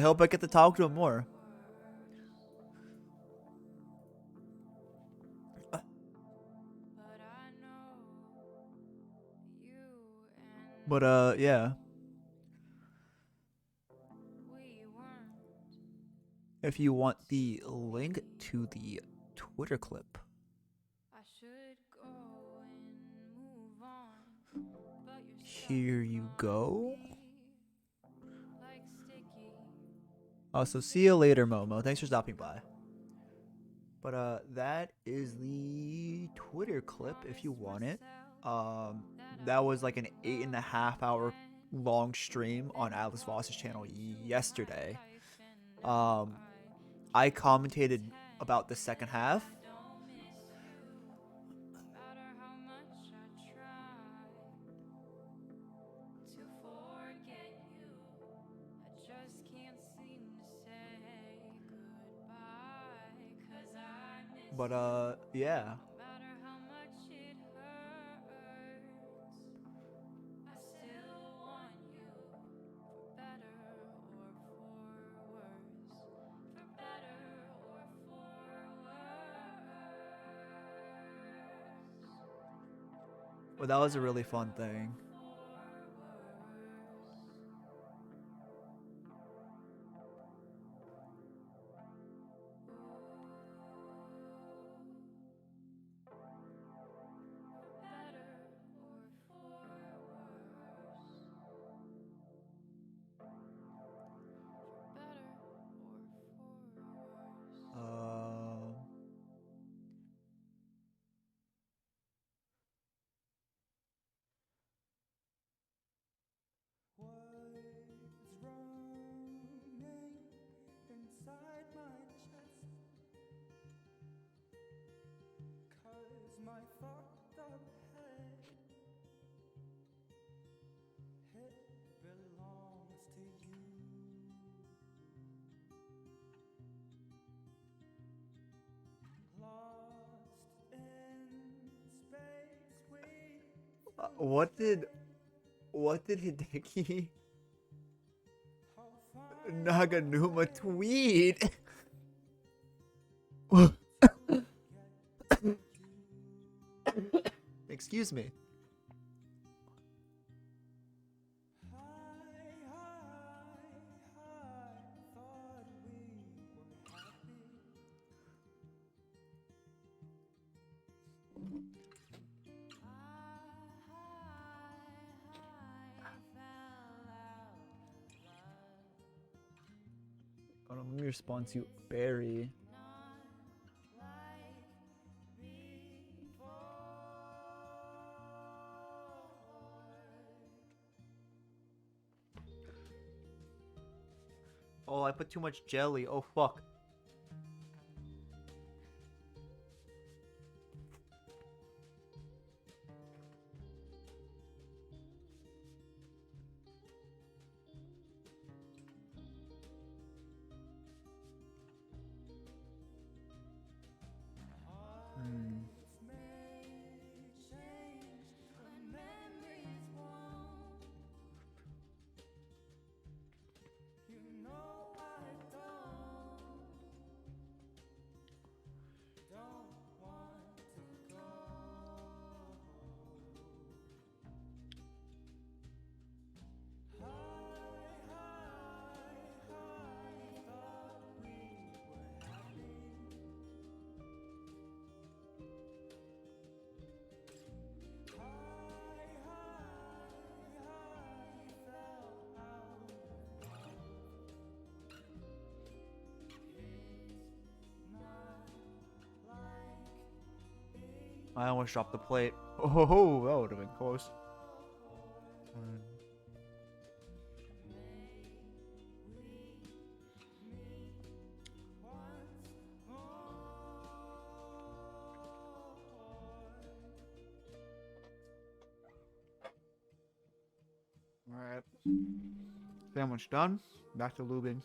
hope I get to talk to him more. But yeah. If you want the link to the Twitter clip, here you go. So see you later, Momo. Thanks for stopping by. But that is the Twitter clip if you want it. That was like an 8.5 hour long stream on Atlas Voss's channel yesterday. I commentated about the second half. But yeah. Well, that was a really fun thing. Um, What's running inside my chest? 'Cause my fucked up head, it belongs to you. Lost in space, we what did Hideki Naganuma tweet? Excuse me. thought we were happy. Oh, let me respond to Barry. Oh, I put too much jelly. Oh, fuck. I almost dropped the plate. Oh, that would have been close. Alright. Sandwich done. Back to Lubing.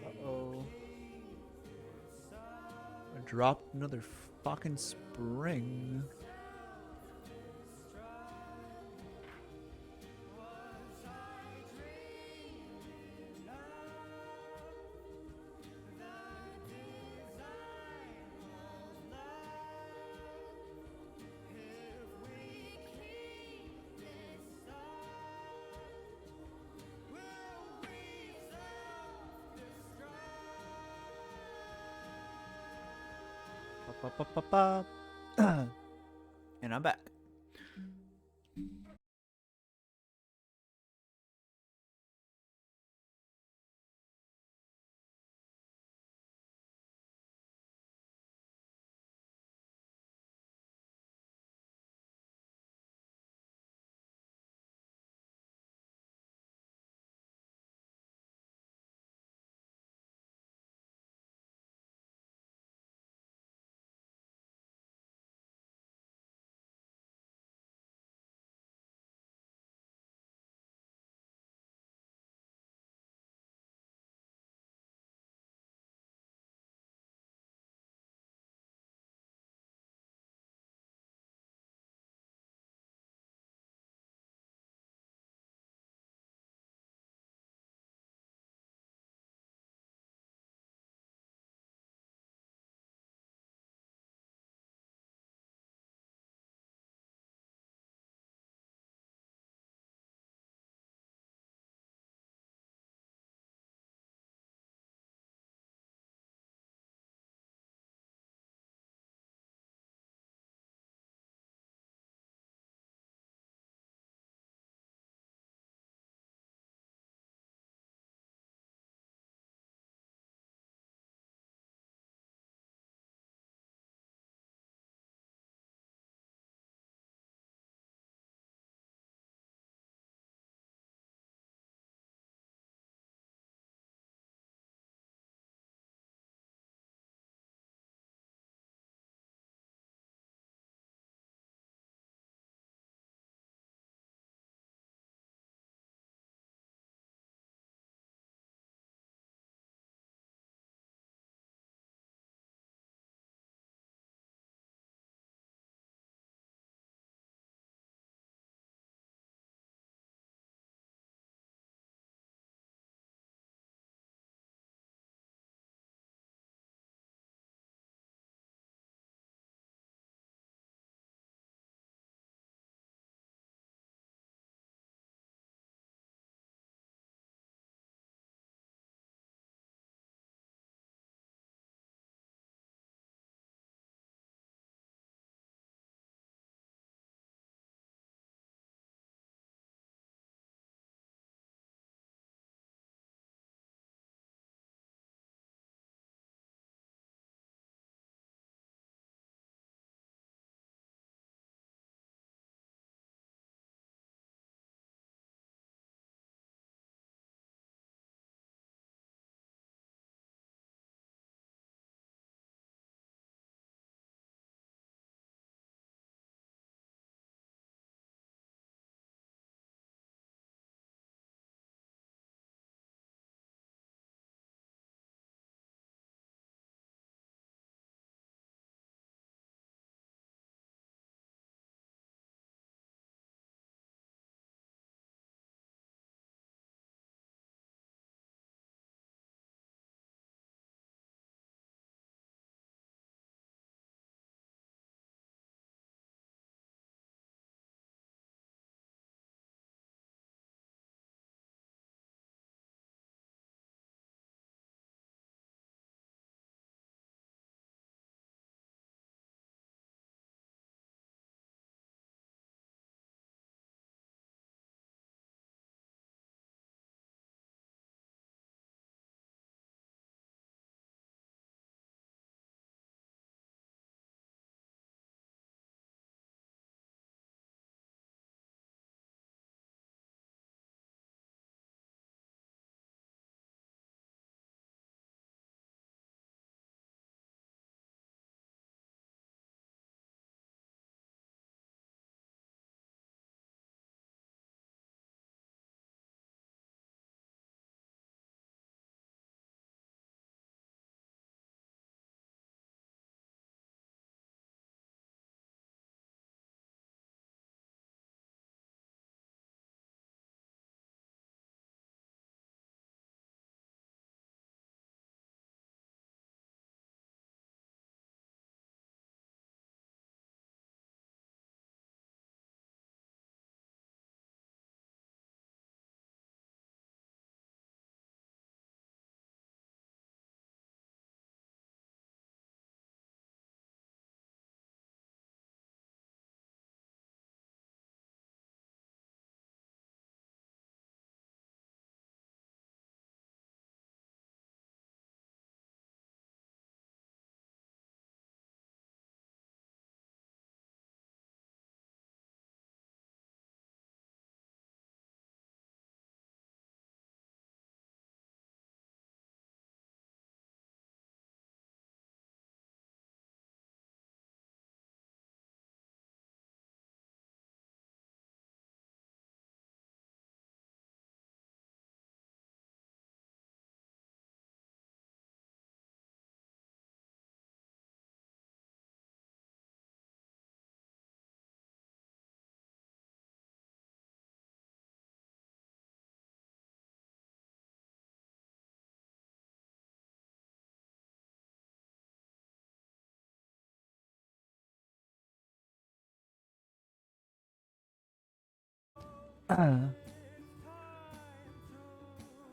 Uh-oh. I dropped another fucking spring. Ba-ba-ba-ba. And I'm back.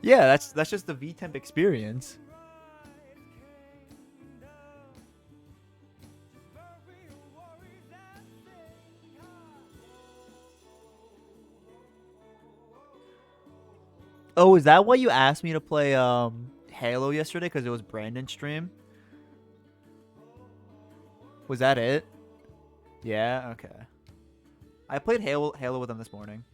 Yeah, that's just the VTemp experience. Oh, is that why you asked me to play Halo yesterday? Because it was Brandon's stream? Was that it? Yeah, okay. I played Halo with him this morning.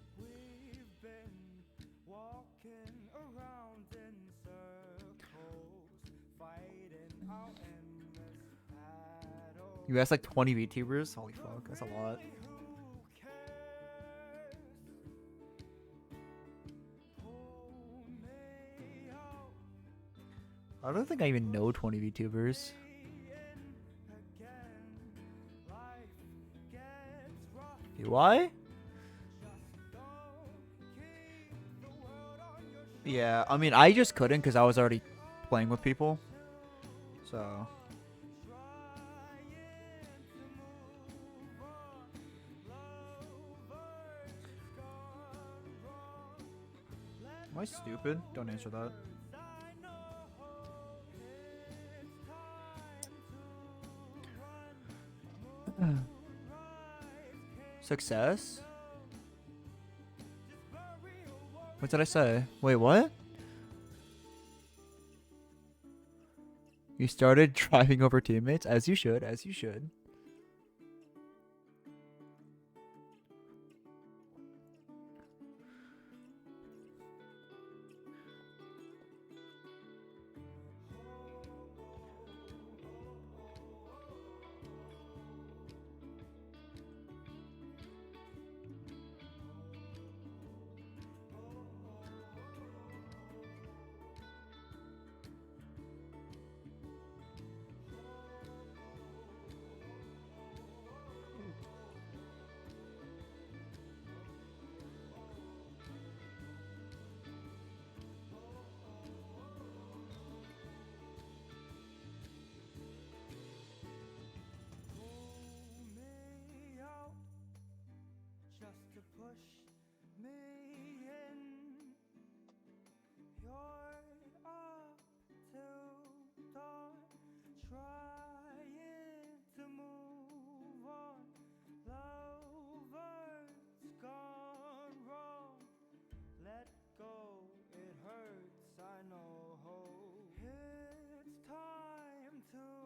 You asked like 20 VTubers? Holy fuck, that's a lot. I don't think I even know 20 VTubers. Do I? Yeah, I mean, I just couldn't because I was already playing with people. So. Am I stupid? Don't answer that. Success? What did I say? Wait, what? You started driving over teammates? As you should, as you should.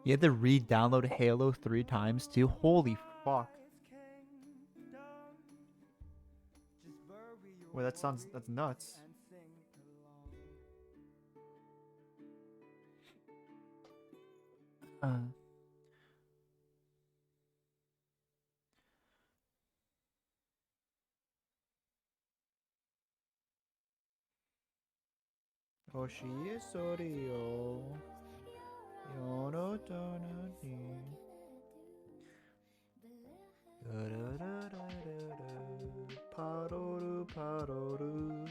You had to re-download Halo 3 times too? Holy fuck. Wait, that's nuts. Oshi Sorio. Yono Tonani. Paroru Paroru.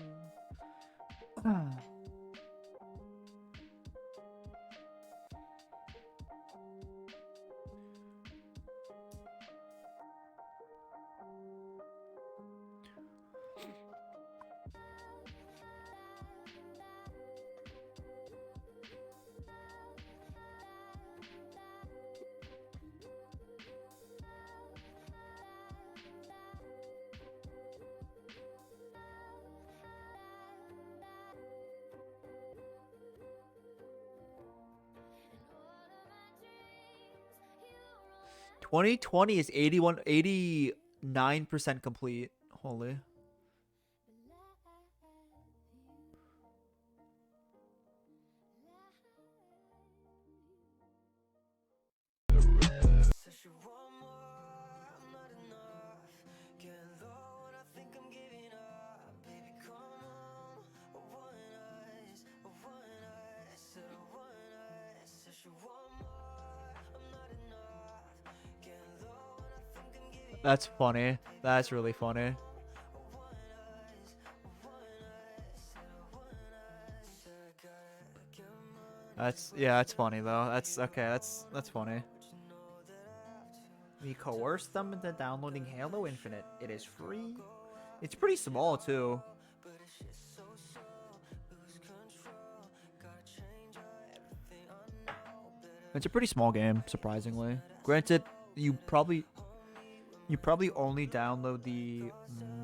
2020 is 89% complete. Holy. That's funny. That's really funny. That's funny though. That's okay. That's funny. We coerced them into downloading Halo Infinite. It is free. It's pretty small too. It's a pretty small game, surprisingly. Granted, you probably only download the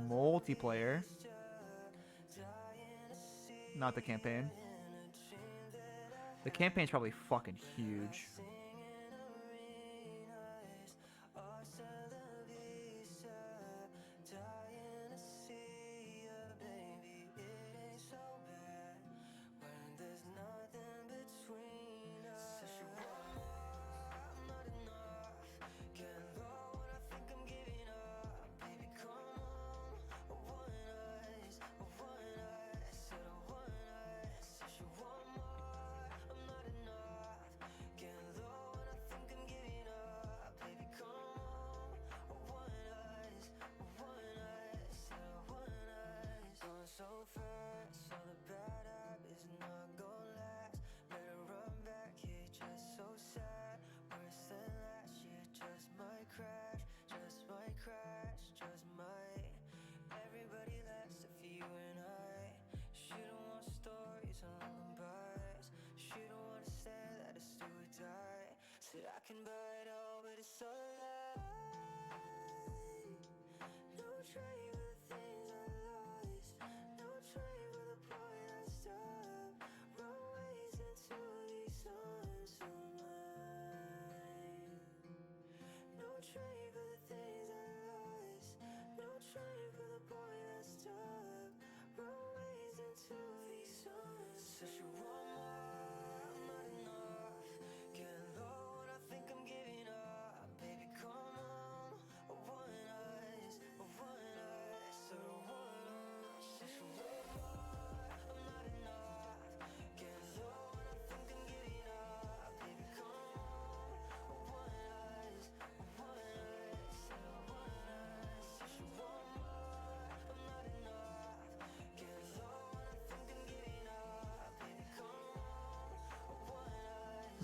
multiplayer, not the campaign. The campaign's probably fucking huge.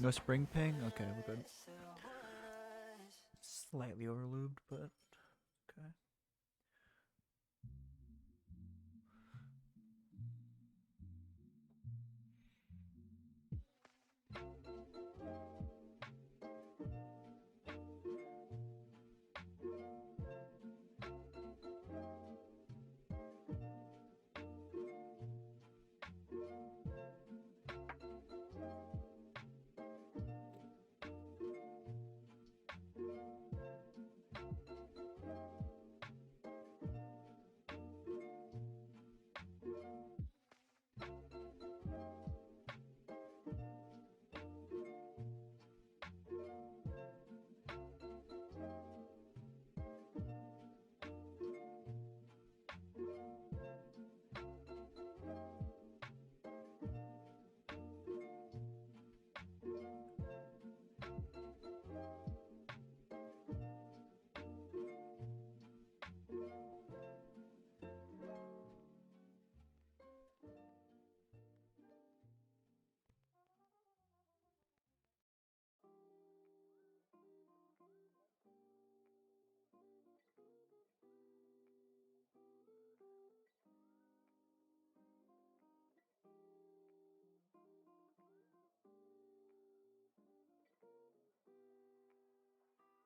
No spring ping? Okay, we're good. Slightly overlubed, but okay.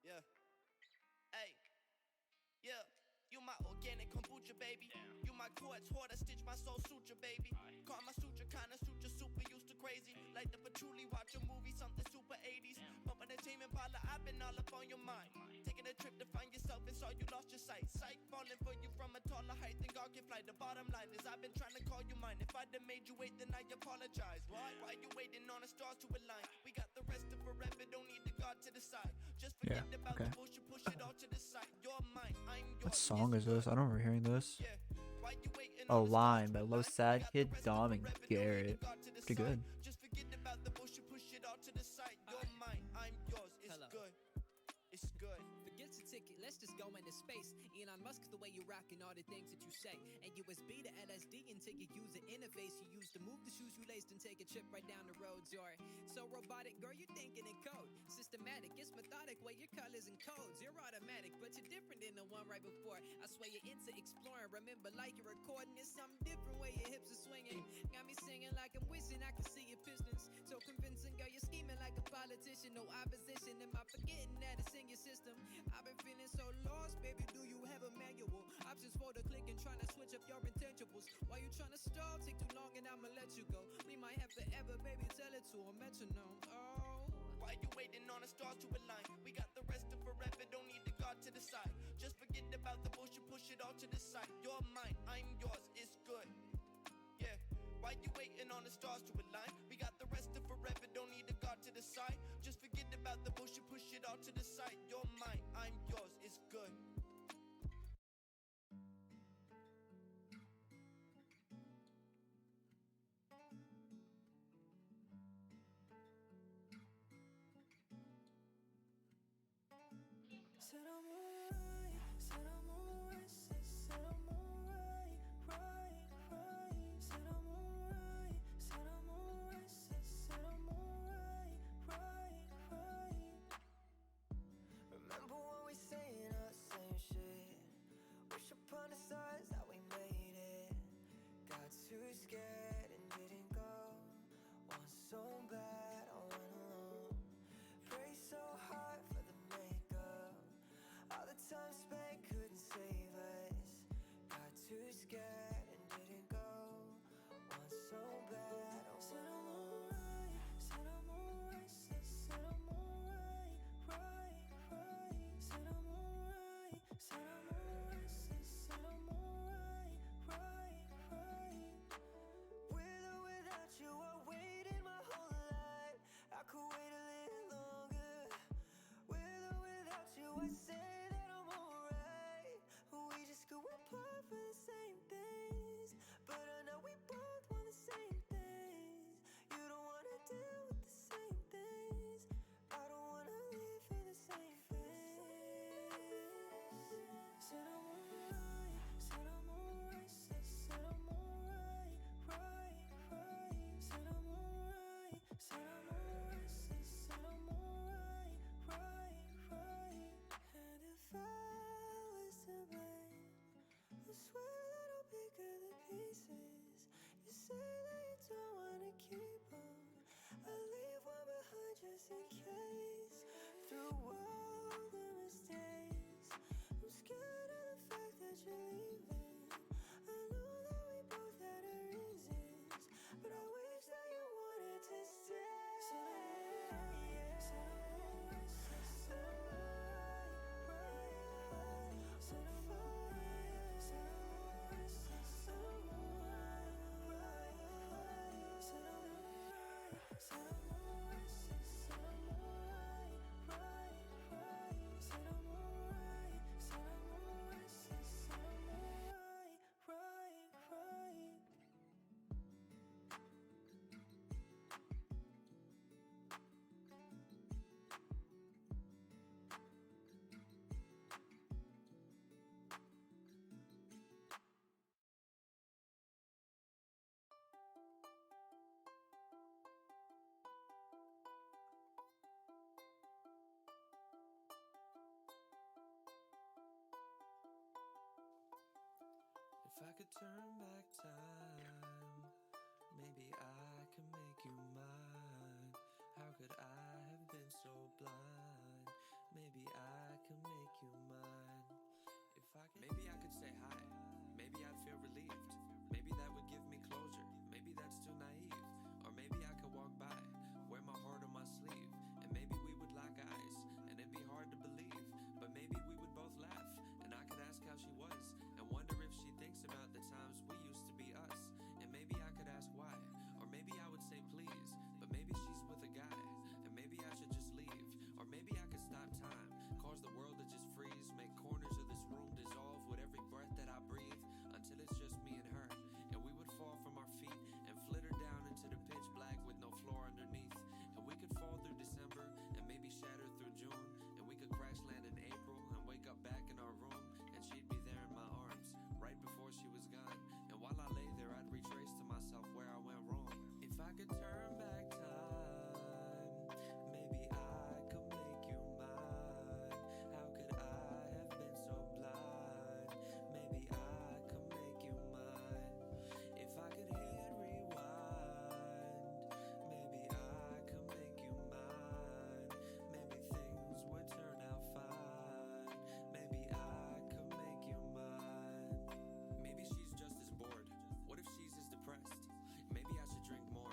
Yeah. Hey. Yeah. You my organic kombucha, baby. You my quartz water, stitch my soul suture, baby. Call my suture kinda suture, super used to crazy. Like the patchouli, watch a movie, something super 80s. Bumpin' the team Impala, I've been all up on your mind. Taking a trip to find yourself and saw you lost your sight. Sight falling for you from a taller height than God can fly. The bottom line is I've been trying to call you mine. If I'd have made you wait, then I apologize. Why you waiting on the stars to align? We got the rest of forever, don't need the God to the side. Just forget about the bullshit, push it all to the side. You're mine, I'm yours. What song is this? I don't remember hearing this. A Line by Low Sad Kid, Dom, and Garrett. Pretty good. Just forget about the bullshit, push it all to the side. You're mine, I'm yours. It's good. It's good. Forget your ticket, let's just go into space. In Elon Musk, the way you rockin' all the things that you say. And USB to LSD until you use the interface you use to move the shoes you laced and take a trip right down the roads. You're so robotic, girl, you're thinking in code. Systematic, it's methodic, way your colors and codes. You're automatic, but you're different than the one right before. I swear you're into exploring. Remember, like you're recording, it's something different way your hips are swinging. Got me singing like I'm wishing I could see your pistons. So convincing, girl, you're scheming like a politician. No opposition, am I forgetting that it's in your system? I've been feeling so lost, baby, do you have a manual? Options for the click and trying to switch up your intentionals. Why you trying to stall? Take too long and I'ma let you go. We might have forever, baby, tell it to a metronome. Oh, Why you waiting on the stars to align? We got the rest of forever, don't need the God to decide. Just forget about the bullshit, push it all to the side. You're mine, I'm yours, it's good. Yeah. Why you waiting on the stars to align? We got the rest of forever, don't need a God to decide. Just forget about the bullshit, push it all to the side. You're mine, I'm yours, it's good. Said I'm alright, said I'm alright, said I'm alright, right. Said I'm alright, said I'm alright, said I'm alright, right. Remember when we saying the same shit? Wish upon the stars that we made it. Got too scared and didn't go. Want so bad, I went alone. Pray so hard for the makeup. All the time spent couldn't save us. Got too scared and didn't go. Want so bad, I said I'm alright, said I'm alright, said I'm alright, right. Said I'm alright, said I'm alright, said I'm alright, right. With or without you, I waited my whole life. I could wait a little longer. With or without you, I say that I'm alright. We just go apart for the same things, but I know we both want the same things. You don't wanna deal with the same things. I don't wanna live for the same things. Said I'm alright, said I'm alright, said I'm alright, right. Said I'm alright, said I'm alright, said I'm alright, right. And if I was to blame, I swear that I'll pick up the pieces. You say that you don't wanna keep them. I leave one behind just in case. Through all the mistakes, I'm scared of the fact that you're leaving. I know that we both had our reasons, but I wish that you wanted to stay. Said I'm alright, said I'm alright, said I'm alright, right. Said I'm alright, said I'm alright, said I'm alright, right. Said I'm alright, said I'm alright, said I'm alright, right. Said I'm alright, said I'm alright, said I'm alright, right. If I could turn back time, maybe I can make you mine. How could I have been so blind? Maybe I can make you mine. If I could, maybe I could say hi. Maybe I'd feel relieved. Maybe that would give me closure. Maybe that's too naive. Or maybe I could walk by, wear my heart on my sleeve, and maybe we would lock eyes, and it'd be hard to believe. But maybe we would both laugh, and I could ask how she was, and wonder if she thinks about the times we used to be us. And maybe I could ask why, or maybe I would say please, but maybe she's with a guy, and maybe I should just leave. Or maybe I could stop time, cause the world to just freeze, make corners of this room dissolve with every breath that I could turn back time, maybe I could make you mine. How could I have been so blind? Maybe I could make you mine. If I could hit rewind, maybe I could make you mine. Maybe things would turn out fine. Maybe I could make you mine. Maybe she's just as bored. What if she's as depressed? Maybe I should drink more.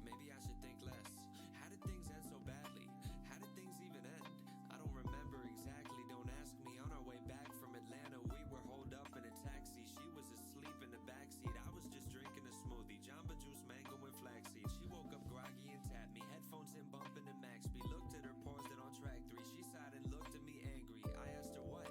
Maybe I should think less. How did things end so badly? How did things even end? I don't remember exactly, don't ask me. On our way back from Atlanta, we were holed up in a taxi. She was asleep in the backseat. I was just drinking a smoothie, Jamba Juice, mango, and flaxseed. She woke up groggy and tapped me, headphones in bumping to max speed. Looked at her, paused it on track 3. She sighed and looked at me angry. I asked her what,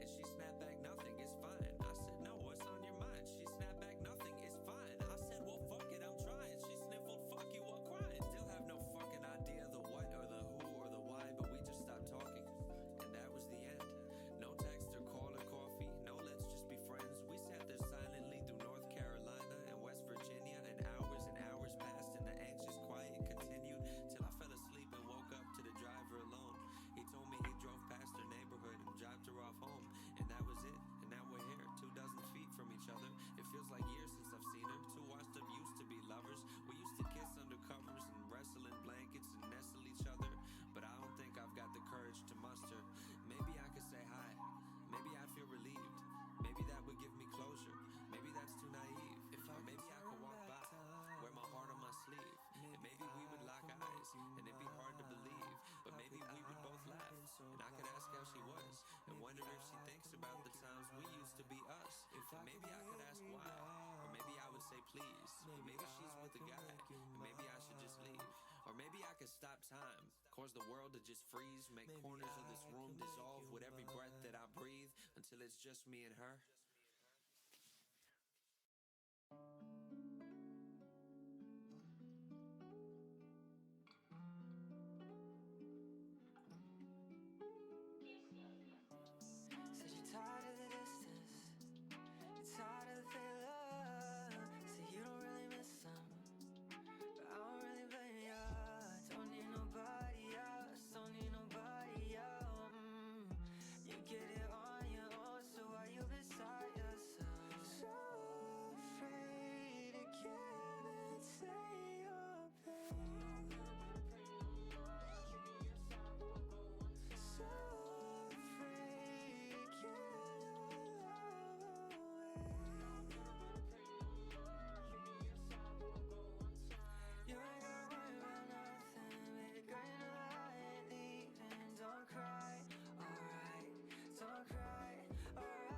and she snapped back, nothing, it's fine. I said, no, what's on your mind? She snapped back, nothing, it's fine. I said, well, fuck it, I'm trying. She sniffled, fuck you, I'm crying. Still have no fucking idea the what or the who or the why, but we just stopped talking, and that was the end. No text or call or coffee, no let's just be friends. We sat there silently through North Carolina and West Virginia, and hours passed, and the anxious quiet continued till I fell asleep and woke up to the driver alone. He told me he drove past her neighborhood and dropped her off home, and that was it. And now we're here, 2 dozen feet from each other. It feels like years since I've seen her. 2 washed up used to be lovers. We used to kiss under covers and wrestle in blankets and nestle each other, but I don't think I've got the courage to muster. Maybe I could say hi, maybe I feel relieved, maybe that would give me closure. Maybe that's too naive. Or maybe I could walk by, wear my heart on my sleeve, and maybe we would lock eyes, and it'd be hard to believe, but maybe we would both laugh, and I could ask how she was, and wonder if she thinks about the times we used to be us. And maybe I could ask why, or maybe I would say please. Maybe she's with a guy, and maybe I should just leave. Or maybe I could stop time, cause the world to just freeze, make corners of this room dissolve with every breath that I breathe, until it's just me and her. Said you're tired of the distance, you're tired of the fake love. Say you don't really miss them, but I don't really blame ya. Don't need nobody else, don't need nobody else. You get it on your own, so why you beside yourself? So afraid to give and say your pain. So afraid to give your love away. You ain't gotta worry about nothing, baby girl, you know I ain't leaving. Don't cry, alright, don't cry, alright.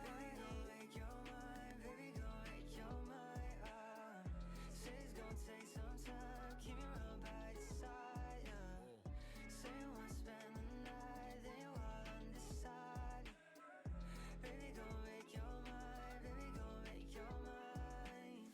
Baby, gon' make your mind, baby, gon' make your mind. Say it's gon' take some time, keep me real by your side, yeah. Say you wanna spend the night, then you all undecided. Baby, gon' make your mind, baby, gon' make your mind.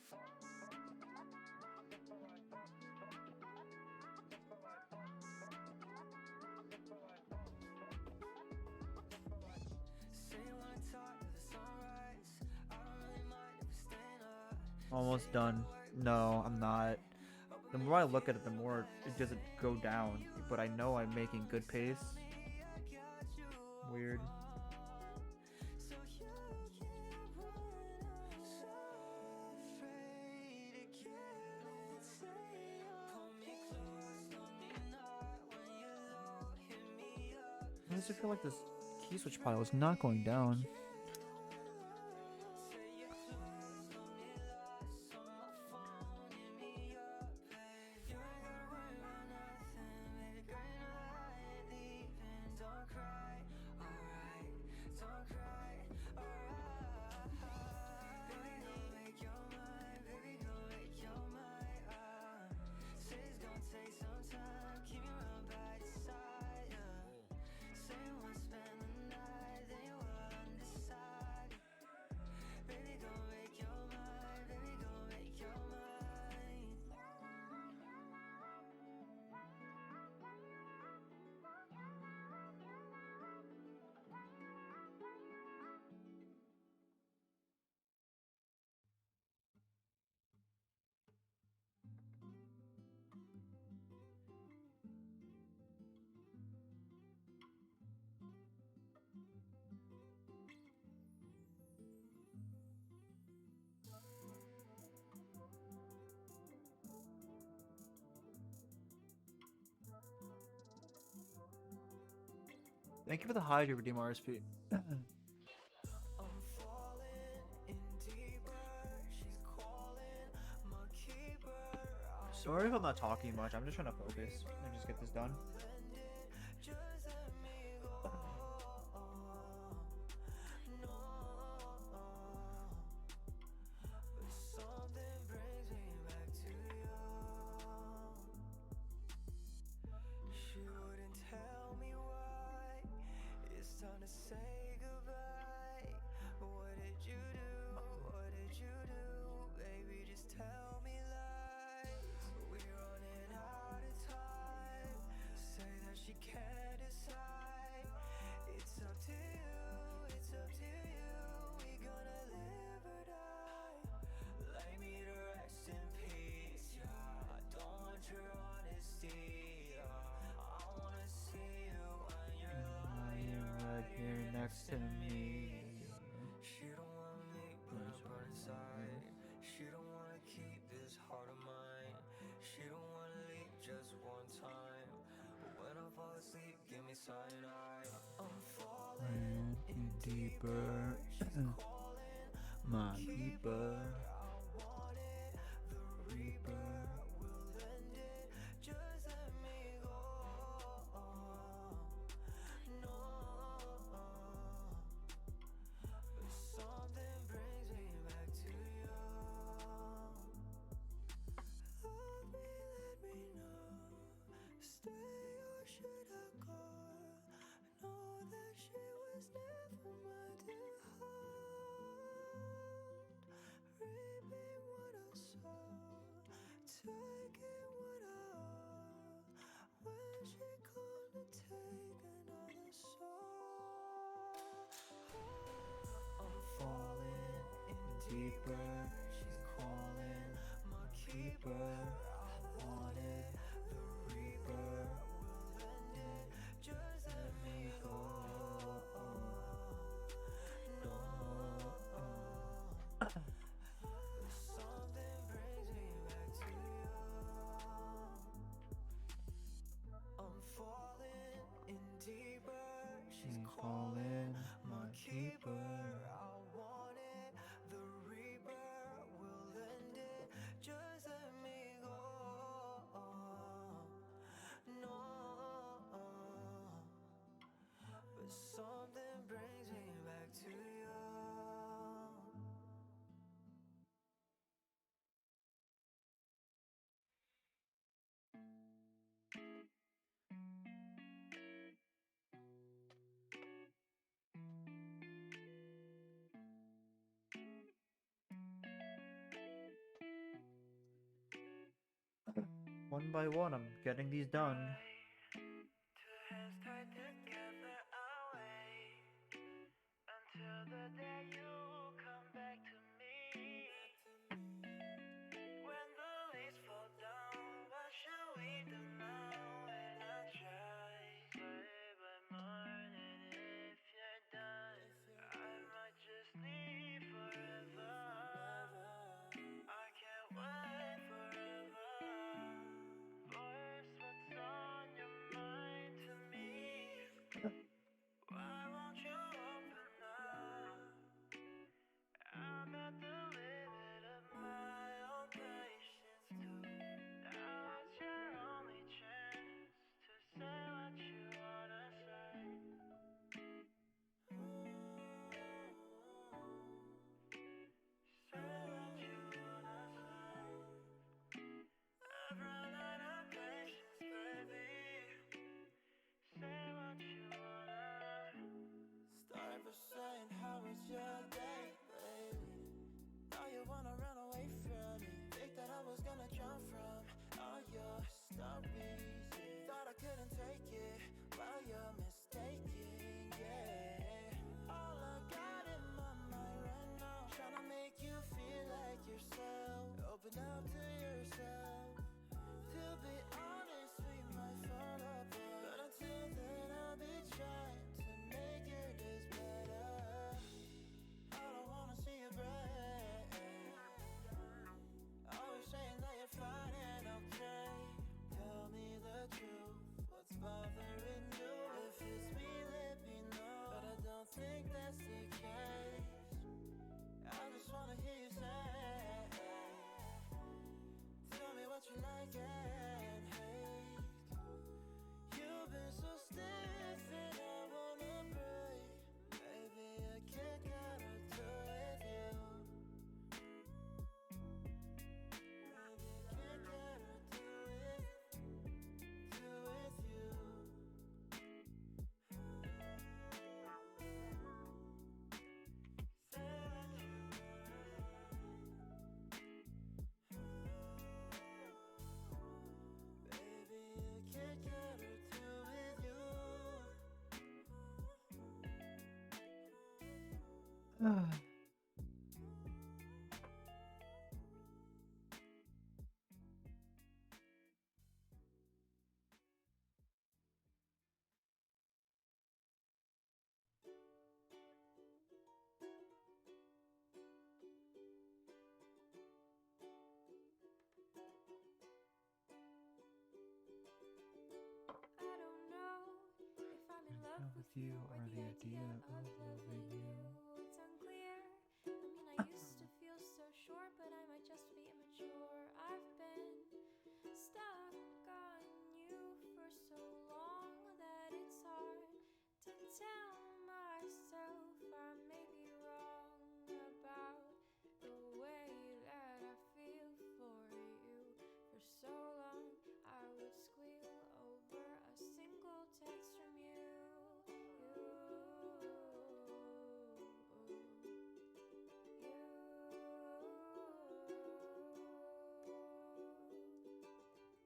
Say you wanna talk to the sunrise, I don't really mind if we're staying up. Almost done. No, I'm not. The more I look at it, the more it doesn't go down. But I know I'm making good pace. Weird. So you can't run, so afraid to give and say pull me close, tell me not when you're low, hit me up. Why does it feel like this key switch pile is not going down? Say you're close, tell me lost on my phone, hit me up, babe. You ain't gotta worry about nothing, baby girl, you know I ain't leaving. Don't cry, alright, don't cry, alright. Baby, gon' make your mind, baby, gon' make your mind. Say it's gon' take some time, keep me real by your side, yeah. Say you wanna spend the night, then you all undecided. Thank you for the Hydra redeem RSP. Sorry if I'm not talking much. I'm just trying to focus and just get this done. She wouldn't tell me why. It's time to say goodbye. What did you do? What did you do? Baby, just tell me lies. We're running out of time. Say that she can't decide. It's up to you. It's up to you. We gonna live or die. Lay me to rest in peace. Yeah, I don't want your honesty. I wanna see you when you're lying right here next to me. She don't want me burn inside. She don't wanna keep this heart of mine. She don't wanna leave just one time. But when I fall asleep, give me cyanide. I'm falling in deeper. She's calling My keeper. I want it. The Reaper will end it. Just let me go. No, but something brings me back to you. Love me, let me know. Stay or should I go? Know that she was never mine to hold. Reaping what I sow, taking what I owe. When she called to take another soul. I'm falling in deeper. She's calling my keeper. I want it. The Reaper will end it. Just let me go. No. Something brings me back to you. I'm falling in deeper. She's calling my keeper. I want it. The Reaper will end it. Just let me go. No. But something brings me back to you. One by one, I'm getting these done. Two hands tied together, I'll wait until the day you come back to me. When the leaves fall down, what shall we do now? When I try, say by morning if you're done, I might just leave forever. I can't wait forever. Voice, what's on I don't know if I'm in love with you or the idea of loving you. It's unclear. I mean, I used to feel so sure, but I might just be immature. I've been stuck on you for so long that it's hard to tell myself I may be wrong about the way that I feel for you. For so long, I would squeal over a single text from you.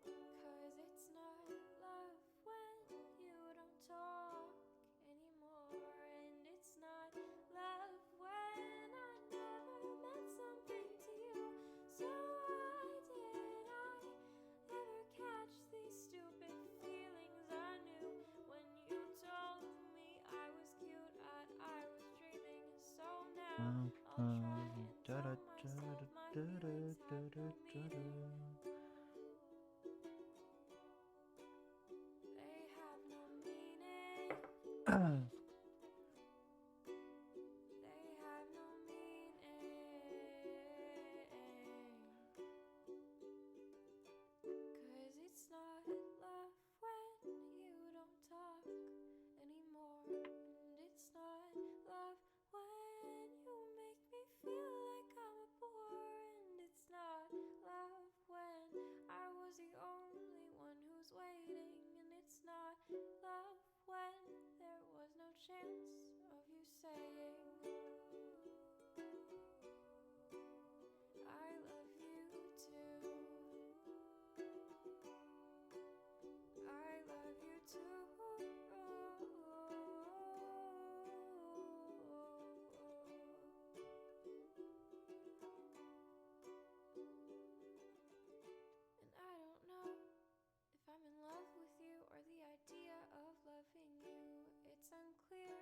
Cause it's not love when you don't talk anymore. And it's not love when I never meant something to you. So why did I ever catch these stupid feelings I knew when you told me I was cute, I was dreaming. So now I'll try and tell myself my feelings have no meaning. They have no meaning. They have no meaning. Cause it's not love when you don't talk anymore. And it's not love when you make me feel like I'm a bore. And it's not love when I was the only one who's waiting. And it's not love when there was no chance of you saying I love you too. I love you too. And I don't know if I'm in love with you or the idea of loving you. It's unclear.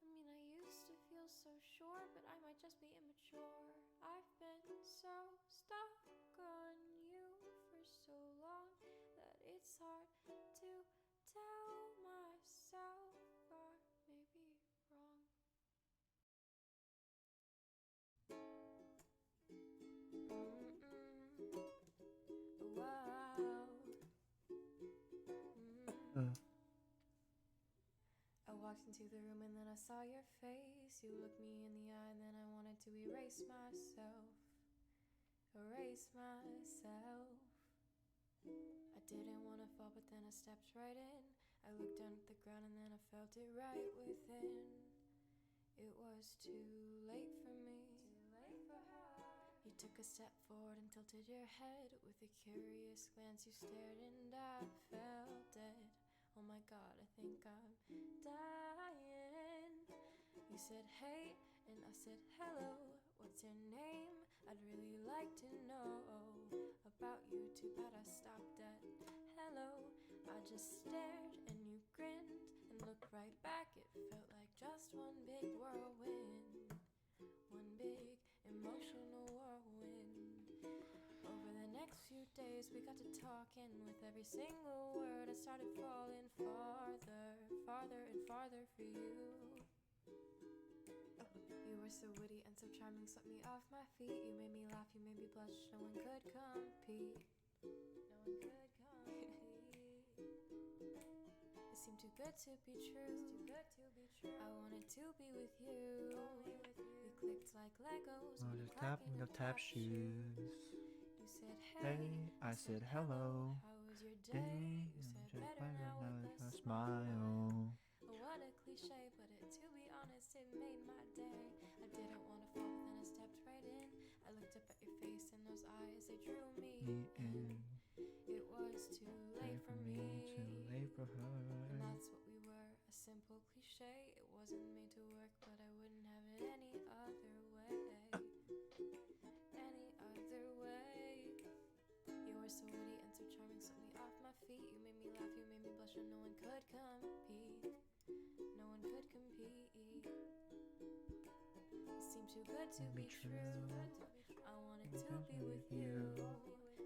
I mean, I used to feel so sure, but I might just be immature. I've been so stuck on you for so long that it's hard to tell myself I may be wrong. Wow. I walked into the room and then I saw your face. You looked me in the eye and then I wanted to erase myself. Erase myself. I didn't want to fall, but then I stepped right in. I looked down at the ground and then I felt it right within. It was too late for me. Too late for her. You took a step forward and tilted your head. With a curious glance you stared and I felt dead. Oh my God, I think I'm dying. You said hey and I said hello. What's your name? I'd really like to know about you. Too bad I stopped at hello. I just stared and you grinned and looked right back. It felt like just one big whirlwind. One big emotional whirlwind. Over the next few days we got to talking. With every single word I started falling farther, farther and farther for you. You were so witty and so charming, swept me off my feet. You made me laugh, you made me blush, no one could compete. No one could compete. It seemed too good to be true. Too good to be true. I wanted to be with you. Only with you. We clicked like Legos. Oh, just tapping the tap shoes. You said hey, I said hello. how was your day? You said better now with a smile. Oh, what a cliche, but to be honest, it made my day. I didn't want to fall, but then I stepped right in. I looked up at your face and those eyes, they drew me in. It was too late for me, too late for her. And that's what we were, a simple cliche. It wasn't made to work, but I wouldn't have it any too good to be true. I wanted to be with you.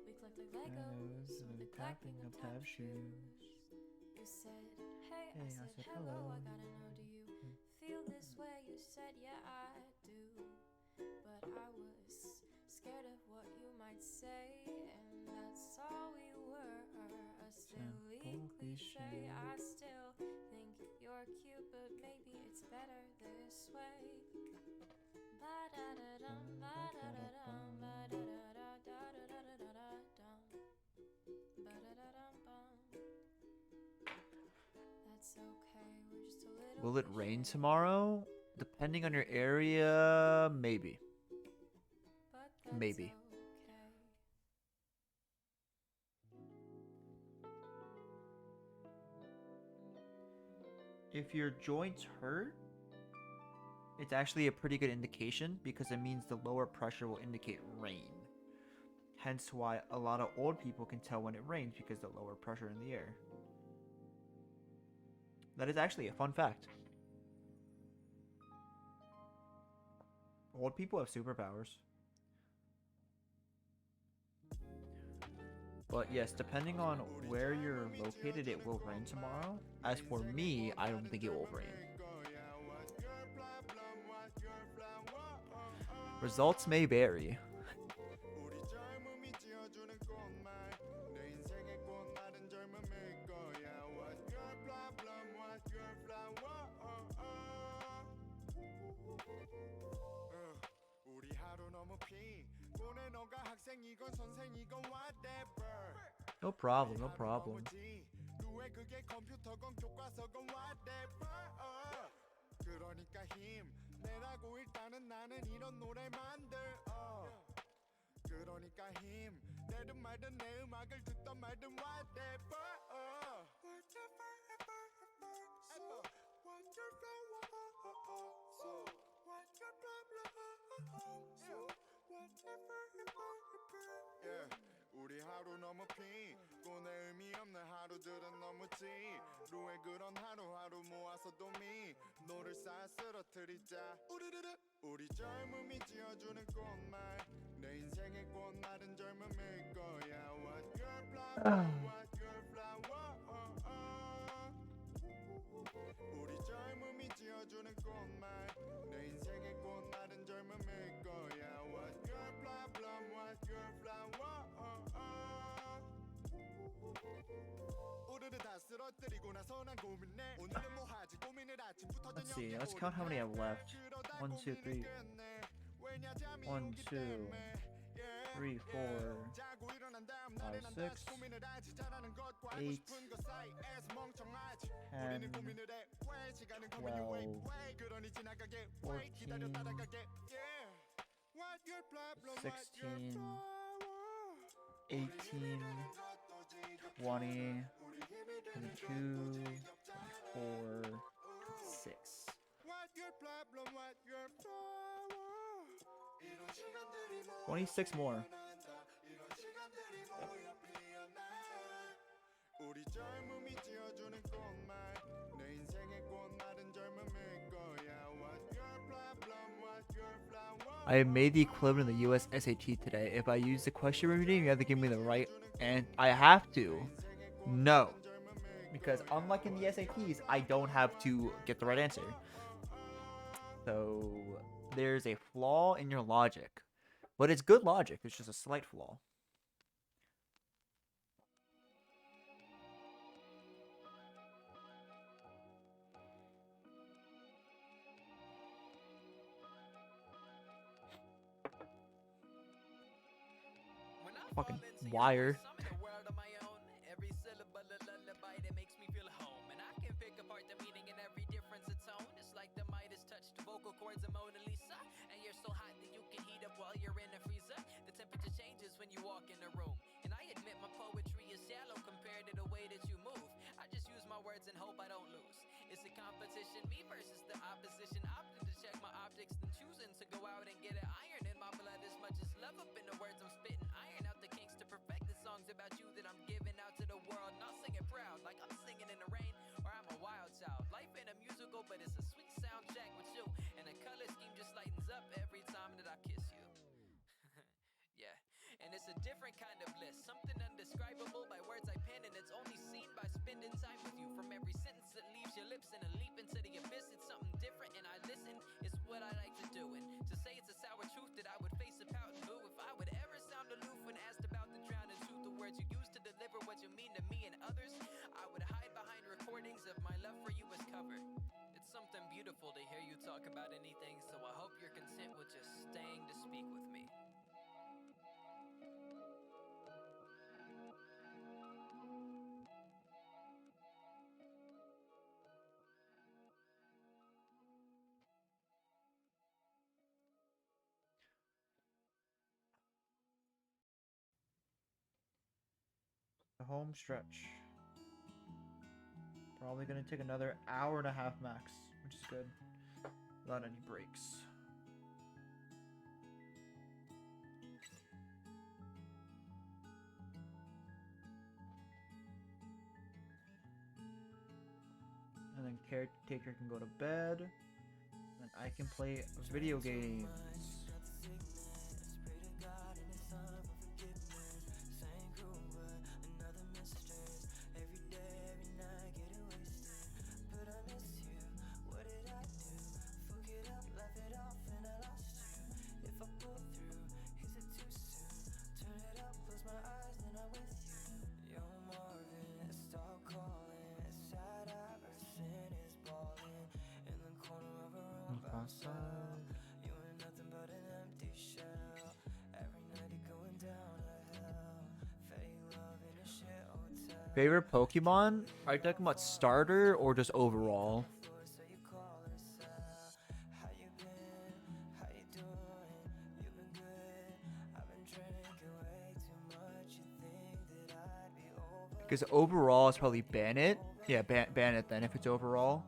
We collected Legos with the clacking of tap shoes. You said, hey, I said, hello, I gotta know, do you feel this way? You said, yeah, I do. But I was scared of what you might say, and that's all we were, a silly cliche. I still think you're cute, but maybe it's better this way. Ba-da-da-dum, ba-da-da-dum, ba-da-da-da-da-da-da-da-da-dum. Ba-da-da-dum-bum. That's okay, we're just a little Will it rain cliche. tomorrow? Depending on your area, maybe. But that's Maybe. okay. If your joints hurt, it's actually a pretty good indication because it means the lower pressure will indicate rain. Hence why a lot of old people can tell when it rains because the lower pressure in the air. That is actually a fun fact. Old people have superpowers. But yes, depending on where you're located, it will rain tomorrow. As for me, I don't think it will rain. Results may vary. 우리 젊음이 지어주는 꽃말 내 인생의 꽃말은 젊음일 거야. What's your problem? What's your flower? 우리 하루 너무 피곤해. 너가 학생이건 선생이건 whatever. No problem, no problem. 누에 그게 컴퓨터건 교과서건 whatever. 그러니까 힘내라고 일단은 나는 이런 노래 만들어. 그러니까 힘내든 말든 내 음악을 듣던 말든 whatever. Whatever, ever, ever. So what's your flower? So what's your problem? So whatever, ever, ever. Yeah. 우리 하루 너무 피곤해. 의미 없는 하루들은 너무 지루해. 그런 하루하루 모아서 도미 너를 쌓아 쓰러뜨리자. 우리 젊음이 지어주는 꽃말 내 인생의 꽃말은 젊음일 거야. What's your problem? What's your flower? 우리 젊음이 지어주는 꽃말 내 인생의 꽃말은 젊음일 거야. What's your problem? What's your flower? 오늘은 다 쓰러뜨리고 나서 난 고민해. 오늘은 뭐 하지 고민을 아침부터 Let's see, let's count how many I have left. 1, 2, 3. 1, 2, 3, 4, 5, 6, 8, 10, 12, 14, 16, 18, 20, 22, 24, 6. 26 more. 우리 젊음이 지어주는 꽃말 내 인생의 꽃말은 젊음일 거야. What's your problem? What's your flower? I made the equivalent of the US SAT today. If I use the question reading, you have to give me the right, and I have to. No. Because unlike in the SATs, I don't have to get the right answer. So there's a flaw in your logic. But it's good logic, it's just a slight flaw. Fucking wire. Every syllable a lullaby that makes me feel home. And I can pick apart the meaning in every difference of tone. It's like the Midas touched vocal cords of Mona Lisa. And you're so hot that you can heat up while you're in a freezer. The temperature changes when you walk in the room. And I admit my poetry is shallow compared to the way that you move. I just use my words and hope I don't lose. It's a competition, me versus the opposition. Opting to check my optics, then choosing to go out and get it. Iron in my blood as much as love up in the words I'm spitting. Iron out the kinks to perfect the songs about you that I'm giving out to the world. And I'll sing it proud, like I'm singing in the rain, or I'm a wild child. Life ain't a musical, but it's a sweet soundtrack with you. And the color scheme just lightens up every time It's only seen by spending time with you. From every sentence that leaves your lips and a leap into the abyss, it's something different and I listen. It's what I like to do. And to say it's a sour truth that I would face a pout and boo if I would ever sound aloof when asked about the drowning truth. The words you use to deliver what you mean to me and others, I would hide behind recordings of my love for you as cover. It's something beautiful to hear you talk about anything, so I hope you're content with just staying to speak with me. The home stretch. Probably gonna take another hour and a half max, which is good. Without any breaks. And then caretaker can go to bed. And I can play video games. Favorite Pokemon? Are you talking about starter or just overall? Because overall it's probably Bandit. Yeah, Bandit then if it's overall.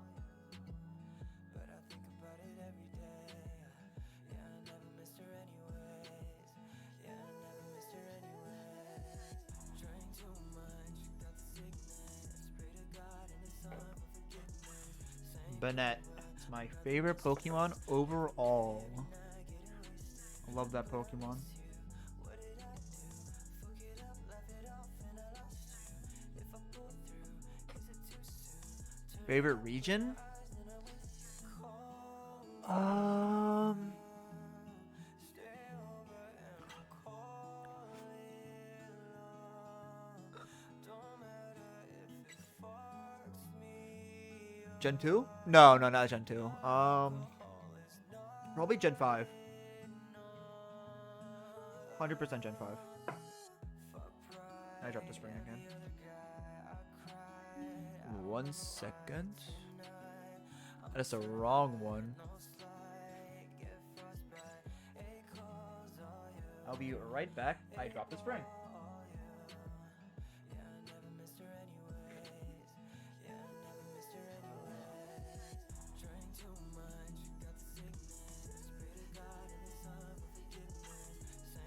Banette. It's my favorite Pokemon overall. I love that Pokemon. Favorite region? Gen 2? No, not Gen 2. Probably Gen 5. 100% Gen 5. I dropped the spring again. 1 second. That's a wrong one. I'll be right back. I dropped the spring.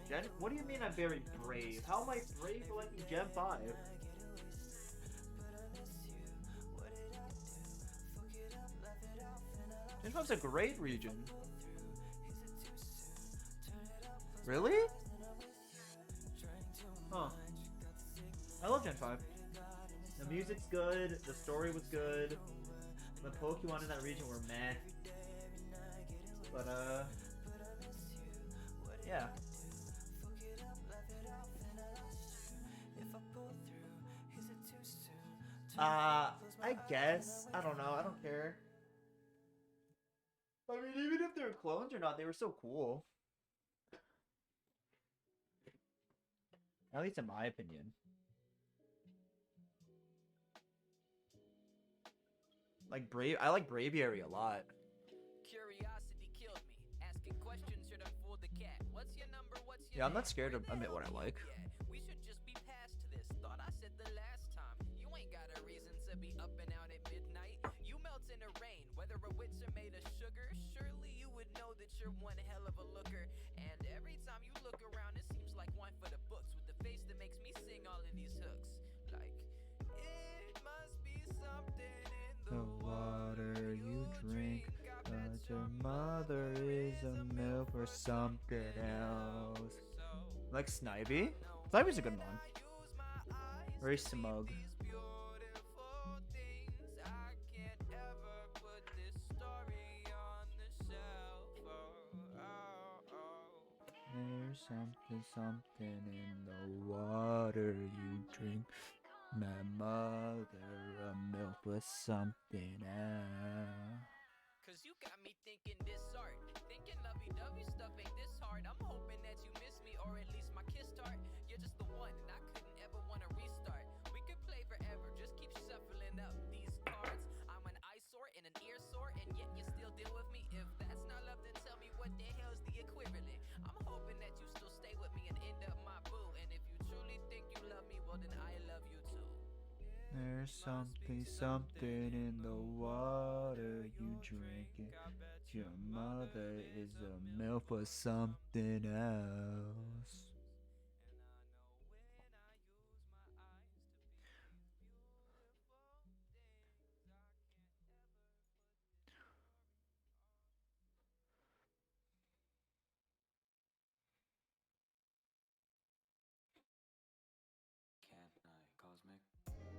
Gen, what do you mean I'm very brave? How am I brave for liking Gen 5? Gen 5's a great region. Really? Huh. I love Gen 5. The music's good, the story was good, the Pokemon in that region were meh. But, yeah. I guess. I don't know. I don't care. I mean, even if they're clones or not, they were so cool. At least in my opinion. Like I like Braviary a lot. Curiosity killed me. Asking questions should have fooled the cat. What's your number? What's your Yeah, I'm name? not scared to admit what I like. We should just be past this. Thought I said the last time. You ain't got a reason to be up and out at midnight. You melt in the rain, whether a witch are made of sugar. Surely you would know that you're one hell of a looker. And every time you look around, it seems like one for the books, with the face that makes me sing all of these hooks. Like, it must be something in the water you drink, but your mother is a milk or something else. Like Snivy? Snivy's a good one. Very smug. There's something, something in the water you drink. My mother, a milk with something else. Cause you got me thinking this art. Thinking lovey-dovey stuff ain't this hard. I'm hoping that you miss me, or at least my kiss start. You're just the one, and I couldn't ever wanna restart. We could play forever, just keep shuffling up these cards. I'm an eyesore and an ear sore, and yet you still deal with me. If that's not love, then tell me what the hell's the equivalent. I'm hoping that you still stay with me and end up my boo. And if you truly think you love me, well then I love you too. There's something, something in the water you drink it. Your mother is a milk for something else.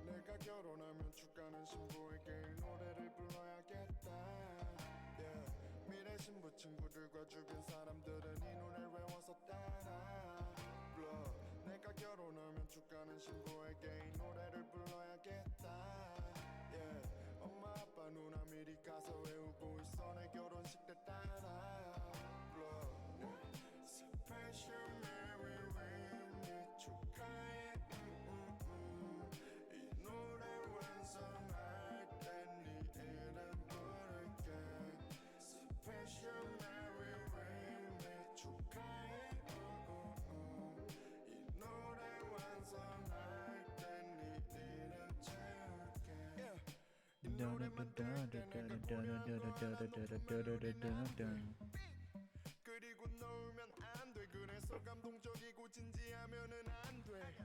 내가 결혼하면 축가는 신부에게 이 노래를 불러야겠다. Yeah. 미래 신부 친구들과 주변 사람들은 이 노래를 외워서 따라 불러. 내가 결혼하면 축가는 신부에게 이 노래를 불러야겠다. Yeah. 엄마 아빠 누나 미리 가서 외우고 있어 내 결혼식 때 따라 불러. Yeah. Special Mary with me 축하해. 이 노래 완성할 때 네 이름 부를게. Special Mary with me 축하해. 이 노래 완성할 때 네 이름 채울게. 이 노래만 들을 때 내가 그리고 놀면 안 돼. 그래서 감동적이고 진지하면은 안 돼.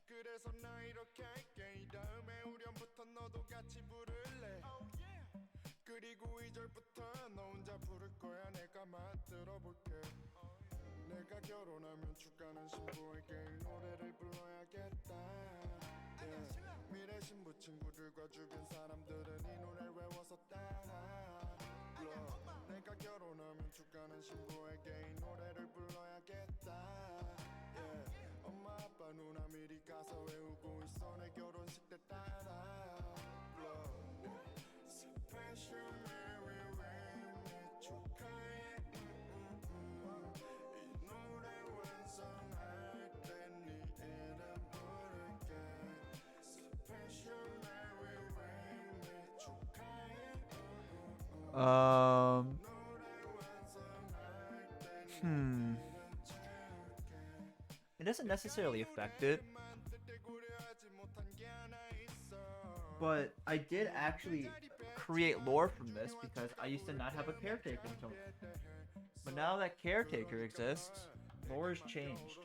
그래서 나 이렇게 할게. 이 다음에 후렴부터 너도 같이 부를래. 그리고 2절부터 너 혼자 부를 거야. 내가 만들어 볼게. 내가 결혼하면 축가는 신부에게 이 노래를 불러야겠다. Yeah. 미래 신부 친구들과 주변 사람들은 이 노래를 외워서 따라 불러. 내가 결혼하면 축가는 신부에게 이 노래를 불러야겠다. Yeah. 엄마 아빠 누나 미리 가서 외우고 있어 내 결혼식 때 따라 불러. Special Mary with me 축하해. 이 노래 완성할 때 네 이름 부를게. Special Mary with me 축하해. It doesn't necessarily affect it, but I did actually create lore from this because I used to not have a caretaker until. But now that caretaker exists, lore has changed.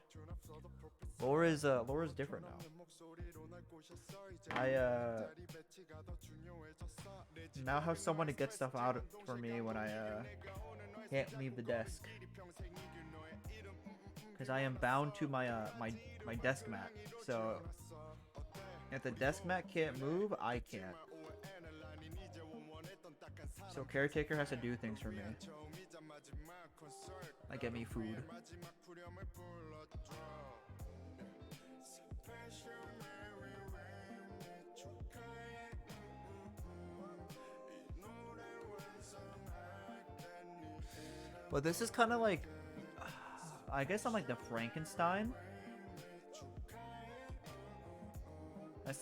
Lore is different now. I now have someone to get stuff out for me when I can't leave the desk. Because I am bound to my my desk mat. So if the desk mat can't move, I can't. So caretaker has to do things for me. Like get me food. But this is kind of like, I guess I'm like the Frankenstein.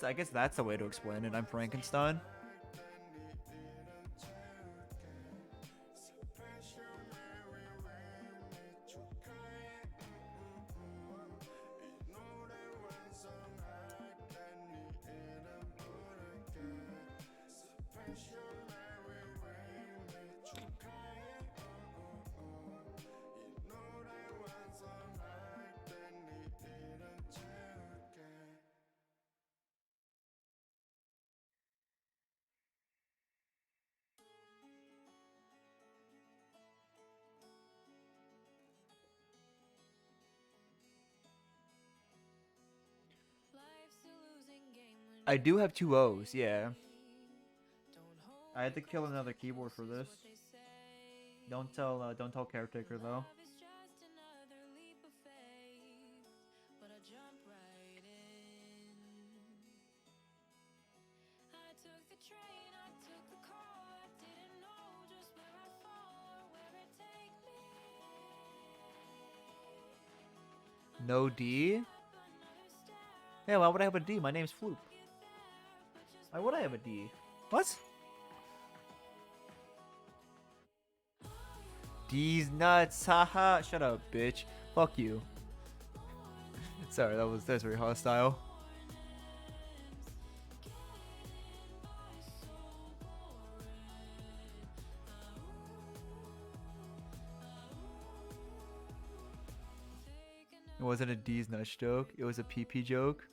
I guess that's the way to explain it. I'm Frankenstein. I do have 2 O's, yeah. I had to kill another keyboard for this. Don't tell caretaker though. jump right in. I took the train, I took the car, I didn't know just where I'd fall or where it'd take me. No D? Yeah, why would I have a D? My name's Floop. Why would I have a D? What? D's nuts, haha. Shut up, bitch. Fuck you. Sorry, that's very hostile. It wasn't a D's nuts joke. It was a PP joke.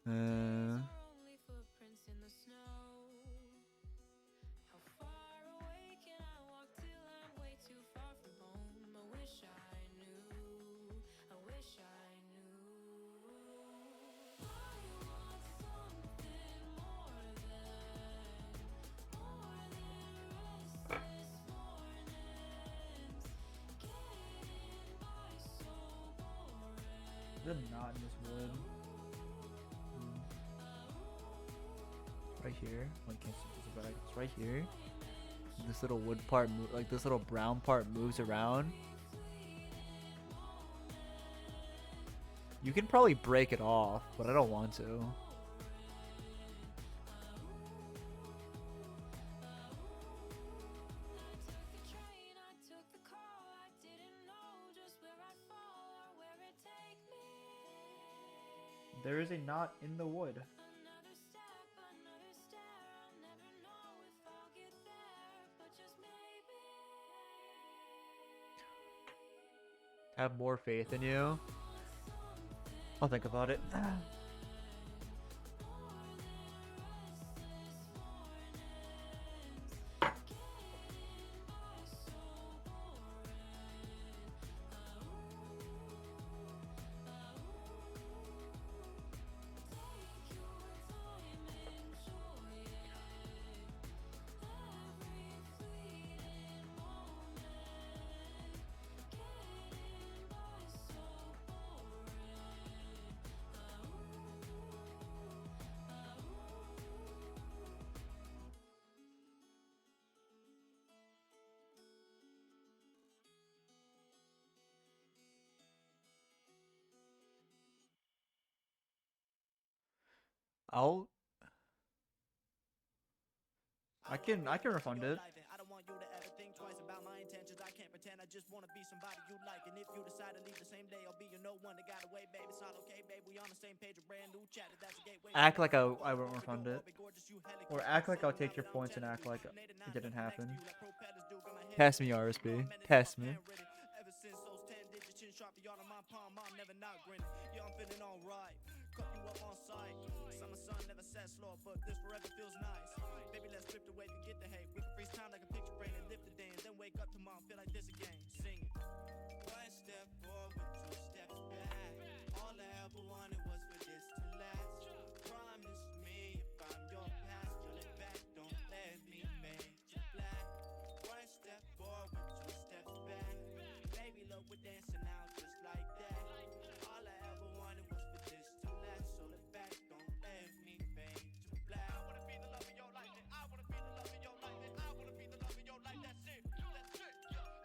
Only footprints in the snow. How far away can I walk till I'm way too far from home? I wish I knew. I wish I knew. I want something more than restless mornings. Getting by so boring. The knot in this wood. Right here. Oh, you can't see this, but it's right here. This little wood part, like this little brown part, moves around. You can probably break it off, but I don't want to. There is a knot in the wood. Have more faith in you. I'll think about it. I can refund it. I don't want you to ever think twice about my intentions. I can't pretend, I just wanna be somebody you like. And if you decide to leave the same day, I'll be your no one that got away, babe. It's not okay, babe. We on the same page, a brand new chat. That's a gateway. Act like I won't refund it. Or act like I'll take your points and act like it didn't happen. Test me, RSB. Test me. Ever since those 10 digits chin sharp beyond on my palm, I'm never not grinning. Yeah, I'm feeling alright. Cut you up on sight. Summer sun never sat slow, but this forever feels nice. Baby, let's drift away, forget the hate. We can freeze time like a picture frame and lift the day, and then wake up tomorrow, feel like this again. Sing it. One step forward, two steps back. All I ever wanted was for this to last. Promise me if I'm your past, you'll look back, don't let me fade to black. One step forward, two steps back. Baby, look, we're dancing out just like that. All I ever wanted was for this to last, so look back, don't let me fade to black. I wanna be the love of your life, I wanna be the love of your life, I wanna be the love of your life, that's it, that's it.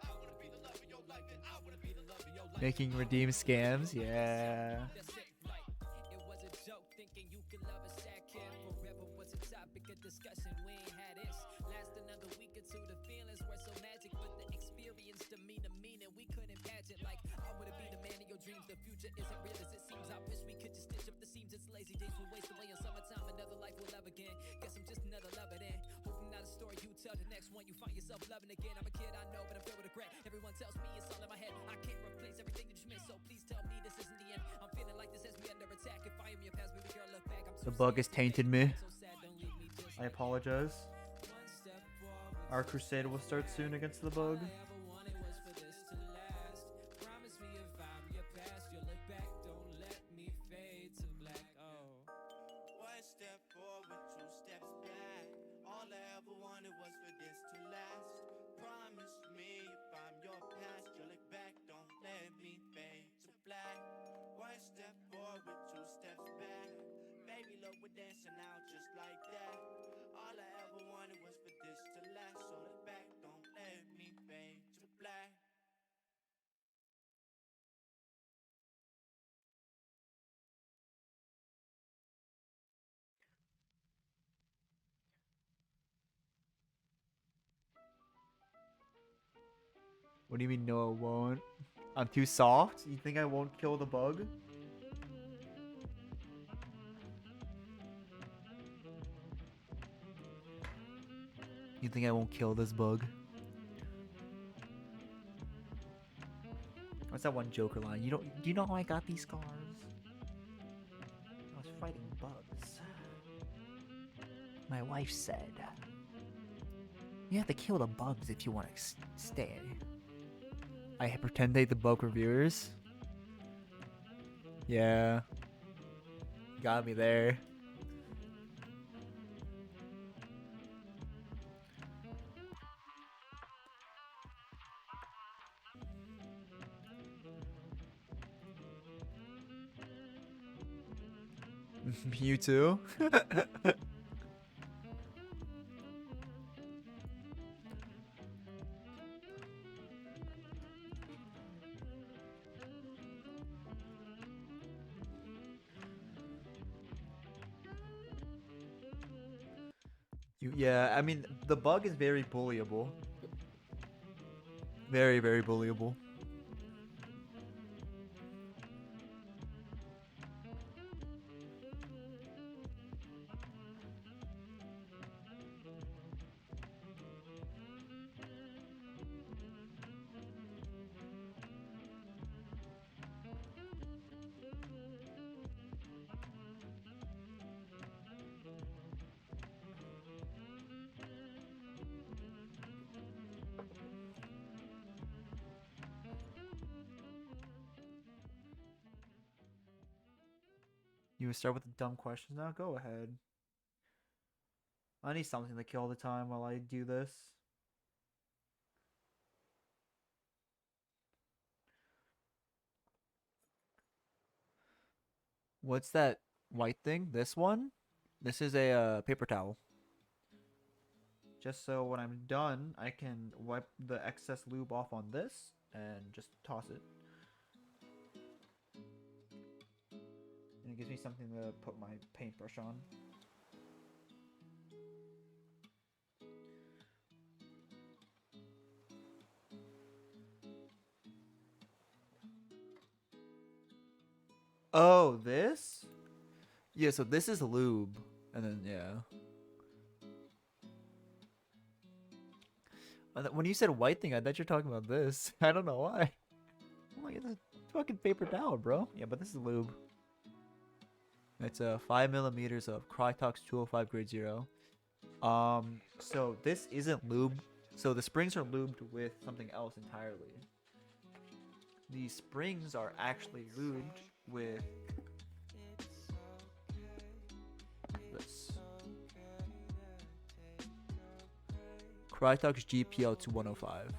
I wanna be the love of your life, I wanna be the love of your life. Making redeem scams, yeah. That's it, right. It was a joke thinking you could love a sad kid forever was a topic of discussion. We ain't had this. Last another week or two, the feelings were so magic, but the experience demeanor meaning we couldn't patch it. Like I wanna be the man of your dreams. The future isn't real as it seems. I wish we could just stitch up the seams. It's lazy days we waste away in summertime. Another life we'll love again. Guess I'm just another lover then. Hoping not a story you tell. The next one you find yourself loving again. I'm a kid, I know, but I'm filled with regret. Everyone tells me it's all in my head. I can't replace everything that you missed, so please tell me this isn't the end. I'm feeling like this has me under attack. If I am your past, baby girl, look back. I'm The bug has tainted me. I apologize. Our crusade will start soon against the bug. One step forward, two steps back. All I ever wanted was for this to last. Promise me if I'm your past, you'll look back, don't let me fade to black. One step crashing out just like that. All I ever wanted was for this to last. So the back, don't let me fade to black. What do you mean no, it won't? I'm too soft? You think I won't kill the bug? You think I won't kill this bug? What's that one Joker line? Do you know how I got these scars? I was fighting bugs. My wife said, you have to kill the bugs if you want to stay. I pretended the bug reviewers. Yeah. Got me there. You too? Yeah, I mean, the bug is very bullyable. Very, very bullyable. You would start with the dumb questions now? Go ahead. I need something to kill the time while I do this. What's that white thing? This one? This is a paper towel. Just so when I'm done, I can wipe the excess lube off on this and just toss it. And it gives me something to put my paintbrush on. Oh, this? Yeah, so this is lube. And then, yeah. When you said white thing, I thought you were talking about this. I don't know why. I'm like, it's a fucking paper towel, bro. Yeah, but this is lube. It's 5 millimeters of Crytox 205 grade 0. So this isn't lube. So the springs are lubed with something else entirely. These springs are actually lubed with this. Crytox GPL 2105.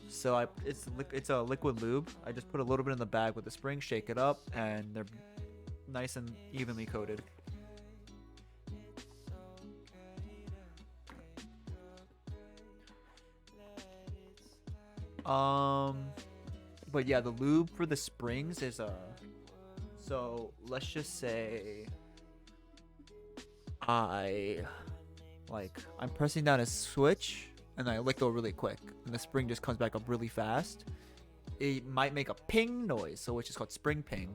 So it's a liquid lube. I just put a little bit in the bag with the spring, shake it up, and they're nice and evenly coated. But yeah, the lube for the springs is so let's just say I'm pressing down a switch and I let go really quick and the spring just comes back up really fast. It might make a ping noise, so which is called spring ping.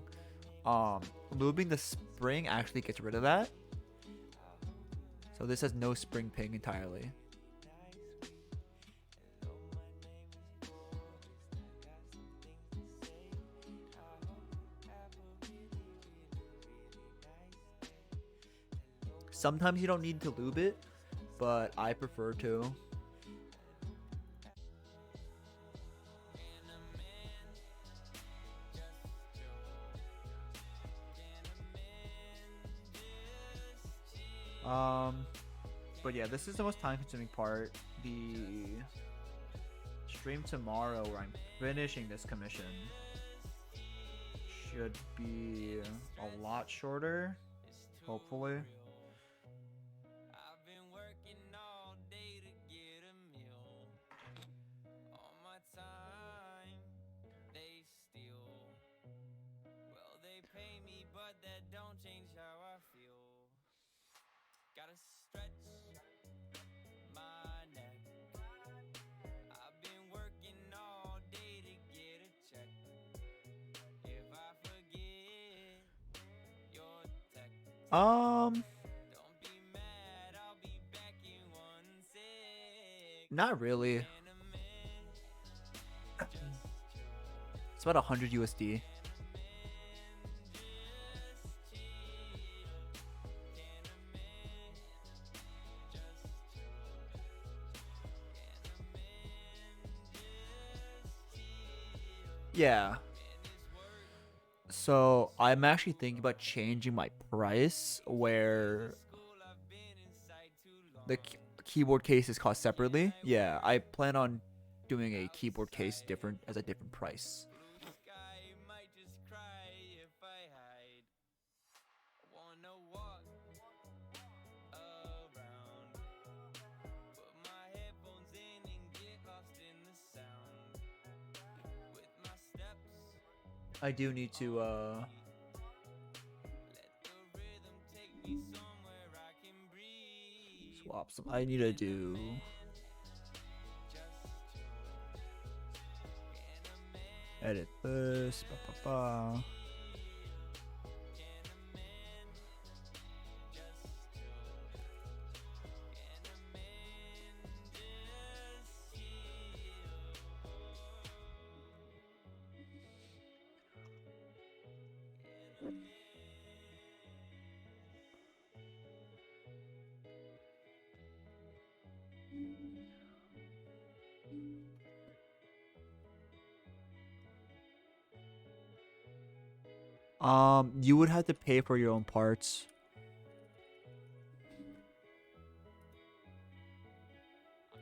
Lubing the spring actually gets rid of that. So this has no spring ping entirely. Sometimes you don't need to lube it, but I prefer to. But yeah, this is the most time-consuming part. The stream tomorrow, where I'm finishing this commission, should be a lot shorter, hopefully. I've been working all day to get a meal. All my time they steal. Well, they pay me, but that don't change how I feel. Gotta stretch my neck. I've been working all day to get a check. If I forget your text, don't be mad, I'll be back in 1 sec. Not really. In a minute, just chill. It's about 100 USD. Yeah. So I'm actually thinking about changing my price where the keyboard cases cost separately. Yeah, I plan on doing a keyboard case different as a different price. Blue sky might just cry if I hide. Wanna walk around, put my headphones in and get lost in the sound. With my steps, I do need to let the rhythm take me somewhere I can breathe. swap some. I need to do edit this. Ba, ba, ba. You would have to pay for your own parts. I'm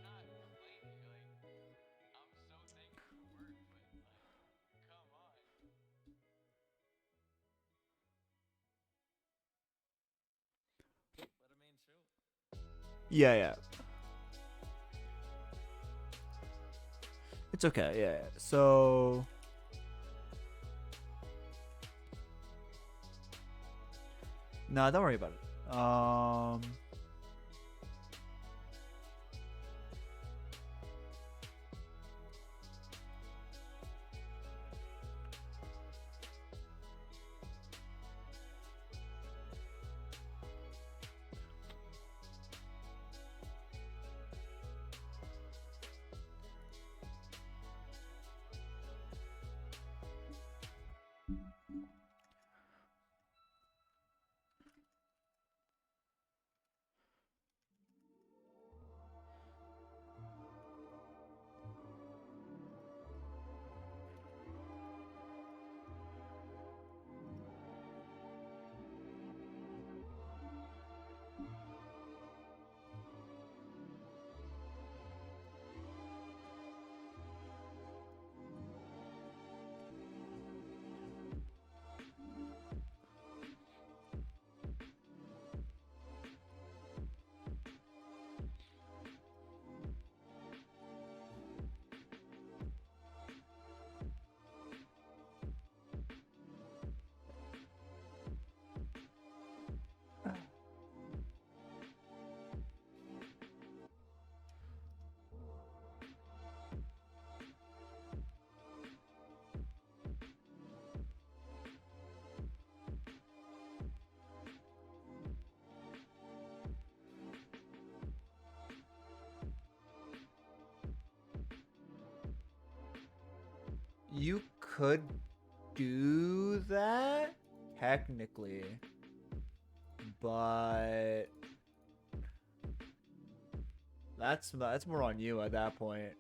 not complaining. Like, I'm so thankful for work, but like, come on. But I mean, true. Yeah, yeah. It's okay. Yeah, yeah. So nah, don't worry about it. You could do that technically, but that's more on you at that point.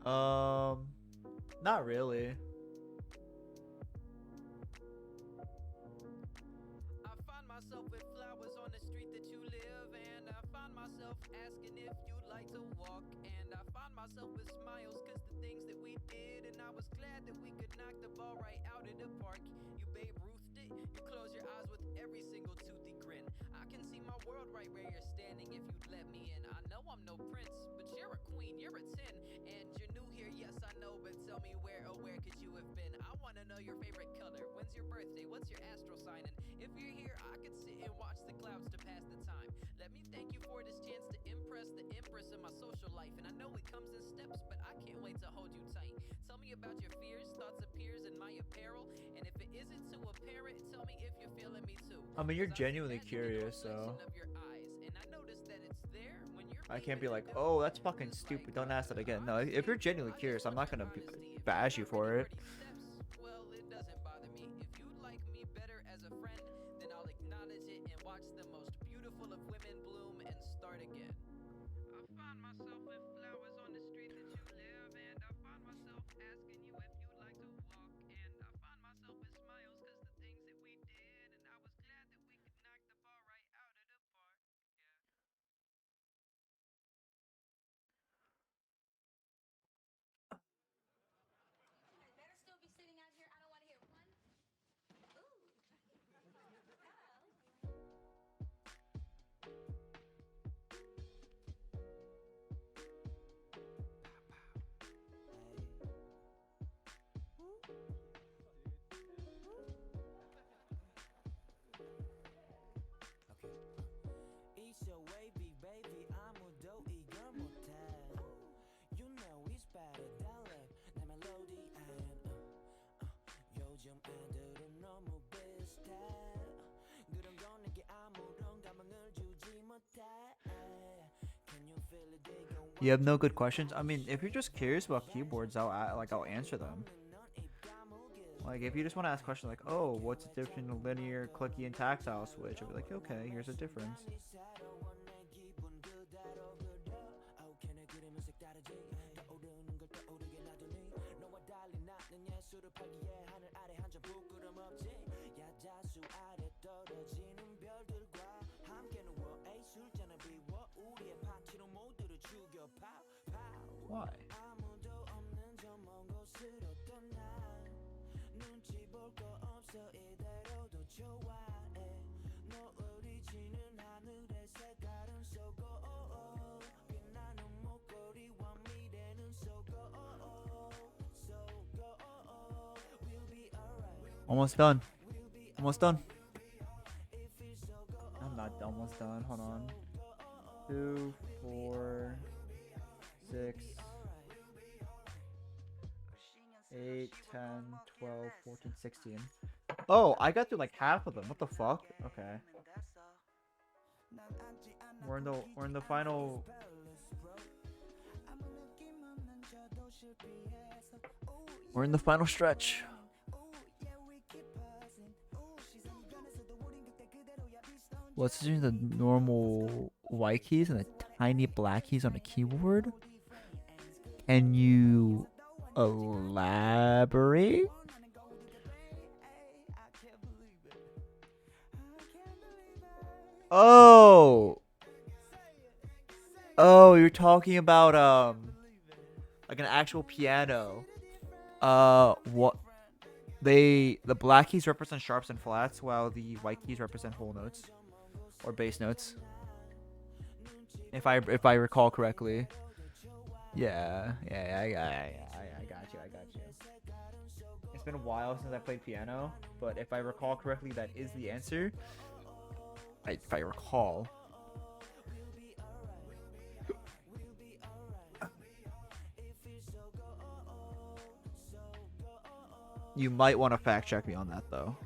Not really. I find myself with flowers on the street that you live, and I find myself asking if you'd like to walk, and I find myself with smiles cause the things that we did, and I was glad that we could knock the ball right out of the park. You Babe Ruthed it, you close your eyes with every single toothy grin. I can see my world right where you're standing if you'd let me in. I know I'm no prince, but you're a queen, you're a 10, and you're new here, yes I know, but tell me where, oh where could you have been? I wanna know your favorite color, when's your birthday, what's your astral sign, and if you're here I could sit and watch the clouds to pass the time. Let me thank you for this chance to impress the empress of my social life, and I know it comes in steps, but I can't wait to hold you tight. Tell me about your fears, thoughts appears in my apparel, and if it isn't too apparent, tell me if you're feeling me too. I mean, you're 'Cause I see genuinely magic in the curious, so reflection of your eyes, and I notice that it's there when you're I can't beaming be like, and oh, that's doing fucking things stupid. like, Don't ask that again. No, if you're genuinely curious, I'm not gonna bash you for it. well, it doesn't bother me. If you'd like me better as a friend, then I'll acknowledge it and watch the most beautiful of women bloom and start again. I find myself with flowers on the street that you live, and I find myself asking you if you'd like to walk, and I find myself with smiles cause the things that we did, and I was glad that we could knock the ball right out of the park. Yeah. It's your wavy baby 아무도 이걸 못해 You know it's better than rap 내 멜로디 요즘 애들은 너무 비슷해 그런 건 내게 아무런 감흥을 주지 못해 Can you feel it? They gon' You have no good questions. I mean, if you're just curious about keyboards, I'll answer them. Like, if you just want to ask questions like, oh, what's the difference between a linear, clicky, and tactile switch? I'll be like, okay, here's a difference. Why? Almost done. Almost done. I'm not almost done. Hold on. 2, 4, 6, 8, 10, 12, 14, 16. Oh, I got through like half of them. What the fuck? Okay. We're in the final. We're in the final stretch. What's between the normal white keys and the tiny black keys on a keyboard? Can you elaborate? Oh, you're talking about like an actual piano. What? The black keys represent sharps and flats, while the white keys represent whole notes or bass notes. If I recall correctly. Yeah, I got you. It's been a while since I played piano, but if I recall correctly, that is the answer. If I recall. You might want to fact check me on that, though.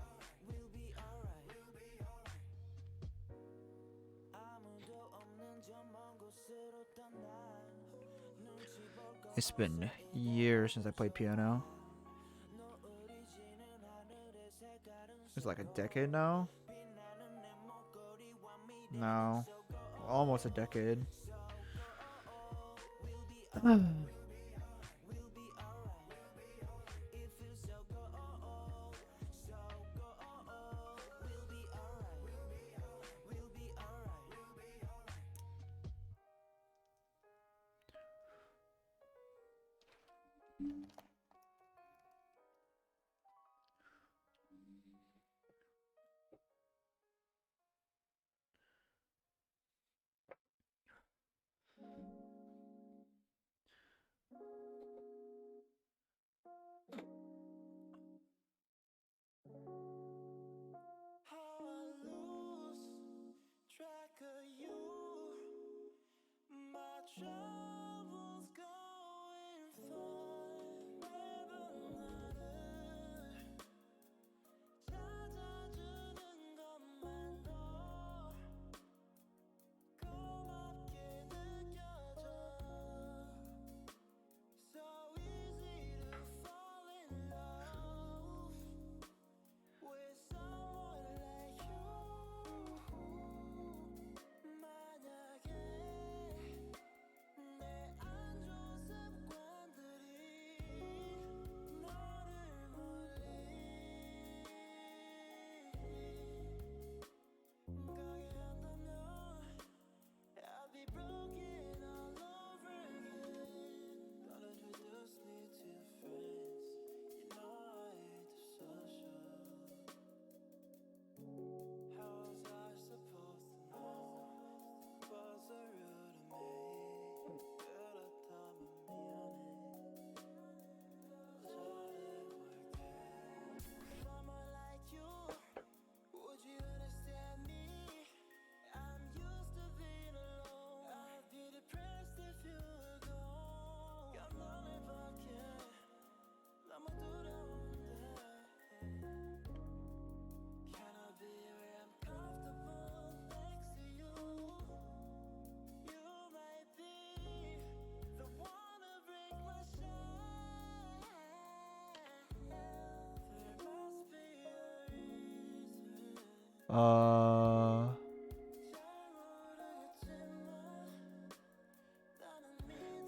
It's been years since I played piano. It's like a decade now. No, almost a decade.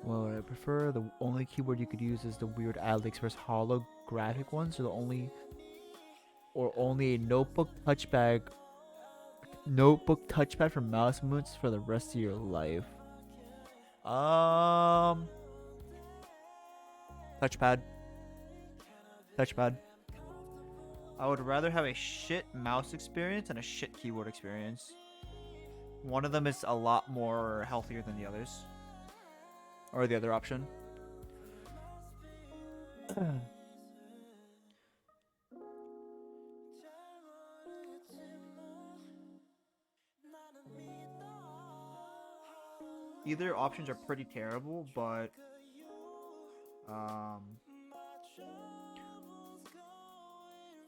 What would I prefer? The only keyboard you could use is the weird AliExpress holographic ones, or only a notebook touchpad for mouse movements for the rest of your life. Touchpad. Touchpad. I would rather have a shit mouse experience and a shit keyboard experience. One of them is a lot more healthier than the others. Or the other option. Either options are pretty terrible, but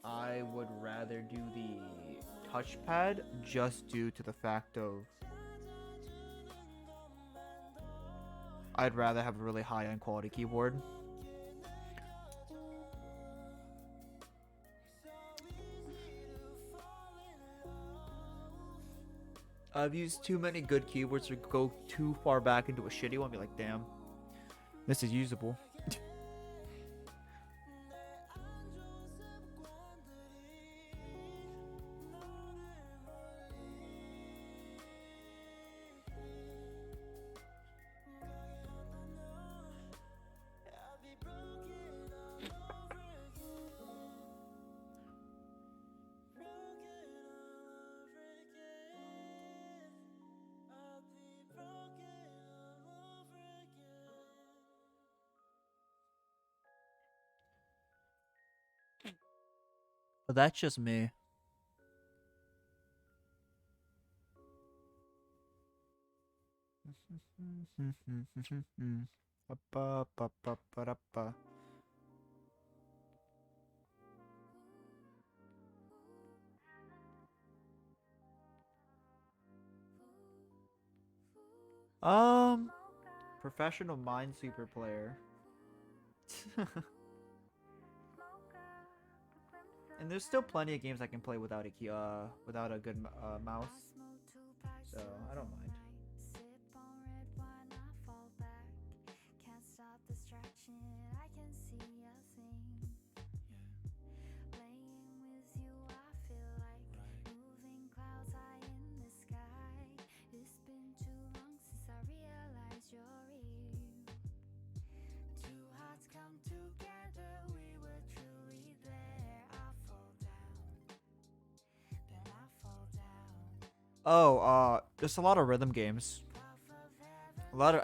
I would rather do the touchpad just due to the fact of I'd rather have a really high-end quality keyboard. I've used too many good keyboards to go too far back into a shitty one and be like, damn, this is usable. But that's just me. Professional Minesweeper player. And there's still plenty of games I can play without a good mouse. So I don't mind. Oh, there's a lot of rhythm games.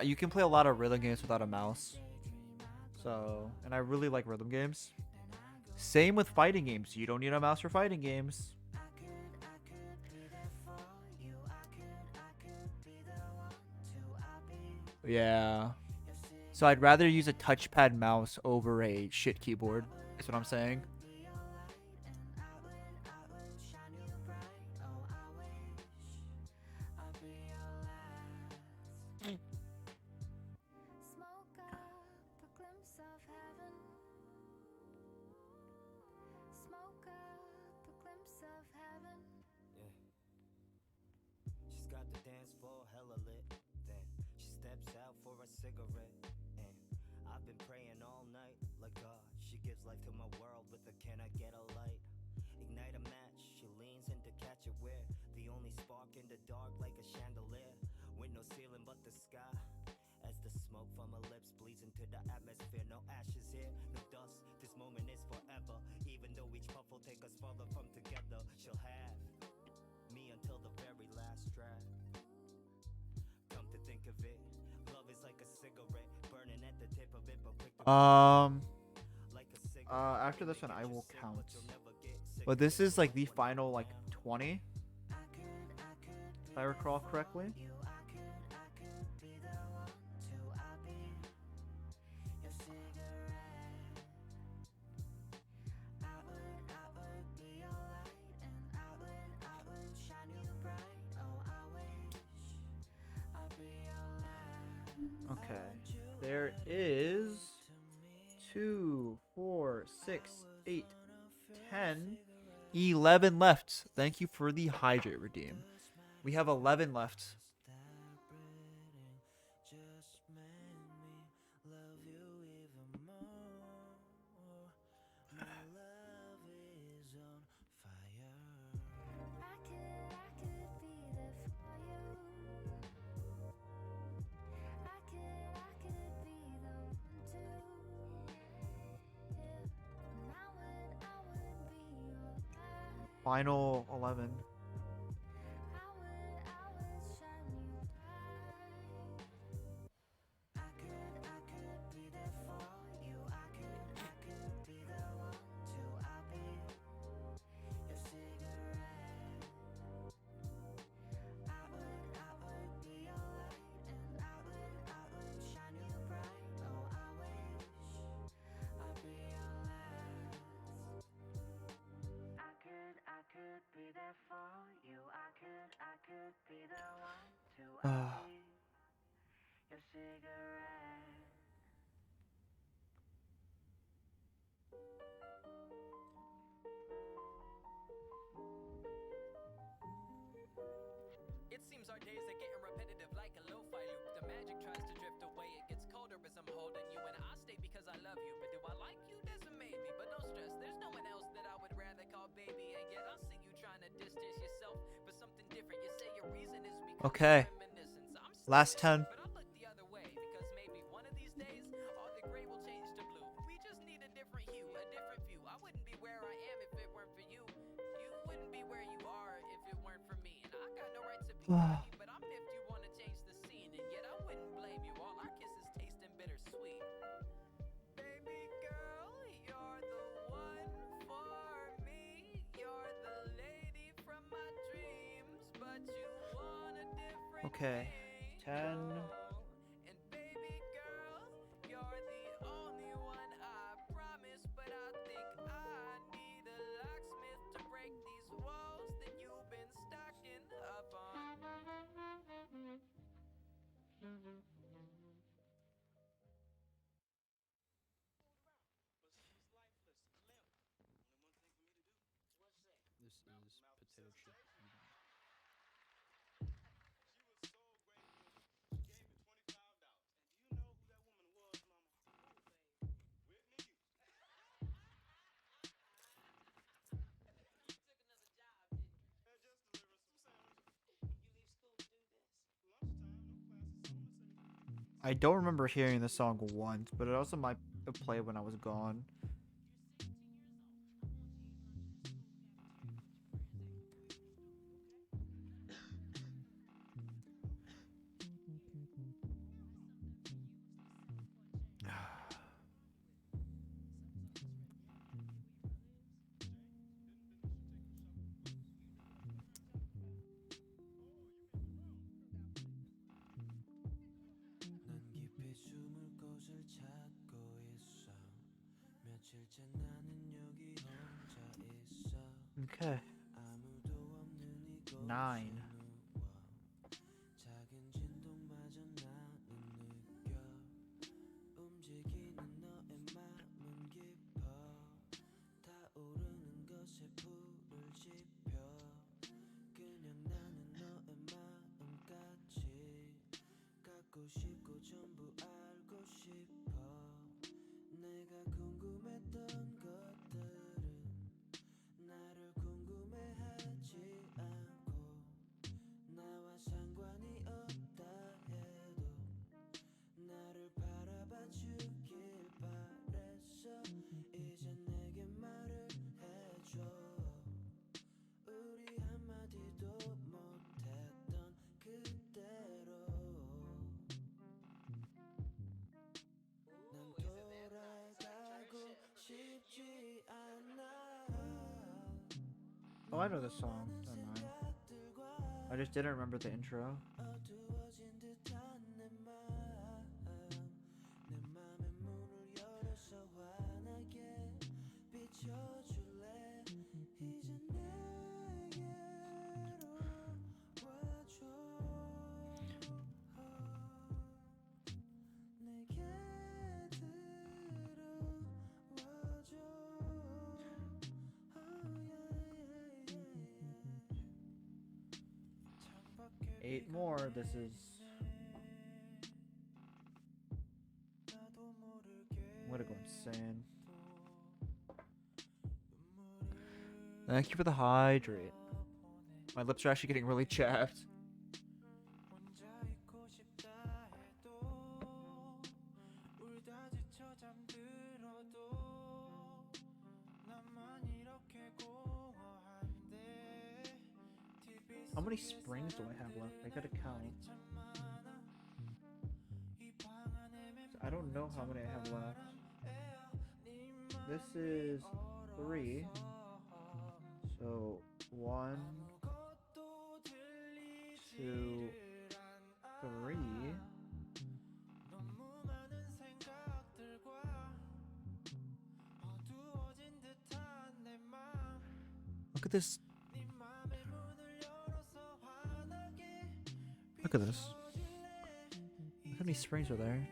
You can play a lot of rhythm games without a mouse. So, and I really like rhythm games. Same with fighting games. You don't need a mouse for fighting games. Yeah. So I'd rather use a touchpad mouse over a shit keyboard. That's what I'm saying. She's got the dance floor hella lit. Then she steps out for a cigarette. And I've been praying all night, like God, she gives life to my world with a can I get a light? Ignite a match, she leans in to catch it where the only spark in the dark like a chandelier. With no ceiling but the sky. As the smoke from her lips bleeds into the atmosphere. No ashes here, no dust. This moment is forever. Even though each puff will take us further from together. She'll have me until the very last draft. Come to think of it, love is like a cigarette, burning at the tip of it, but quick to after this one I will count. But this is like the final like 20, if I recall correctly. Okay, there is 2, 4, 6, 8, 10, 11 left. Thank you for the hydrate redeem. We have 11 left. Final 11. It seems our days are getting repetitive like a lo-fi loop. The magic tries to drift away, it gets colder as I'm holding you. And I stay because I love you, but do I like you? There's a maybe, but don't stress, there's no one else that I would rather call baby. And yet I see you trying to distance yourself for something different. You say your reason is because Okay. of reminiscence. I'm Last 10. but I look the other way because maybe one of these days all the gray will change to blue. We just need a different hue, a different view. I wouldn't be where I am if it weren't for you. You wouldn't be where you are if it weren't for me. And I got no right to be with you, but I'm if you want to change the scene. And yet I wouldn't blame you. All our kisses tasting bittersweet. Baby girl, you're the one for me. You're the lady from my dreams, but you want a different Okay. 10. and baby girl, you're the only one I promise. But I think I need a locksmith to break these walls that you've been stocking up on. This is potato chip eating. I don't remember hearing the song once, but it also might have played when I was gone. 난 깊이 숨을 곳을 찾고 있어. 며칠째 나는 여기 혼자 있어. Okay. 아무도 없는 이곳에 9. 누워. 작은 진동마저 나는 느껴. 움직이는 너의 마음은 깊어. 타오르는 것에 불을 지펴. 그냥 나는 너의 마음같이 갖고 싶고 전부 알고 싶어. 내가 궁금했던 것들은 나를 궁금해하지 않고 나와 상관이 없다 해도 나를 바라봐 주길 바랬어. 이제 내게 말을 해줘. 우리 한마디도 못했던 그대로. 난 돌아가고 싶지 않아. Oh, I know this song. Never mind. I just didn't remember the intro. 어두워진 듯한 내 마음. 내 맘의 문을 열어서 환하게 비춰줄래. 이제 내게로 와줘. 내게 들어와줘. 8 more. This is. I'm gonna go insane. Thank you for the hydrate. My lips are actually getting really chapped. 혼자 있고 싶다 해도 울다 지쳐 잠들어도 나만 이렇게 공허한데 TV How many springs do I have left? I gotta count. I don't know how many I have left. This is 3. So 1, 2, 3. 너무 많은 생각들과 어두워진 듯한 내 맘 Look at this. 네 맘의 문을 열어서 환하게 Look at this. Look how many springs are there.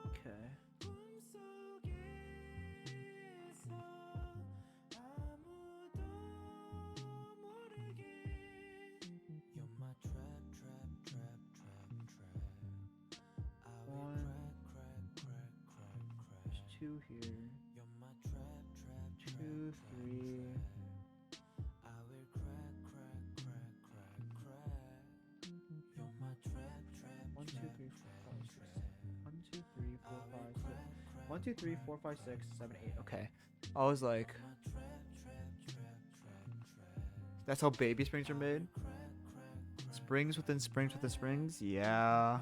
Okay. 꿈속에서 아무도 모르게 You're my trap trap trap trap trap I will One. crack crack crack crack crack There's 2 here. You're my trap trap 2, 3. I will crack crack crack crack crack You're my trap trap 1, 2, 3, 4, 5, 6. 1, 2, 3, 4, 5, 6. 1, 2, 3, 4, 5, 6, 7, 8. Okay. I was like, that's how baby springs are made? Springs within springs within springs? Yeah.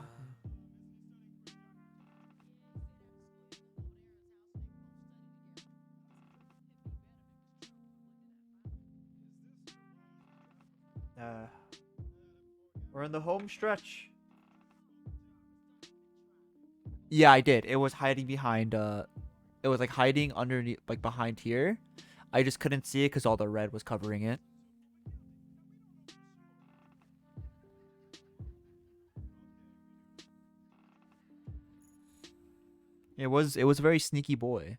We're in the home stretch. Yeah, I did. It was hiding behind it was like hiding underneath, like behind here. I just couldn't see it because all the red was covering it. It was a very sneaky boy.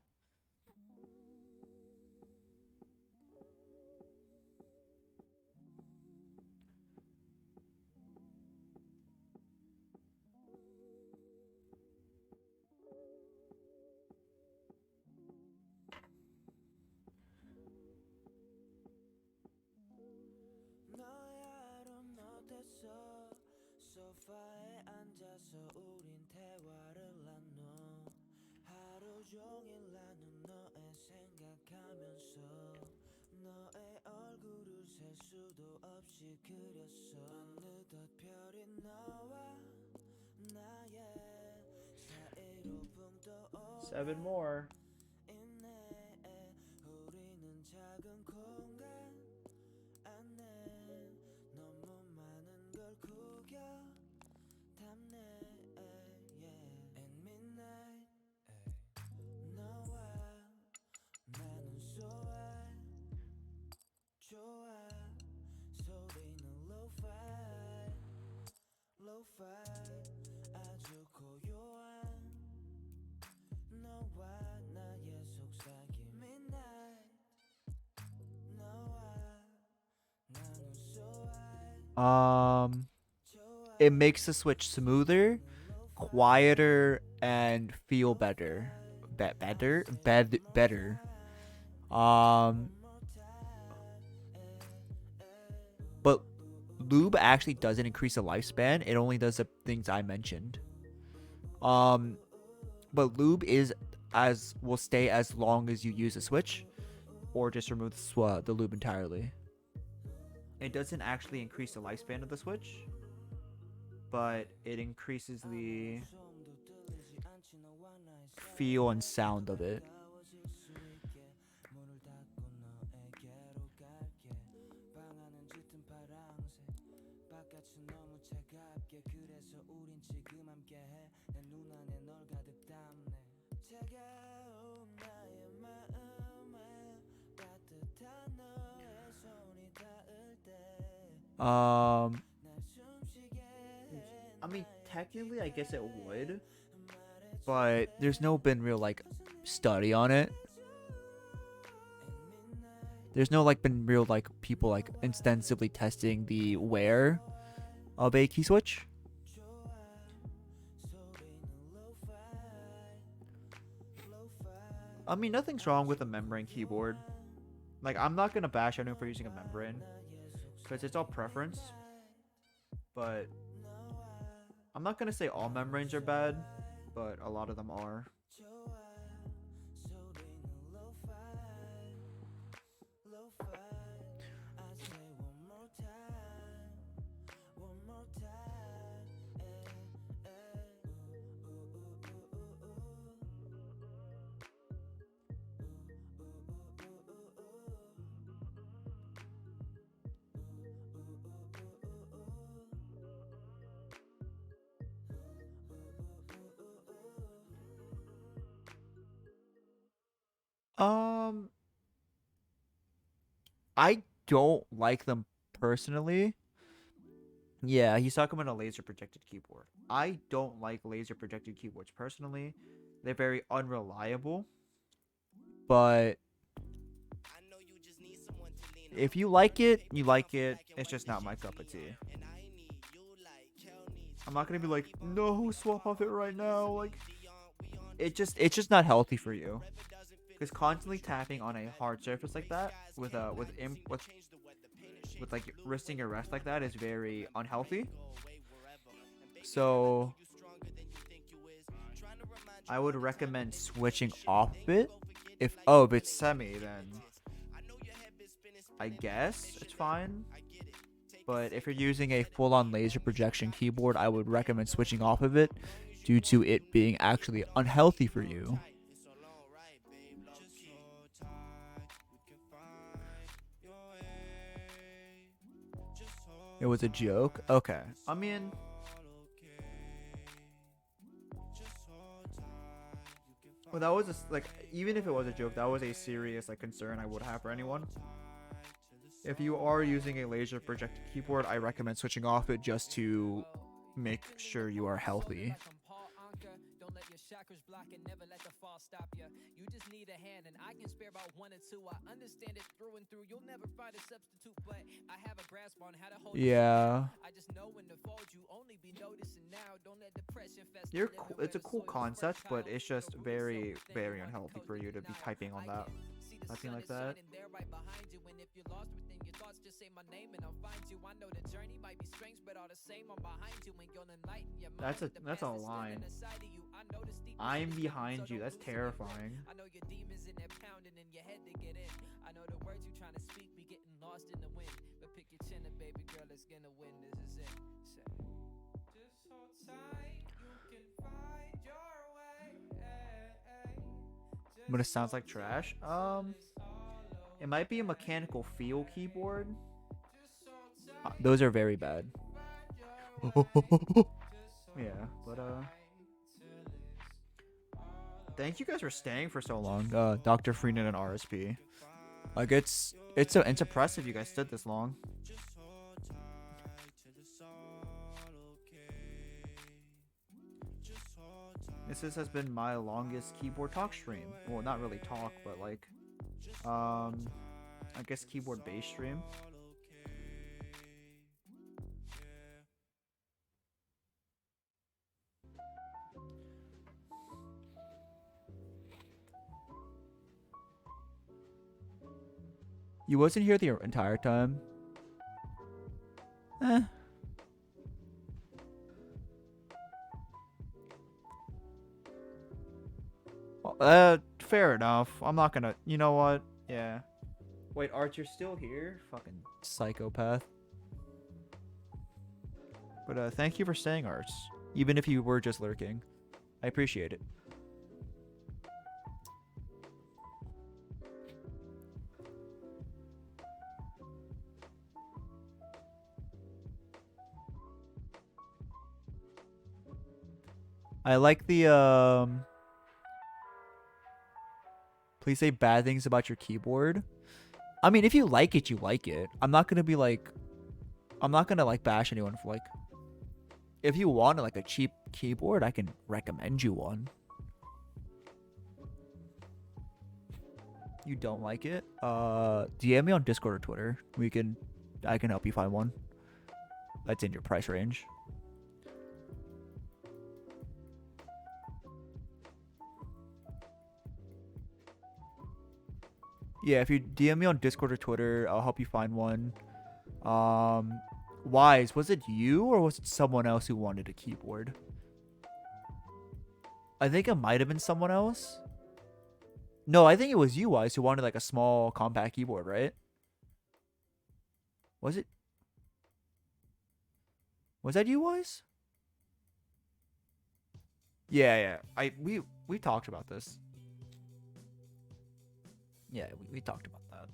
너의 하루는 어땠어 소파에 앉아서 우린 대화를 나눠 하루 종일 나는 너의 생각하면서 너의 얼굴을 셀 수도 없이 그렸어 어느덧 별이 너와 나의 사이로 붕 떠 7 more. 있네 우리는 작은 공간 안에 너무 많은 걸 구겨 담네 And midnight 너와 나는 소화 좋아 소리는 lo-fi lo-fi 아주 고요한 너와 나의 속삭임 midnight 너와 나는 소화 It makes the switch smoother, quieter, and feel better. Better. But lube actually doesn't increase the lifespan. It only does the things I mentioned. But lube will stay as long as you use the switch, or just remove the lube entirely. It doesn't actually increase the lifespan of the switch, but it increases the feel and sound of it. I mean, technically, I guess it would, but there's no been real like study on it. there's no like been real like people like extensively testing the wear of a key switch. I mean, nothing's wrong with a membrane keyboard. Like, I'm not gonna bash anyone for using a membrane, because it's all preference. But I'm not gonna say all membranes are bad, but a lot of them are. Um, I don't like them personally. Yeah, he's talking about a laser projected keyboard. I don't like laser projected keyboards personally. They're very unreliable. But if you like it, you like it. It's just not my cup of tea. I'm not gonna be like, no, swap off it right now. Like, it's just not healthy for you. Because constantly tapping on a hard surface like that with like resting your wrist like that is very unhealthy. So I would recommend switching off it. If it's semi, then I guess it's fine. But if you're using a full-on laser projection keyboard, I would recommend switching off of it due to it being actually unhealthy for you. It was a joke? Okay. I mean, well, that was like, even if it was a joke, that was a serious like concern I would have for anyone. If you are using a laser projected keyboard, I recommend switching off it just to make sure you are healthy. Don't let your chakras block and never let the fall stop you. You just need a hand, and I can spare about one or two. I understand it through and through. You'll never find a substitute, but I have a grasp on how to hold it. Yeah. I just know when to fold you. Only be noticing now. Don't let depression fester. You're cool. It's a cool concept, but it's just very, very unhealthy for you to be typing on that. Typing like that. Just say my name and I'll find you. I know the journey might be strange, but all the same I'm behind you and you'll enlighten your mind. That's a line. I'm behind you. That's terrifying. I know your demons in there pounding in your head to get in. I know the words you trying to speak be getting lost in the wind. But pick your chin up, baby girl, it's gonna win. This is it. Just hold tight, you can find your way. But it sounds like trash. It might be a mechanical feel keyboard. Those are very bad. Yeah, but thank you guys for staying for so long, Dr. Freenan and RSP. Like it's impressive you guys stood this long. This has been my longest keyboard talk stream. Well, not really talk, but like I guess keyboard bass stream. You wasn't here the entire time? Fair enough. I'm not gonna. You know what? Yeah. Wait, Art, you're still here? Fucking psychopath. But thank you for staying, Arts. Even if you were just lurking. I appreciate it. I like the please say bad things about your keyboard. I mean, if you like it, you like it. I'm not gonna like bash anyone for like. If you want like a cheap keyboard, I can recommend you one. You don't like it? DM me on Discord or Twitter. I can help you find one. That's in your price range. Yeah, if you DM me on Discord or Twitter, I'll help you find one. Wise, was it you or was it someone else who wanted a keyboard? I think it might have been someone else. No, I think it was you, Wise, who wanted like a small compact keyboard, right? Was it? Was that you, Wise? Yeah. We talked about this. Yeah, we talked about that.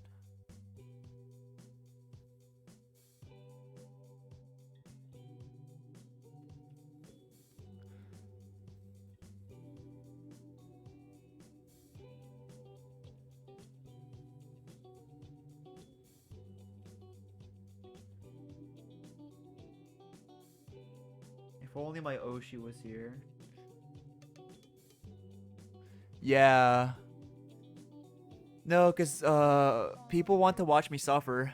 If only my Oshi was here. Yeah. No, because people want to watch me suffer.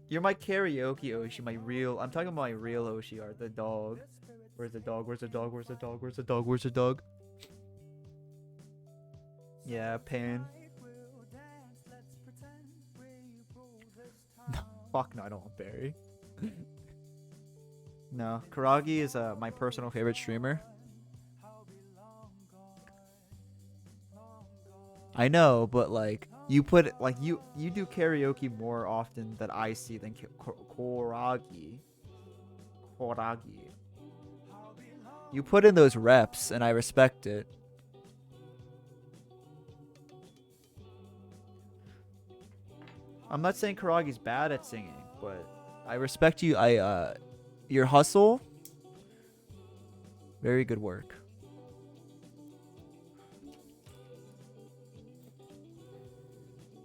You're my karaoke Oshi, my real. I'm talking about my real Oshi art, the dog. Where's the dog? Where's the dog? Where's the dog? Where's the dog? Where's the dog? Yeah, pain. No, fuck no, I don't want Barry. No, Karagi is my personal favorite streamer. I know, but like you put like you do karaoke more often that I see than Koragi. Koragi. You put in those reps, and I respect it. I'm not saying Karagi's bad at singing, but I respect you. Your hustle. Very good work.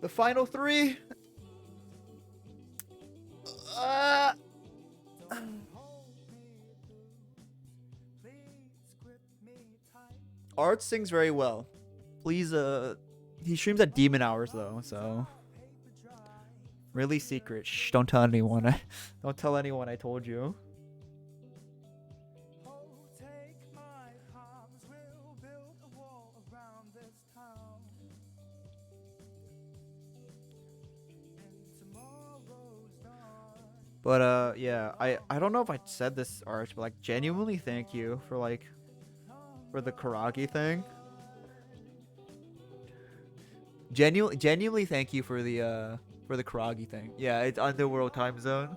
The final three. Art sings very well. Please, he streams at demon hours though, so really secret. Shh, don't tell anyone. Don't tell anyone I told you. But yeah, I don't know if I said this, Arch, but like genuinely thank you for like for the Karagi thing. Genuinely thank you for the Karagi thing. Yeah, it's underworld time zone.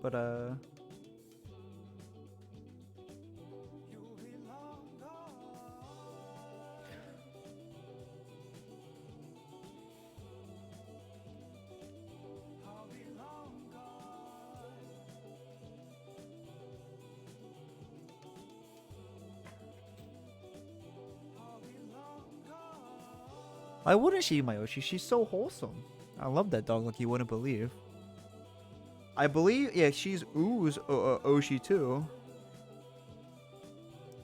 But why wouldn't she eat my Oshi? She's so wholesome. I love that dog like you wouldn't believe. I believe, yeah, she's Oo's Oshi too.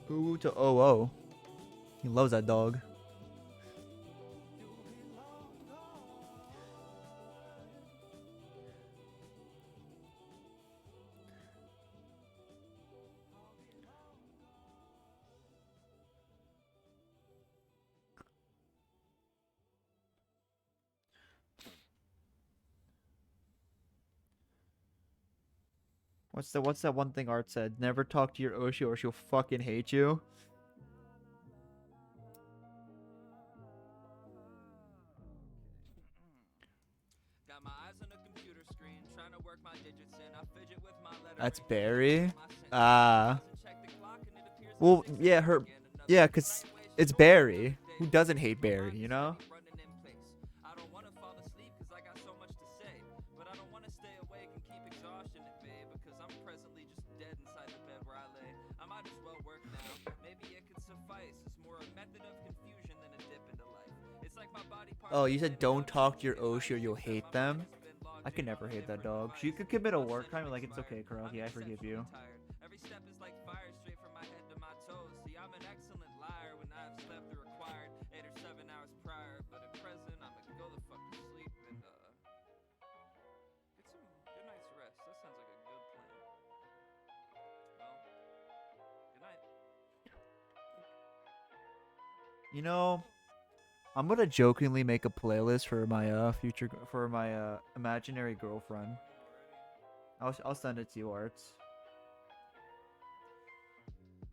Ooh to OO. He loves that dog. What's that one thing Art said? Never talk to your Oshi or she'll fucking hate you. Got my eyes on the computer screen, trying to work my digits in. I fidget with my letter. That's Barry. Well, yeah, yeah, cause it's Barry. Who doesn't hate Barry, you know? I don't want to fall asleep because I got so much to say, but I don't want to stay awake and keep exhaustion at bay because I'm presently just dead inside the bed where I lay. I might as well work now. Maybe it could suffice. It's more a method of confusion than a dip into life. It's like my body part. Oh, you said don't talk to your Oshi or you'll hate them? I could never hate that dog. She could commit a war crime, like it's okay, Karaki, I forgive you. Every step is like fire. You know, I'm gonna jokingly make a playlist for my for my imaginary girlfriend. I'll send it to you, Arts.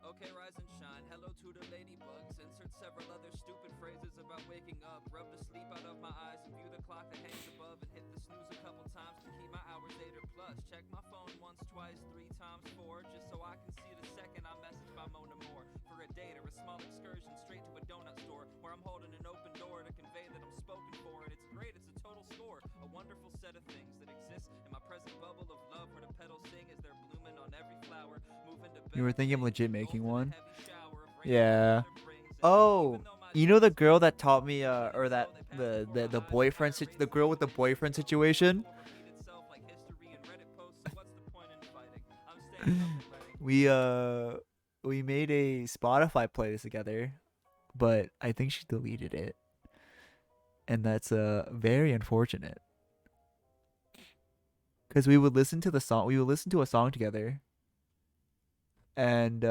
Okay, rise and shine. Hello to the ladybugs. Insert several other stupid phrases about waking up. Rub the sleep out of my eyes and view the clock that hangs above and hit the snooze a couple times to keep my hours 8 or plus. Check my phone once, twice, 3 times, 4, just so I can see the second I message by Mona Moore for a date or a small excursion straight to a donut store where I'm holding an open door to convey that I'm spoken for. And it's great, it's a total score, a wonderful set of things that exist in my present bubble of love where the petals sing as they're blooming on every flower. You were thinking of legit making one? Yeah. Oh, you know the girl that taught me, or that the boyfriend, the girl with the boyfriend situation. we we made a Spotify playlist together, but I think she deleted it, and that's very unfortunate. Cause we would listen to the song, we would listen to a song together, and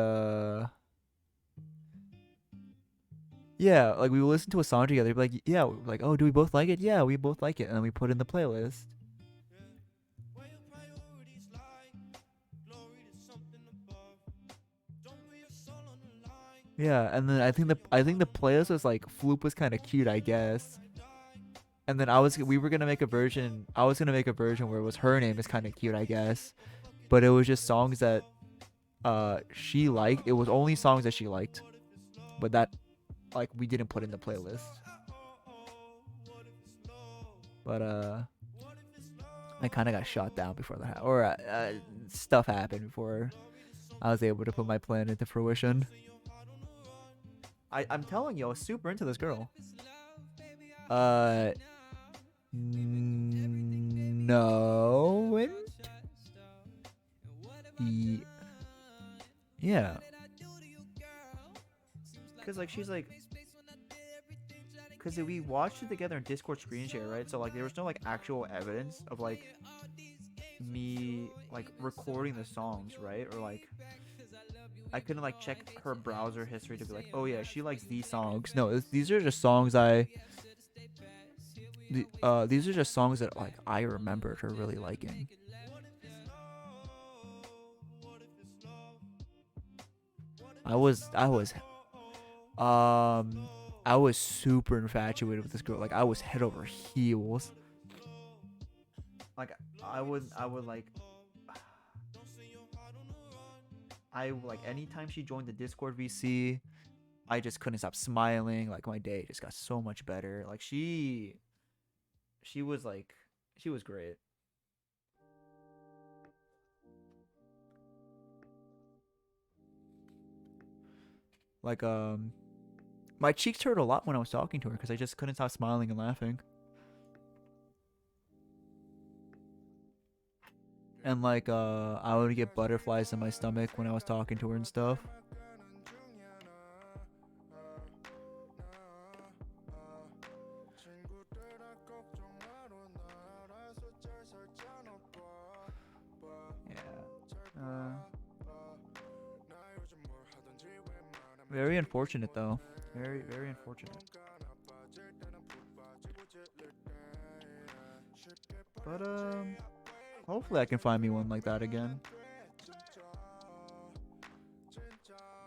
yeah, like we would listen to a song together, like yeah, like oh, do we both like it? Yeah, we both like it, and then we put it in the playlist. Yeah, and then I think the playlist was like Floop was kind of cute, I guess. And then we were gonna make a version. I was gonna make a version where it was her name is kind of cute, I guess. But it was just songs that she liked. It was only songs that she liked, but that like we didn't put in the playlist. But I kind of got shot down before that, or stuff happened before I was able to put my plan into fruition. I'm telling you, I was super into this girl. No. Yeah. Cause like she's like, cause we watched it together in Discord screen share, right? So like there was no like actual evidence of like me like recording the songs, right? Or like I couldn't like check her browser history to be like, oh yeah, she likes these songs. No, these are just songs these are just songs that like I remembered her really liking. I was super infatuated with this girl. Like I was head over heels. Like I would like anytime she joined the Discord VC, I just couldn't stop smiling. Like my day just got so much better. Like she was great. Like my cheeks hurt a lot when I was talking to her because I just couldn't stop smiling and laughing. And like I would get butterflies in my stomach when I was talking to her and stuff. Very unfortunate though. Very, very unfortunate. But hopefully I can find me one like that again.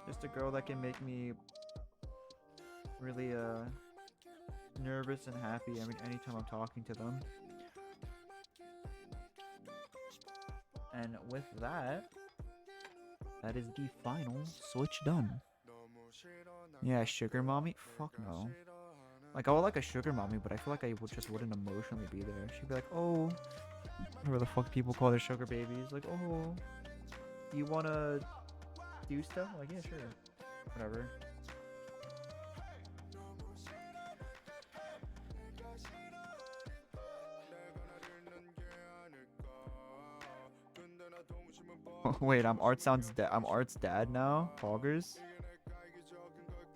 Just a girl that can make me really nervous and happy anytime I'm talking to them. And with that is the final switch done. Yeah, sugar mommy? Fuck no. Like I would like a sugar mommy, but I feel like I wouldn't emotionally be there. She'd be like, oh, whatever the fuck people call their sugar babies. Like, oh, you wanna do stuff? Like, yeah, sure. Whatever. Wait, I'm Art's dad now? Poggers?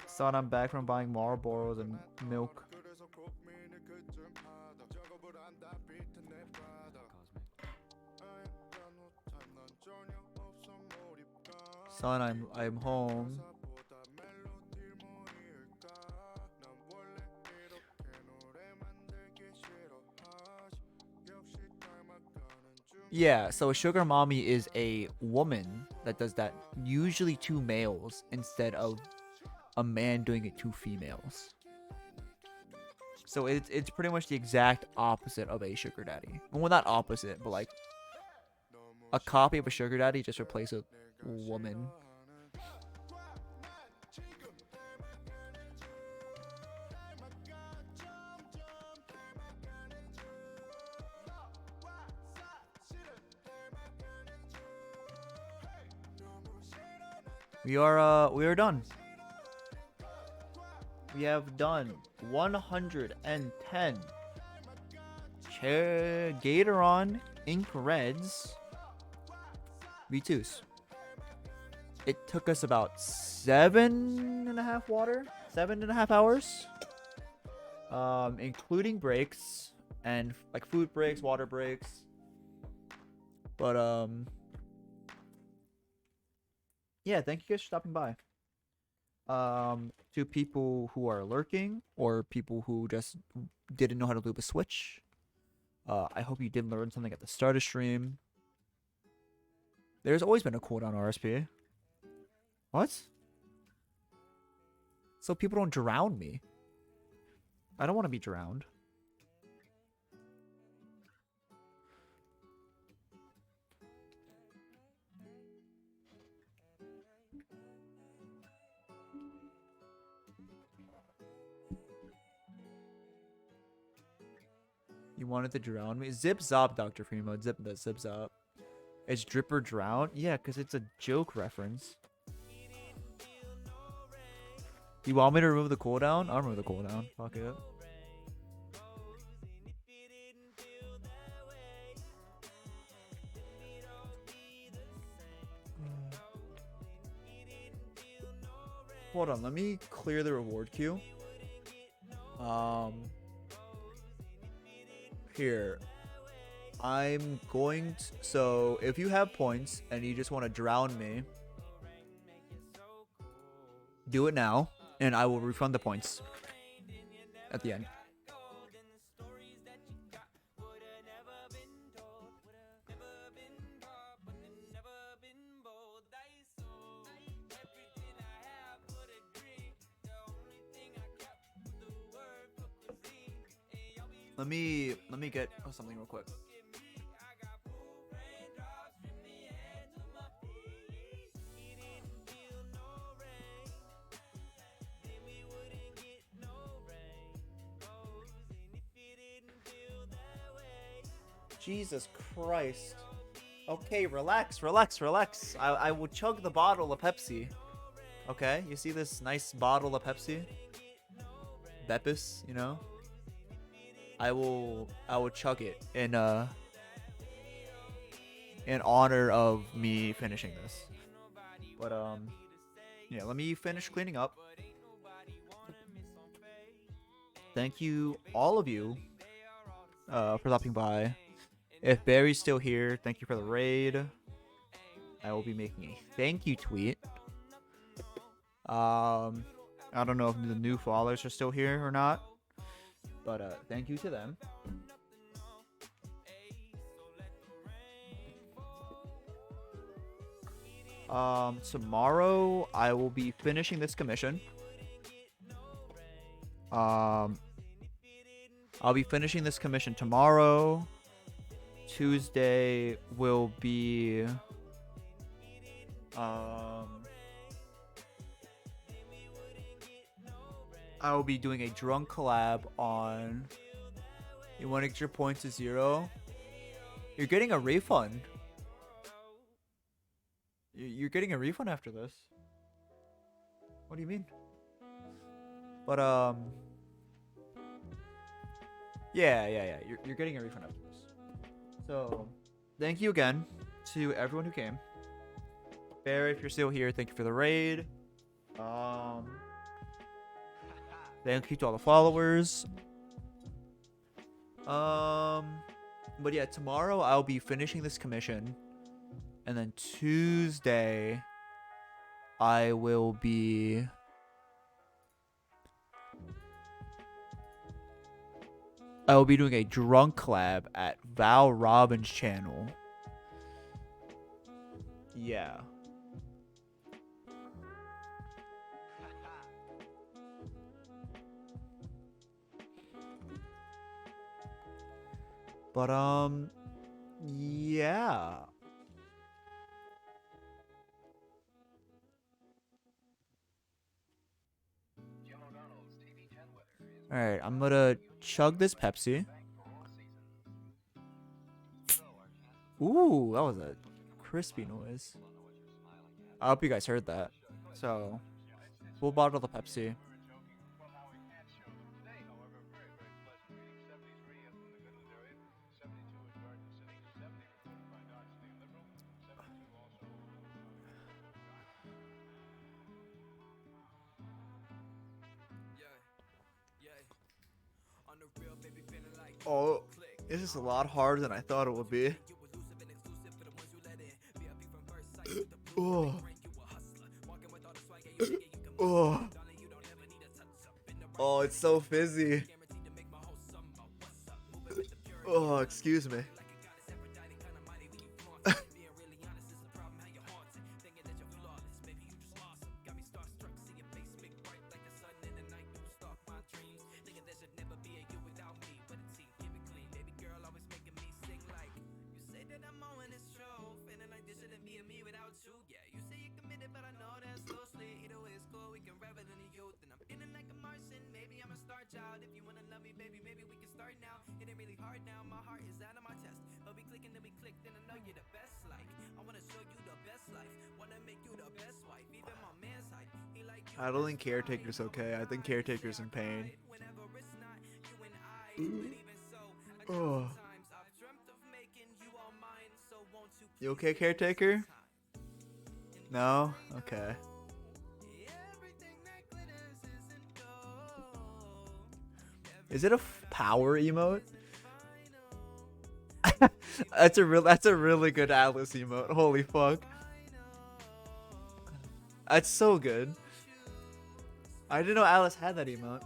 Son, I'm back from buying Marlboros and milk. Son, I'm home. Yeah, so a sugar mommy is a woman that does that, usually two males instead of a man doing it two females. So it's pretty much the exact opposite of a sugar daddy. Well, not opposite, but like a copy of a sugar daddy, just replace a woman. We are done. We have done 110 Gatoron Ink Reds V2s. It took us about 7.5 hours, including breaks and like food breaks, water breaks. But yeah, thank you guys for stopping by. To people who are lurking or people who just didn't know how to loop a switch, I hope you did learn something at the start of stream. There's always been a cooldown RSP. What? So people don't drown me. I don't want to be drowned. You wanted to drown me? Zip zop, Dr. Primo. Zip zop. It's dripper drown? Yeah, because it's a joke reference. You want me to remove the cooldown? I'll remove the cooldown. Fuck it. Hold on, let me clear the reward queue. Here. I'm going to... So, if you have points and you just want to drown me, do it now, and I will refund the points at the end. Let me get something real quick. Jesus Christ. Okay, relax. I will chug the bottle of Pepsi. Okay, you see this nice bottle of Pepsi? Beppis, you know? I will chug it in honor of me finishing this. But yeah, let me finish cleaning up. Thank you, all of you, for stopping by. If Barry's still here, thank you for the raid. I will be making a thank you tweet. I don't know if the new followers are still here or not, but thank you to them. Tomorrow I will be finishing this commission. I'll be finishing this commission tomorrow. Tuesday will be I will be doing a drunk collab on... You want to get your points to 0? You're getting a refund. You're getting a refund after this. What do you mean? But yeah. You're getting a refund after this. So, thank you again to everyone who came. Barry, if you're still here, thank you for the raid. Thank you to all the followers. But yeah, tomorrow I'll be finishing this commission. And then Tuesday, I will be... doing a drunk collab at Val Robbins' channel. Yeah. But yeah. All right, I'm gonna chug this Pepsi. Ooh, that was a crispy noise. I hope you guys heard that. So, full bottle of Pepsi. Oh, this is a lot harder than I thought it would be. Oh. Oh. Oh, it's so fizzy. Oh, excuse me. I don't think Caretaker's okay. I think Caretaker's in pain. Oh. You okay, Caretaker? No? Okay. Is it a power emote? That's a really good Atlas emote. Holy fuck. That's so good. I didn't know Alice had that emote.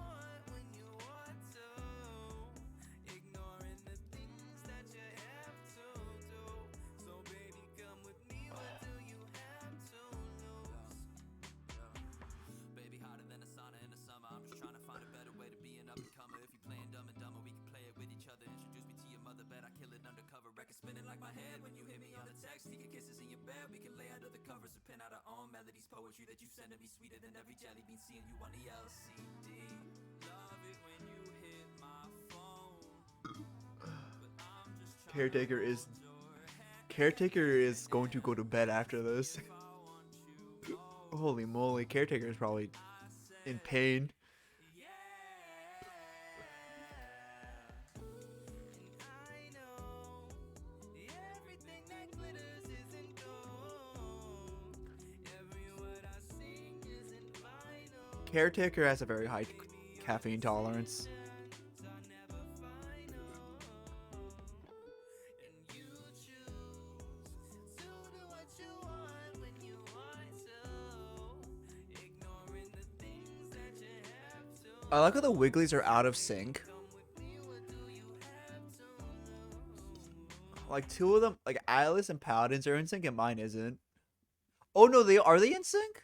Caretaker is going to go to bed after this. Holy moly, Caretaker is probably in pain. Caretaker has a very high caffeine tolerance. I like how the Wigglies are out of sync. Like two of them, like Alice and Paladins are in sync and mine isn't. Oh no, are they in sync?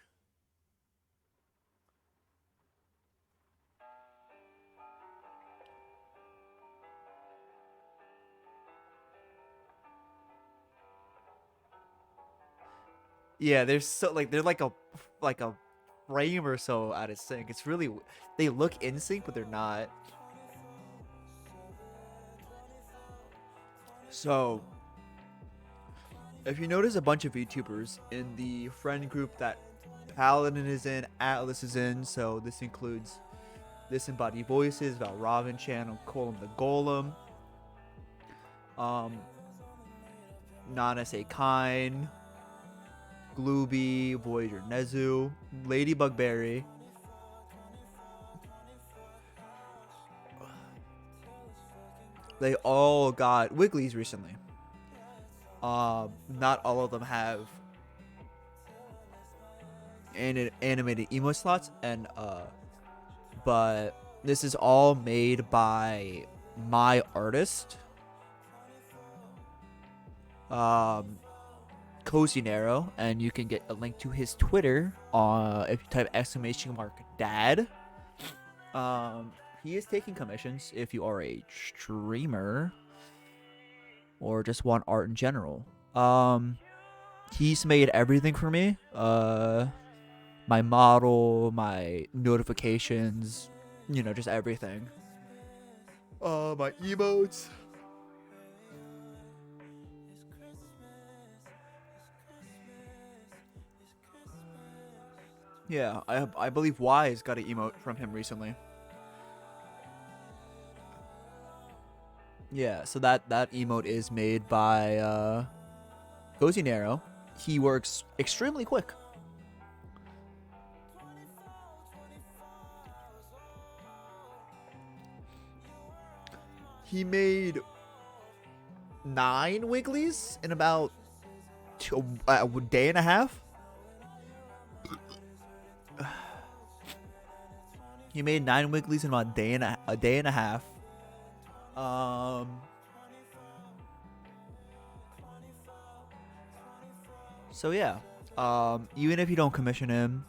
Yeah, they're so they're like a frame or so out of sync. It's really, they look in sync but they're not. So, if you notice a bunch of VTubers in the friend group that Paladin is in, Atlas is in, so this includes Disembodied Voices, Valravn Channel, Colum the Golem, Nana Say Kine, Glooby, Voyager Nezu, Ladybug Berry. They all got Wigglies recently. Not all of them have animated emo slots, and but this is all made by my artist. Cozy Narrow, and you can get a link to his Twitter if you type !dad. He is taking commissions if you are a streamer or just want art in general. He's made everything for me. My model, my notifications, just everything. My emotes. Yeah, I believe Wise got an emote from him recently. Yeah, so that emote is made by Cozy Narrow. He works extremely quick. He made 9 Wigglies in about a day and a half. He made 9 Wigglies in about a day and a half. So yeah. Even if you don't commission him,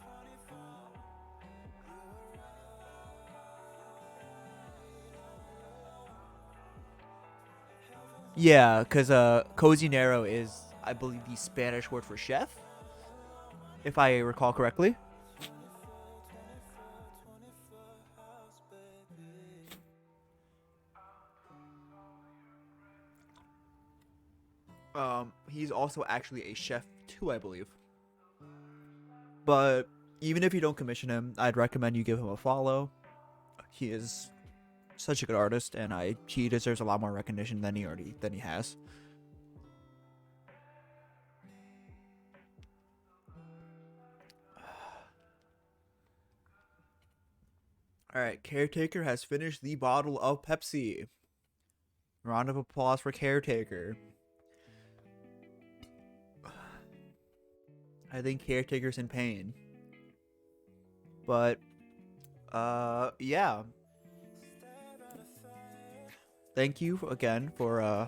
yeah, because Cocinero is, I believe, the Spanish word for chef, if I recall correctly. He's also actually a chef too, I believe. But even if you don't commission him, I'd recommend you give him a follow. He is such a good artist, and he deserves a lot more recognition than he has. All right, Caretaker has finished the bottle of Pepsi. Round of applause for Caretaker. I think Caretaker's in pain. But, yeah. Thank you again for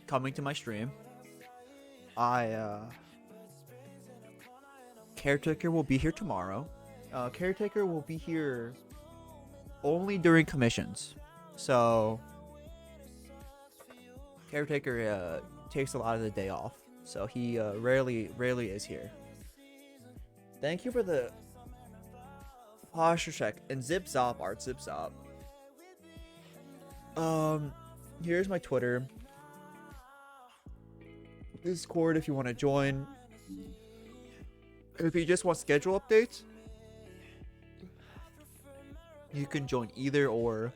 coming to my stream. Caretaker will be here tomorrow. Caretaker will be here only during commissions. So, Caretaker takes a lot of the day off. So he rarely is here. Thank you for the posture check and Zip Zop art. Zip Zop. Here's my Twitter. Discord if you want to join. If you just want schedule updates, you can join either or.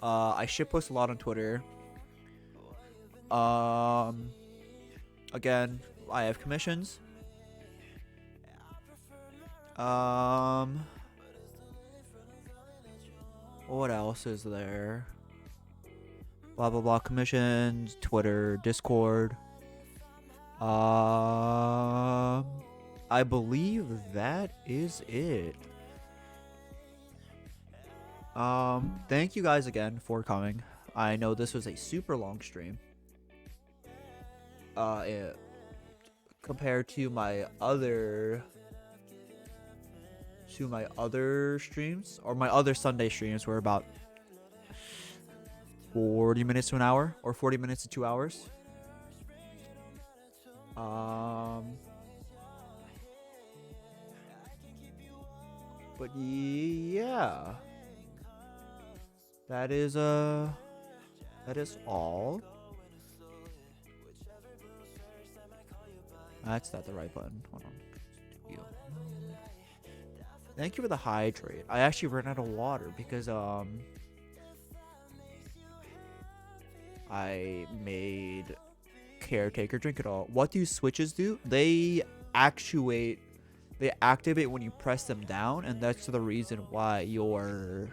I shitpost a lot on Twitter. Again, I have commissions. What else is there? Blah blah blah commissions, Twitter, Discord. I believe that is it. Thank you guys again for coming. I know this was a super long stream. Compared to my other streams, or my other Sunday streams were about 40 minutes to an hour, or 40 minutes to 2 hours. But yeah, that is all. That's not the right button. Hold on. Thank you for the hydrate. I actually ran out of water because I made Caretaker drink it all. What do switches do? They activate when you press them down, and that's the reason why your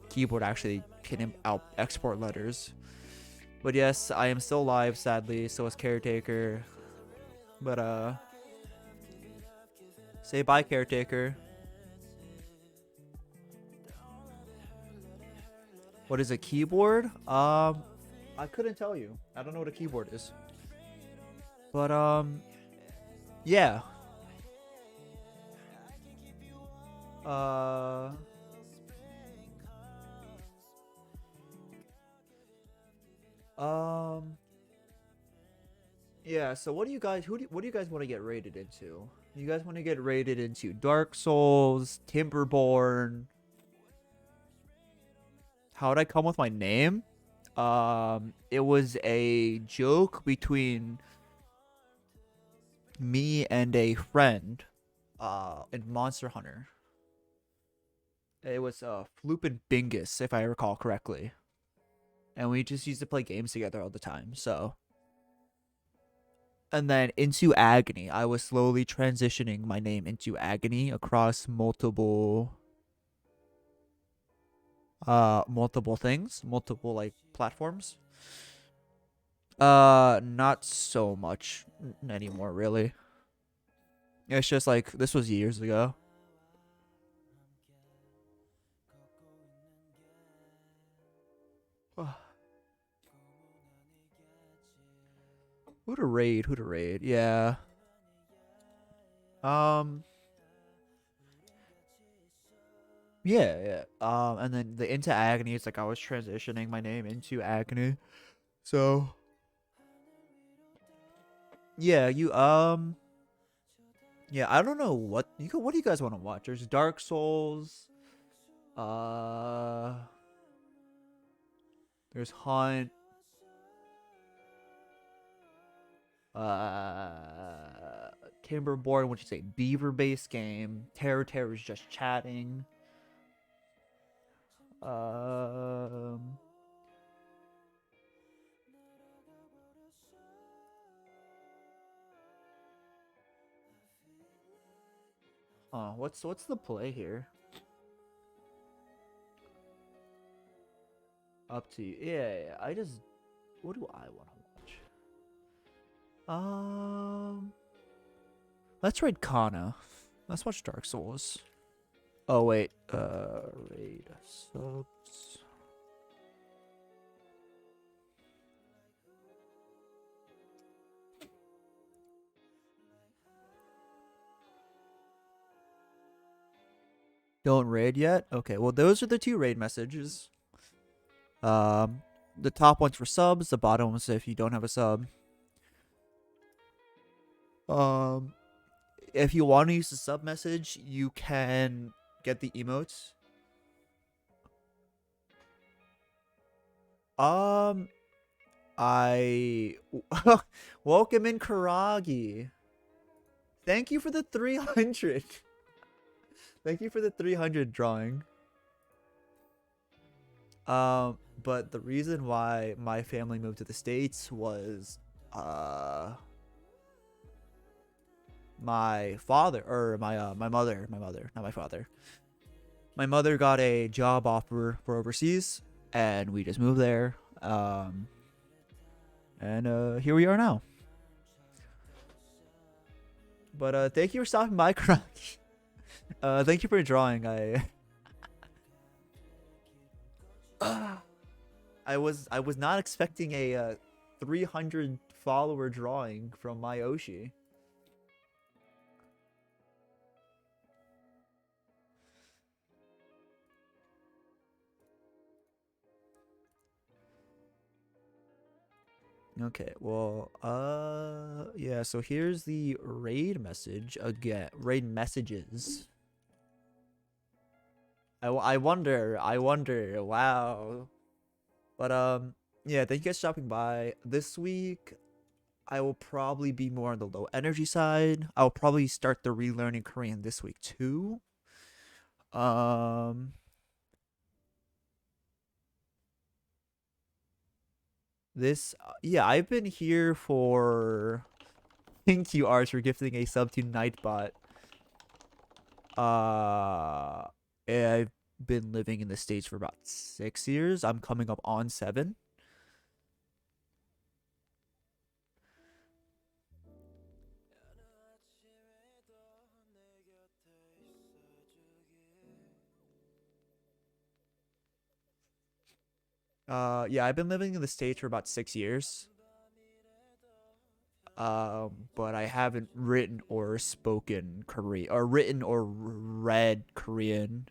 keyboard actually can export letters. But yes, I am still live, sadly. So is Caretaker. But say bye, Caretaker. What is a keyboard? I couldn't tell you. I don't know what a keyboard is. But yeah. Uh um yeah, so what do you guys what do you guys want to get rated into? You guys want to get rated into Dark Souls, Timberborn? How would I come with my name? It was a joke between me and a friend in Monster Hunter. It was Floop Bingus, if I recall correctly. And we just used to play games together all the time, so. And then Into Agony, I was slowly transitioning my name into Agony across multiple things, multiple like platforms. Not so much anymore, really. It's just like this was years ago. Who to raid? Who to raid? Yeah. Um. Yeah, yeah. And then the Into Agony, it's like I was transitioning my name into Agony. So yeah, yeah, I don't know what do you guys want to watch? There's Dark Souls. Uh there's Hunt. Timberborn, which is a beaver based game. Terror is just chatting. Um what's the play here? Up to you. Yeah, yeah. I just what do I want to watch? Let's raid Kana. Let's watch Dark Souls. Oh wait, raid subs. Don't raid yet? Okay, well those are the two raid messages. The top one's for subs, the bottom one's if you don't have a sub. If you want to use the sub message, you can get the emotes. I welcome in Karagi. Thank you for the 300. Thank you for the 300 drawing. But the reason why my family moved to the States was my father or my mother, not my father. My mother got a job offer for overseas and we just moved there. And here we are now. But thank you for stopping by, Karaki. Thank you for drawing. I was not expecting a 300 follower drawing from my Oshi. Okay, well, yeah, so here's the raid message again. Raid messages. I wonder, wow. But, yeah, thank you guys for stopping by. This week, I will probably be more on the low energy side. I'll probably start the relearning Korean this week, too. Yeah, I've been here for... Thank you, Ars, for gifting a sub to Nightbot. I've been living in the States for about 6 years. I'm coming up on 7. Yeah, I've been living in the States for about 6 years. but I haven't written or spoken Korean or written or read Korean.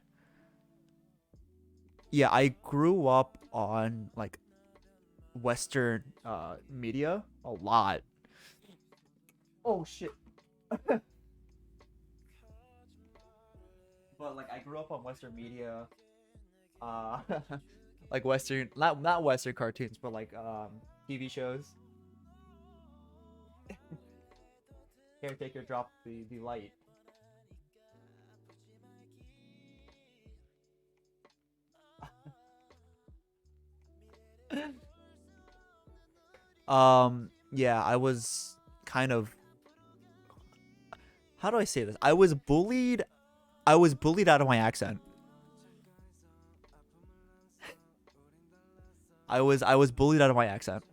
Yeah, I grew up on like Western media a lot. Oh shit. But like I grew up on Western media, uh, like Western, not Western cartoons, but like TV shows. Caretaker dropped the light. Yeah, I was kind of, how do I say this? I was bullied. I was bullied out of my accent. I was bullied out of my accent.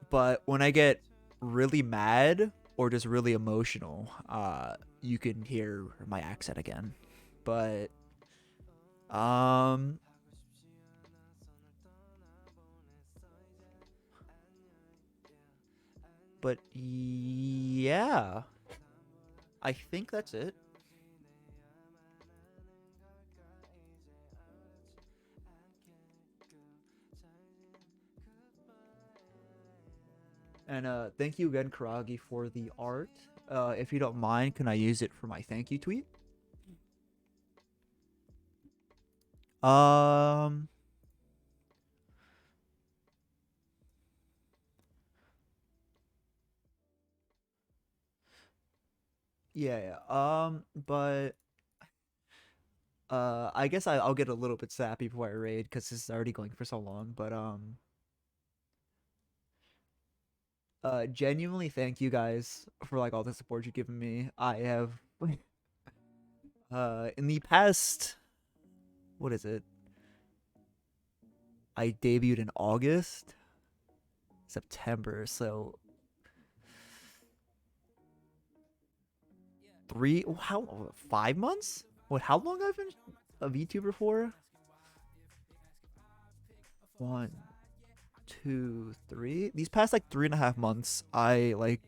But when I get really mad or just really emotional, you can hear my accent again. But um but yeah, I think that's it. And thank you again, Karagi, for the art. If you don't mind, can I use it for my thank you tweet? Um, yeah, yeah. But I guess I'll get a little bit sappy before I raid because this is already going for so long. But genuinely thank you guys for like all the support you've given me. I have in the past, what is it? I debuted in August, September, so how 5 months? What? How long I've been a VTuber for? 1, 2, 3. These past like 3.5 months, I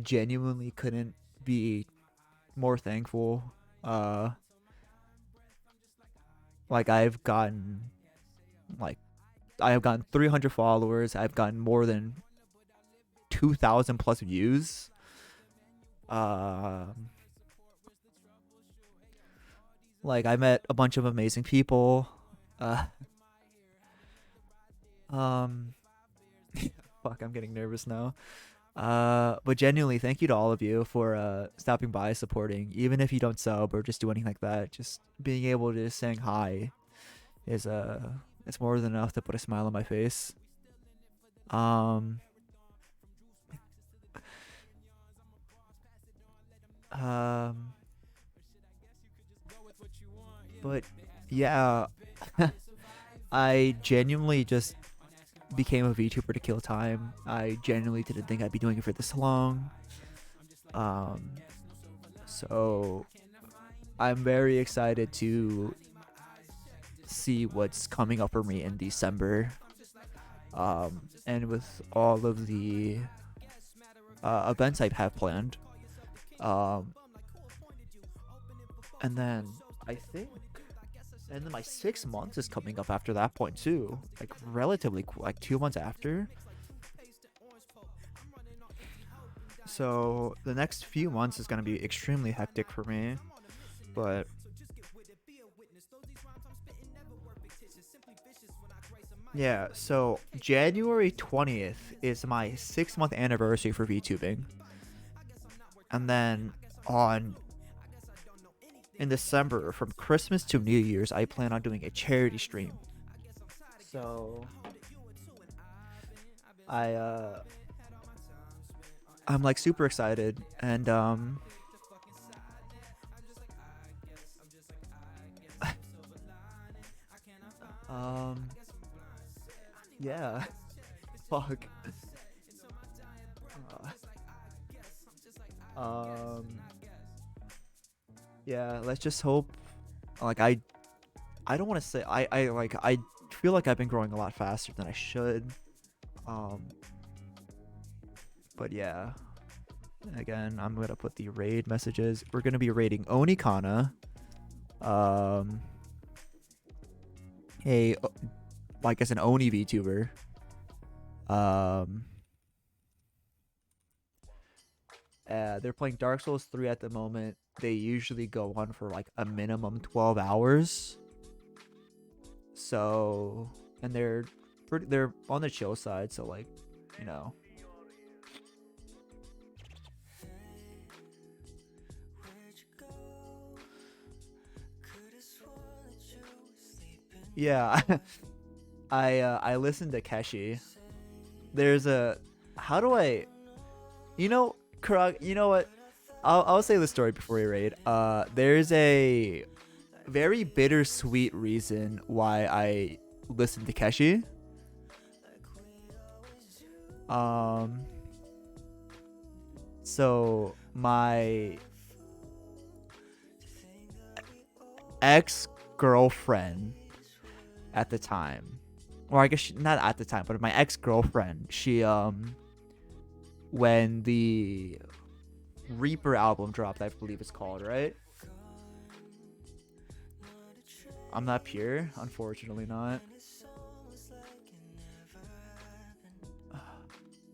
genuinely couldn't be more thankful. Uh, like like I have gotten 300 followers. I've gotten more than 2,000 plus views. Like I met a bunch of amazing people. Uh, um, fuck, I'm getting nervous now. But genuinely, thank you to all of you for stopping by, supporting, even if you don't sub or just do anything like that. Just being able to saying hi is it's more than enough to put a smile on my face. Um, um, but yeah, I genuinely just became a VTuber to kill time. I genuinely didn't think I'd be doing it for this long. So I'm very excited to see what's coming up for me in December. And with all of the events I have planned. And then I think, and then my 6 months is coming up after that point too, like relatively like 2 months after. So the next few months is gonna be extremely hectic for me, but yeah. So January 20th is my 6 month anniversary for VTubing, and then in December, from Christmas to New Year's, I plan on doing a charity stream. So I'm like super excited, and yeah, fuck. Yeah, let's just hope. Like I don't want to say I feel like I've been growing a lot faster than I should. But yeah. Again, I'm gonna put the raid messages. We're gonna be raiding Onikana. I guess an Oni VTuber. They're playing Dark Souls 3 at the moment. They usually go on for like a minimum 12 hours. So, and they're on the chill side, so like, you know. Yeah, I listened to Keshi. There's a, how do I, you know, Kurag, you know what? I'll say the story before we raid. There's a very bittersweet reason why I listened to Keshi. So my ex-girlfriend at the time, or I guess not at the time, but my ex-girlfriend, she when the Reaper album dropped, I believe it's called, right? I'm not pure, unfortunately not.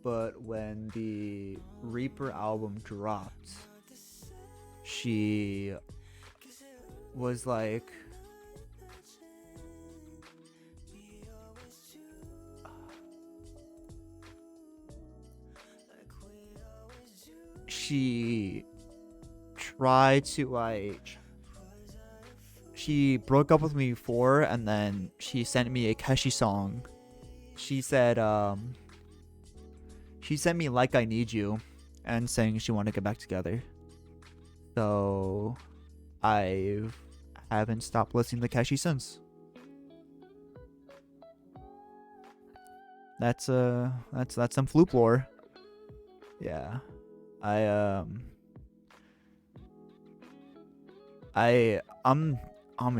But when the Reaper album dropped, she was like, she tried to like, she broke up with me before, and then she sent me a Keshi song. She said she sent me Like I Need You and saying she wanted to get back together. So I haven't stopped listening to Keshi since. That's some Floop lore. Yeah. I'm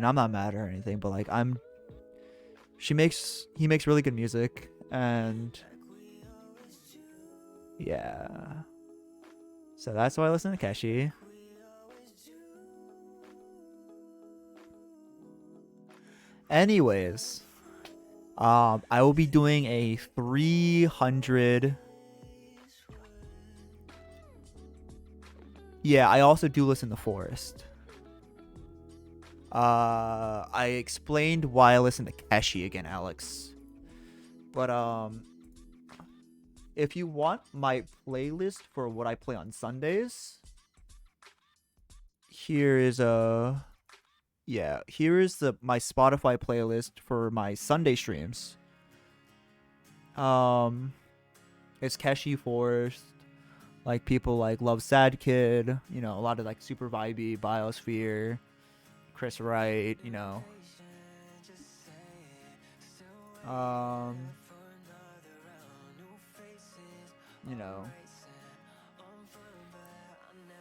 not mad or anything, but like he makes really good music, and yeah. So that's why I listen to Keshi. Anyways, I will be doing a 300. Yeah, I also do listen to Forest. I explained why I listen to Keshi again, Alex. But if you want my playlist for what I play on Sundays, here is my Spotify playlist for my Sunday streams. It's Keshi, Forest, like people like Love Sad Kid, you know, a lot of like super vibey, Biosphere, Chris Wright, you know. You know,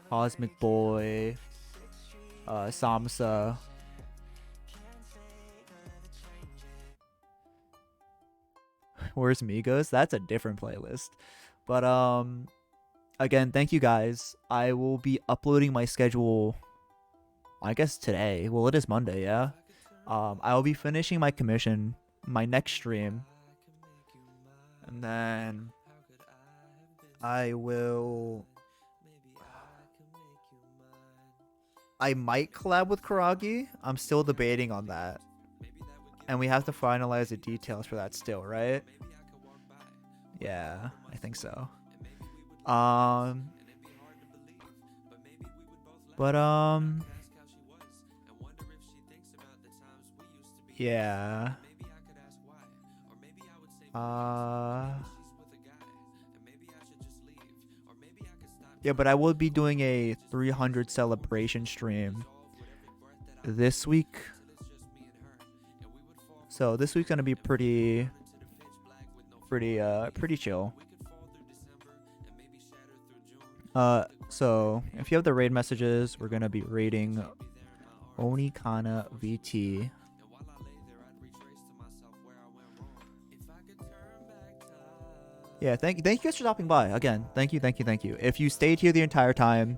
Cosmic Boy, Samsa. Where's Migos? That's a different playlist. But again, thank you guys. I will be uploading my schedule, I guess today. Well, it is Monday, yeah. I'll be finishing my commission, my next stream, and then I might collab with Karagi. I'm still debating on that. And we have to finalize the details for that still, right? Yeah, I think so. Yeah. Yeah, but I will be doing a 300 celebration stream this week. So this week's gonna be pretty chill. So if you have the raid messages, we're gonna be raiding Onikana VT. Yeah, thank you guys for stopping by. Again, thank you. If you stayed here the entire time,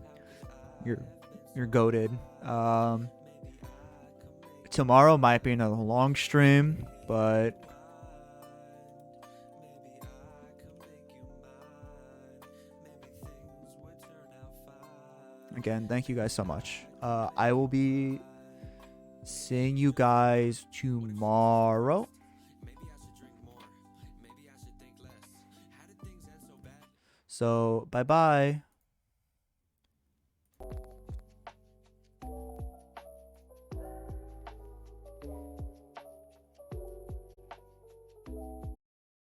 you're goated. Tomorrow might be another long stream, but again, thank you guys so much. I will be seeing you guys tomorrow. So, bye-bye.